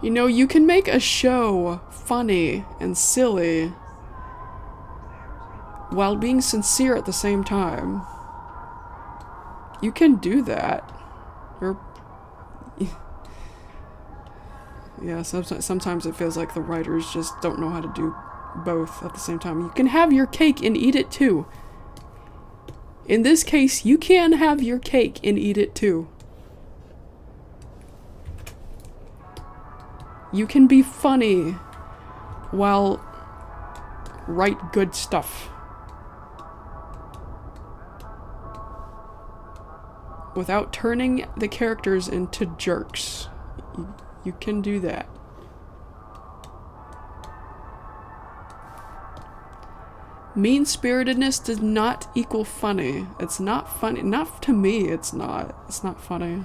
You know, you can make a show funny and silly while being sincere at the same time. You can do that. Or yeah, sometimes it feels like the writers just don't know how to do both at the same time. You can have your cake and eat it too. In this case, you can have your cake and eat it too. You can be funny while write good stuff. without turning the characters into jerks. You can do that. Mean-spiritedness does not equal funny. It's not funny. Not to me, it's not. It's not funny.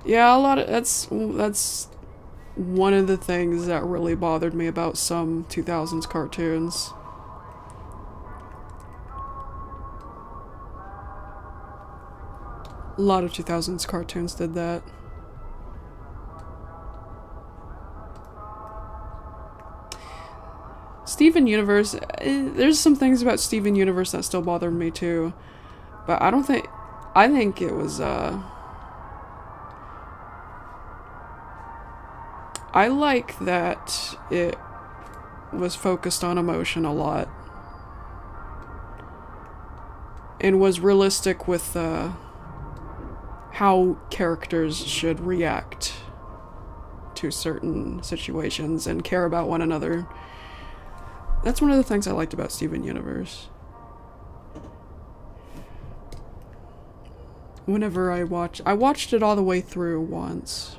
Yeah, a lot of that's one of the things that really bothered me about some 2000s cartoons. A lot of 2000s cartoons did that. Steven Universe, there's some things about Steven Universe that still bothered me too. But I think it was, I like that it was focused on emotion a lot. And was realistic with, how characters should react to certain situations and care about one another. That's one of the things I liked about Steven Universe. Whenever I watched it all the way through once,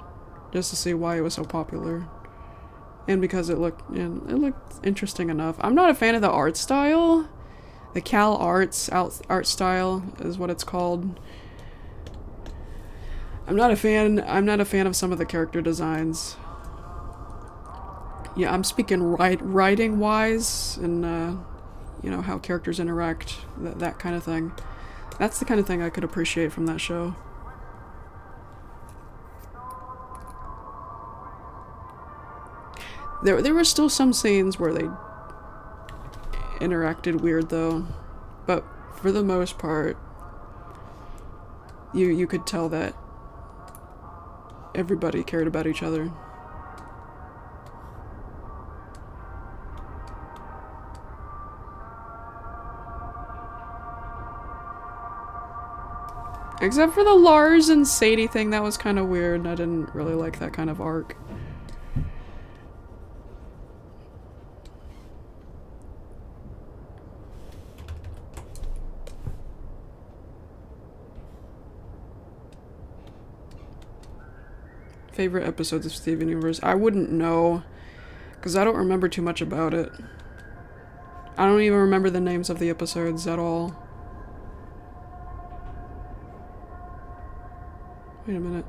just to see why it was so popular, and because it looked interesting enough. I'm not a fan of the art style. The Cal Arts art style is what it's called. I'm not a fan of some of the character designs. Yeah, I'm speaking writing wise and you know, how characters interact, that kind of thing. That's the kind of thing I could appreciate from that show. There were still some scenes where they interacted weird though, but for the most part, you could tell that everybody cared about each other. Except for the Lars and Sadie thing, that was kind of weird. I didn't really like that kind of arc. Favorite episodes of Steven Universe? I wouldn't know, because I don't remember too much about it. I don't even remember the names of the episodes at all. Wait a minute.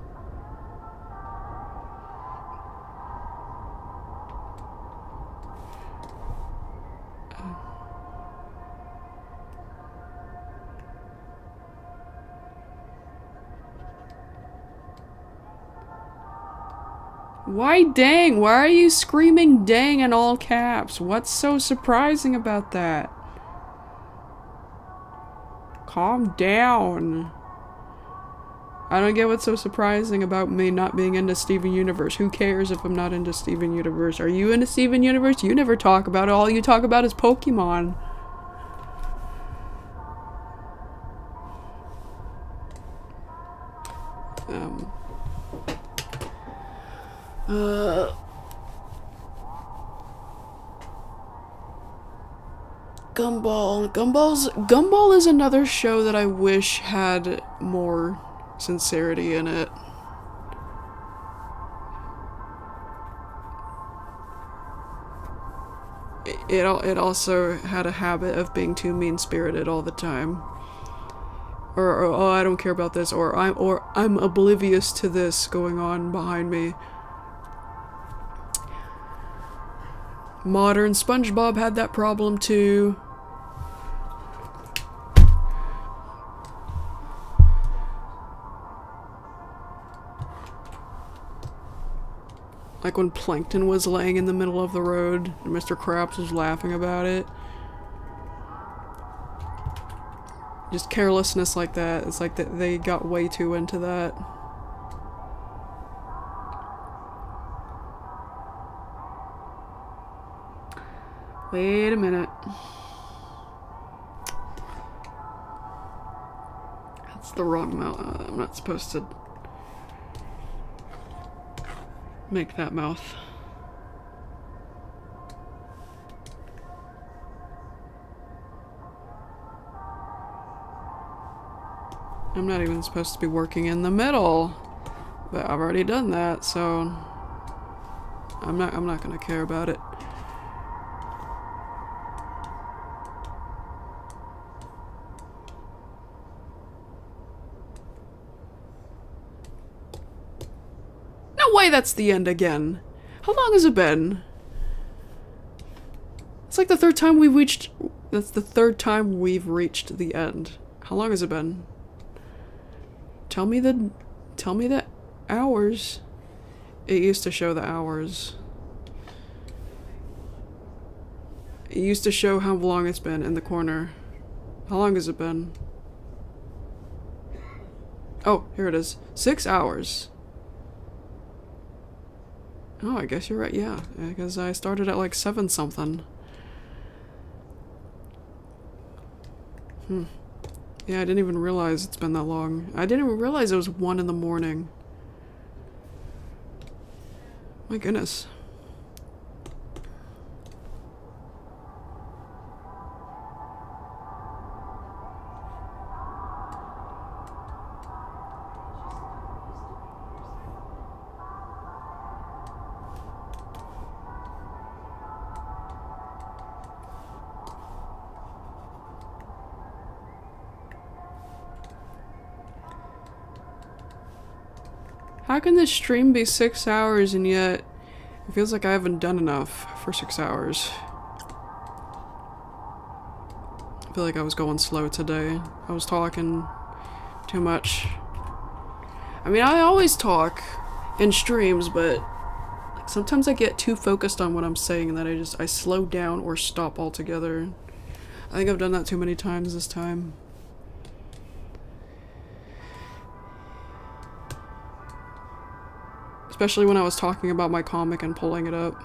Why dang? Why are you screaming dang in all caps? What's so surprising about that? Calm down. I don't get what's so surprising about me not being into Steven Universe. Who cares if I'm not into Steven Universe? Are you into Steven Universe? You never talk about it. All you talk about is Pokemon. Gumball. Gumball is another show that I wish had more sincerity in it. It also had a habit of being too mean-spirited all the time. Or oh, I don't care about this, or I'm oblivious to this going on behind me. Modern SpongeBob had that problem too. Like when Plankton was laying in the middle of the road and Mr. Krabs was laughing about it. Just carelessness like that. It's like that they got way too into that. Wait a minute. That's the wrong mouth. I'm not supposed to make that mouth. I'm not even supposed to be working in the middle. But I've already done that, so I'm not gonna care about it. No way that's the end again. How long has it been? It's like the third time we've reached... That's the third time we've reached the end. How long has it been? Tell me the hours. It used to show the hours. It used to show how long it's been in the corner. How long has it been? Oh, here it is. 6 hours. Oh, I guess you're right, yeah. Because I started at like 7 something. Yeah, I didn't even realize it's been that long. I didn't even realize it was 1 in the morning. My goodness. How can this stream be 6 hours and yet it feels like I haven't done enough for 6 hours? I feel like I was going slow today. I was talking too much. I mean, I always talk in streams, but like, sometimes I get too focused on what I'm saying that I slow down or stop altogether. I think I've done that too many times this time. Especially when I was talking about my comic and pulling it up.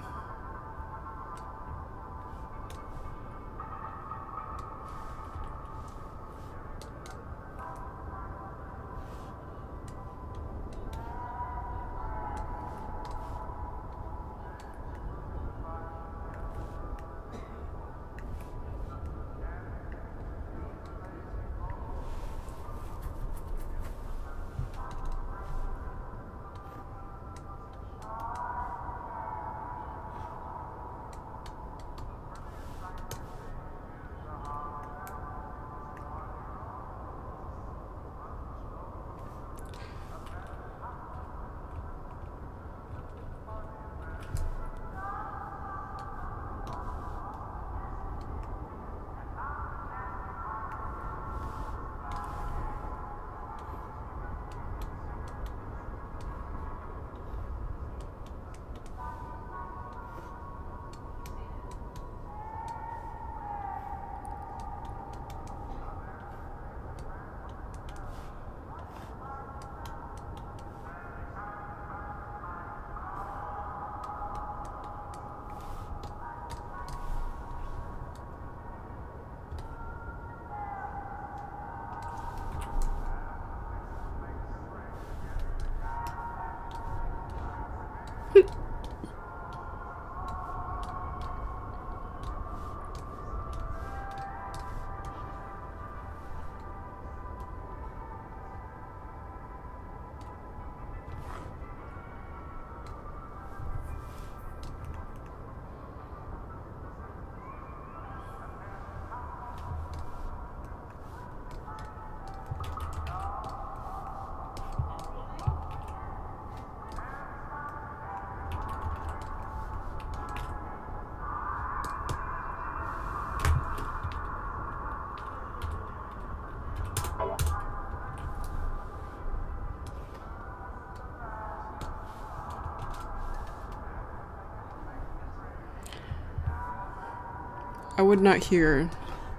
I would not hear,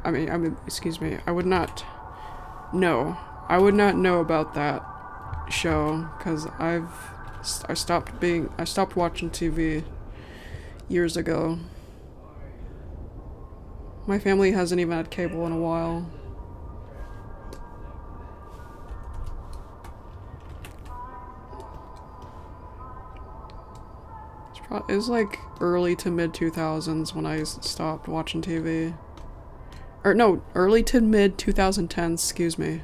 excuse me, I would not know about that show, because I stopped watching TV years ago. My family hasn't even had cable in a while. It was like early to mid 2000s when I stopped watching TV. Or no, early to mid 2010s, excuse me.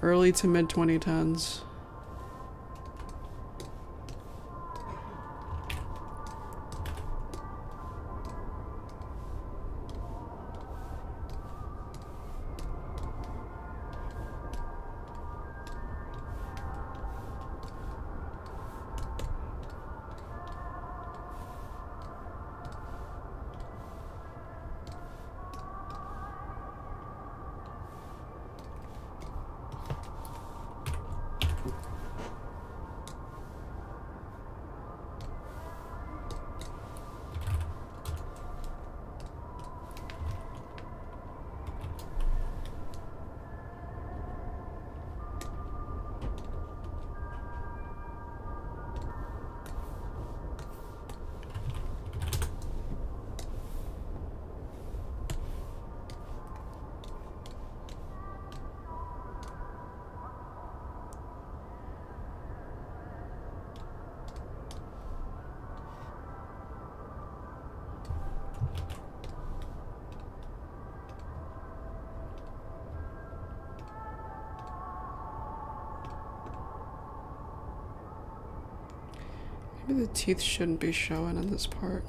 early to mid 2010s. Maybe the teeth shouldn't be showing in this part.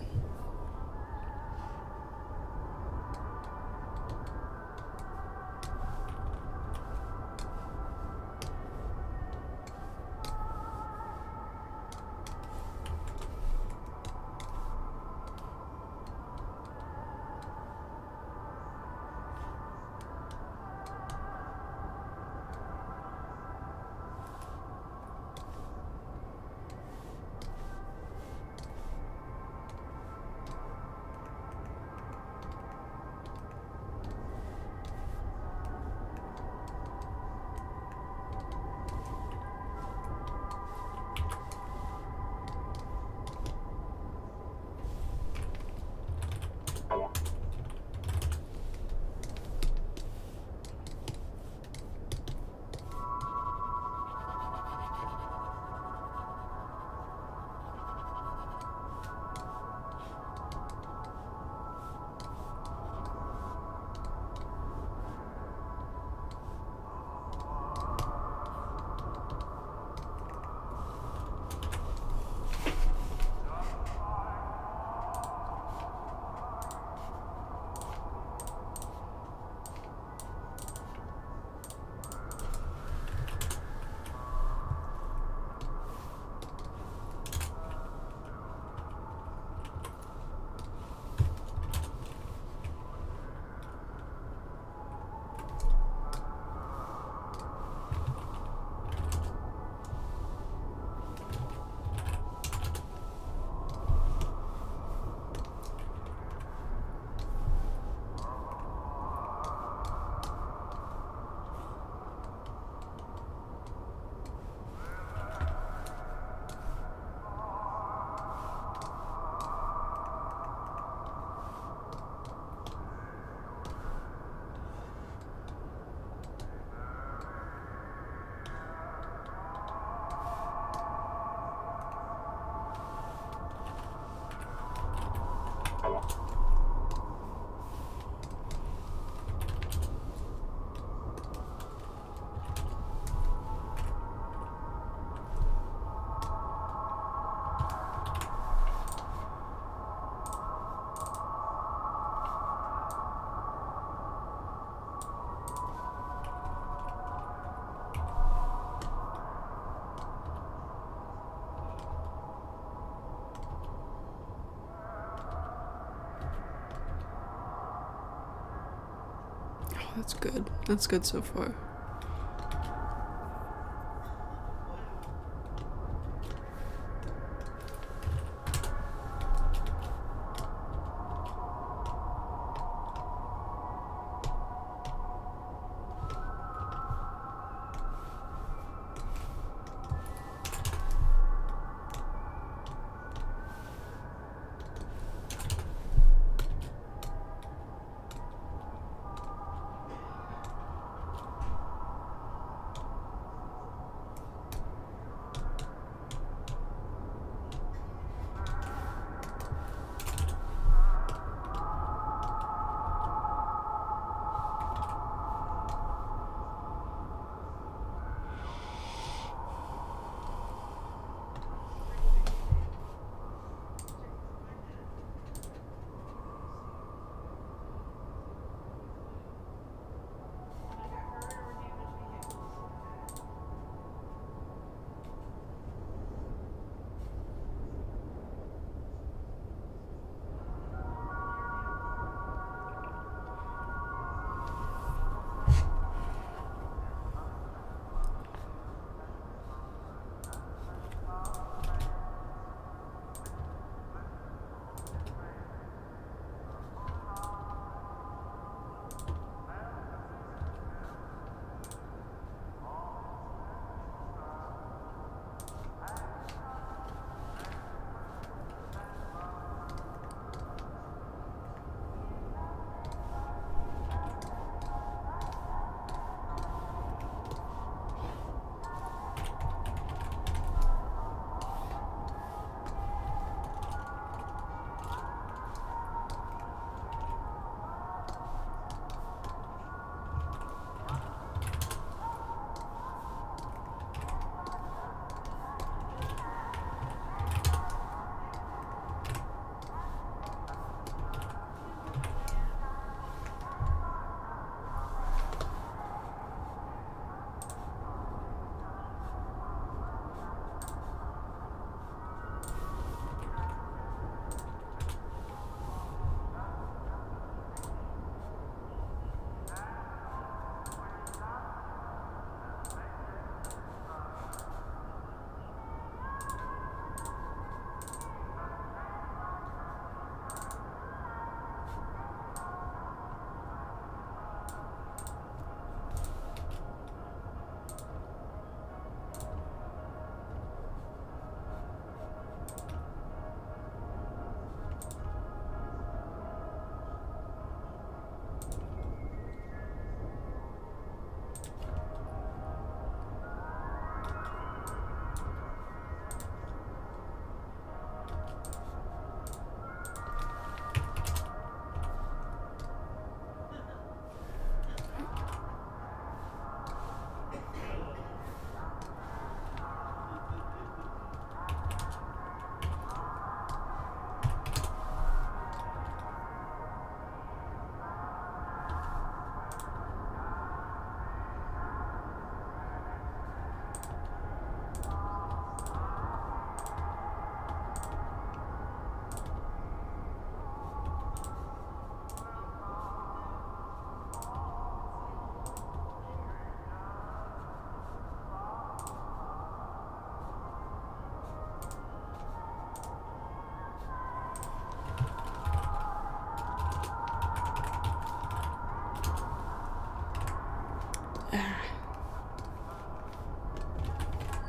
That's good. That's good so far.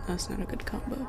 That's not a good combo.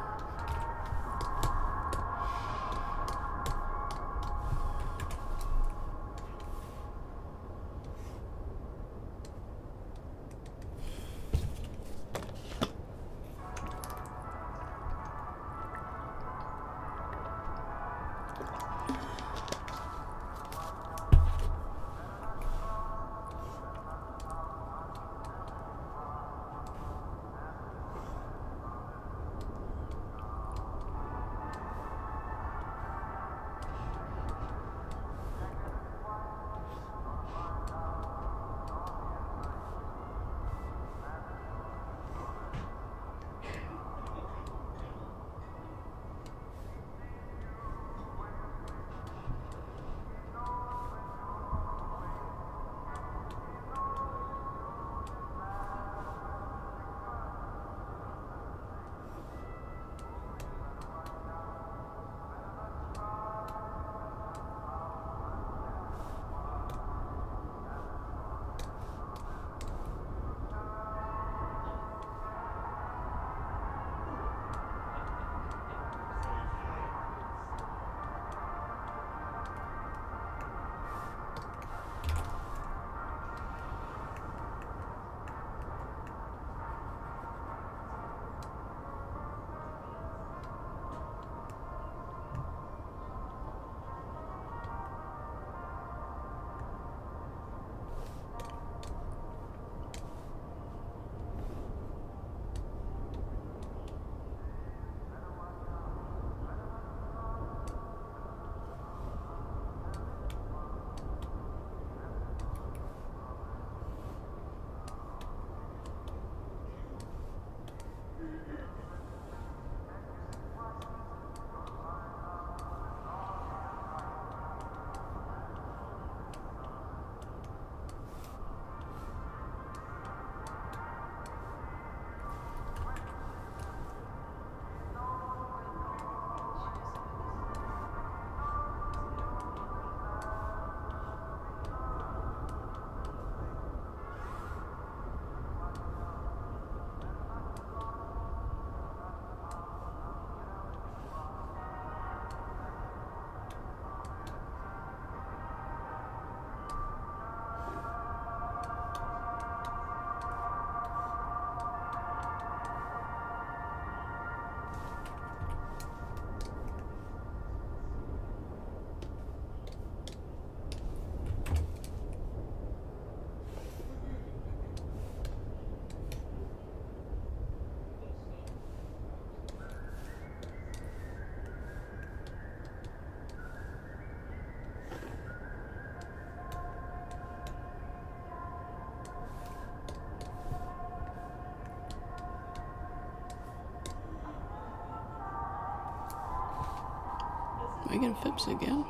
Am I getting Phipps again?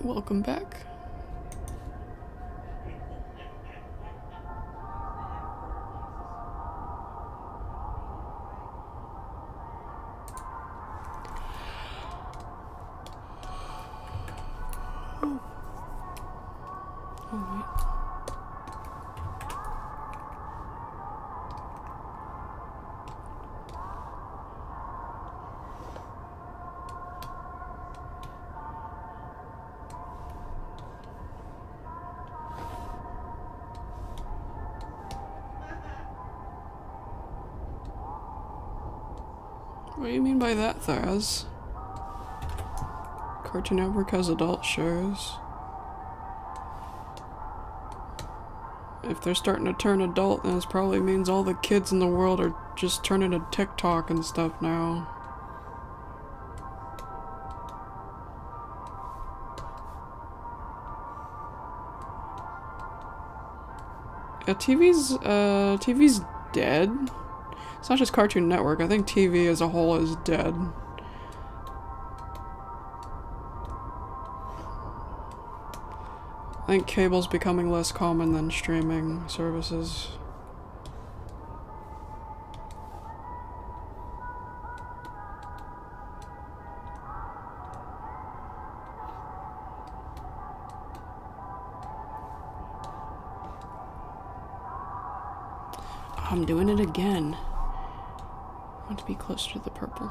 Welcome back. What do you mean by that, Thaz? Cartoon Network has adult shows. If they're starting to turn adult, then it probably means all the kids in the world are just turning to TikTok and stuff now. Yeah, TV's dead. It's not just Cartoon Network. I think TV as a whole is dead. I think cable's becoming less common than streaming services. I'm doing it again. I want to be closer to the purple.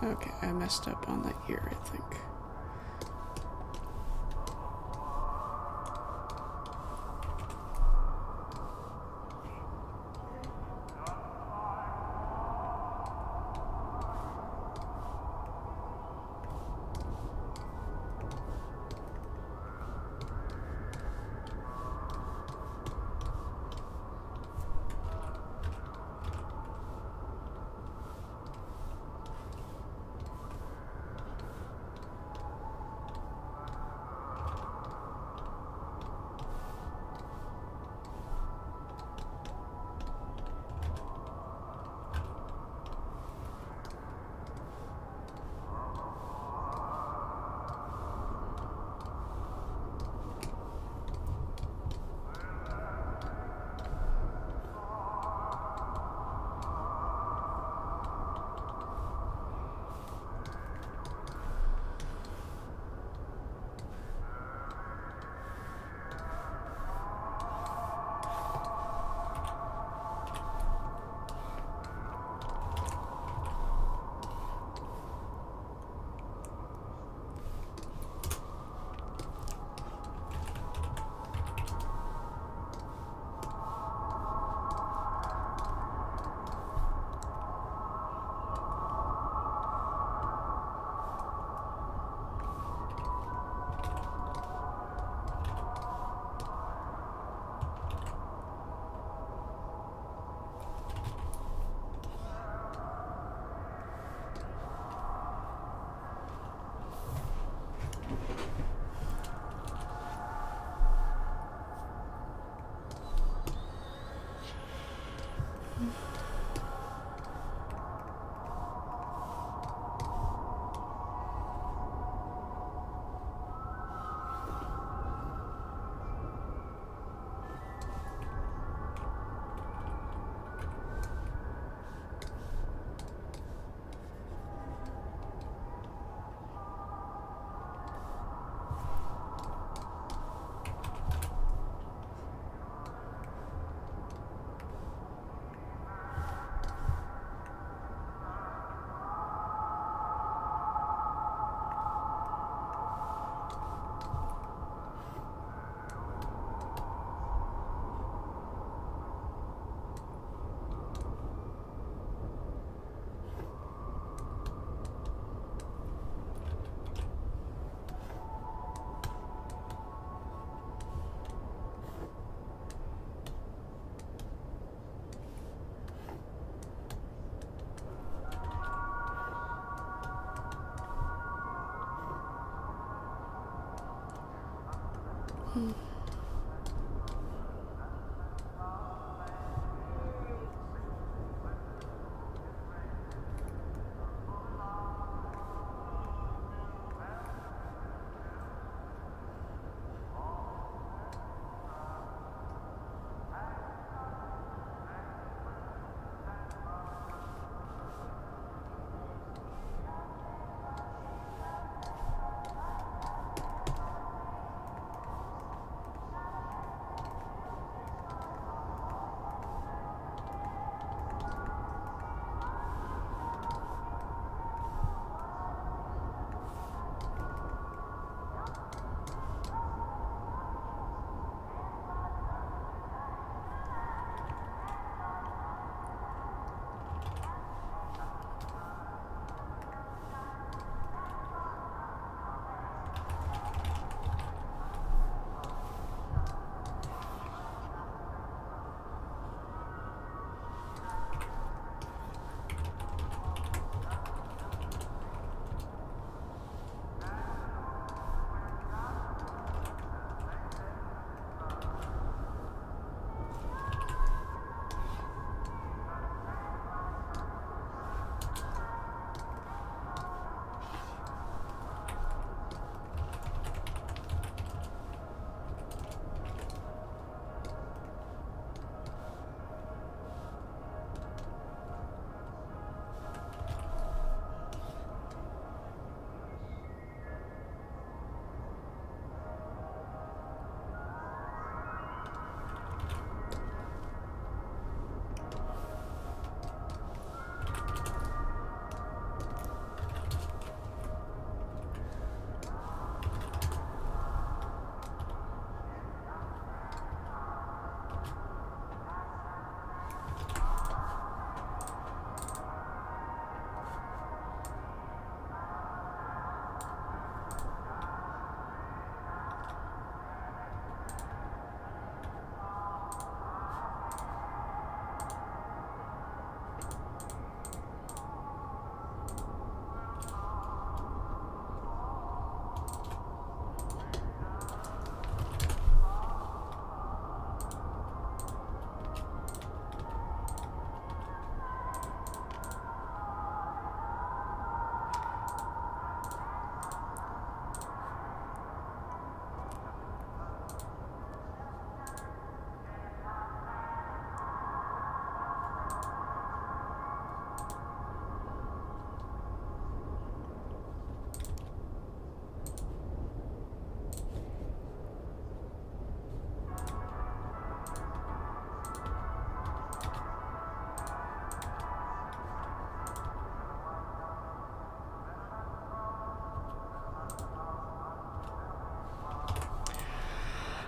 Okay, I messed up on the ear, I think.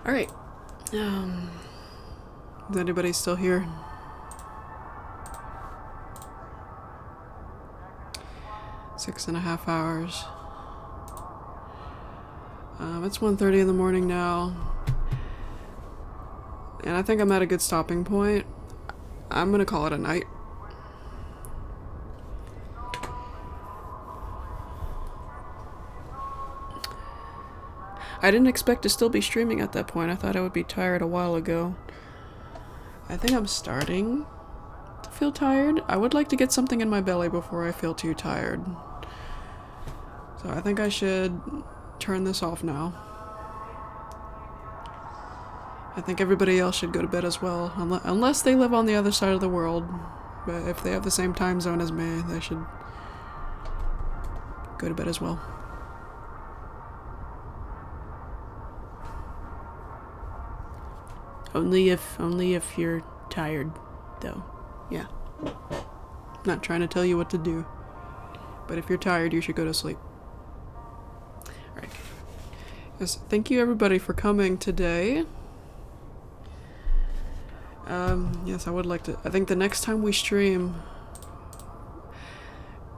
Alright. Is anybody still here? Six and a half hours. It's 1:30 in the morning now. And I think I'm at a good stopping point. I'm gonna call it a night. I didn't expect to still be streaming at that point. I thought I would be tired a while ago. I think I'm starting to feel tired. I would like to get something in my belly before I feel too tired. So I think I should turn this off now. I think everybody else should go to bed as well, unless they live on the other side of the world. But if they have the same time zone as me, they should go to bed as well. Only if you're tired, though. Yeah. Not trying to tell you what to do. But if you're tired, you should go to sleep. Alright. Yes, thank you everybody for coming today. Yes, I would like to... I think the next time we stream,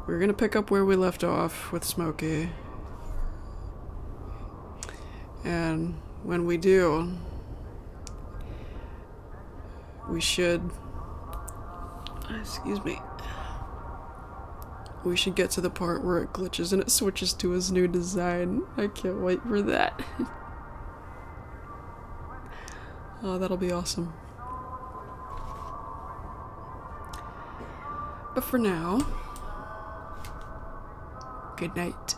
we're gonna pick up where we left off with Smokey. And when we do, we should... Excuse me. We should get to the part where it glitches and it switches to his new design. I can't wait for that. Oh, that'll be awesome. But for now, good night.